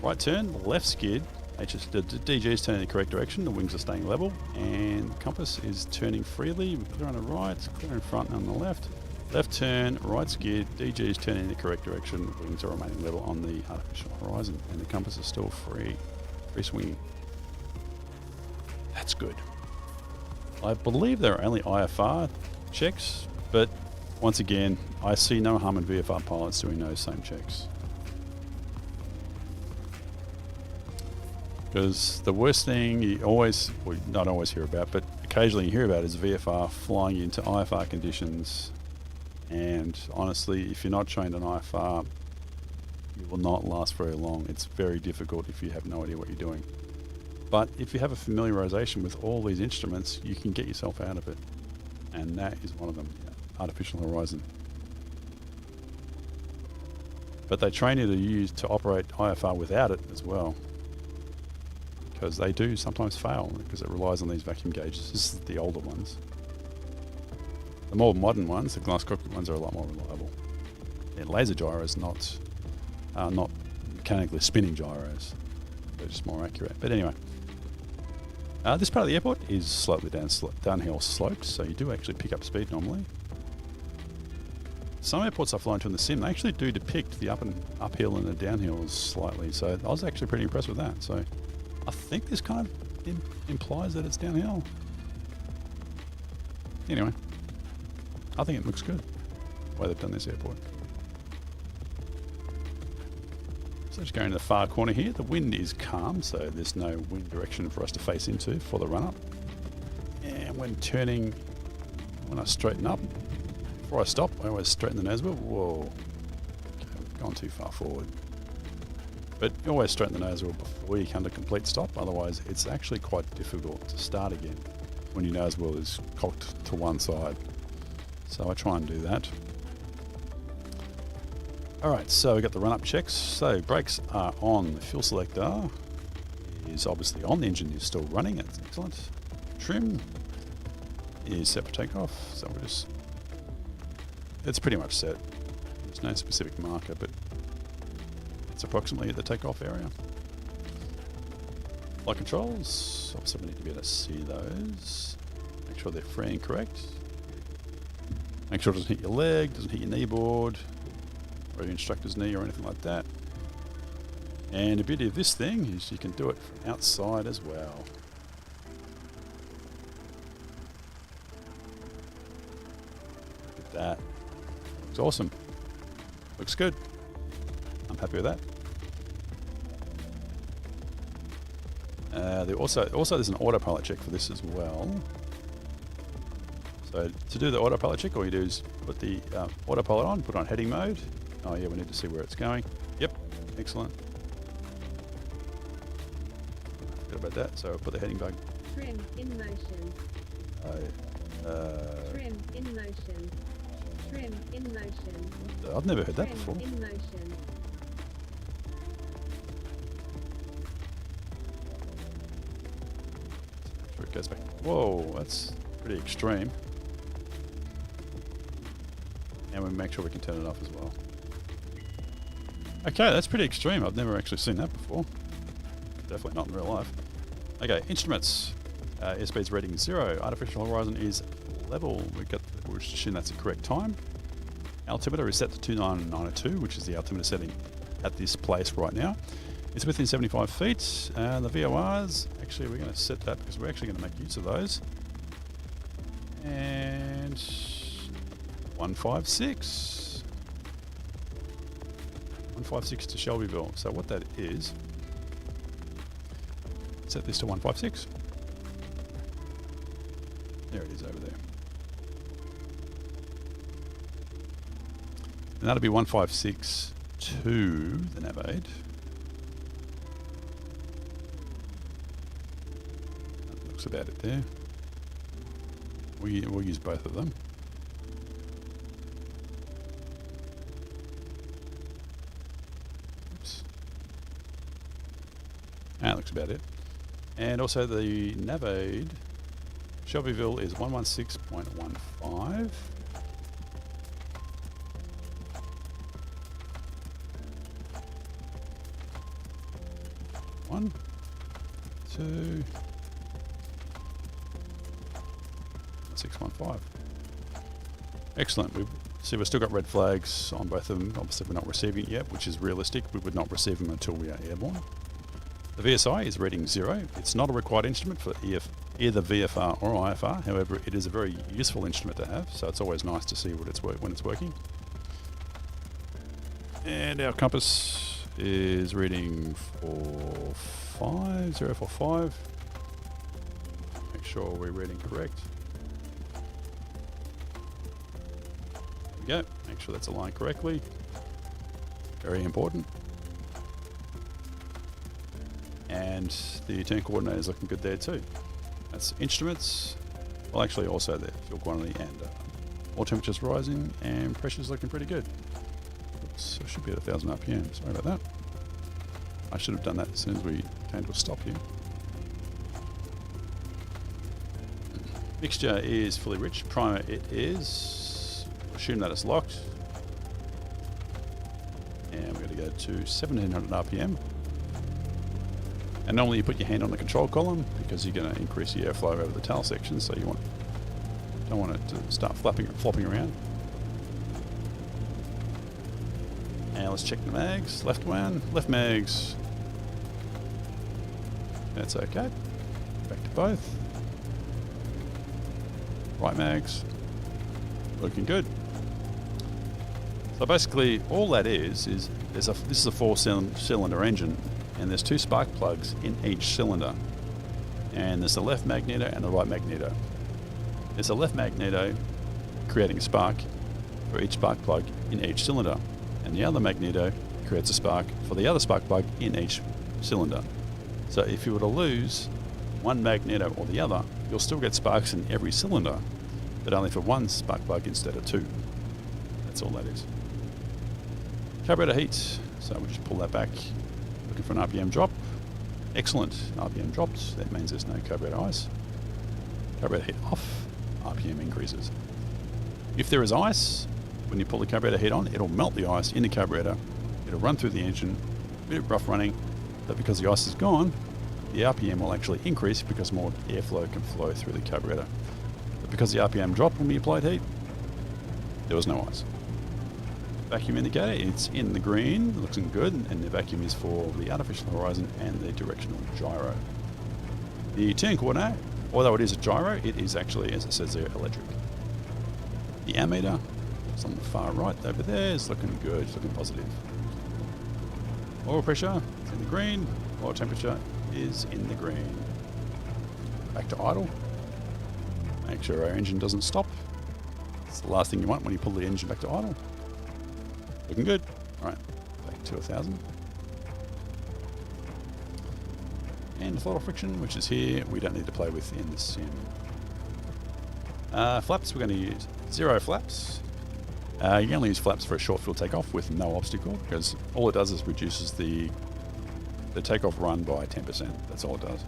Right turn, left skid. The DG is turning in the correct direction. The wings are staying level, and the compass is turning freely. We're clear on the right, clear in front and on the left. Left turn, right skid. DG is turning in the correct direction. Wings are remaining level on the artificial horizon, and the compass is still free swinging. That's good. I believe there are only IFR checks, but once again, I see no harm in VFR pilots doing those same checks. Because the worst thing you not always hear about, but occasionally you hear about is VFR flying into IFR conditions. And honestly, if you're not trained on IFR, you will not last very long. It's very difficult if you have no idea what you're doing. But if you have a familiarization with all these instruments, you can get yourself out of it. And that is one of them, artificial horizon. But they train you to operate IFR without it as well. Because they do sometimes fail, because it relies on these vacuum gauges. This is the older ones. The more modern ones, the glass cockpit ones, are a lot more reliable. Yeah, laser gyros, not mechanically spinning gyros. They're just more accurate. But anyway, this part of the airport is slightly downhill sloped, so you do actually pick up speed normally. Some airports I've flown to in the sim, they actually do depict the uphill and the downhills slightly, so I was actually pretty impressed with that. So I think this kind of implies that it's downhill. Anyway, I think it looks good, the way they've done this airport. So just going to the far corner here, the wind is calm, so there's no wind direction for us to face into for the run-up. And when turning, when I straighten up, before I stop, I always straighten the nose wheel. Whoa, okay, we've gone too far forward. But you always straighten the nose wheel before you come to complete stop, otherwise it's actually quite difficult to start again when your nose wheel is cocked to one side. So I try and do that. Alright, so we've got the run-up checks. So brakes are on, the fuel selector is obviously on, the engine is still running, that's excellent. Trim is set for takeoff, so it's pretty much set. There's no specific marker, but it's approximately at the takeoff area. Flight controls, obviously we need to be able to see those. Make sure they're free and correct. Make sure it doesn't hit your leg, doesn't hit your knee board, or your instructor's knee or anything like that. And the beauty of this thing is you can do it from outside as well. Look at that. Looks awesome. Looks good. I'm happy with that. Also there's an autopilot check for this as well. So to do the autopilot check, all you do is put the autopilot on, put it on heading mode. Oh yeah, we need to see where it's going. Yep, excellent. Forgot about that, so I'll put the heading bug. Trim in motion. Trim in motion. Trim in motion. I've never heard that Trim before. in motion. Sure it goes back. Whoa, that's pretty extreme. And we make sure we can turn it off as well. Okay, that's pretty extreme. I've never actually seen that before. Definitely not in real life. Okay, instruments. Airspeed's reading 0. Artificial horizon is level. We're assuming that's the correct time. Altimeter is set to 29902, which is the altimeter setting at this place right now. It's within 75 feet. The VORs, actually we're going to set that because we're actually going to make use of those. And 156. 156 to Shelbyville. So what that is, set this to 156. There it is over there. And that'll be 156 to the nav aid. That looks about it there. We'll use both of them. Oops. That looks about it. And also the nav aid, Shelbyville is 116.15. One, two, 615. Excellent. We've still got red flags on both of them. Obviously, we're not receiving it yet, which is realistic. We would not receive them until we are airborne. The VSI is reading 0. It's not a required instrument for either VFR or IFR. However, it is a very useful instrument to have, so it's always nice to see when it's working. And our compass is reading 045. Make sure we're reading correct. There we go. Make sure that's aligned correctly. Very important. And the turn coordinator is looking good there too. That's instruments. Well, actually also there, fuel quantity and oil temperature's rising and pressure's looking pretty good. Oops, I should be at 1,000 RPM. Sorry about that. I should have done that as soon as we came to a stop here. Mixture is fully rich. Primer it is. Assume that it's locked. And we're going to go to 1,700 RPM. And normally you put your hand on the control column because you're going to increase the airflow over the tail section, so you don't want it to start flopping around. And let's check the mags. Left mags. That's okay. Back to both. Right mags. Looking good. So basically all that is this is a 4-cylinder engine, and there's 2 spark plugs in each cylinder. And there's the left magneto and the right magneto. There's a left magneto creating a spark for each spark plug in each cylinder, and the other magneto creates a spark for the other spark plug in each cylinder. So if you were to lose one magneto or the other, you'll still get sparks in every cylinder, but only for one spark plug instead of 2. That's all that is. Carburetor heat, so we'll just pull that back. Looking for an RPM drop. Excellent, RPM dropped. That means there's no carburetor ice. Carburetor heat off, RPM increases. If there is ice, when you pull the carburetor heat on, it'll melt the ice in the carburetor. It'll run through the engine, a bit rough running, but because the ice is gone, the RPM will actually increase because more airflow can flow through the carburetor. But because the RPM dropped when we applied heat, There was no ice. Vacuum indicator, it's in the green, looking good, and the vacuum is for the artificial horizon and the directional gyro. The turn coordinate, although it is a gyro, it is actually, as it says there, electric. The ammeter, it's on the far right over there, is looking good, it's looking positive. Oil pressure, it's in the green. Oil temperature is in the green. Back to idle. Make sure our engine doesn't stop. It's the last thing you want when you pull the engine back to idle. Looking good. Alright, back to 1,000. And throttle friction, which is here, we don't need to play with in the sim. Flaps, we're going to use 0 flaps. You can only use flaps for a short field takeoff with no obstacle, because all it does is reduces the takeoff run by 10%. That's all it does.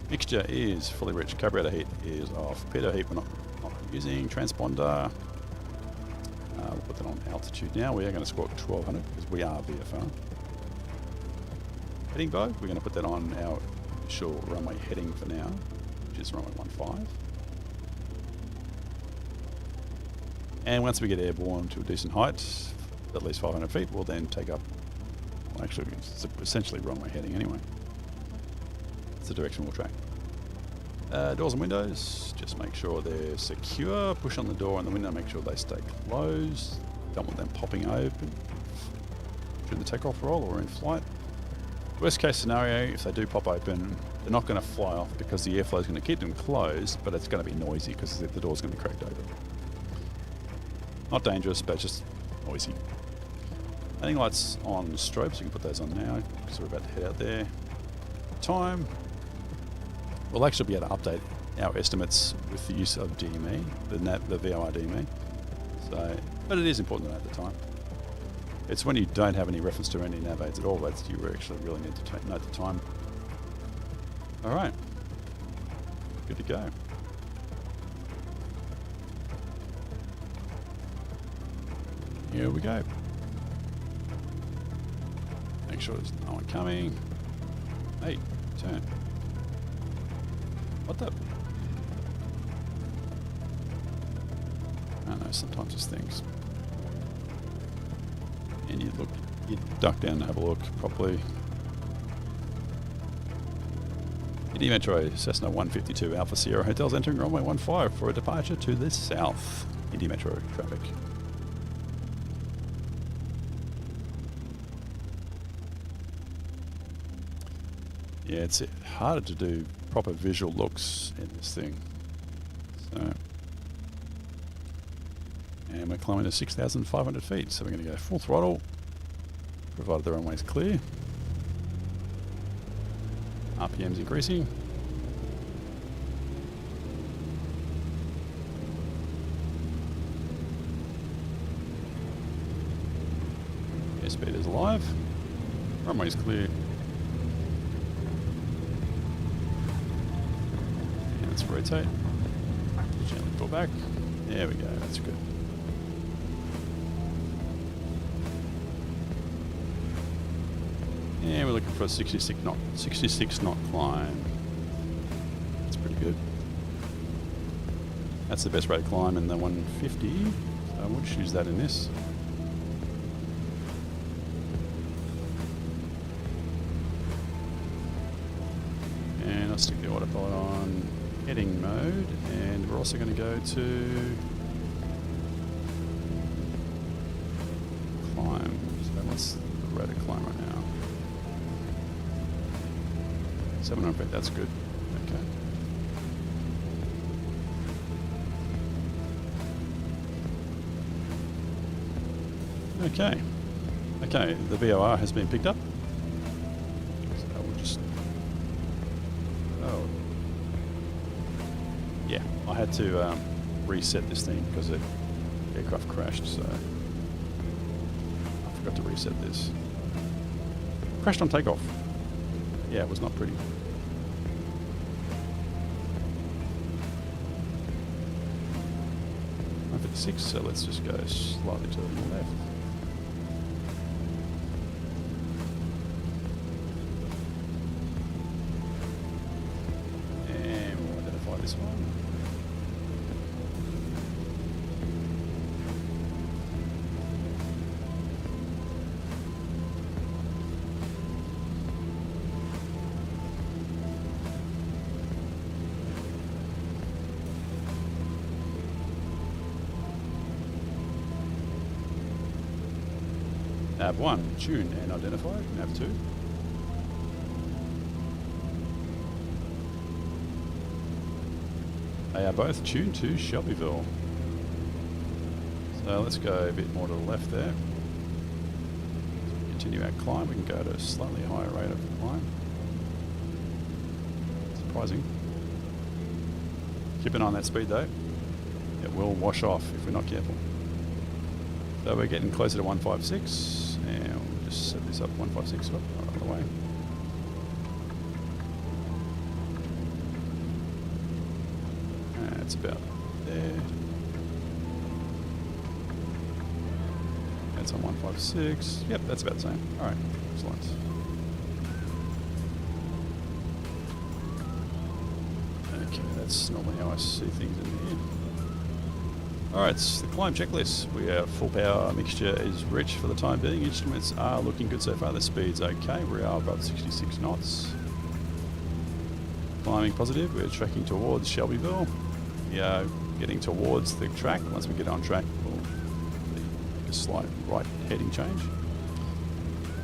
Mixture is fully rich. Carburetor heat is off. Pitot heat we're not using. Transponder. We'll put that on altitude now. We are going to squawk 1200 because we are VFR. Heading bow, we're going to put that on our initial runway heading for now, which is runway 15. And once we get airborne to a decent height, at least 500 feet, we'll then take up, well, actually it's essentially runway heading anyway. It's the direction we'll track. Doors and windows, just make sure they're secure. Push on the door and the window, make sure they stay closed. Don't want them popping open during the takeoff roll or in flight. Worst case scenario, if they do pop open, they're not going to fly off because the airflow is going to keep them closed, but it's going to be noisy because the door's going to be cracked open. Not dangerous, but just noisy. Landing lights on strobe, so you can put those on now because we're about to head out there. Time. We'll actually be able to update our estimates with the use of DME, the VOR DME. So, but it is important to know the time. It's when you don't have any reference to any nav aids at all that you actually really need to note the time. All right, good to go. Here we go. Make sure there's no one coming. Hey, turn. What the? I don't know, sometimes there's things. And you duck down and have a look properly. Indy Metro, Cessna 152 Alpha Sierra Hotels entering runway 15 for a departure to the south. Indy Metro traffic. Yeah, it's harder to do proper visual looks in this thing. So, and we're climbing to 6,500 feet, so we're going to go full throttle, provided the runway's clear. RPM's increasing. Airspeed is alive. Runway's clear. Let's rotate. Gently pull back. There we go, that's good. And we're looking for a 66 knot climb. That's pretty good. That's the best rate of climb in the 150. So I would choose that in this. And I'll stick the autopilot on heading mode, and we're also going to go to climb. So what's the rate of climb right now? 700 feet, that's good. Okay. Okay, the VOR has been picked up. So we'll just... Oh. Yeah, I had to reset this thing because the aircraft crashed, so I forgot to reset this. Crashed on takeoff. Yeah, it was not pretty. 156, so let's just go slightly to the left. And we'll identify this one. Nav 1, tuned and identified. Nav 2. They are both tuned to Shelbyville. So let's go a bit more to the left there. Continue our climb. We can go to a slightly higher rate of climb. Surprising. Keep an eye on that speed though. It will wash off if we're not careful. So we're getting closer to 156, and we'll just set this up 156 right out of the way. That's about there. That's on 156. Yep, that's about the same. All right, excellent. Okay, that's normally how I see things in here. Alright, the climb checklist. We have full power mixture is rich for the time being. Instruments are looking good so far. The speed's okay. We are above 66 knots. Climbing positive. We're tracking towards Shelbyville. We are getting towards the track. Once we get on track, we'll make a slight right heading change.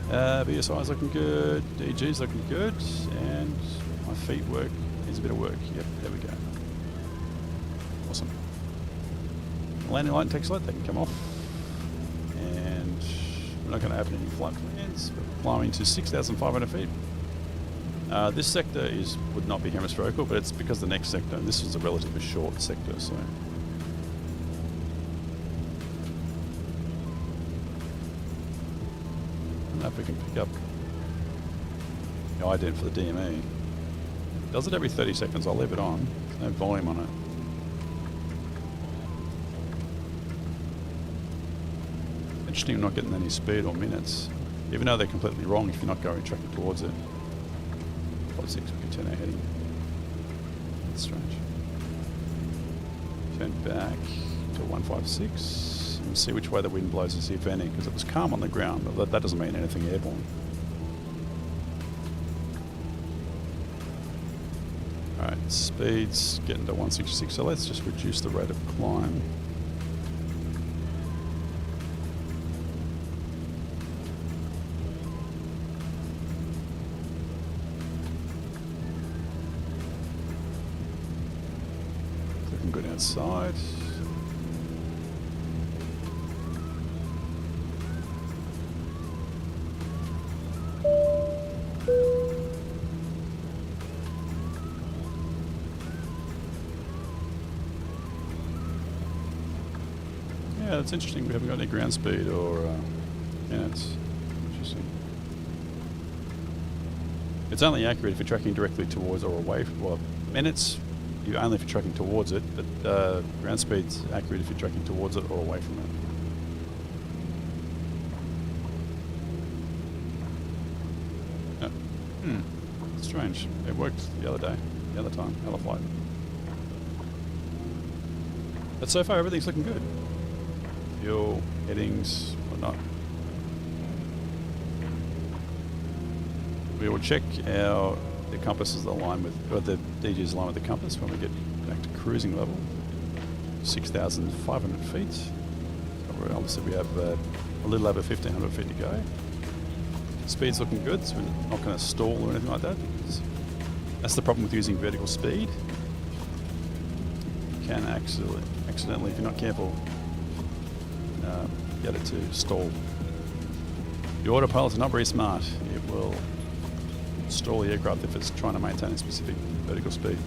BSI's looking good. DG's looking good. And my feet work needs a bit of work. Yep, there we go. Awesome. Landing light and text light, they can come off. And we're not going to open any flight plans. We're climbing to 6,500 feet. This sector would not be hemispherical, but it's because the next sector, and this is a relatively short sector, so. I don't know if we can pick up the ident for the DME. It does it every 30 seconds, I'll leave it on. There's no volume on it. Interesting, not getting any speed or minutes, even though they're completely wrong if you're not going tracking towards it. 56, we can turn our heading. That's strange. Turn back to 156 and see which way the wind blows us, if any, because it was calm on the ground, but that doesn't mean anything airborne. Alright, speed's getting to 166, so let's just reduce the rate of climb. Good outside. Yeah, that's interesting. We haven't got any ground speed or yeah, it's interesting. It's only accurate if you're tracking directly towards or away from, well, minutes. You only if you're tracking towards it, but ground speed's accurate if you're tracking towards it or away from it. Strange. It worked the other day, the other time, other flight. But so far everything's looking good. Fuel, headings, whatnot. We will check the compass is aligned with, or the DG is aligned with the compass when we get back to cruising level, 6,500 feet. So obviously we have a little over 1,500 feet to go. Speed's looking good, so we're not going to stall or anything like that. That's the problem with using vertical speed. You can accidentally, if you're not careful, get it to stall. The autopilot's not very smart. It will stall the aircraft if it's trying to maintain a specific vertical speed.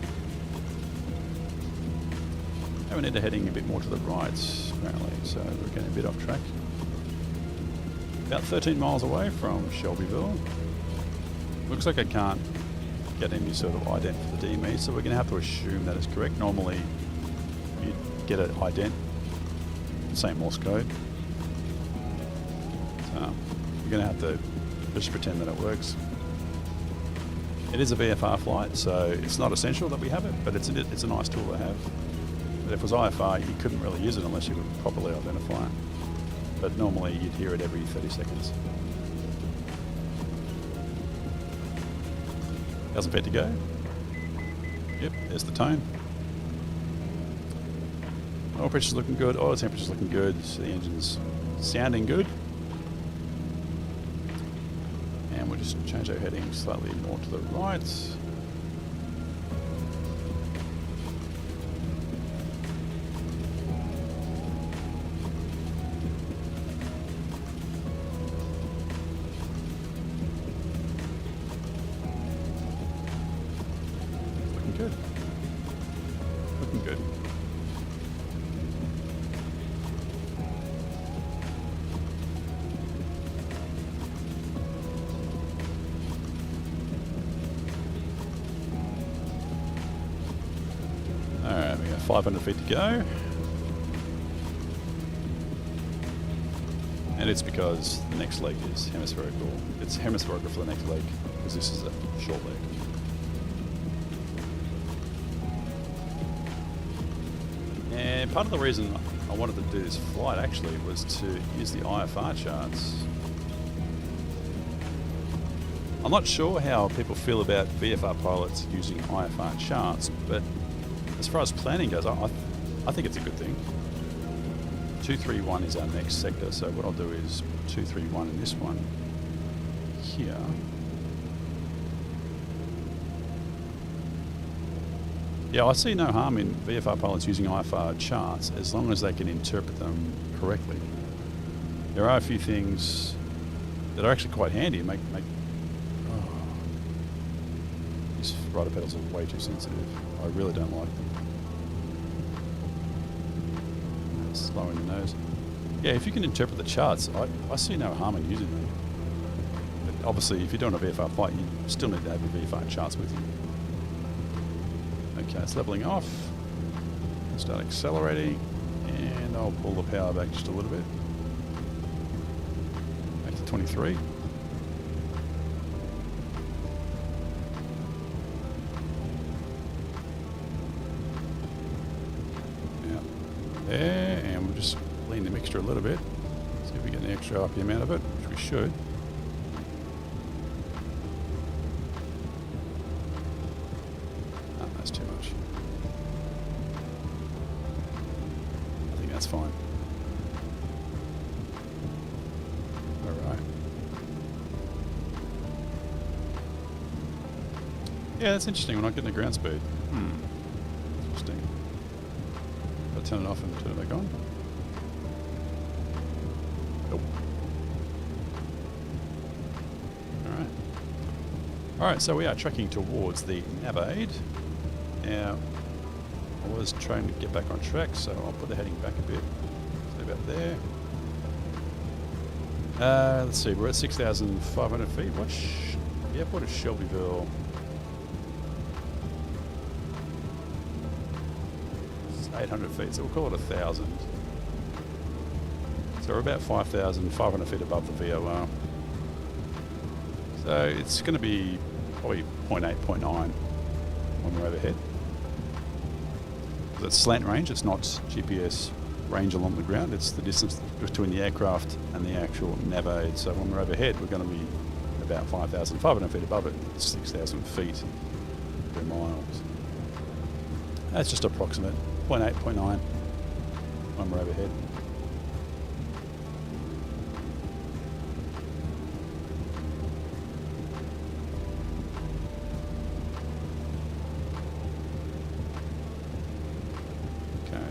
And we need a heading a bit more to the right, apparently, so we're getting a bit off track. About 13 miles away from Shelbyville. Looks like I can't get any sort of ident for the DME, so we're going to have to assume that is correct. Normally, you get an ident, same Morse code. So you're going to have to just pretend that it works. It is a VFR flight, so it's not essential that we have it, but it's a nice tool to have. But if it was IFR, you couldn't really use it unless you could properly identify it. But normally you'd hear it every 30 seconds. 1,000 feet to go. Yep, there's the tone. Oil pressure's looking good, oil temperature's looking good, so the engine's sounding good. just change our heading slightly more to the right. Looking good. Looking good. Alright, we got 500 feet to go. And it's because the next leg is hemispherical. It's hemispherical for the next leg, because this is a short leg. And part of the reason I wanted to do this flight actually was to use the IFR charts. I'm not sure how people feel about VFR pilots using IFR charts, but as far as planning goes, I think it's a good thing. 231 is our next sector, so what I'll do is 231 in this one here. Yeah, I see no harm in VFR pilots using IFR charts as long as they can interpret them correctly. There are a few things that are actually quite handy and make these rudder pedals are way too sensitive. I really don't like them. Slowing the nose. Yeah, if you can interpret the charts, I see no harm in using them. But obviously, if you're doing a VFR flight, you still need to have your VFR charts with you. Okay, it's leveling off. Start accelerating, and I'll pull the power back just a little bit. Back to 23. Yeah, there, and we'll just lean the mixture a little bit. See if we get an extra RPM out of it, which we should. That's too much. I think that's fine. Alright. Yeah, that's interesting. We're not getting the ground speed. Interesting. Gotta turn it off and turn it back on. Nope. Alright. Alright, so we are tracking towards the nav aid. Now, I was trying to get back on track, so I'll put the heading back a bit. So about there. Let's see, we're at 6,500 feet. The airport is Shelbyville. It's 800 feet, so we'll call it 1,000. So we're about 5,500 feet above the VOR. So it's going to be probably 0.8, 0.9 when we're overhead. It's slant range, it's not GPS range along the ground, it's the distance between the aircraft and the actual nav aid. So when we're overhead, we're going to be about 5,500 feet above it, 6,000 feet per mile. That's just approximate, 0.8, 0.9 when we're overhead.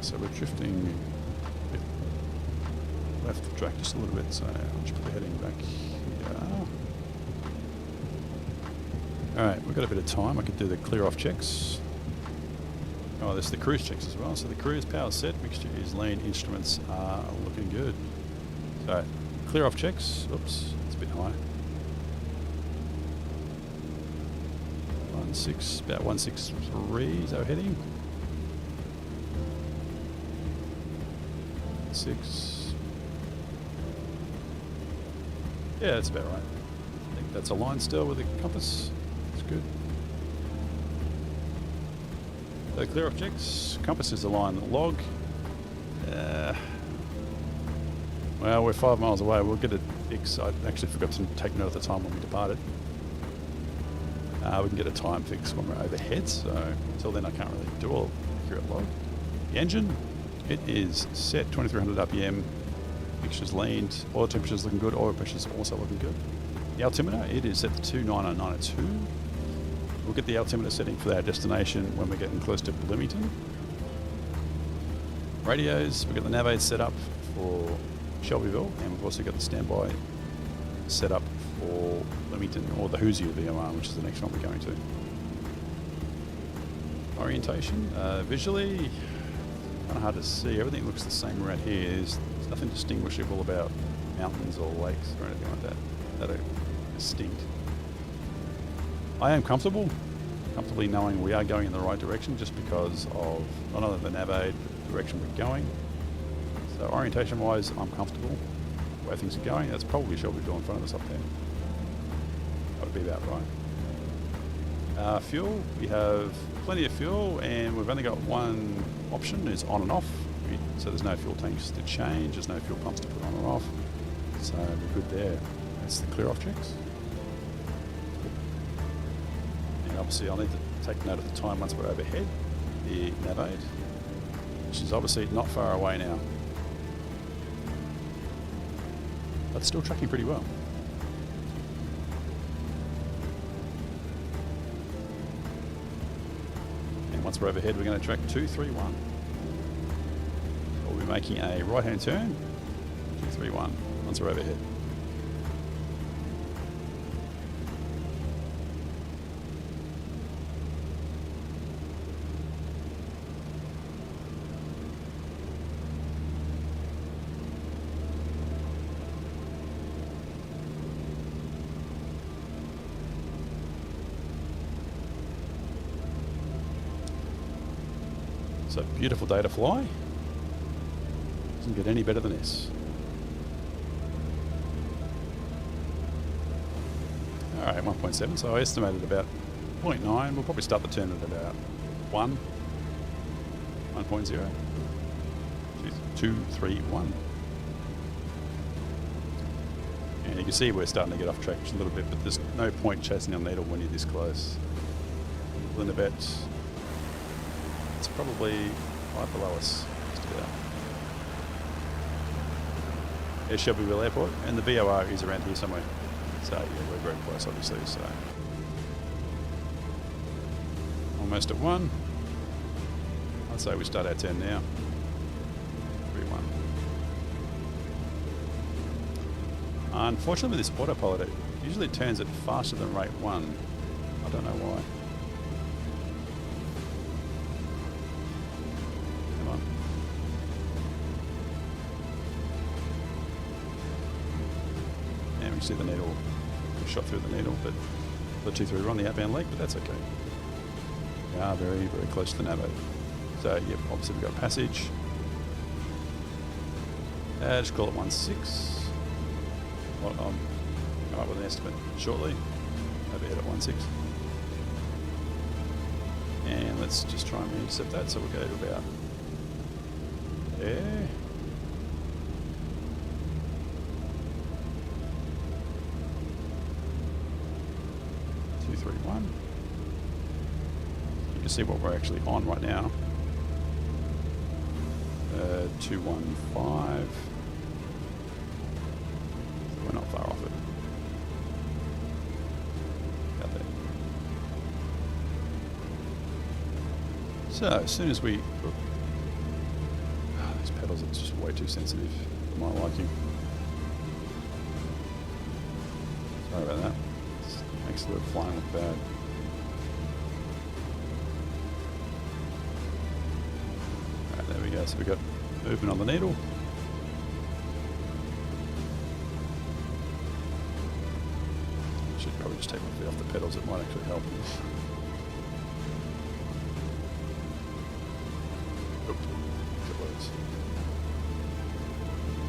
So we're drifting a bit left the track just a little bit, so I'll just put the heading back here. Alright, we've got a bit of time. I could do the clear off checks. Oh, there's the cruise checks as well. So the cruise power set, mixture is lean, instruments are looking good. So clear off checks. Oops, it's a bit high. about 163 is our heading. 6. Yeah, that's about right. I think that's aligned still with the compass. It's good. So clear off checks. Compass is aligned with the log. Well, we're 5 miles away. We'll get it fixed. I actually forgot to take note at the time when we departed. We can get a time fix when we're overhead, so until then I can't really do all accurate log. The engine, it is set 2300 RPM, mixture's leaned, oil temperature's looking good, oil pressure's also looking good. The altimeter, it is set to 29092. We'll get the altimeter setting for our destination when we're getting close to Bloomington. Radios, we've got the nav aid set up for Shelbyville, and we've also got the standby set up for Bloomington, or the Hoosier VOR, which is the next one we're going to. Orientation, visually, kind of hard to see. Everything looks the same around here. There's nothing distinguishable about mountains or lakes or anything like that that are distinct. I am comfortably knowing we are going in the right direction just because of not only the nav aid, but the direction we're going. So orientation wise, I'm comfortable where things are going. That's probably Shelbyville in front of us up there. That would be about right. Fuel, we have plenty of fuel, and we've only got one option, is on and off. So there's no fuel tanks to change, there's no fuel pumps to put on or off. So we're good there. That's the clear off checks. And obviously I'll need to take note of the time once we're overhead, the nav aid, which is obviously not far away now. But still tracking pretty well. And once we're overhead, we're going to track 231. We'll be making a right-hand turn, 231, once we're overhead. So beautiful day to fly. Doesn't get any better than this. Alright, 1.7, so I estimated about 0.9. We'll probably start the turn at about 1.0. 2, 3, 1. And you can see we're starting to get off track a little bit, but there's no point chasing a needle when you're this close. Within about, it's probably right below us, just about. There's Shelbyville Airport, and the VOR is around here somewhere. So yeah, we're very close, obviously. So almost at 1. I'd say we start our turn now. 3-1. Unfortunately, with this autopilot, it usually turns it faster than rate 1. I don't know why. Come on. And we see the needle, shot through the needle, but the 2-3 we're on the outbound leg, but that's okay. We are very, very close to the nav aid. So, yep, obviously we've got passage. Just call it 1.6. I'll come up with an estimate shortly. Overhead at 1.6. And let's just try and intercept that, so we'll go to about there. You can see what we're actually on right now. 215. We're not far off it. About there. So as soon as we, these pedals are just way too sensitive for my liking. Sorry about that. Makes the flying look bad. Alright, there we go. So we got movement on the needle. Should probably just take my feet off the pedals. It might actually help. Oop, it was.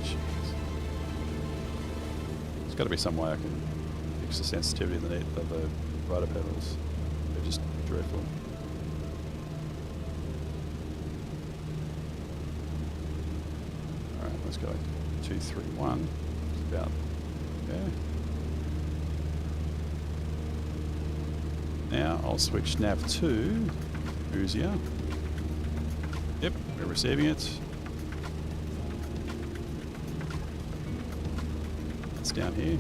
Jeez. There's got to be some way I can fix the sensitivity of the rudder pedals. They're just dreadful. Alright, let's go 2, 3, 1. It's about there. Now I'll switch nav to Hoosier. Yep, we're receiving it. It's down here.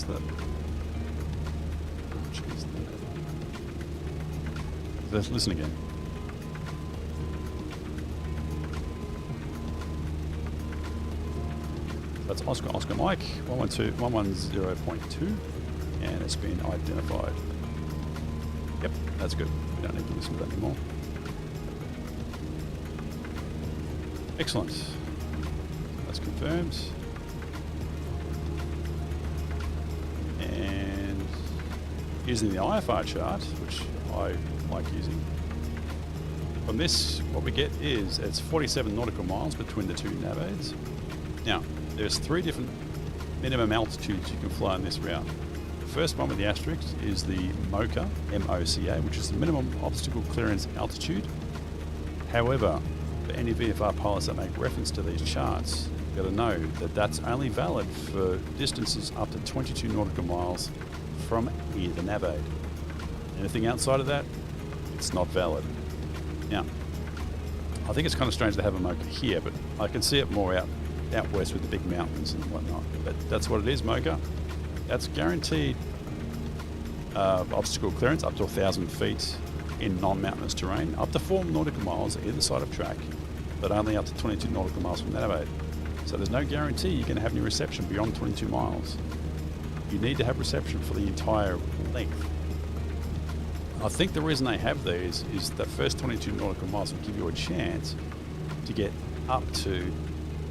is that? Which is that? Let's listen again. That's Oscar Mike 110.2, and it's been identified. Yep, that's good. We don't need to listen to that anymore. Excellent. That's confirmed. And using the IFR chart, which I like using, from this, what we get is it's 47 nautical miles between the two nav aids. Now, there's 3 different minimum altitudes you can fly on this route. The first one with the asterisk is the MOCA, M-O-C-A, which is the minimum obstacle clearance altitude. However, for any VFR pilots that make reference to these charts, you've got to know that that's only valid for distances up to 22 nautical miles from either nav aid. Anything outside of that, it's not valid. Now, I think it's kind of strange to have a MOCA here, but I can see it more out west with the big mountains and whatnot. But that's what it is, MOCA. That's guaranteed obstacle clearance up to 1,000 feet in non-mountainous terrain, up to 4 nautical miles either side of track, but only up to 22 nautical miles from nav aid. So there's no guarantee you're going to have any reception beyond 22 miles. You need to have reception for the entire length. I think the reason they have these is the first 22 nautical miles will give you a chance to get up to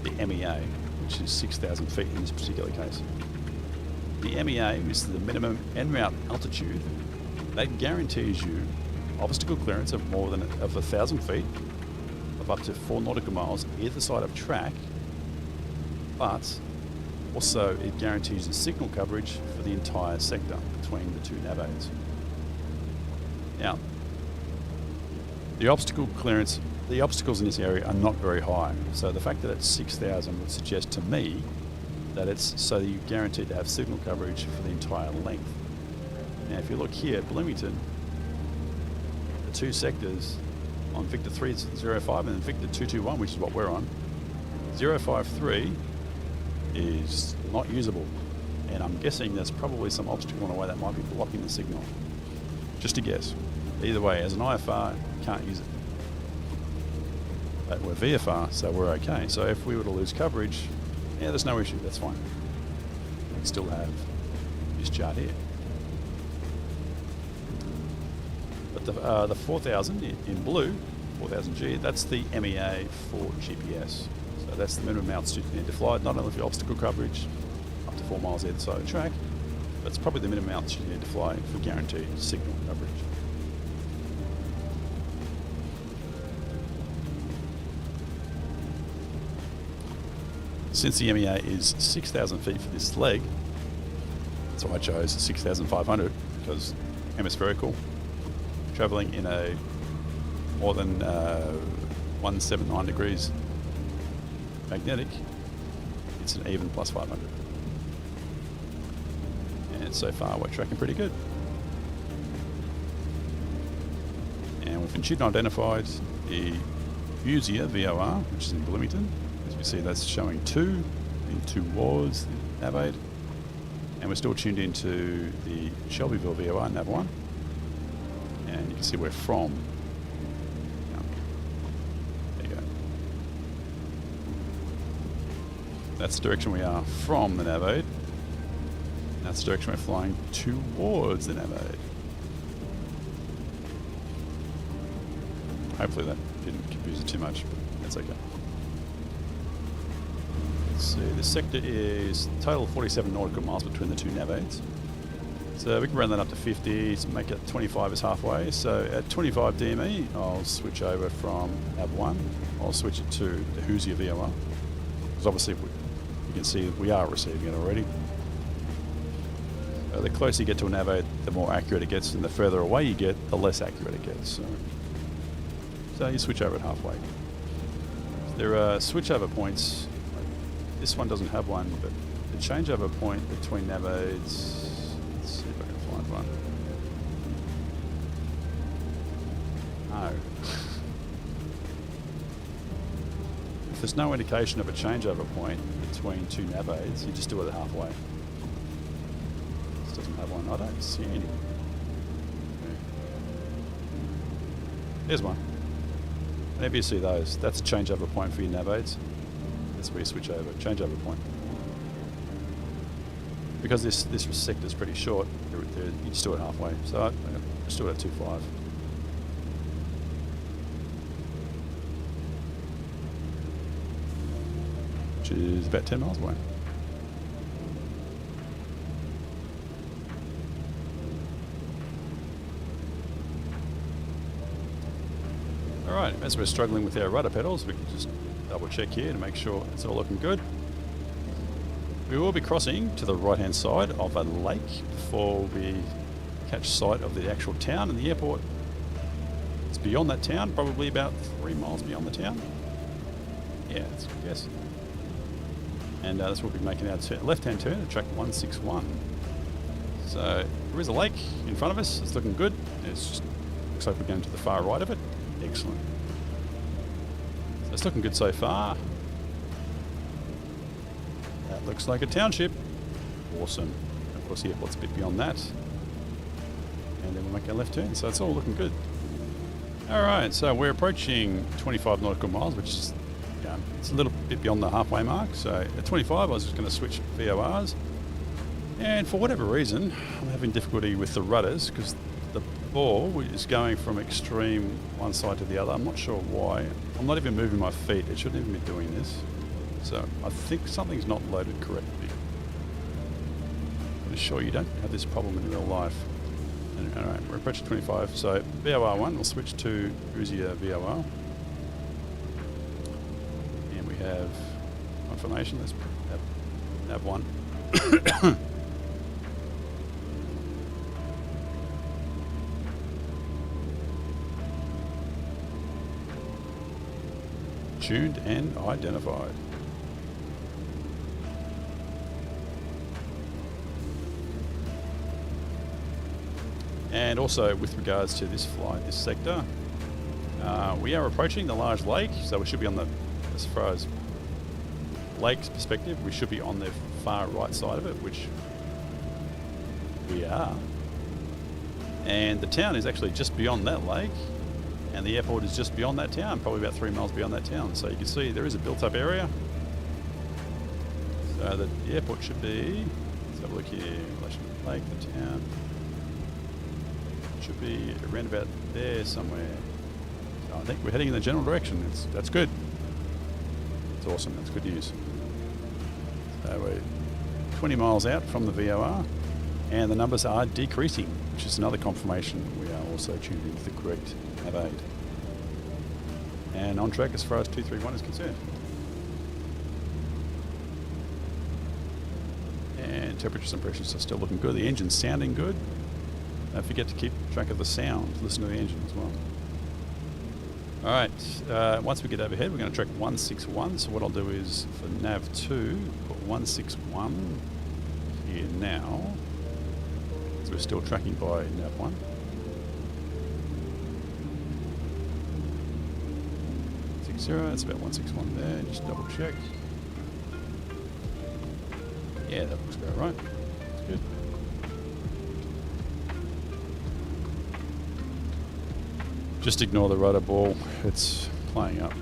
the MEA, which is 6,000 feet in this particular case. The MEA is the minimum en route altitude. That guarantees you obstacle clearance of more than 1,000 feet, of up to 4 nautical miles either side of track, but also it guarantees the signal coverage for the entire sector between the two nav aids. Now, the obstacle clearance, the obstacles in this area are not very high, so the fact that it's 6,000 would suggest to me that it's so that you're guaranteed to have signal coverage for the entire length. Now, if you look here at Bloomington, the 2 sectors on Victor 305 and Victor 221, which is what we're on, 053 is not usable, and I'm guessing there's probably some obstacle in the way that might be blocking the signal. Just a guess. Either way, as an IFR, you can't use it. But we're VFR, so we're okay. So if we were to lose coverage, yeah, there's no issue, that's fine. We can still have this chart here. But the 4000 in blue, 4000G, that's the MEA for GPS. So that's the minimum altitude you need to fly, not only for obstacle coverage, up to 4 miles either side of the track, but it's probably the minimum altitude you need to fly for guaranteed signal coverage. Since the MEA is 6,000 feet for this leg, that's why I chose 6,500, because hemispherical, travelling in a more than 179 degrees magnetic, it's an even plus 500. And so far we're tracking pretty good. And we've been shooting identified the Fusia VOR, which is in Bloomington. As we see, that's showing 2 in towards the nav aid. And we're still tuned into the Shelbyville VOR nav 1. And you can see we're from. There you go. That's the direction we are from the nav aid. That's the direction we're flying towards the nav aid. Hopefully that didn't confuse it too much, but that's okay. Let's see, this sector is total 47 nautical miles between the two nav aids. So we can round that up to 50 to make it 25 is halfway. So at 25 DME, I'll switch over from nav 1. I'll switch it to the Fusia VOR. Because obviously you can see we are receiving it already. The closer you get to a nav aid, the more accurate it gets, and the further away you get, the less accurate it gets. So you switch over at halfway. There are switchover points. This one doesn't have one, but the changeover point between nav aids. Let's see if I can find one. No. If there's no indication of a changeover point between two nav aids, you just do it at halfway. have one. I don't see any. There's one. Whenever you see those, that's a changeover point for your nav aids. That's where you switch over. Changeover point. Because this sector is pretty short, you just do it halfway. So I just do it at 2.5. Which is about 10 miles away. Alright, as we're struggling with our rudder pedals, we can just double check here to make sure it's all looking good. We will be crossing to the right hand side of a lake before we catch sight of the actual town and the airport. It's beyond that town, probably about 3 miles beyond the town. Yeah, that's a good guess. And this will be making our left hand turn at track 161. So there is a lake in front of us, it's looking good. Looks like we're going to the far right of it. Excellent. So it's looking good so far. That looks like a township. Awesome. Of course the airport's a bit beyond that. And then we'll make our left turn, so it's all looking good. Alright, so we're approaching 25 nautical miles, which is it's a little bit beyond the halfway mark. So at 25 I was just going to switch VORs. And for whatever reason, I'm having difficulty with the rudders because the ball is going from extreme one side to the other. I'm not sure why. I'm not even moving my feet. It shouldn't even be doing this. So I think something's not loaded correctly. I'm sure you don't have this problem in real life. Alright, we're approaching 25. So VOR1, we'll switch to Uzier VOR. And we have confirmation. Let's have nav1. Tuned and identified. And also with regards to this flight, this sector, we are approaching the large lake, so we should be on the, as far as lake's perspective, we should be on the far right side of it, which we are. And the town is actually just beyond that lake. And the airport is just beyond that town, probably about 3 miles beyond that town. So you can see there is a built-up area. So the airport should be, let's have a look here, in relation to the lake, the town. Should be around about there somewhere. So I think we're heading in the general direction. That's good. It's awesome, that's good news. So we're 20 miles out from the VOR, and the numbers are decreasing, which is another confirmation we are also tuned into the correct nav aid. And on track as far as 231 is concerned. And temperatures and pressures are still looking good. The engine's sounding good. Don't forget to keep track of the sound. Listen to the engine as well. Alright, once we get overhead, we're going to track 161. So what I'll do is for nav2, put 161 here now. So we're still tracking by nav1. That's about 161 there, just double check. Yeah, that looks about right. That's good. Just ignore the rudder ball, it's playing up.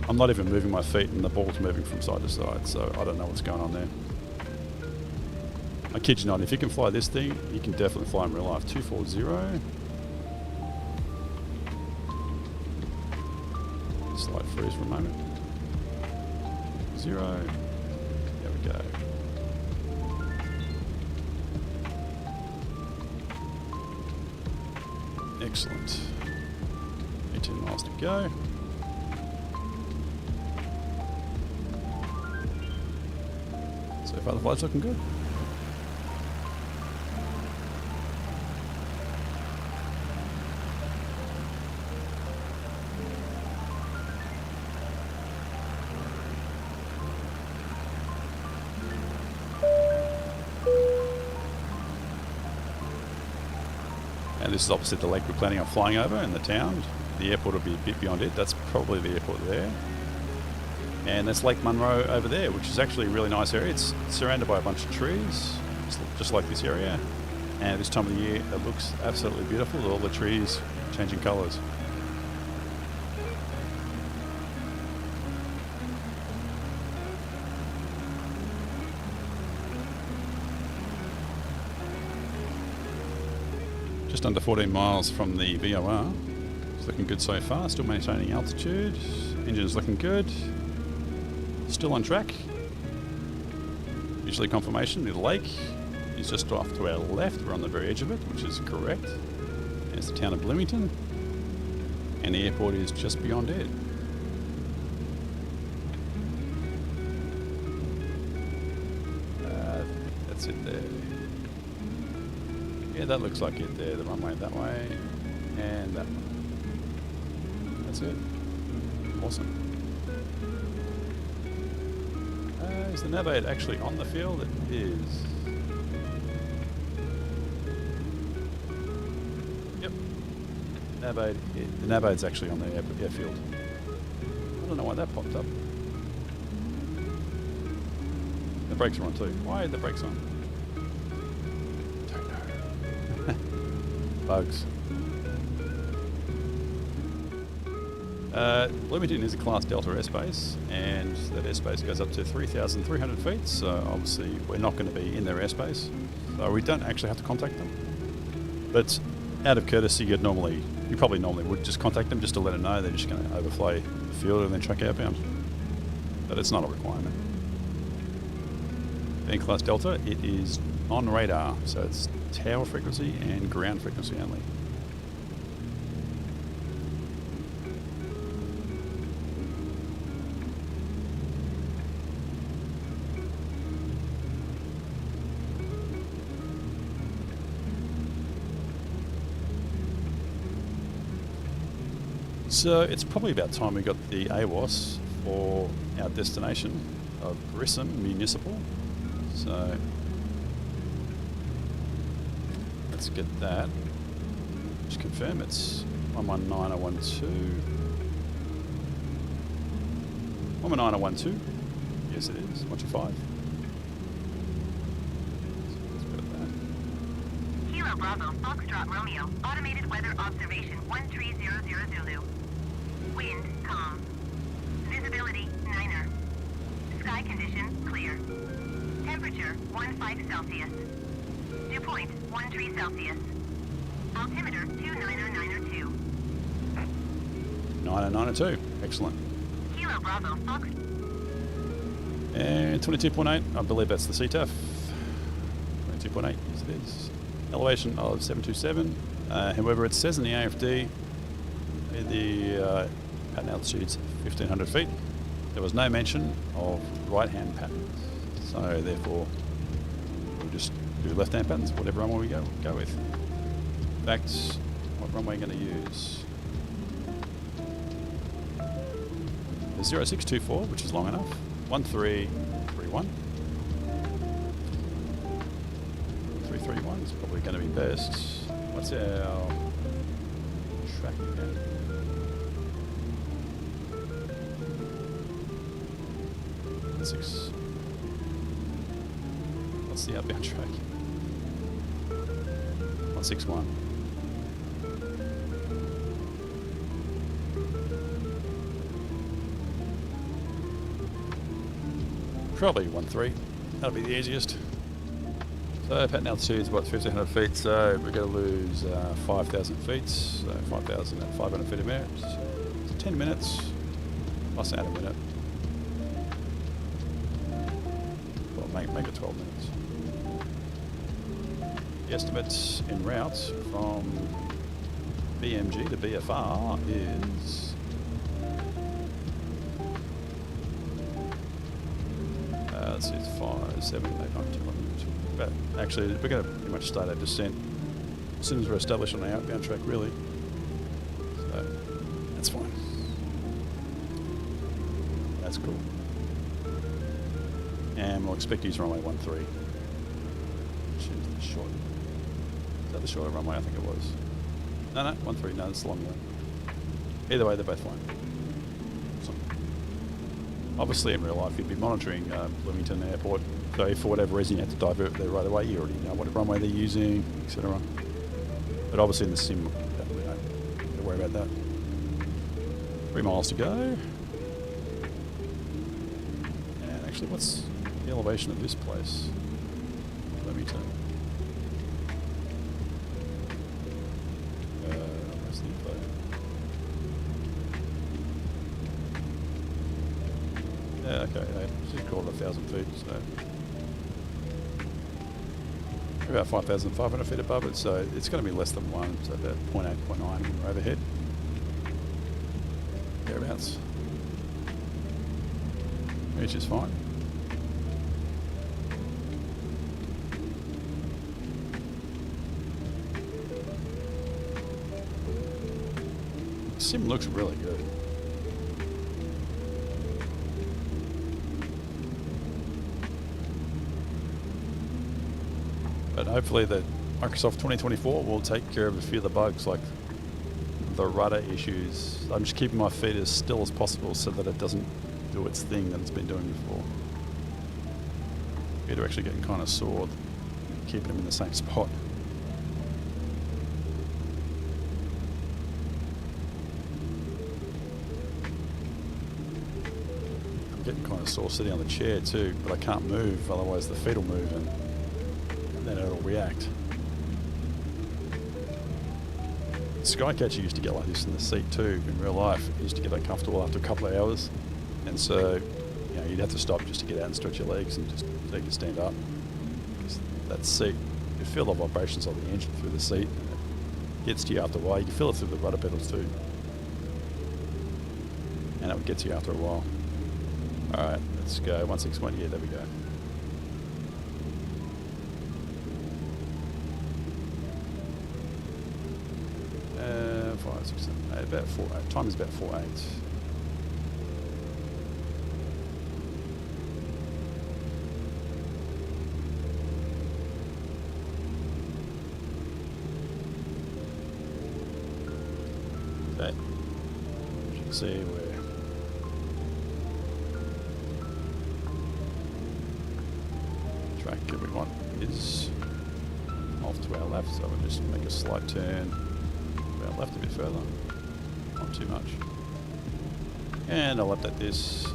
I'm not even moving my feet and the ball's moving from side to side, so I don't know what's going on there. I kid you not, if you can fly this thing, you can definitely fly in real life. 240. Slight freeze for a moment. 0. There we go. Excellent. 18 miles to go. So far the flight's looking good. And this is opposite the lake we're planning on flying over in the town. The airport will be a bit beyond it. That's probably the airport there. And that's Lake Munro over there, which is actually a really nice area. It's surrounded by a bunch of trees. just like this area. And this time of the year, it looks absolutely beautiful with all the trees changing colours. Just under 14 miles from the VOR. It's looking good so far, still maintaining altitude. Engine's looking good. Still on track. Usually confirmation, the lake is just off to our left. We're on the very edge of it, which is correct. There's the town of Bloomington. And the airport is just beyond it. That's it there. Yeah, that looks like it there. The runway that way and that one. That's it. Awesome. Is the nav aid actually on the field? It is. Yep. Nav aid. The nav aid's actually on the airfield. I don't know why that popped up. The brakes are on too. Why are the brakes on? Don't know. Bugs. Bloomington is a Class Delta airspace, and that airspace goes up to 3,300 feet, so obviously we're not going to be in their airspace, so we don't actually have to contact them. But out of courtesy, you probably normally would just contact them just to let them know they're just going to overfly the field and then track outbound. But it's not a requirement. Being Class Delta, it is on radar, so it's tower frequency and ground frequency only. So it's probably about time we got the AWOS for our destination of Grissom Municipal. So let's get that. Just confirm it's 119012. 119012. Yes, it is. 125. Kilo Bravo, Foxtrot Romeo, automated weather observation 1300 Zulu. Wind, calm. Visibility, 9er. Sky condition, clear. Temperature, 15 Celsius. Dew point, 13 Celsius. Altimeter, 29092. 9092. Excellent. Kilo Bravo, Fox. And 22.8, I believe that's the CTAF. 22.8, yes it is. Elevation of 727. However, it says in the AFD the pattern altitude's 1,500 feet. There was no mention of right-hand patterns, so therefore we'll just do left-hand patterns, whatever runway we go with. In fact, what runway are we going to use? The 0624, which is long enough. 1331. 331 is probably going to be best. What's our track again? What's the outbound track? 161. Probably 13. That'll be the easiest. So pattern altitude is about 1,500 feet, so we're going to lose 5,000 feet, so 5,500 feet a minute. So 10 minutes, plus add a minute. Well, make it 12 minutes. The estimates en route from BMG to BFR is let's see, it's 5, 7, 8, 9, 10, 11, 12. But actually, we're going to pretty much start our descent as soon as we're established on the outbound track, really. So that's fine. That's cool. And we'll expect to use runway 13, which is the short. Is that the shorter runway? I think it was. No, 13. No, it's the long one. Either way, they're both fine. Awesome. Obviously, in real life, you'd be monitoring Bloomington Airport So if for whatever reason you have to divert there right away, you already know what runway they're using, etc. But obviously in the sim, we don't have to worry about that. 3 miles to go. And actually, what's the elevation of this place? Let me tell you. Where's the info? Yeah, okay, I should call it 1,000 feet, so about 5,500 feet above it, so it's going to be less than 1, so about 0.8, 0.9 when we're overhead. Thereabouts. Which is fine. The sim looks really good. But hopefully the Microsoft 2024 will take care of a few of the bugs, like the rudder issues. I'm just keeping my feet as still as possible so that it doesn't do its thing that it's been doing before. Feet are actually getting kind of sore, keeping them in the same spot. I'm getting kind of sore sitting on the chair too, but I can't move, otherwise the feet will move and then it'll react. Skycatcher used to get like this in the seat too in real life. It used to get uncomfortable after a couple of hours, and so you know, you'd have to stop just to get out and stretch your legs and just so you can stand up. Because that seat, you feel the vibrations of the engine through the seat, and it gets to you after a while. You can feel it through the rudder pedals too, and it would get to you after a while. All right, let's go 161. Yeah, there we go. About 4.8. Time is about 4.8. Okay. You can see where the track that we want is off to our left, so we'll just make a slight turn to our left a bit further. Not too much. And I'll update this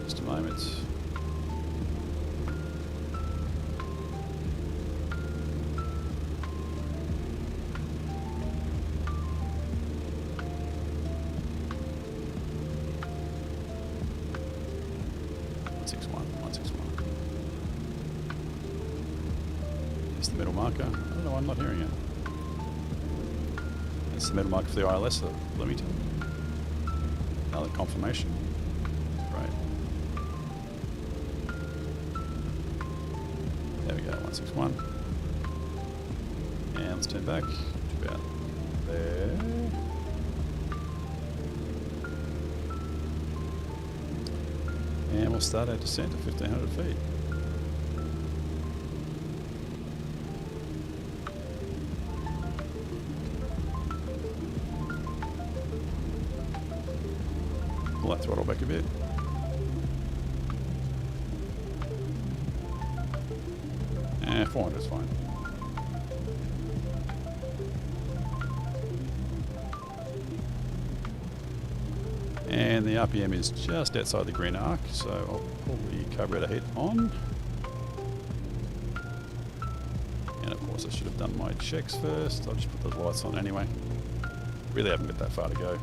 just a moment. It's the middle marker. I don't know why I'm not hearing it. It's the middle marker for the ILS, so let me tell you. Another confirmation. Right. There we go, 161. And let's turn back to about there. And we'll start our descent at 1,500 feet. Pull that throttle back a bit. And 400 is fine. And the RPM is just outside the green arc, so I'll pull the carburetor heat on. And of course I should have done my checks first. I'll just put those lights on anyway. Really haven't got that far to go.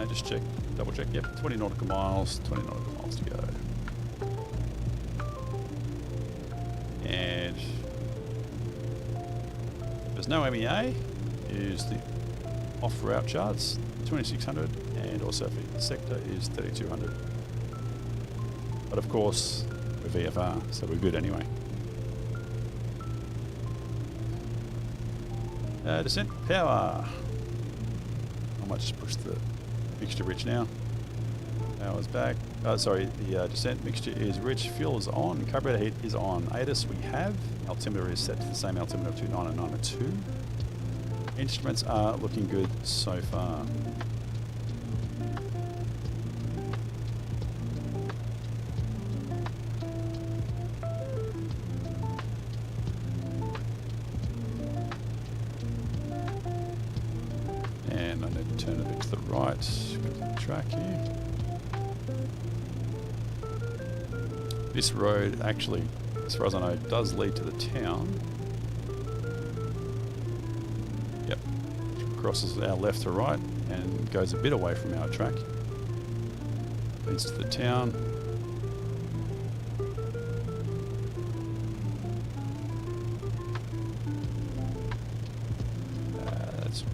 Just check, double check, yep, 20 nautical miles, 20 nautical miles to go. And there's no MEA, use the off-route charts, 2600, and also for the sector is 3200. But of course, we're VFR, so we're good anyway. Descent power. I might just push the mixture rich now. Power's back. Sorry, the descent mixture is rich. Fuel is on. Carburetor heat is on. ATIS we have. Altimeter is set to the same altimeter of 29902. Instruments are looking good so far. track here. This road actually, as far as I know, does lead to the town. Yep, crosses our left to right and goes a bit away from our track. Leads to the town. That's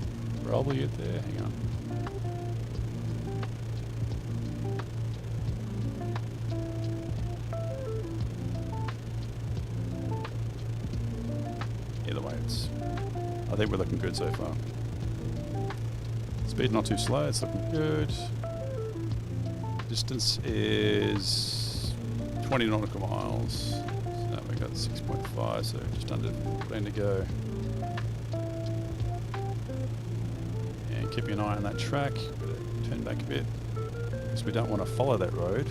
probably it there. Hang on. Either way, I think we're looking good so far. Speed not too slow, it's looking good. Distance is 20 nautical miles. So we got 6.5, so just under 14 to go. And keeping an eye on that track. Better turn back a bit because we don't want to follow that road.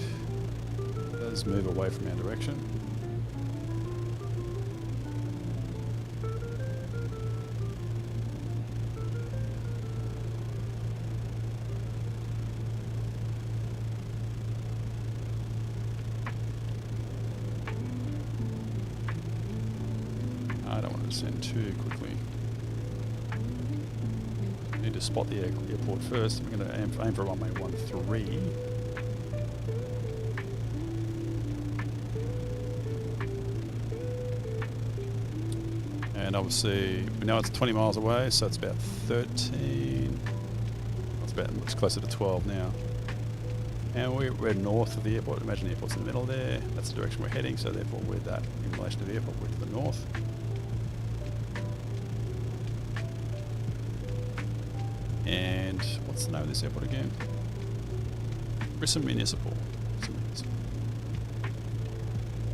It does move away from our direction. I don't want to descend too quickly. Need to spot the airport first. We're going to aim for runway 13. And obviously, we know it's 20 miles away, so it's about 13. It's closer to 12 now. And we're north of the airport. Imagine the airport's in the middle there. That's the direction we're heading, so therefore we're that in relation to the airport. We're to the north. And what's the name of this airport again? Grissom Municipal.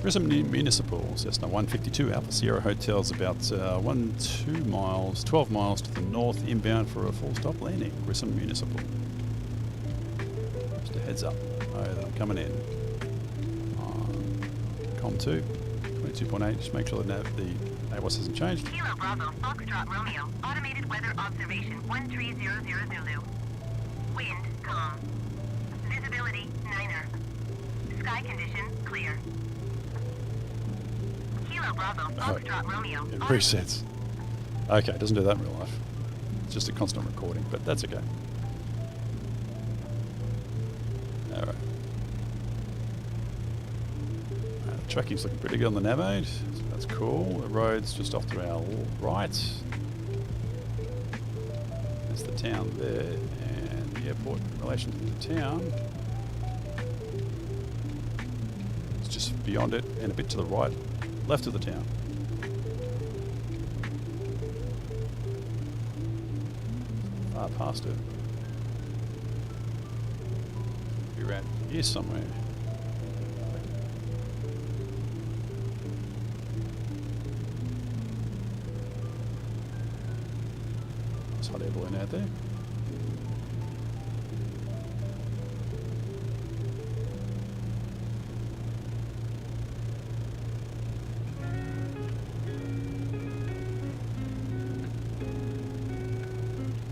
Grissom Municipal, Cessna 152 Alpha Sierra Hotel is about 12 miles to the north, inbound for a full stop landing. Grissom Municipal. Just a heads up. Oh, that I'm coming in. Com2, 22.8. Just make sure that the AWOS hasn't changed. Kilo Bravo, Foxtrot Romeo, automated weather observation 1300 Zulu. Wind, calm. Visibility, 9er. Sky condition, clear. Kilo Bravo, Foxtrot Romeo. It resets. Okay, it doesn't do that in real life. It's just a constant recording, but that's okay. Alright. The tracking's looking pretty good on the nav aid. So that's cool. The road's just off to our right. There's the town there, and the airport in relation to the town. It's just beyond it and a bit to the right, left of the town. Far past it. Be around here somewhere. Nice hot air balloon out there.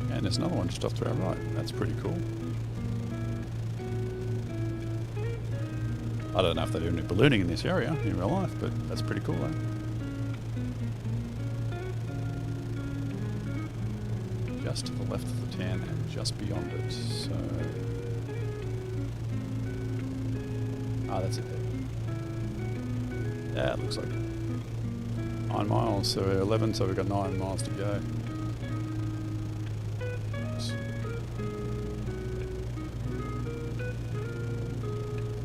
And there's another one just off to our right. That's pretty cool. I don't know if they do any ballooning in this area in real life, but that's pretty cool though. Just to the left of the town and just beyond it. So, that's it there. Yeah, it looks like 9 miles. So we're 11, so we've got 9 miles to go.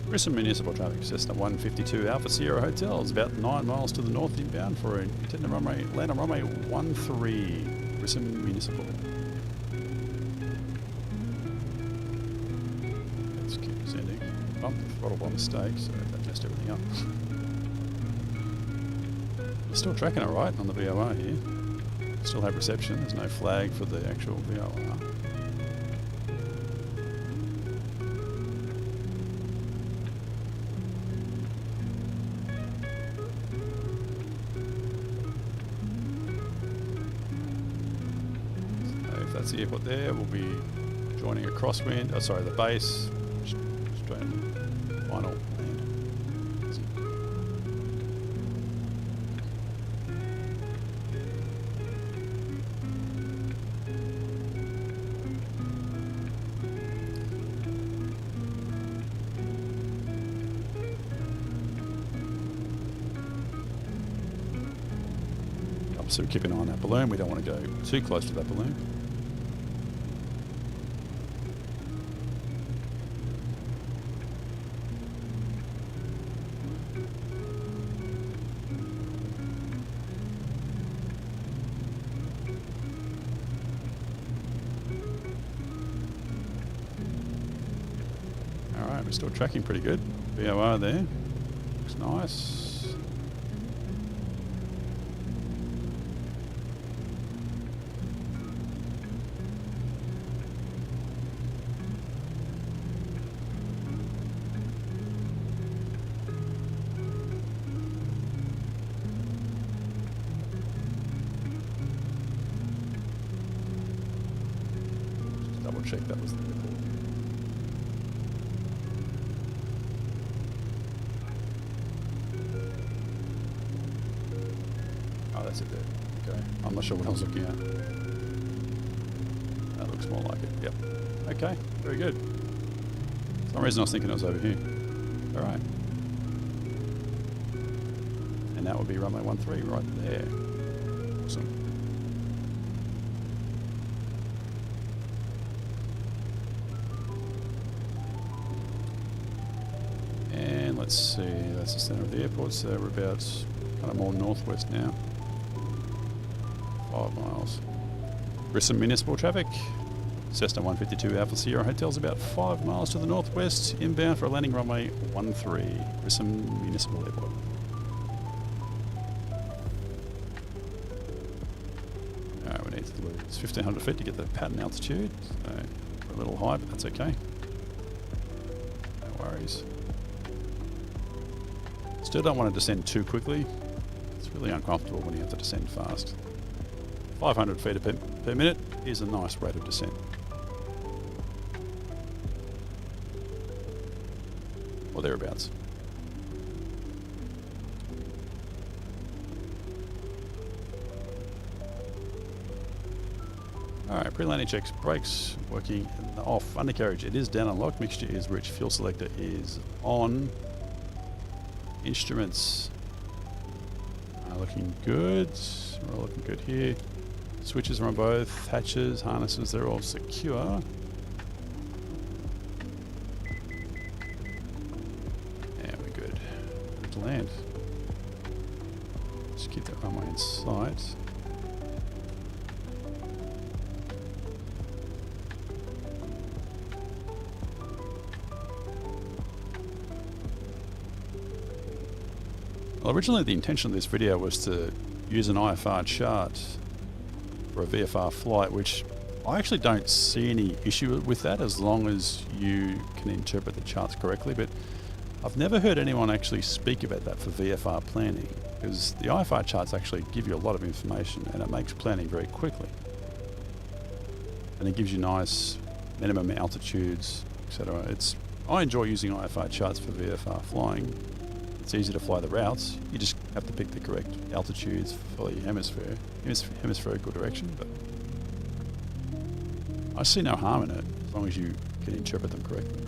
Grissom Municipal Traffic, Cessna 152 Alpha Sierra Hotel is about 9 miles to the north inbound for a land on runway 13, Grissom Municipal. Let's keep descending. Bumped the throttle by mistake, so that messed everything up. We're still tracking it right on the VOR here. Still have reception, there's no flag for the actual VOR. That's the airport there. We'll be joining a crosswind. Oh, sorry, the base. Straight into final land. Easy. Obviously, we keep an eye on that balloon. We don't want to go too close to that balloon. Alright, we're still tracking pretty good. VOR there. Looks nice. Just double check that was the airport. Oh, that's it there. Okay. I'm not sure what I was looking at. That looks more like it. Yep. Okay. Very good. For some reason I was thinking it was over here. Alright. And that would be runway 13 right there. Awesome. And let's see, that's the centre of the airport, so we're about kind of more northwest now. 5 miles. Grissom municipal traffic. Cessna 152 Alpha Sierra Hotel's about 5 miles to the northwest, inbound for a landing runway 13, Grissom Municipal Airport. Alright, we need to lose 1,500 feet to get the pattern altitude. So we're a little high, but that's okay. No worries. Still don't want to descend too quickly. It's really uncomfortable when you have to descend fast. 500 feet per minute is a nice rate of descent. Or thereabouts. Alright, pre-landing checks, brakes working off, undercarriage it is down, unlocked, mixture is rich, fuel selector is on, instruments are looking good, we're all looking good here. Switches are on both, hatches, harnesses, they're all secure. Yeah, we're good. Good to land. Just keep that runway in sight. Well, originally the intention of this video was to use an IFR chart for a VFR flight, which I actually don't see any issue with that as long as you can interpret the charts correctly, but I've never heard anyone actually speak about that for VFR planning, because the IFR charts actually give you a lot of information and it makes planning very quickly. And it gives you nice minimum altitudes, etc. I enjoy using IFR charts for VFR flying. It's easy to fly the routes. You just have to pick the correct altitudes for your hemispherical direction. But I see no harm in it as long as you can interpret them correctly.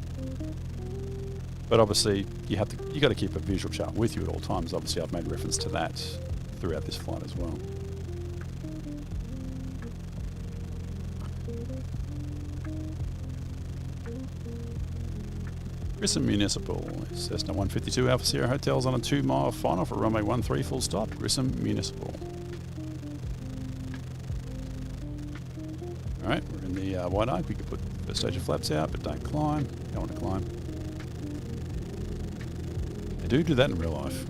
But obviously, you got to keep a visual chart with you at all times. Obviously, I've made reference to that throughout this flight as well. Grissom Municipal, Cessna 152 Alpha Sierra Hotels on a 2-mile final for runway 13 full stop, Grissom Municipal. Alright, we're in the wide arc. We could put the first stage of flaps out, but don't climb. Don't want to climb. They do that in real life.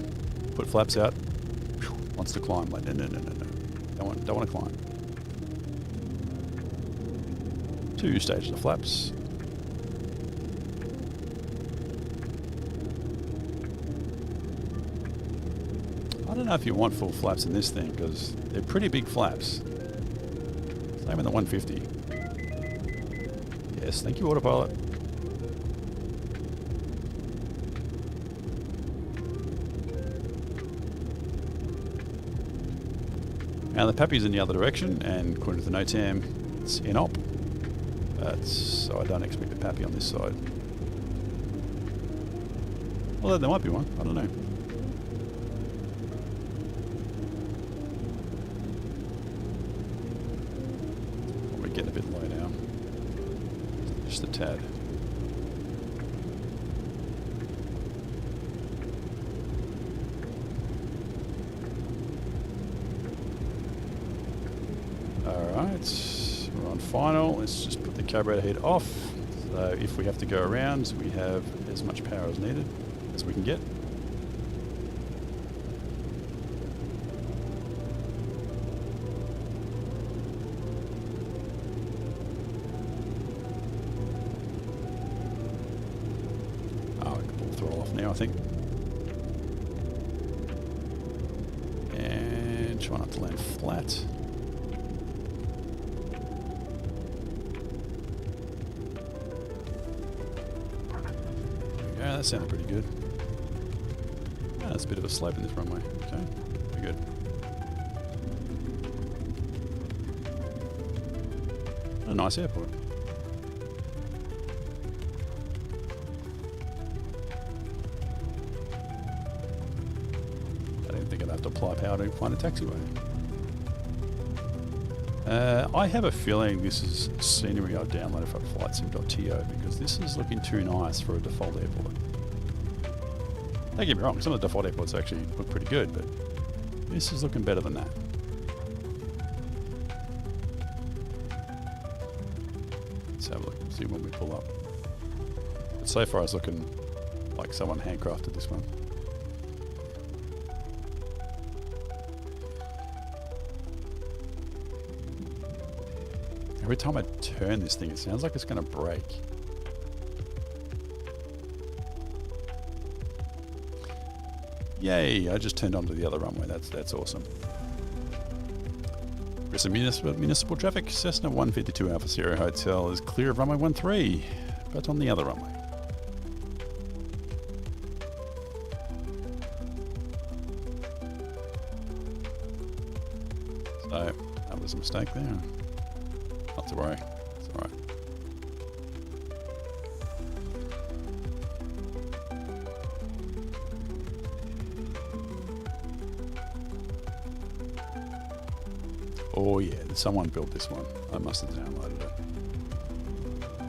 Put flaps out, wants to climb. Like, no. Don't want to climb. 2 stages of flaps. I don't know if you want full flaps in this thing because they're pretty big flaps. Same in the 150. Yes, thank you, autopilot. Now the Pappy's in the other direction, and according to the NOTAM, it's in op. So I don't expect a Pappy on this side. Although there might be one, I don't know. We're getting a bit low now. Just a tad. Alright, we're on final. Let's just put the carburetor head off. So if we have to go around, we have as much power as needed as we can get. Oh, I can pull the throttle off now, I think. And try not to land flat. Yeah, that sounded pretty good. Yeah, there's a bit of a slope in this runway. Okay, pretty good. A nice airport. I didn't think I'd have to apply power to find a taxiway. I have a feeling this is scenery I've downloaded from flightsim.to because this is looking too nice for a default airport. Don't get me wrong, some of the default airports actually look pretty good, but this is looking better than that. Let's have a look, see when we pull up. But so far it's looking like someone handcrafted this one. Every time I turn this thing, it sounds like it's going to break. Yay, I just turned onto the other runway. That's awesome. There's some municipal traffic. Cessna 152 Alpha Sierra Hotel is clear of runway 13, but on the other runway. So, that was a mistake there. Not to worry, it's alright. Oh yeah, someone built this one. I must have downloaded it.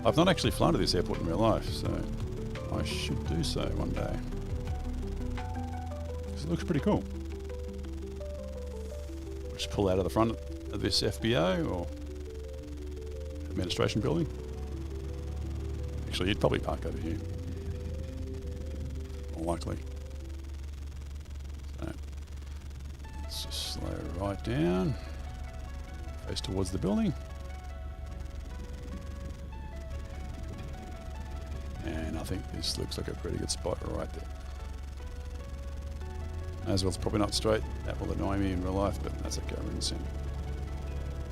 I've not actually flown to this airport in real life, so I should do so one day. Because it looks pretty cool. Just pull out of the front of this FBO or administration building. Actually, you'd probably park over here. More likely. So, let's just slow right down. Face towards the building. And I think this looks like a pretty good spot right there. As well, it's probably not straight. That will annoy me in real life, but that's okay, we're in the center.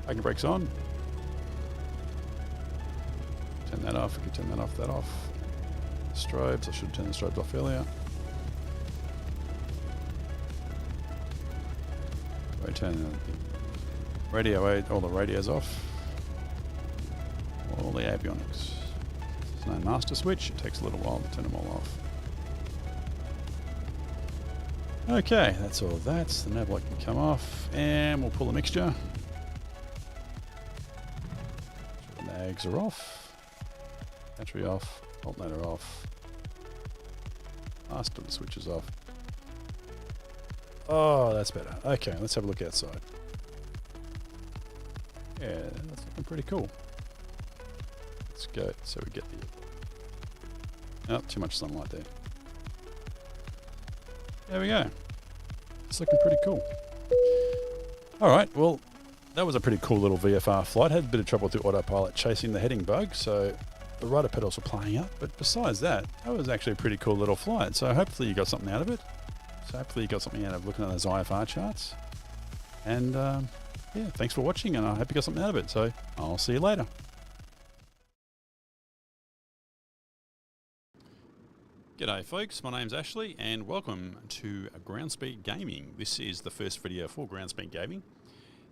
Parking brakes on. Turn that off, we can turn that off, that off. Strobes, I should have turned the strobes off earlier. We turn the radio, all the radios off. All the avionics. There's no master switch, it takes a little while to turn them all off. Okay, that's all of that. The nav light can come off, and we'll pull the mixture. The mags are off. Battery off, alternator off. Master switches off. Oh, that's better. Okay, let's have a look outside. Yeah, that's looking pretty cool. Let's go. So we get the... Oh, too much sunlight there. There we go. It's looking pretty cool. Alright, well, that was a pretty cool little VFR flight. Had a bit of trouble with the autopilot chasing the heading bug, so the rudder pedals were playing up. But besides that, that was actually a pretty cool little flight. So hopefully you got something out of it. So hopefully you got something out of looking at those IFR charts. And yeah, thanks for watching, and I hope you got something out of it. So I'll see you later. G'day folks, my name's Ashley and welcome to Ground Speed Gaming. This is the first video for Ground Speed Gaming,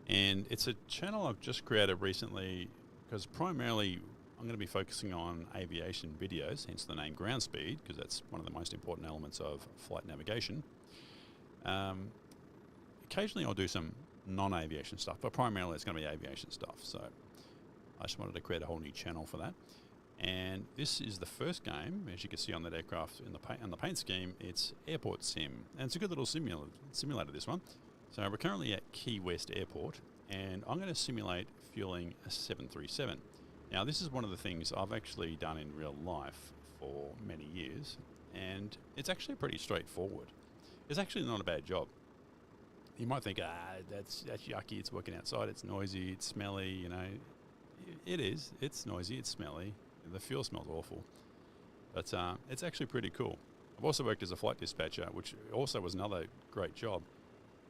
and it's a channel I've just created recently because primarily I'm going to be focusing on aviation videos, hence the name Ground Speed, because that's one of the most important elements of flight navigation. Occasionally I'll do some non-aviation stuff, but primarily it's going to be aviation stuff, so I just wanted to create a whole new channel for that. And this is the first game, as you can see on that aircraft in on the paint scheme. It's Airport Sim, and it's a good little simulator, this one. So we're currently at Key West Airport, and I'm going to simulate fueling a 737. Now, this is one of the things I've actually done in real life for many years, and it's actually pretty straightforward. It's actually not a bad job. You might think, that's yucky, it's working outside, it's noisy, it's smelly, you know. It is, it's noisy, it's smelly. The fuel smells awful, but it's actually pretty cool. I've also worked as a flight dispatcher, which also was another great job.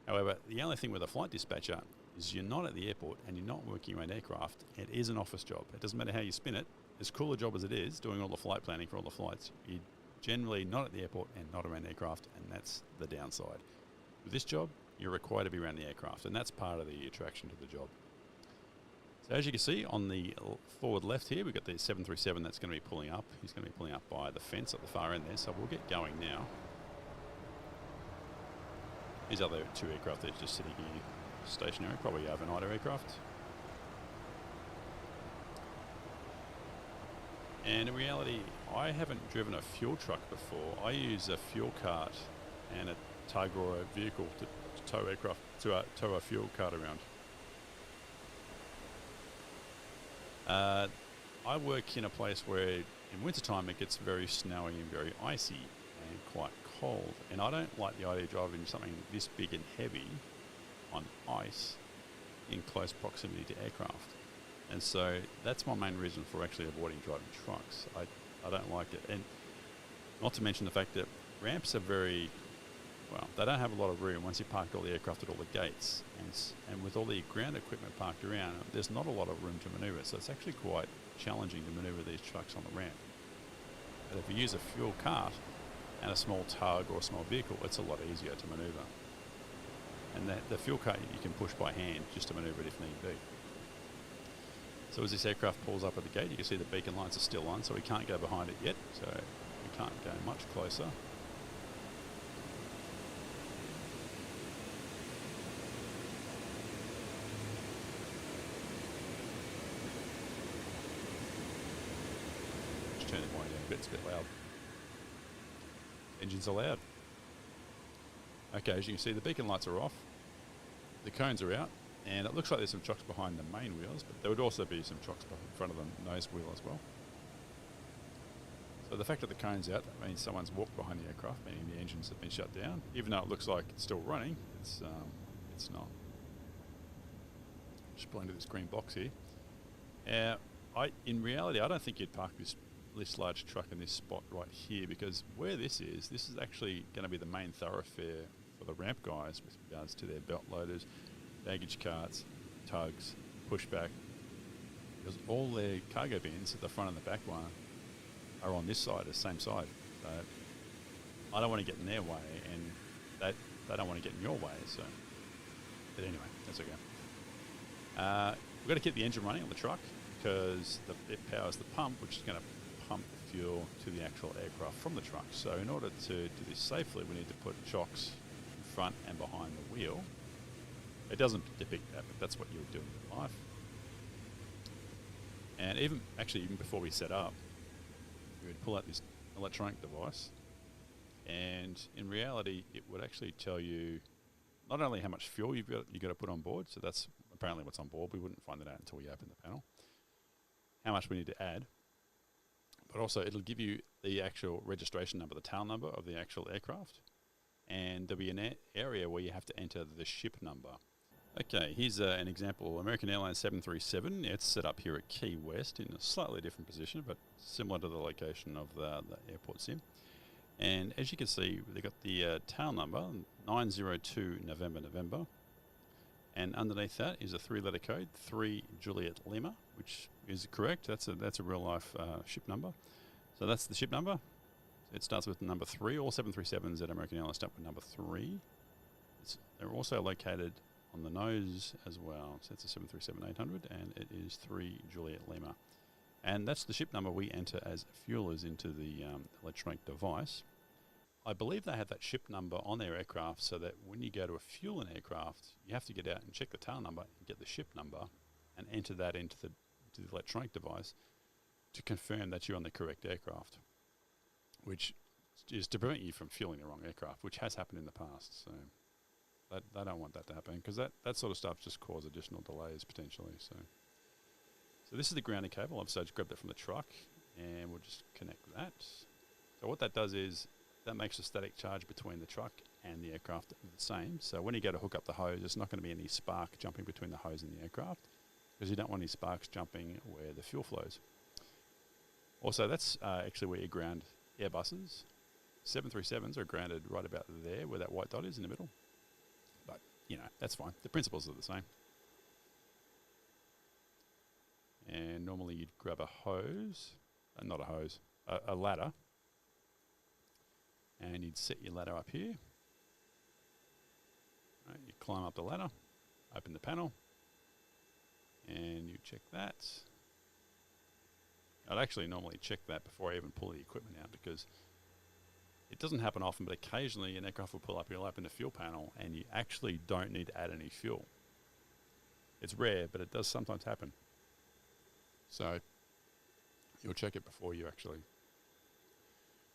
However, the only thing with a flight dispatcher is you're not at the airport and you're not working around aircraft. It is an office job. It doesn't matter how you spin it. As cool a job as it is, doing all the flight planning for all the flights, you're generally not at the airport and not around aircraft, and that's the downside. With this job, you're required to be around the aircraft, and that's part of the attraction to the job. So as you can see on the forward left here, we've got the 737 that's going to be pulling up. He's going to be pulling up by the fence at the far end there, so we'll get going now. These other two aircraft that are just sitting here stationary, probably overnight aircraft. And in reality, I haven't driven a fuel truck before. I use a fuel cart and a tug or a vehicle to tow a fuel cart around. I work in a place where in wintertime it gets very snowy and very icy and quite cold, and I don't like the idea of driving something this big and heavy on ice in close proximity to aircraft. And so that's my main reason for actually avoiding driving trucks. I don't like it, and not to mention the fact that ramps are very, well, they don't have a lot of room once you park all the aircraft at all the gates, and with all the ground equipment parked around, there's not a lot of room to manoeuvre, so it's actually quite challenging to manoeuvre these trucks on the ramp. But if you use a fuel cart and a small tug or a small vehicle, it's a lot easier to manoeuvre. And the fuel cart you can push by hand just to manoeuvre it if need be. So as this aircraft pulls up at the gate, you can see the beacon lights are still on, so we can't go behind it yet, so we can't go much closer. Turn the volume down a bit, it's a bit loud. Engines are loud. Okay, as you can see, the beacon lights are off, the cones are out, and it looks like there's some trucks behind the main wheels, but there would also be some trucks in front of the nose wheel as well. So the fact that the cone's out, that means someone's walked behind the aircraft, meaning the engines have been shut down. Even though it looks like it's still running, it's not. Just pull into this green box here. In reality, I don't think you'd park this large truck in this spot right here, because where this is actually going to be the main thoroughfare for the ramp guys with regards to their belt loaders, baggage carts, tugs, pushback, because all their cargo bins at the front and the back one are on this side, the same side. So I don't want to get in their way, and they don't want to get in your way. So, but anyway, that's okay. We've got to keep the engine running on the truck because it powers the pump, which is going to pump the fuel to the actual aircraft from the truck. So in order to do this safely, we need to put chocks in front and behind the wheel. It doesn't depict that, but that's what you would do in real life. And even before we set up, we would pull out this electronic device, and in reality, it would actually tell you not only how much fuel you've got to put on board, so that's apparently what's on board. We wouldn't find that out until we open the panel. How much we need to add, but also it'll give you the actual registration number, the tail number of the actual aircraft, and there'll be an area where you have to enter the ship number. Okay, here's an example. American Airlines 737. It's set up here at Key West in a slightly different position, but similar to the location of the airport sim. And as you can see, they've got the tail number, 902 November. And underneath that is a 3-letter code, 3 Juliet Lima, which is correct. That's a real life ship number. So that's the ship number. It starts with number 3. All 737s at American Airlines start with number 3. They're also located on the nose as well. So it's a 737-800, and it is 3 Juliet Lima. And that's the ship number we enter as fuelers into the electronic device. I believe they have that ship number on their aircraft so that when you go to fuel an aircraft, you have to get out and check the tail number and get the ship number and enter that into the electronic device to confirm that you're on the correct aircraft, which is to prevent you from fueling the wrong aircraft, which has happened in the past. So they don't want that to happen, because that sort of stuff just causes additional delays potentially. So this is the grounding cable. I've just grabbed it from the truck, and we'll just connect that. So what that does is that makes the static charge between the truck and the aircraft the same. So when you go to hook up the hose, there's not going to be any spark jumping between the hose and the aircraft, because you don't want any sparks jumping where the fuel flows. Also, that's actually where you ground Airbuses. 737s are grounded right about there where that white dot is in the middle. But, that's fine. The principles are the same. And normally you'd grab a hose, not a hose, a ladder. And you'd set your ladder up here. Right, you climb up the ladder, open the panel, and you check that. I'd actually normally check that before I even pull the equipment out, because it doesn't happen often, but occasionally an aircraft will pull up, you'll open the fuel panel, and you actually don't need to add any fuel. It's rare, but it does sometimes happen. So you'll check it before you actually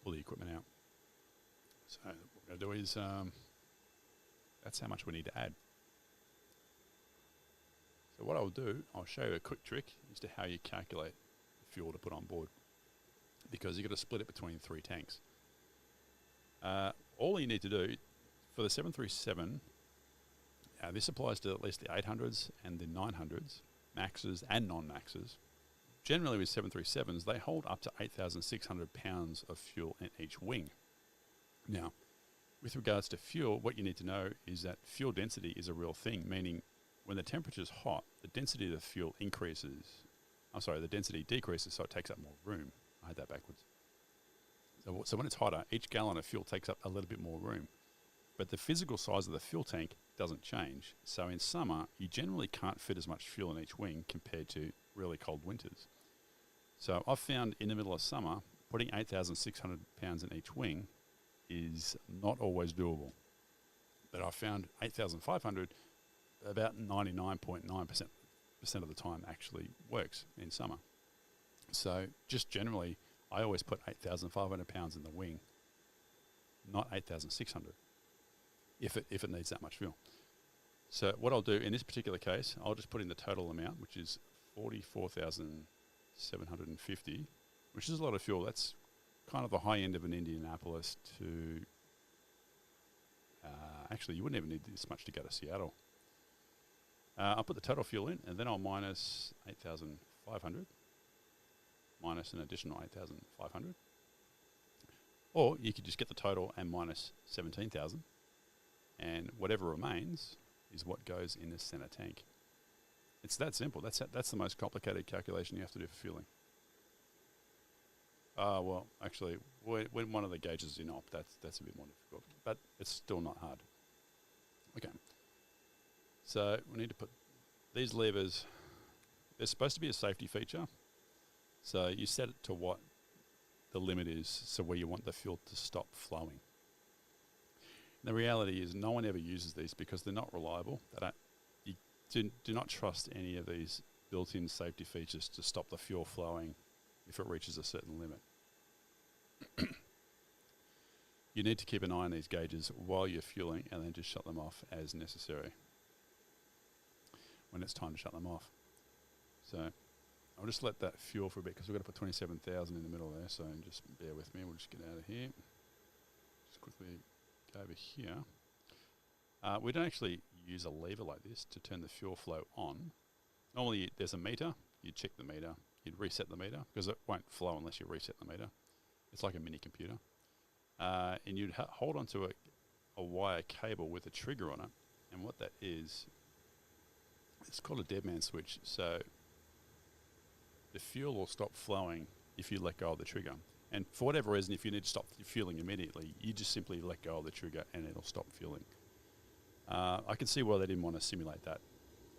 pull the equipment out. So what we're going to do is, that's how much we need to add. So what I'll do, I'll show you a quick trick as to how you calculate the fuel to put on board, because you've got to split it between 3 tanks. All you need to do for the 737, this applies to at least the 800s and the 900s, maxes and non-maxes. Generally with 737s, they hold up to 8,600 pounds of fuel in each wing. Now, with regards to fuel, what you need to know is that fuel density is a real thing, meaning when the temperature is hot, the density of the fuel increases. The density decreases, so it takes up more room. I had that backwards. So when it's hotter, each gallon of fuel takes up a little bit more room. But the physical size of the fuel tank doesn't change. So in summer, you generally can't fit as much fuel in each wing compared to really cold winters. So I've found in the middle of summer, putting 8,600 pounds in each wing is not always doable. But I found 8,500 about 99.9% of the time actually works in summer. So just generally, I always put 8,500 pounds in the wing, not 8,600, if it needs that much fuel. So what I'll do in this particular case, I'll just put in the total amount, which is 44,750, which is a lot of fuel. That's kind of the high end of an Indianapolis to... actually, you wouldn't even need this much to go to Seattle. I'll put the total fuel in, and then I'll minus 8,500, minus an additional 8,500. Or you could just get the total and minus 17,000, and whatever remains is what goes in the center tank. It's that simple. That's the most complicated calculation you have to do for fueling. Well, actually, when one of the gauges is in op, that's a bit more difficult, but it's still not hard. Okay. So we need to put these levers. They're supposed to be a safety feature. So you set it to what the limit is, so where you want the fuel to stop flowing. And the reality is no one ever uses these because they're not reliable. You do not trust any of these built-in safety features to stop the fuel flowing if it reaches a certain limit. You need to keep an eye on these gauges while you're fueling, and then just shut them off as necessary when it's time to shut them off. So I'll just let that fuel for a bit, because we've got to put 27,000 in the middle there, so just bear with me. We'll just get out of here. Just quickly go over here. We don't actually use a lever like this to turn the fuel flow on. Normally there's a meter. You'd check the meter. You'd reset the meter, because it won't flow unless you reset the meter. It's like a mini computer. And you'd hold onto a wire cable with a trigger on it. And what that is, it's called a dead man switch. So the fuel will stop flowing if you let go of the trigger. And for whatever reason, if you need to stop fueling immediately, you just simply let go of the trigger and it'll stop fueling. I can see why they didn't want to simulate that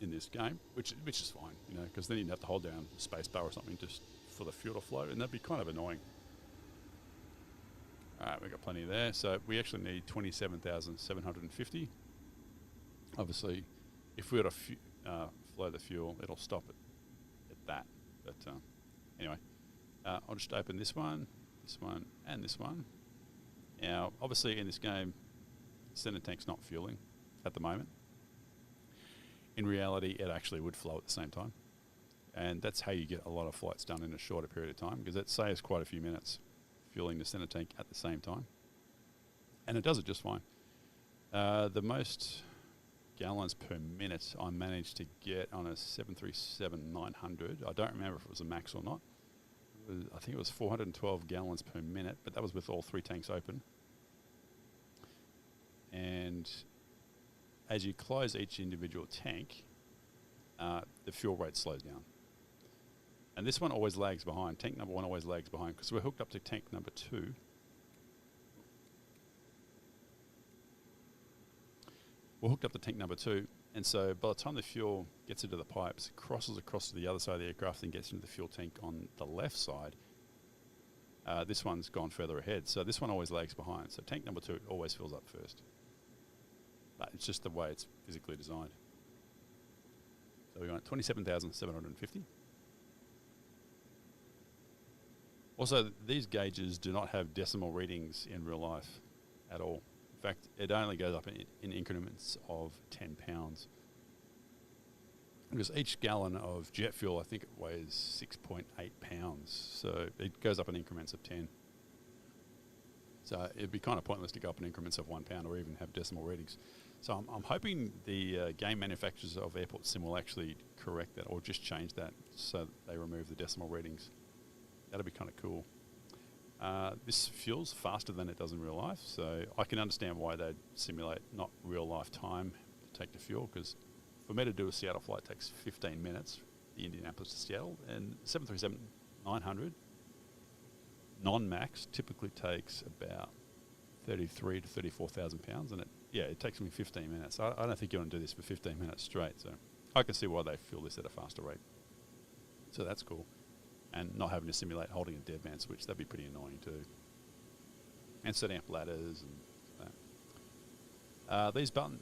in this game, which is fine, because then you'd have to hold down space bar or something just for the fuel to flow, and that'd be kind of annoying. All right, we've got plenty there. So we actually need 27,750. Obviously, if we were to flow the fuel, it'll stop at that. But anyway, I'll just open this one, and this one. Now, obviously in this game, center tank's not fueling at the moment. In reality, it actually would flow at the same time. And that's how you get a lot of flights done in a shorter period of time, because it saves quite a few minutes fueling the center tank at the same time. And it does it just fine. The most gallons per minute I managed to get on a 737-900, I don't remember if it was a max or not. I think it was 412 gallons per minute, but that was with all 3 tanks open. And as you close each individual tank, the fuel rate slows down. And this one always lags behind. Tank number 1 always lags behind because we're hooked up to tank number 2. We're hooked up to tank number 2, and so by the time the fuel gets into the pipes, crosses across to the other side of the aircraft and gets into the fuel tank on the left side, this one's gone further ahead. So this one always lags behind. So tank number 2 always fills up first. But it's just the way it's physically designed. So we got 27,750. Also, these gauges do not have decimal readings in real life at all. In fact, it only goes up in increments of 10 pounds. Because each gallon of jet fuel, I think it weighs 6.8 pounds. So it goes up in increments of 10. So it'd be kind of pointless to go up in increments of 1 pound or even have decimal readings. So I'm hoping the game manufacturers of Airport Sim will actually correct that or just change that so that they remove the decimal readings. That'd be kind of cool. This fuels faster than it does in real life, so I can understand why they'd simulate not real life time to take the fuel, because for me to do a Seattle flight takes 15 minutes, the Indianapolis to Seattle, and 737-900 non-max typically takes about 33 to 34,000 pounds, and it takes me 15 minutes. I don't think you want to do this for 15 minutes straight, so I can see why they fuel this at a faster rate. So that's cool. And not having to simulate holding a dead man switch, that'd be pretty annoying too. And setting up ladders and that.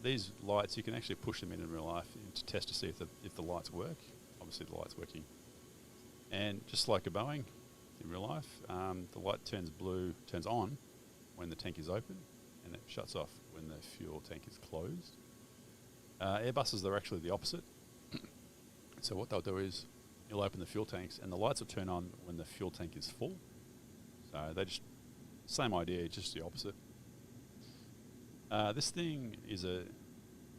These lights, you can actually push them in real life to test to see if the lights work. Obviously the light's working. And just like a Boeing in real life, the light turns on when the tank is open, and it shuts off when the fuel tank is closed. Airbuses, they're actually the opposite. So what they'll do is you'll open the fuel tanks and the lights will turn on when the fuel tank is full. So they just, same idea, just the opposite. This thing is a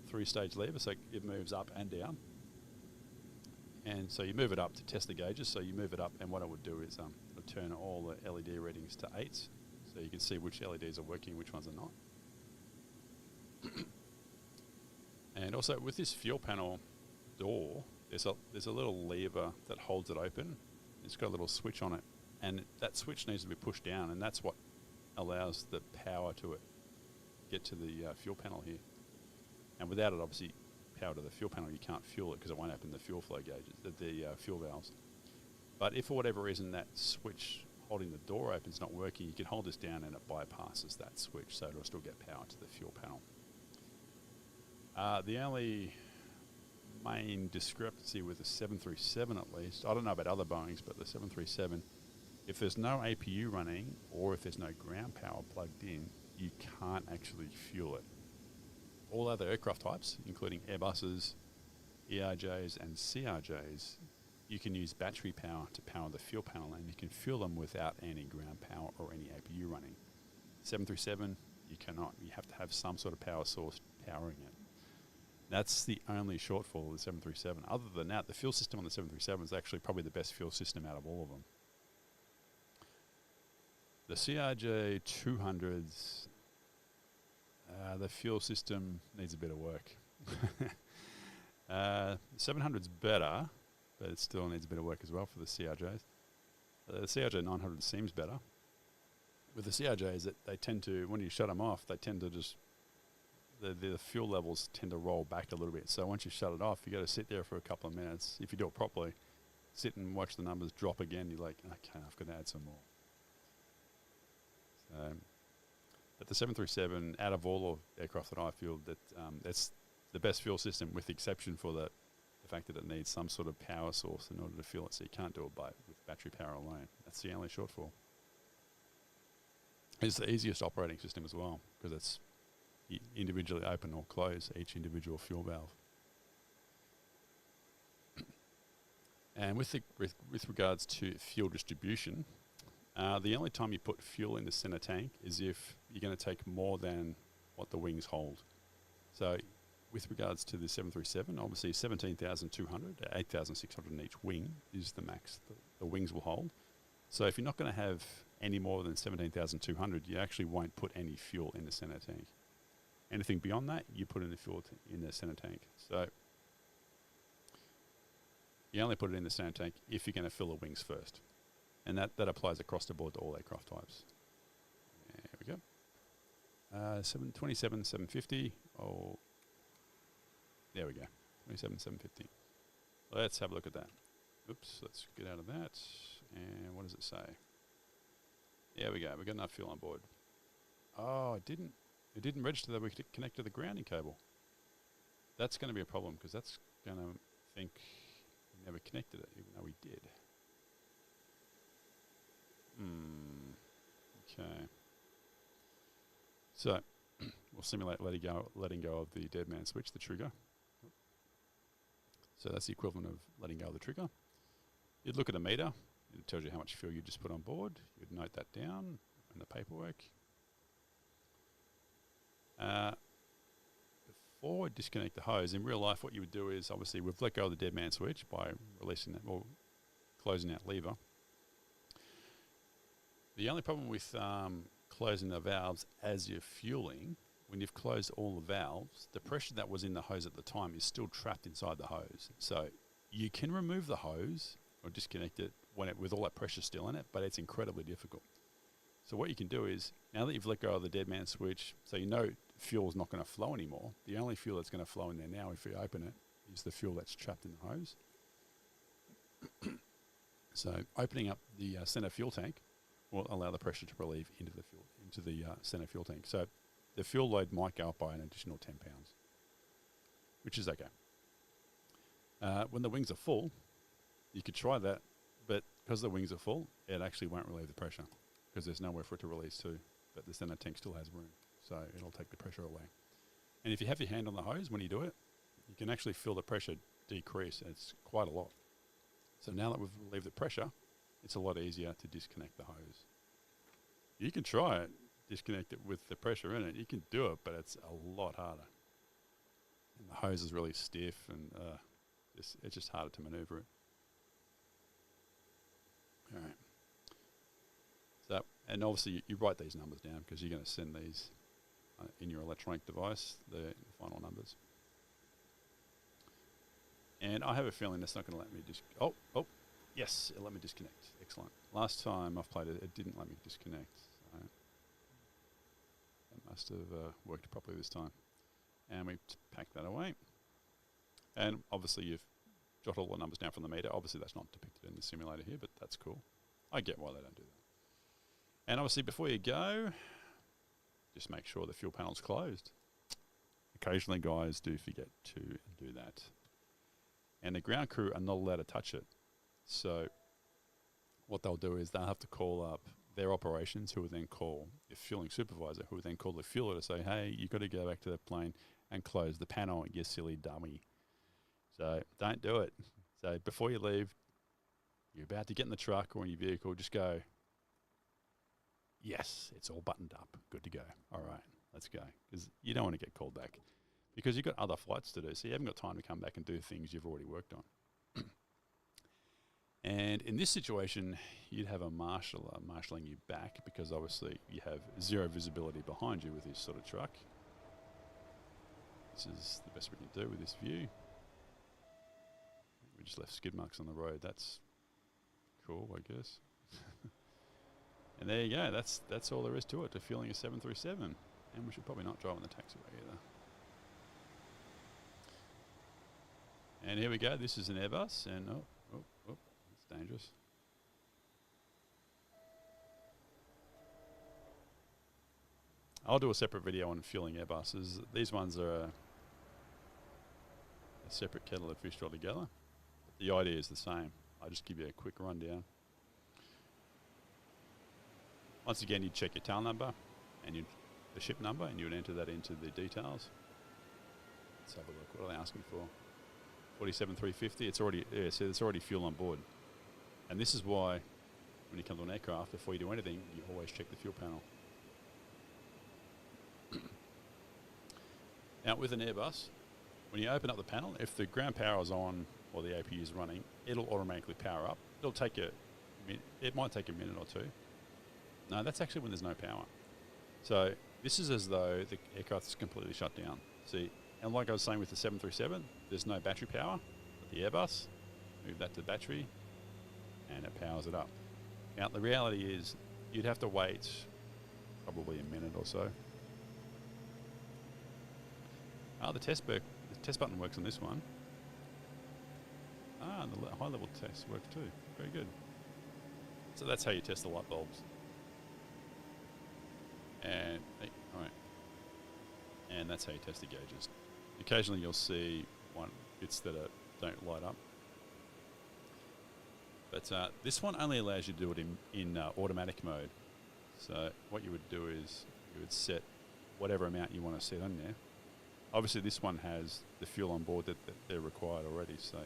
3-stage lever, so it moves up and down. And so you move it up to test the gauges. So you move it up, and what it would do is it'll turn all the LED readings to 8s, so you can see which LEDs are working, which ones are not. And also with this fuel panel door, there's a little lever that holds it open. It's got a little switch on it, and that switch needs to be pushed down, and that's what allows the power to it get to the fuel panel here. And without it, obviously, power to the fuel panel, you can't fuel it because it won't open the fuel flow gauges, the fuel valves. But if for whatever reason that switch holding the door open is not working, you can hold this down and it bypasses that switch, so it'll still get power to the fuel panel. The only main discrepancy with the 737, at least, I don't know about other Boeings, but the 737, if there's no APU running or if there's no ground power plugged in, you can't actually fuel it. All other aircraft types, including Airbuses, ERJs and CRJs, you can use battery power to power the fuel panel, and you can fuel them without any ground power or any APU running. 737, you cannot. You have to have some sort of power source powering it. That's the only shortfall of the 737. Other than that, the fuel system on the 737 is actually probably the best fuel system out of all of them. The CRJ 200s, the fuel system needs a bit of work. 700's better, but it still needs a bit of work as well for the CRJs. The CRJ 900 seems better, with the CRJs, that they tend to, when you shut them off, they tend to just, the fuel levels tend to roll back a little bit. So once you shut it off, you got to sit there for a couple of minutes. If you do it properly, sit and watch the numbers drop again. You're like, okay, I've got to add some more. So, but the 737, out of all of aircraft that I feel, that's the best fuel system, with the exception for the fact that it needs some sort of power source in order to fuel it. So you can't do it with battery power alone. That's the only shortfall. It's the easiest operating system as well, because it's individually open or close each individual fuel valve. And with regards to fuel distribution, the only time you put fuel in the center tank is if you're going to take more than what the wings hold. So with regards to the 737, obviously 17,200, 8,600 in each wing is the max the wings will hold. So if you're not going to have any more than 17,200, you actually won't put any fuel in the center tank. Anything beyond that, you put in the fuel in the center tank. So you only put it in the center tank if you're going to fill the wings first. And that applies across the board to all aircraft types. There we go. 727, 750. Oh, there we go. 27, 750. Let's have a look at that. Oops, let's get out of that. And what does it say? There we go. We've got enough fuel on board. Oh, it didn't register that we could connect to the grounding cable. That's going to be a problem, because that's going to think we never connected it, even though we did. Okay. So we'll simulate letting go of the dead man switch, the trigger. So that's the equivalent of letting go of the trigger. You'd look at a meter. It tells you how much fuel you just put on board. You'd note that down in the paperwork. Before we disconnect the hose, in real life what you would do is, obviously we've let go of the dead man switch by releasing that, or closing that lever. The only problem with closing the valves as you're fueling, when you've closed all the valves, the pressure that was in the hose at the time is still trapped inside the hose. So you can remove the hose or disconnect it with all that pressure still in it, but it's incredibly difficult. So what you can do is, now that you've let go of the dead man switch, so you know fuel is not going to flow anymore, the only fuel that's going to flow in there now, if you open it, is the fuel that's trapped in the hose. So opening up the center fuel tank will allow the pressure to relieve into the center fuel tank. So the fuel load might go up by an additional 10 pounds, which is okay. When the wings are full, you could try that, but because the wings are full, it actually won't relieve the pressure, because there's nowhere for it to release to, but the center tank still has room, so it'll take the pressure away. And if you have your hand on the hose when you do it, you can actually feel the pressure decrease, and it's quite a lot. So now that we've relieved the pressure, it's a lot easier to disconnect the hose. You can try it, disconnect it with the pressure in it. You can do it, but it's a lot harder. And the hose is really stiff, and it's just harder to maneuver it. All right. So, and obviously you write these numbers down, because you're going to send these in your electronic device, the final numbers. And I have a feeling it's not going to let me yes, it let me disconnect. Excellent. Last time I've played it, it didn't let me disconnect. So it must have worked properly this time. And we pack that away. And obviously you've jotted all the numbers down from the meter. Obviously that's not depicted in the simulator here, but that's cool. I get why they don't do that. And obviously before you go, just make sure the fuel panel's closed. Occasionally guys do forget to do that. And the ground crew are not allowed to touch it. So what they'll do is they'll have to call up their operations, who will then call the fueling supervisor, who will then call the fueler to say, hey, you've got to go back to the plane and close the panel, you silly dummy. So don't do it. So before you leave, you're about to get in the truck or in your vehicle, just go, yes, it's all buttoned up, good to go. All right, let's go. Because you don't want to get called back, because you've got other flights to do, so you haven't got time to come back and do things you've already worked on. And in this situation, you'd have a marshaller marshalling you back, because obviously you have zero visibility behind you with this sort of truck. This is the best we can do with this view. We just left skid marks on the road. That's cool, I guess. And there you go. That's all there is to it, to fueling a 737. And we should probably not drive on the taxiway either. And here we go. This is an Airbus, and oh, it's dangerous. I'll do a separate video on fueling Airbuses. These ones are a separate kettle of fish altogether. The idea is the same. I'll just give you a quick rundown. Once again, you'd check your tail number and the ship number, and you would enter that into the details. Let's have a look. What are they asking for? 47,350. It's already it's already fuel on board, and this is why when you come to an aircraft, before you do anything, you always check the fuel panel. Now, with an Airbus, when you open up the panel, if the ground power is on or the APU is running, it'll automatically power up. It might take a minute or two. No, that's actually when there's no power. So this is as though the aircraft is completely shut down. See, and like I was saying with the 737, there's no battery power. But the Airbus, move that to battery, and it powers it up. Now, the reality is you'd have to wait probably a minute or so. The test button works on this one. And the high level test works too. Very good. So that's how you test the light bulbs. And alright. And that's how you test the gauges. Occasionally you'll see bits that don't light up. But this one only allows you to do it in automatic mode. So what you would do is you would set whatever amount you want to set on there. Obviously this one has the fuel on board that they're required already, so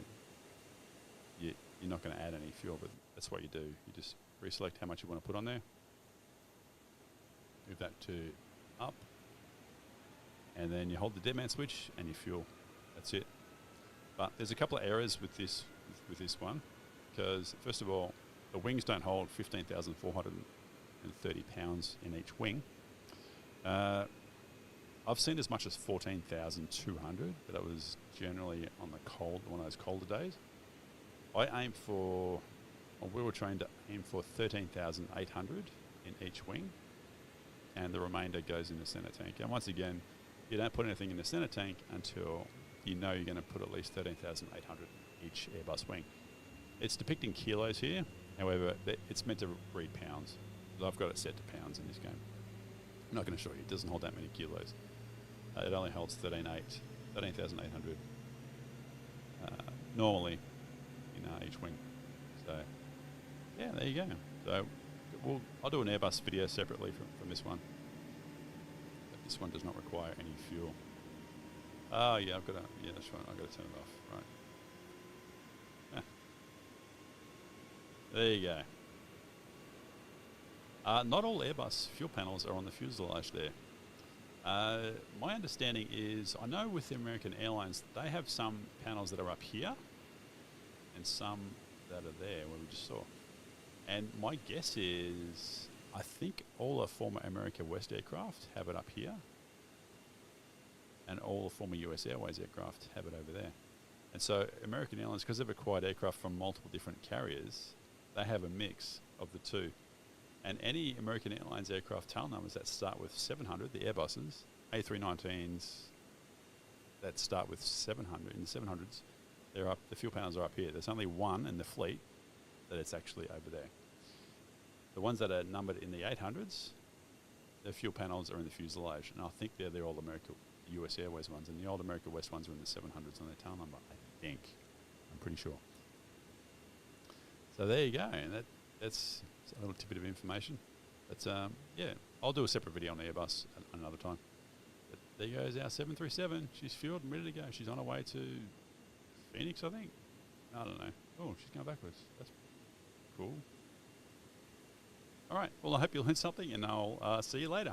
you're not going to add any fuel, but that's what you do. You just pre-select how much you want to put on there. Move that to up, and then you hold the dead man switch and you fuel. That's it. But there's a couple of errors with this one, because first of all, the wings don't hold 15,430 pounds in each wing. I've seen as much as 14,200, but that was generally on one of those colder days. We were trained to aim for 13,800 in each wing, and the remainder goes in the center tank. And once again, you don't put anything in the center tank until you know you're going to put at least 13,800 in each Airbus wing. It's depicting kilos here, however, it's meant to read pounds. I've got it set to pounds in this game. I'm not going to show you, it doesn't hold that many kilos. It only holds 13,800 normally in each wing. So, yeah, there you go. So, I'll do an Airbus video separately from this one. But this one does not require any fuel. Oh, yeah, that's right, I've got to turn it off. Right. There you go. Not all Airbus fuel panels are on the fuselage there. My understanding is, I know with the American Airlines, they have some panels that are up here and some that are there where we just saw. And my guess is, I think all the former America West aircraft have it up here, and all the former US Airways aircraft have it over there. And so American Airlines, because they've acquired aircraft from multiple different carriers, they have a mix of the two. And any American Airlines aircraft tail numbers that start with 700, the Airbuses, A319s that start with 700, in the 700s, they're up. The fuel panels are up here. There's only one in the fleet that it's actually over there. The ones that are numbered in the 800s, the fuel panels are in the fuselage, and I think they're all US Airways ones, and the old America West ones are in the 700s on their tail number, I think. I'm pretty sure. So there you go, and that's a little tidbit of information. But yeah, I'll do a separate video on the Airbus another time. But there goes our 737. She's fueled and ready to go. She's on her way to Phoenix, I think. I don't know. Oh, she's going backwards. That's cool. All right. Well, I hope you learned something, and I'll see you later.